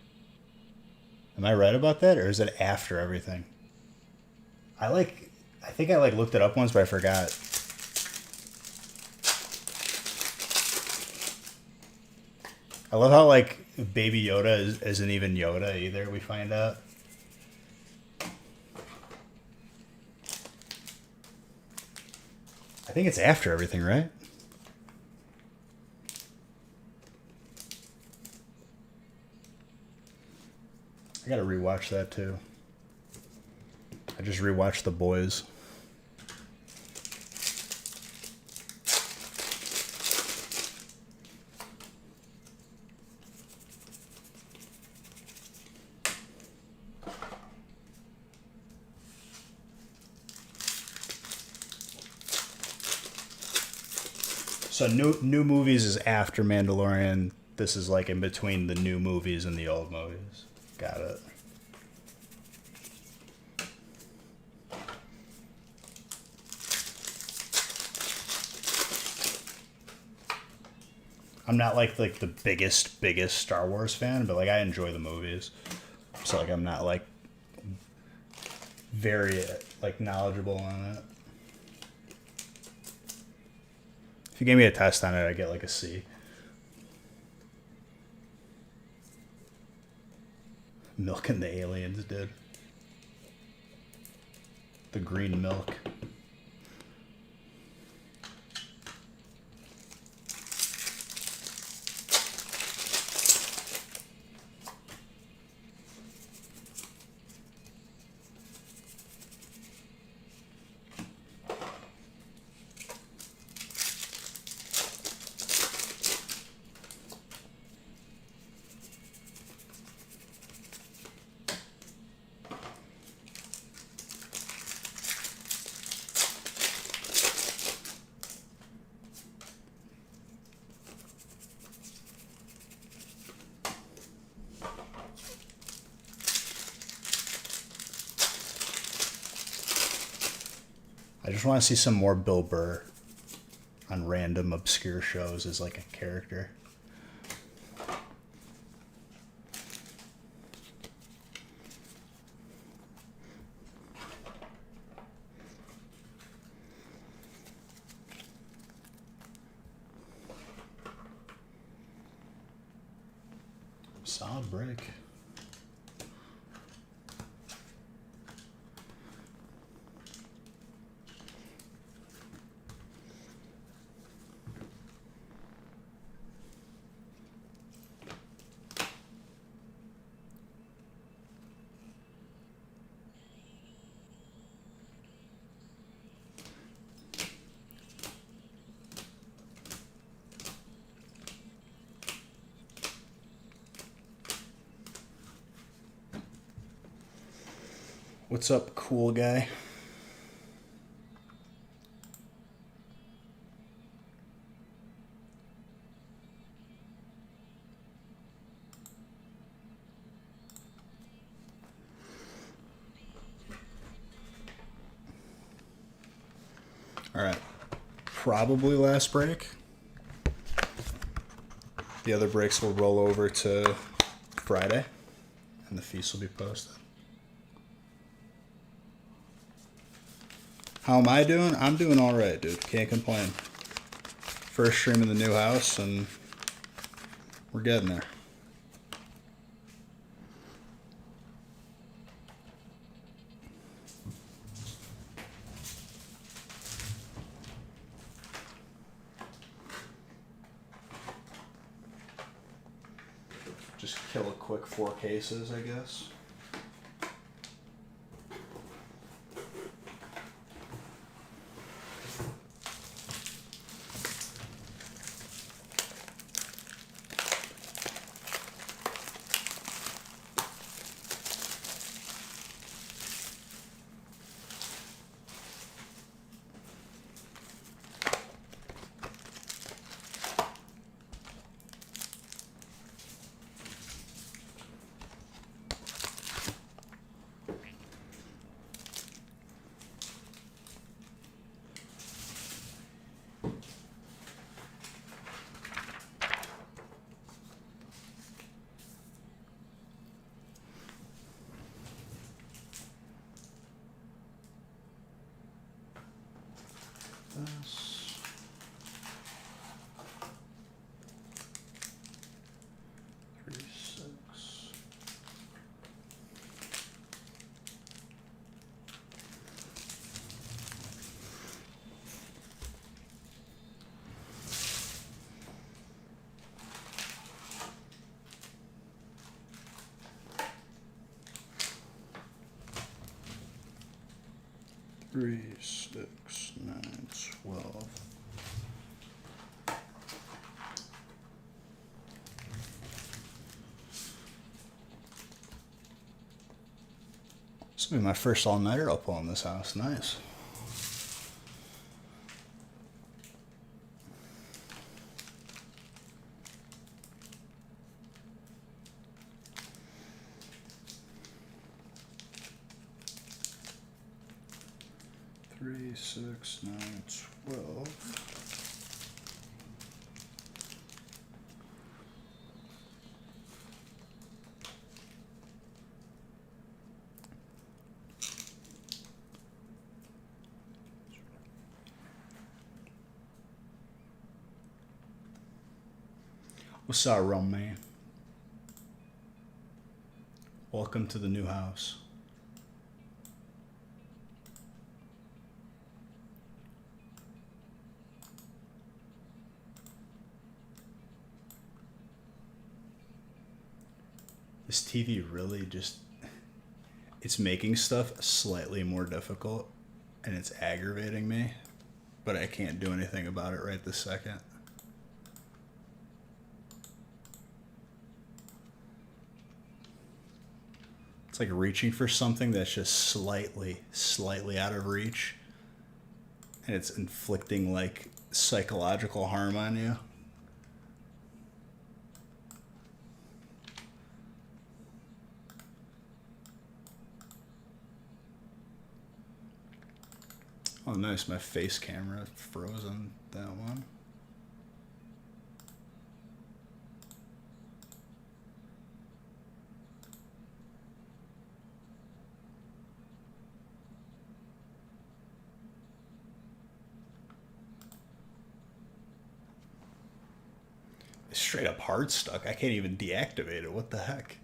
Am I right about that, or is it after everything? I think I looked it up once, but I forgot. I love how like Baby Yoda isn't even Yoda either. We find out. I think it's after everything, right? I gotta rewatch that too. I just rewatched The Boys. So new movies is after Mandalorian. This is like in between the new movies and the old movies. Got it. I'm not like the biggest Star Wars fan, but like I enjoy the movies. So like I'm not like very like knowledgeable on it. If you gave me a test on it, I'd get like a C. Milking the aliens, dude. The green milk. I just want to see some more Bill Burr on random obscure shows as like a character. Solid break. What's up, cool guy? All right. Probably last break. The other breaks will roll over to Friday, and the feast will be posted. How am I doing? I'm doing all right, dude. Can't complain. First stream in the new house, and we're getting there. Just kill a quick 4 cases, I guess. This. 3, 6. Three, 6, 9, 12. This will be my first all-nighter I'll pull in this house. Nice. 3, 6, 9, 12. What's up, real man? Welcome to the new house. This TV really just, it's making stuff slightly more difficult and it's aggravating me, but I can't do anything about it right this second. It's like reaching for something that's just slightly out of reach, and it's inflicting like psychological harm on you. Oh, nice. My face camera froze on that one. It's straight up hard stuck. I can't even deactivate it. What the heck?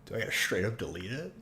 Do I gotta straight up delete it?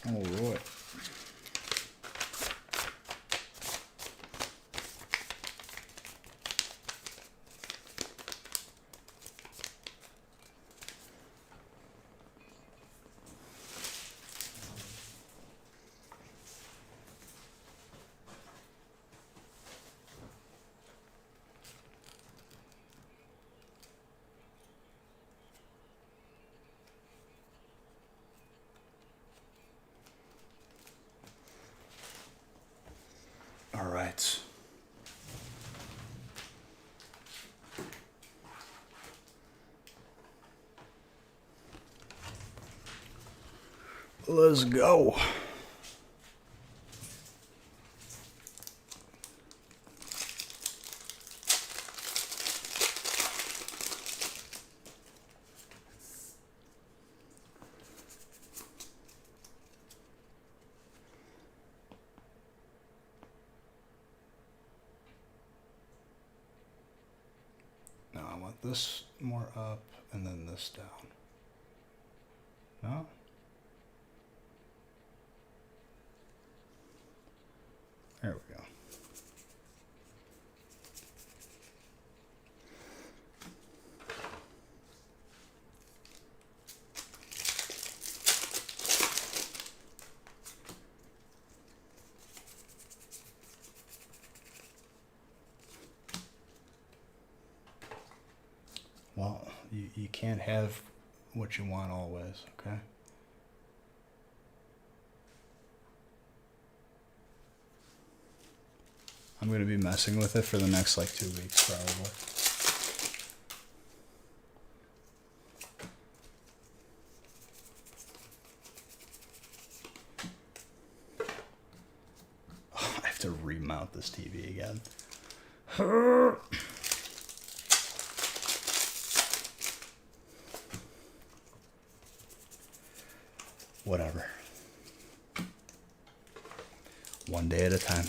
All right. All right. Let's go. Now I want this more up and then this down. No? There we go. Well, you can't have what you want always, okay? I'm going to be messing with it for the next like 2 weeks probably. Oh, I have to remount this TV again. Whatever. One day at a time.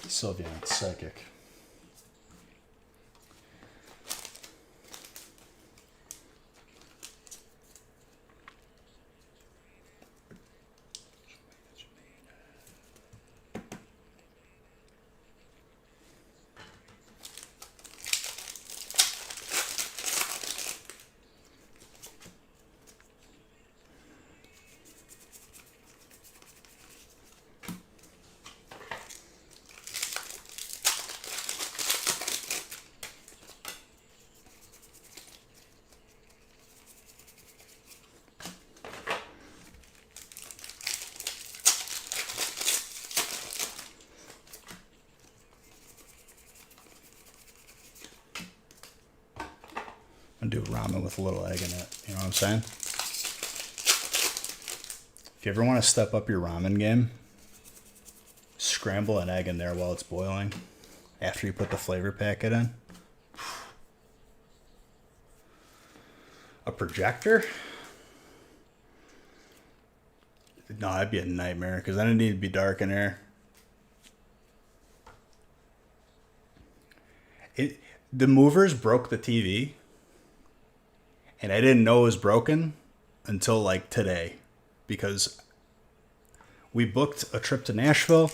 Sylvia, it's psychic. I'm gonna do ramen with a little egg in it. You know what I'm saying? If you ever want to step up your ramen game, scramble an egg in there while it's boiling after you put the flavor packet in. A projector? No, that'd be a nightmare because then it need to be dark in there. The movers broke the TV, and I didn't know it was broken until like today, because we booked a trip to Nashville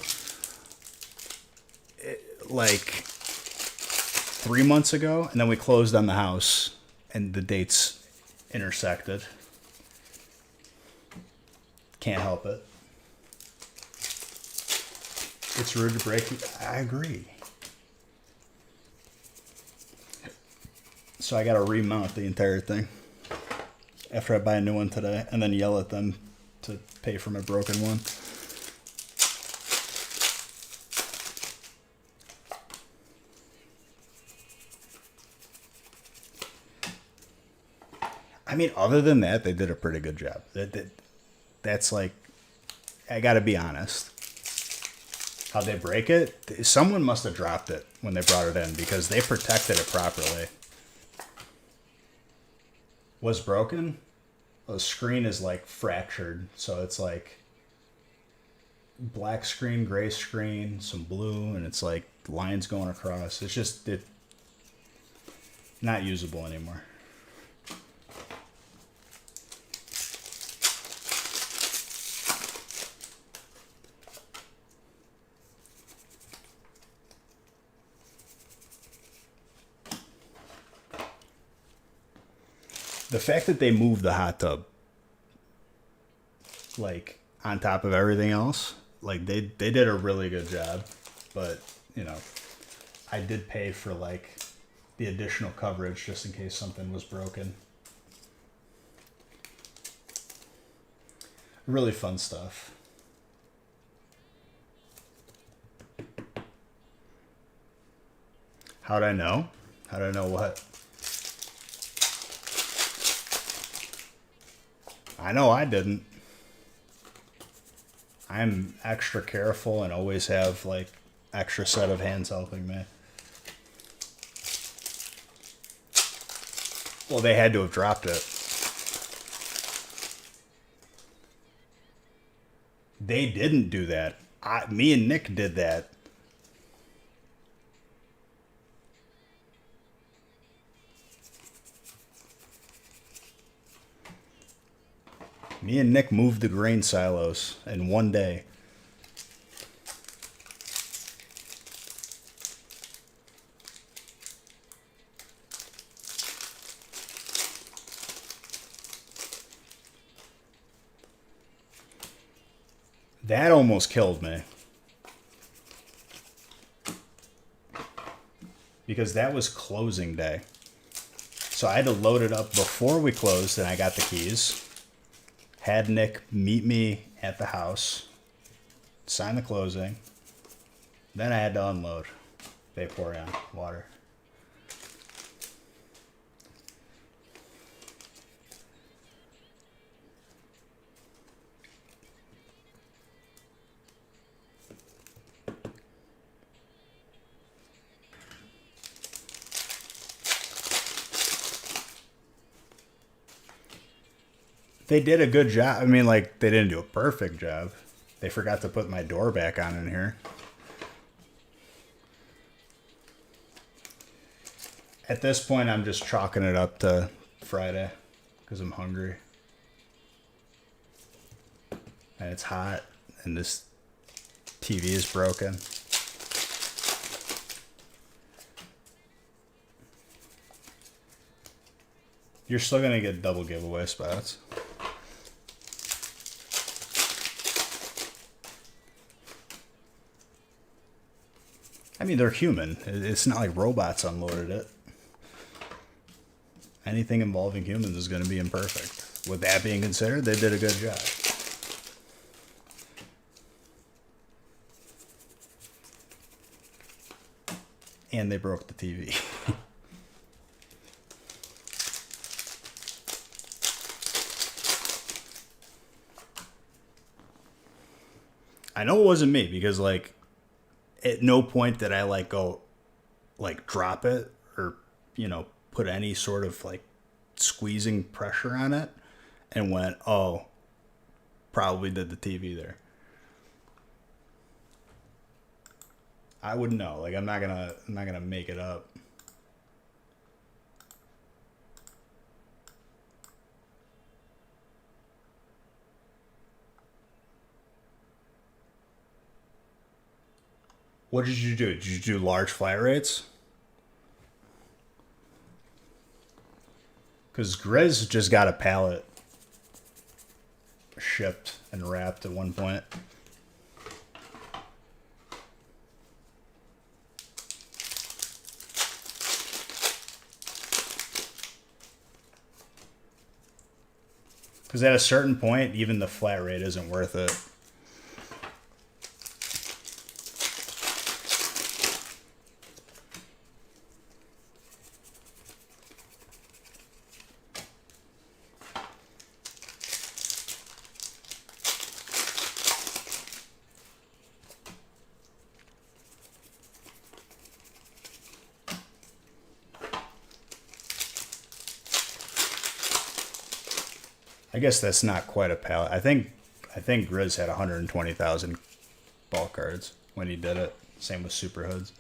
like 3 months ago, and then we closed on the house, and the dates intersected. Can't help it. It's rude to break. I agree. So I gotta remount the entire thing after I buy a new one today, and then yell at them to pay for my broken one. I mean, other than that, they did a pretty good job. That's like, I gotta be honest. How'd they break it? Someone must have dropped it when they brought it in, because they protected it properly. What's broken? The screen is like fractured, so it's like black screen, gray screen, some blue, and it's like lines going across. It's just not usable anymore. The fact that they moved the hot tub, like, on top of everything else, like, they did a really good job. But, you know, I did pay for, like, the additional coverage just in case something was broken. Really fun stuff. How'd I know? How'd I know what? I know I didn't. I'm extra careful and always have like extra set of hands helping me. Well, they had to have dropped it. They didn't do that. Me and Nick did that. Me and Nick moved the grain silos in one day. That almost killed me. Because that was closing day. So I had to load it up before we closed, and I got the keys. Had Nick meet me at the house, sign the closing. Then I had to unload. Vaporeon water. They did a good job. I mean, like, they didn't do a perfect job. They forgot to put my door back on in here. At this point, I'm just chalking it up to Friday because I'm hungry. And it's hot, and this TV is broken. You're still going to get double giveaway spots. I mean, they're human. It's not like robots unloaded it. Anything involving humans is going to be imperfect. With that being considered, they did a good job. And they broke the TV. I know it wasn't me because, like, at no point did I, like, go, like, drop it or, you know, put any sort of, like, squeezing pressure on it and went, oh, probably did the TV there. I wouldn't know. Like, I'm not gonna make it up. What did you do? Did you do large flat rates? Because Grizz just got a pallet shipped and wrapped at one point. Because at a certain point, even the flat rate isn't worth it. I guess that's not quite a pallet. I think Grizz had 120,000 ball cards when he did it. Same with Super Hoods.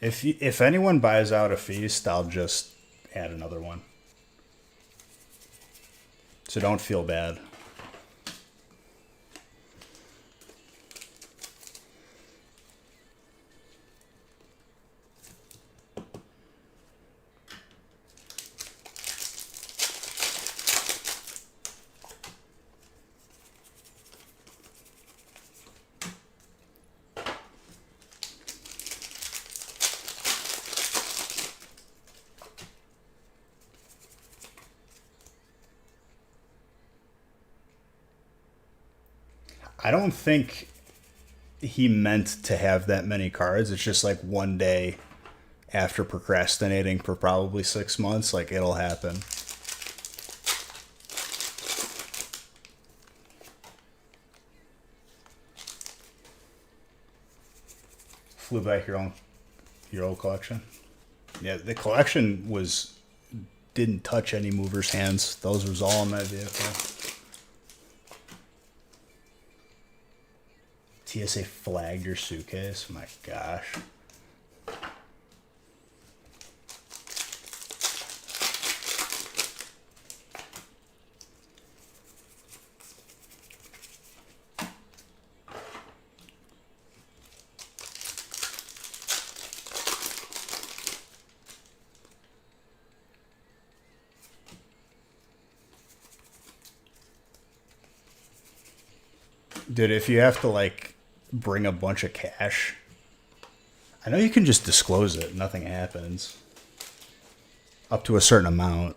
If anyone buys out a feast, I'll just add another one. So don't feel bad. I don't think he meant to have that many cards. It's just like one day after procrastinating for probably 6 months, like it'll happen. Flew back your old collection. Yeah, the collection didn't touch any movers' hands. Those was all in that vehicle. TSA flagged your suitcase? My gosh. Dude, if you have to, like, bring a bunch of cash, I know you can just disclose it. Nothing happens. Up to a certain amount.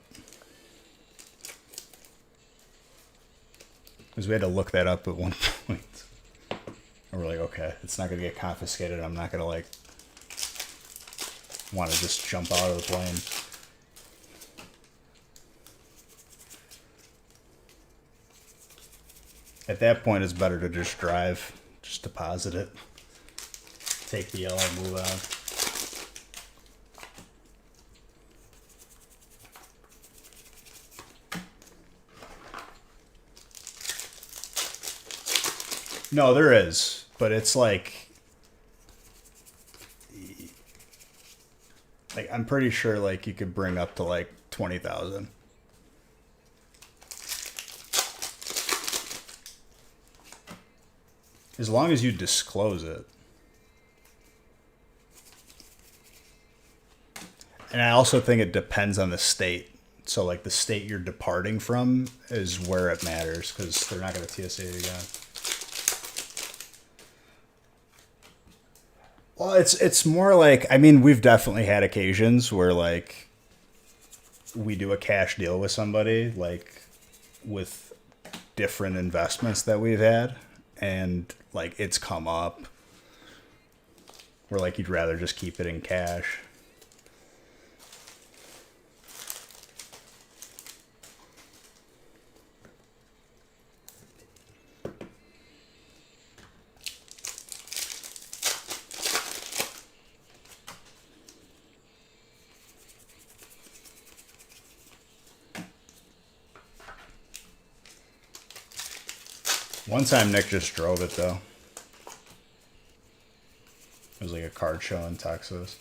Because we had to look that up at one point. And we're like, okay, it's not going to get confiscated. I'm not going to, like, want to just jump out of the plane. At that point, it's better to just drive. Just deposit it. Take the L and move on. No, there is, but it's like I'm pretty sure like you could bring up to like 20,000. As long as you disclose it. And I also think it depends on the state. So, like, the state you're departing from is where it matters, because they're not going to TSA it again. Well, it's more like, I mean, we've definitely had occasions where, like, we do a cash deal with somebody, like, with different investments that we've had, and, like, it's come up where, like, you'd rather just keep it in cash. One time Nick just drove it, though. It was like a card show in Texas.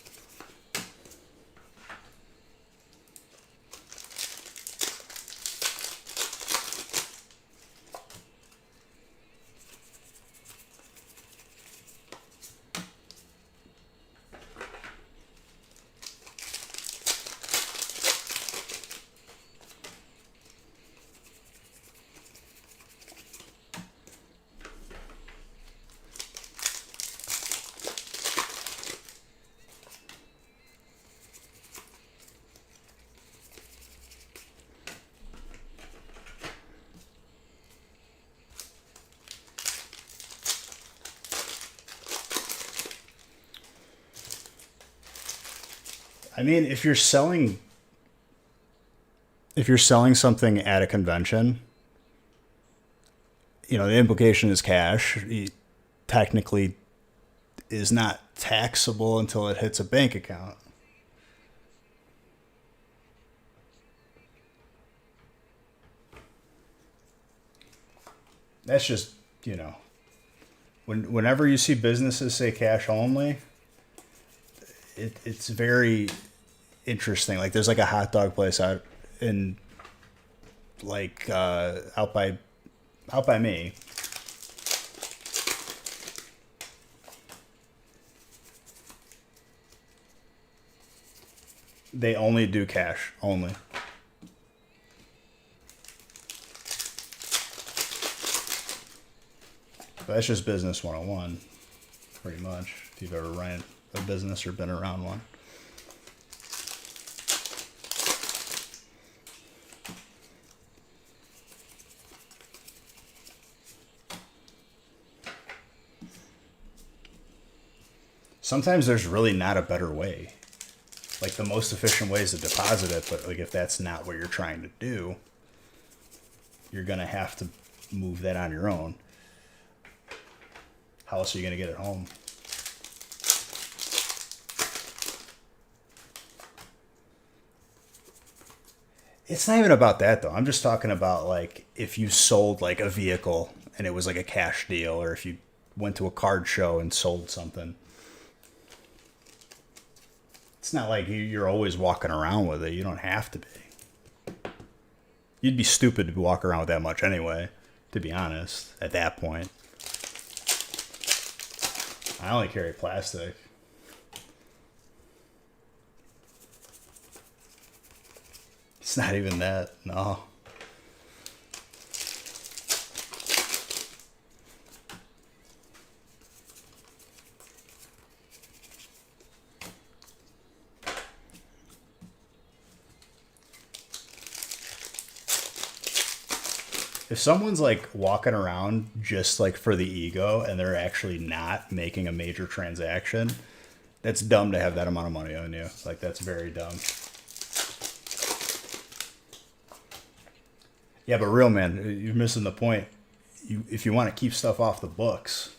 I mean, if you're selling something at a convention, you know, the implication is cash. It technically is not taxable until it hits a bank account. That's just, you know, whenever you see businesses say cash only, it's very interesting. Like, there's like a hot dog place out in like out by me. They only do cash only. But that's just business 101, pretty much, if you've ever ran a business or been around one. Sometimes there's really not a better way. Like, the most efficient way is to deposit it, but like if that's not what you're trying to do, you're gonna have to move that on your own. How else are you gonna get it home? It's not even about that, though. I'm just talking about, like, if you sold like a vehicle and it was like a cash deal, or if you went to a card show and sold something. It's not like you're always walking around with it. You don't have to be. You'd be stupid to walk around with that much anyway, to be honest, at that point. I only carry plastic. It's not even that, no. If someone's like walking around just like for the ego and they're actually not making a major transaction, that's dumb to have that amount of money on you. Like, that's very dumb. Yeah, but real man, you're missing the point. If you want to keep stuff off the books,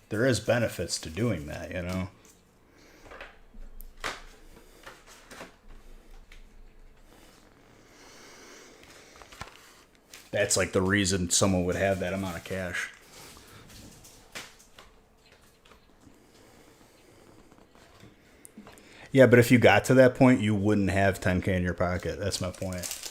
there is benefits to doing that, you know? That's like the reason someone would have that amount of cash. Yeah, but if you got to that point, you wouldn't have 10K in your pocket. That's my point.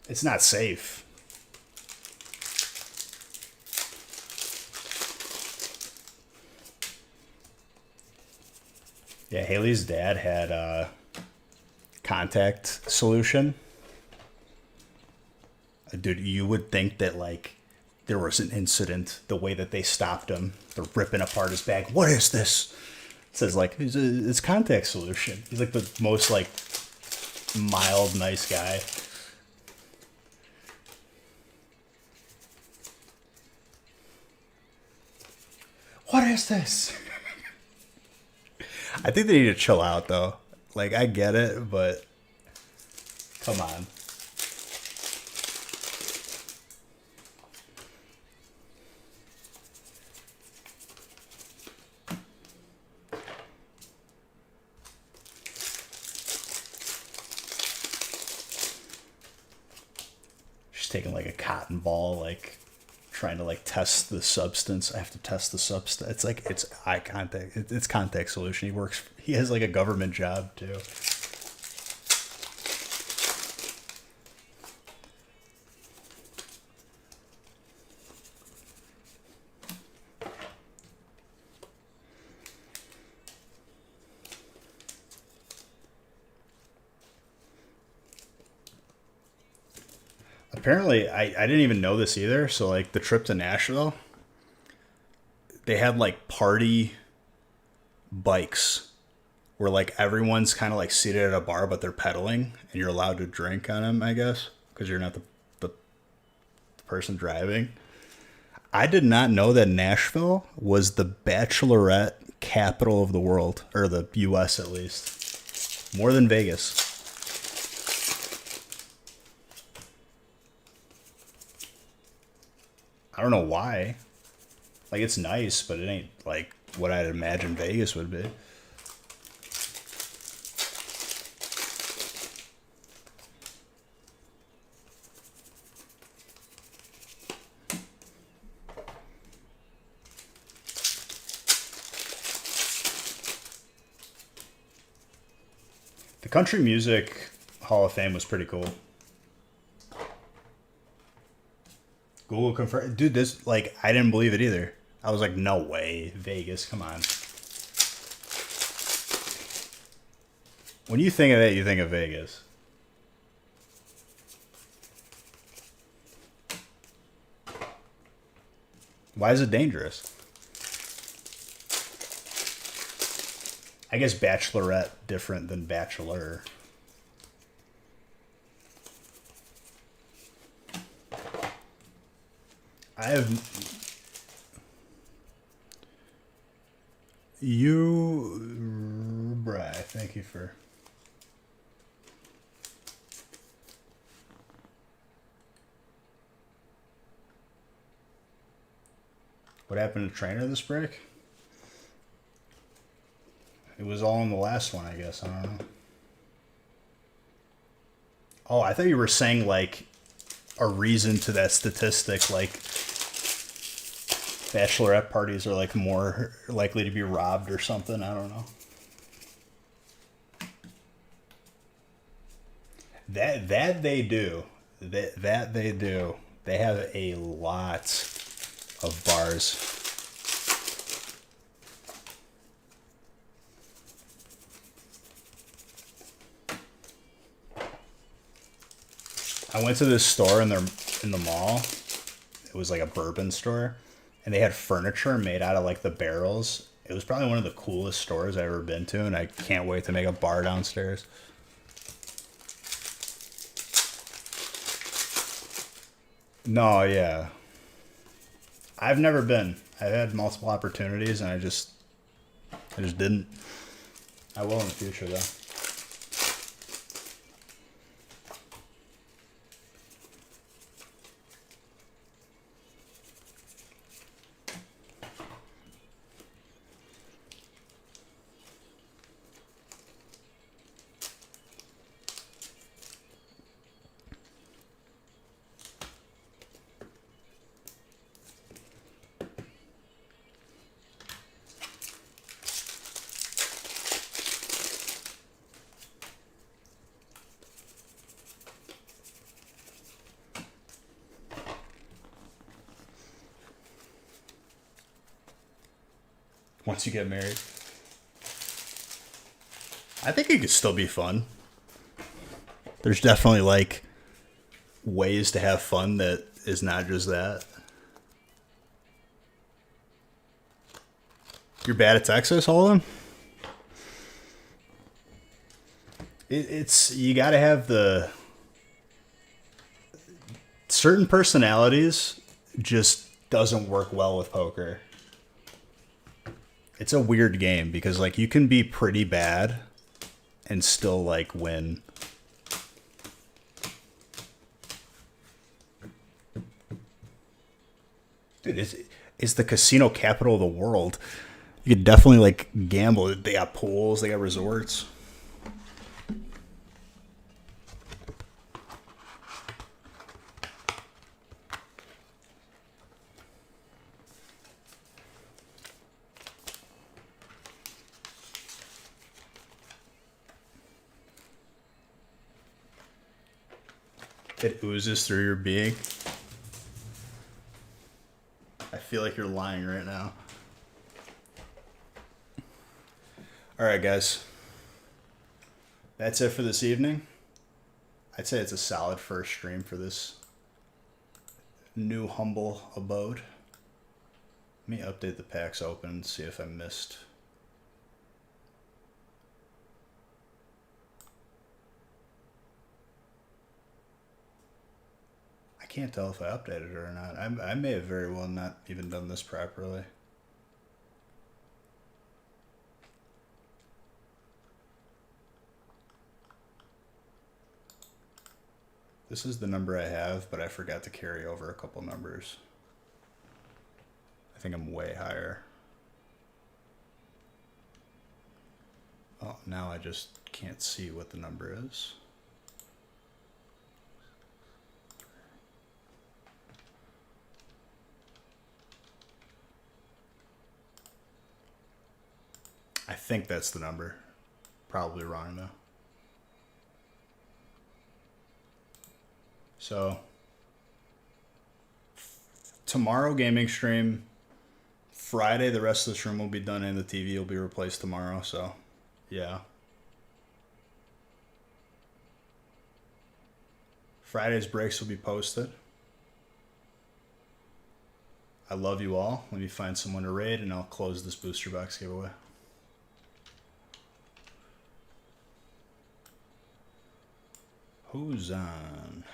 It's not safe. Yeah, Haley's dad had a contact solution. Dude, you would think that like there was an incident, the way that they stopped him. They're ripping apart his bag. What is this? It says like it's contact solution. He's like the most like mild, nice guy. What is this? I think they need to chill out though. Like I get it, but come on. She's taking like a cotton ball, like trying to like test the substance. I have to test the substance. It's like it's eye contact. It's contact solution. He works. He has like a government job too. Apparently, I didn't even know this either. So like the trip to Nashville, they had like party bikes where like everyone's kind of like seated at a bar, but they're pedaling, and you're allowed to drink on them, I guess, because you're not the person driving. I did not know that Nashville was the bachelorette capital of the world, or the U.S. at least, more than Vegas. I don't know why. Like, it's nice, but it ain't like what I'd imagine Vegas would be. The Country Music Hall of Fame was pretty cool. Google confirmed. Dude, this, like, I didn't believe it either. I was like, no way. Vegas, come on. When you think of it, you think of Vegas. Why is it dangerous? I guess bachelorette different than bachelor. I have you, Bri. Thank you for. What happened to Trainer this break? It was all in the last one, I guess. I don't know. Oh, I thought you were saying like a reason to that statistic, like bachelorette parties are like more likely to be robbed or something. I don't know. That they do. That they do. They have a lot of bars. I went to this store in the mall. It was like a bourbon store, and they had furniture made out of like the barrels. It was probably one of the coolest stores I've ever been to, and I can't wait to make a bar downstairs. No, yeah. I've never been. I've had multiple opportunities, and I just didn't. I will in the future, though. Once you get married. I think it could still be fun. There's definitely like ways to have fun that is not just that. You're bad at Texas, Holden? It's you got to have the certain personalities just doesn't work well with poker. It's a weird game because like you can be pretty bad and still like win. Dude, it's the casino capital of the world. You could definitely like gamble. They got pools, they got resorts. It oozes through your being. I feel like you're lying right now. All right, guys. That's it for this evening. I'd say it's a solid first stream for this new humble abode. Let me update the packs open and see if I missed. I can't tell if I updated it or not. I may have very well not even done this properly. This is the number I have, but I forgot to carry over a couple numbers. I think I'm way higher. Oh, now I just can't see what the number is. I think that's the number. Probably wrong though. So tomorrow gaming stream. Friday the rest of this room will be done and the TV will be replaced tomorrow, so yeah. Friday's breaks will be posted. I love you all. Let me find someone to raid and I'll close this booster box giveaway. Who's on?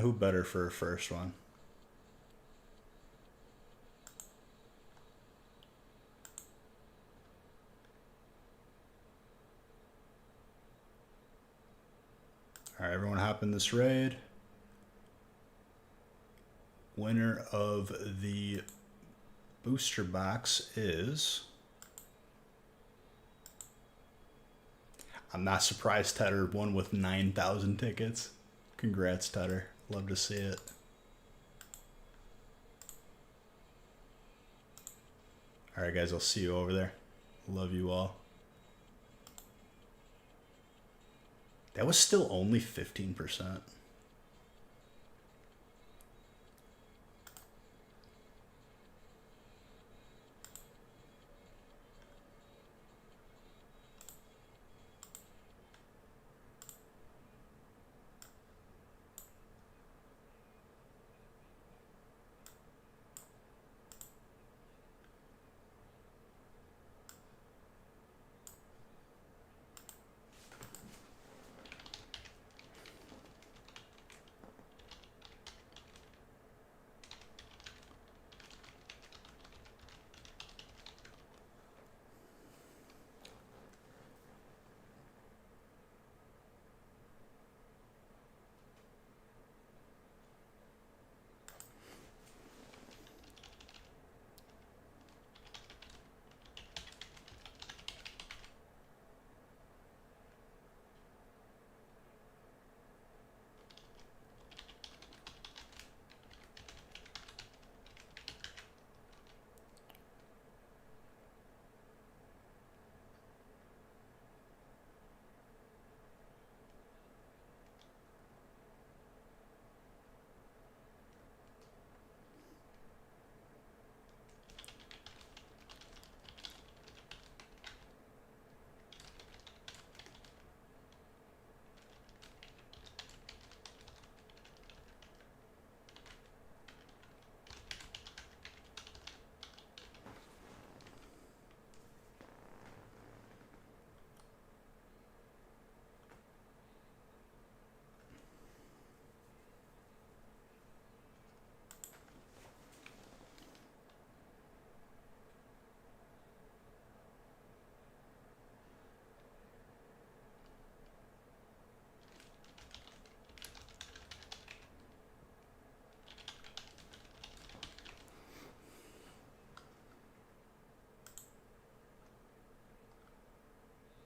Who better for a first one? All right, everyone hop in this raid. Winner of the booster box is... I'm not surprised Tedder won with 9,000 tickets. Congrats, Tedder. Love to see it. All right, guys, I'll see you over there. Love you all. That was still only 15%.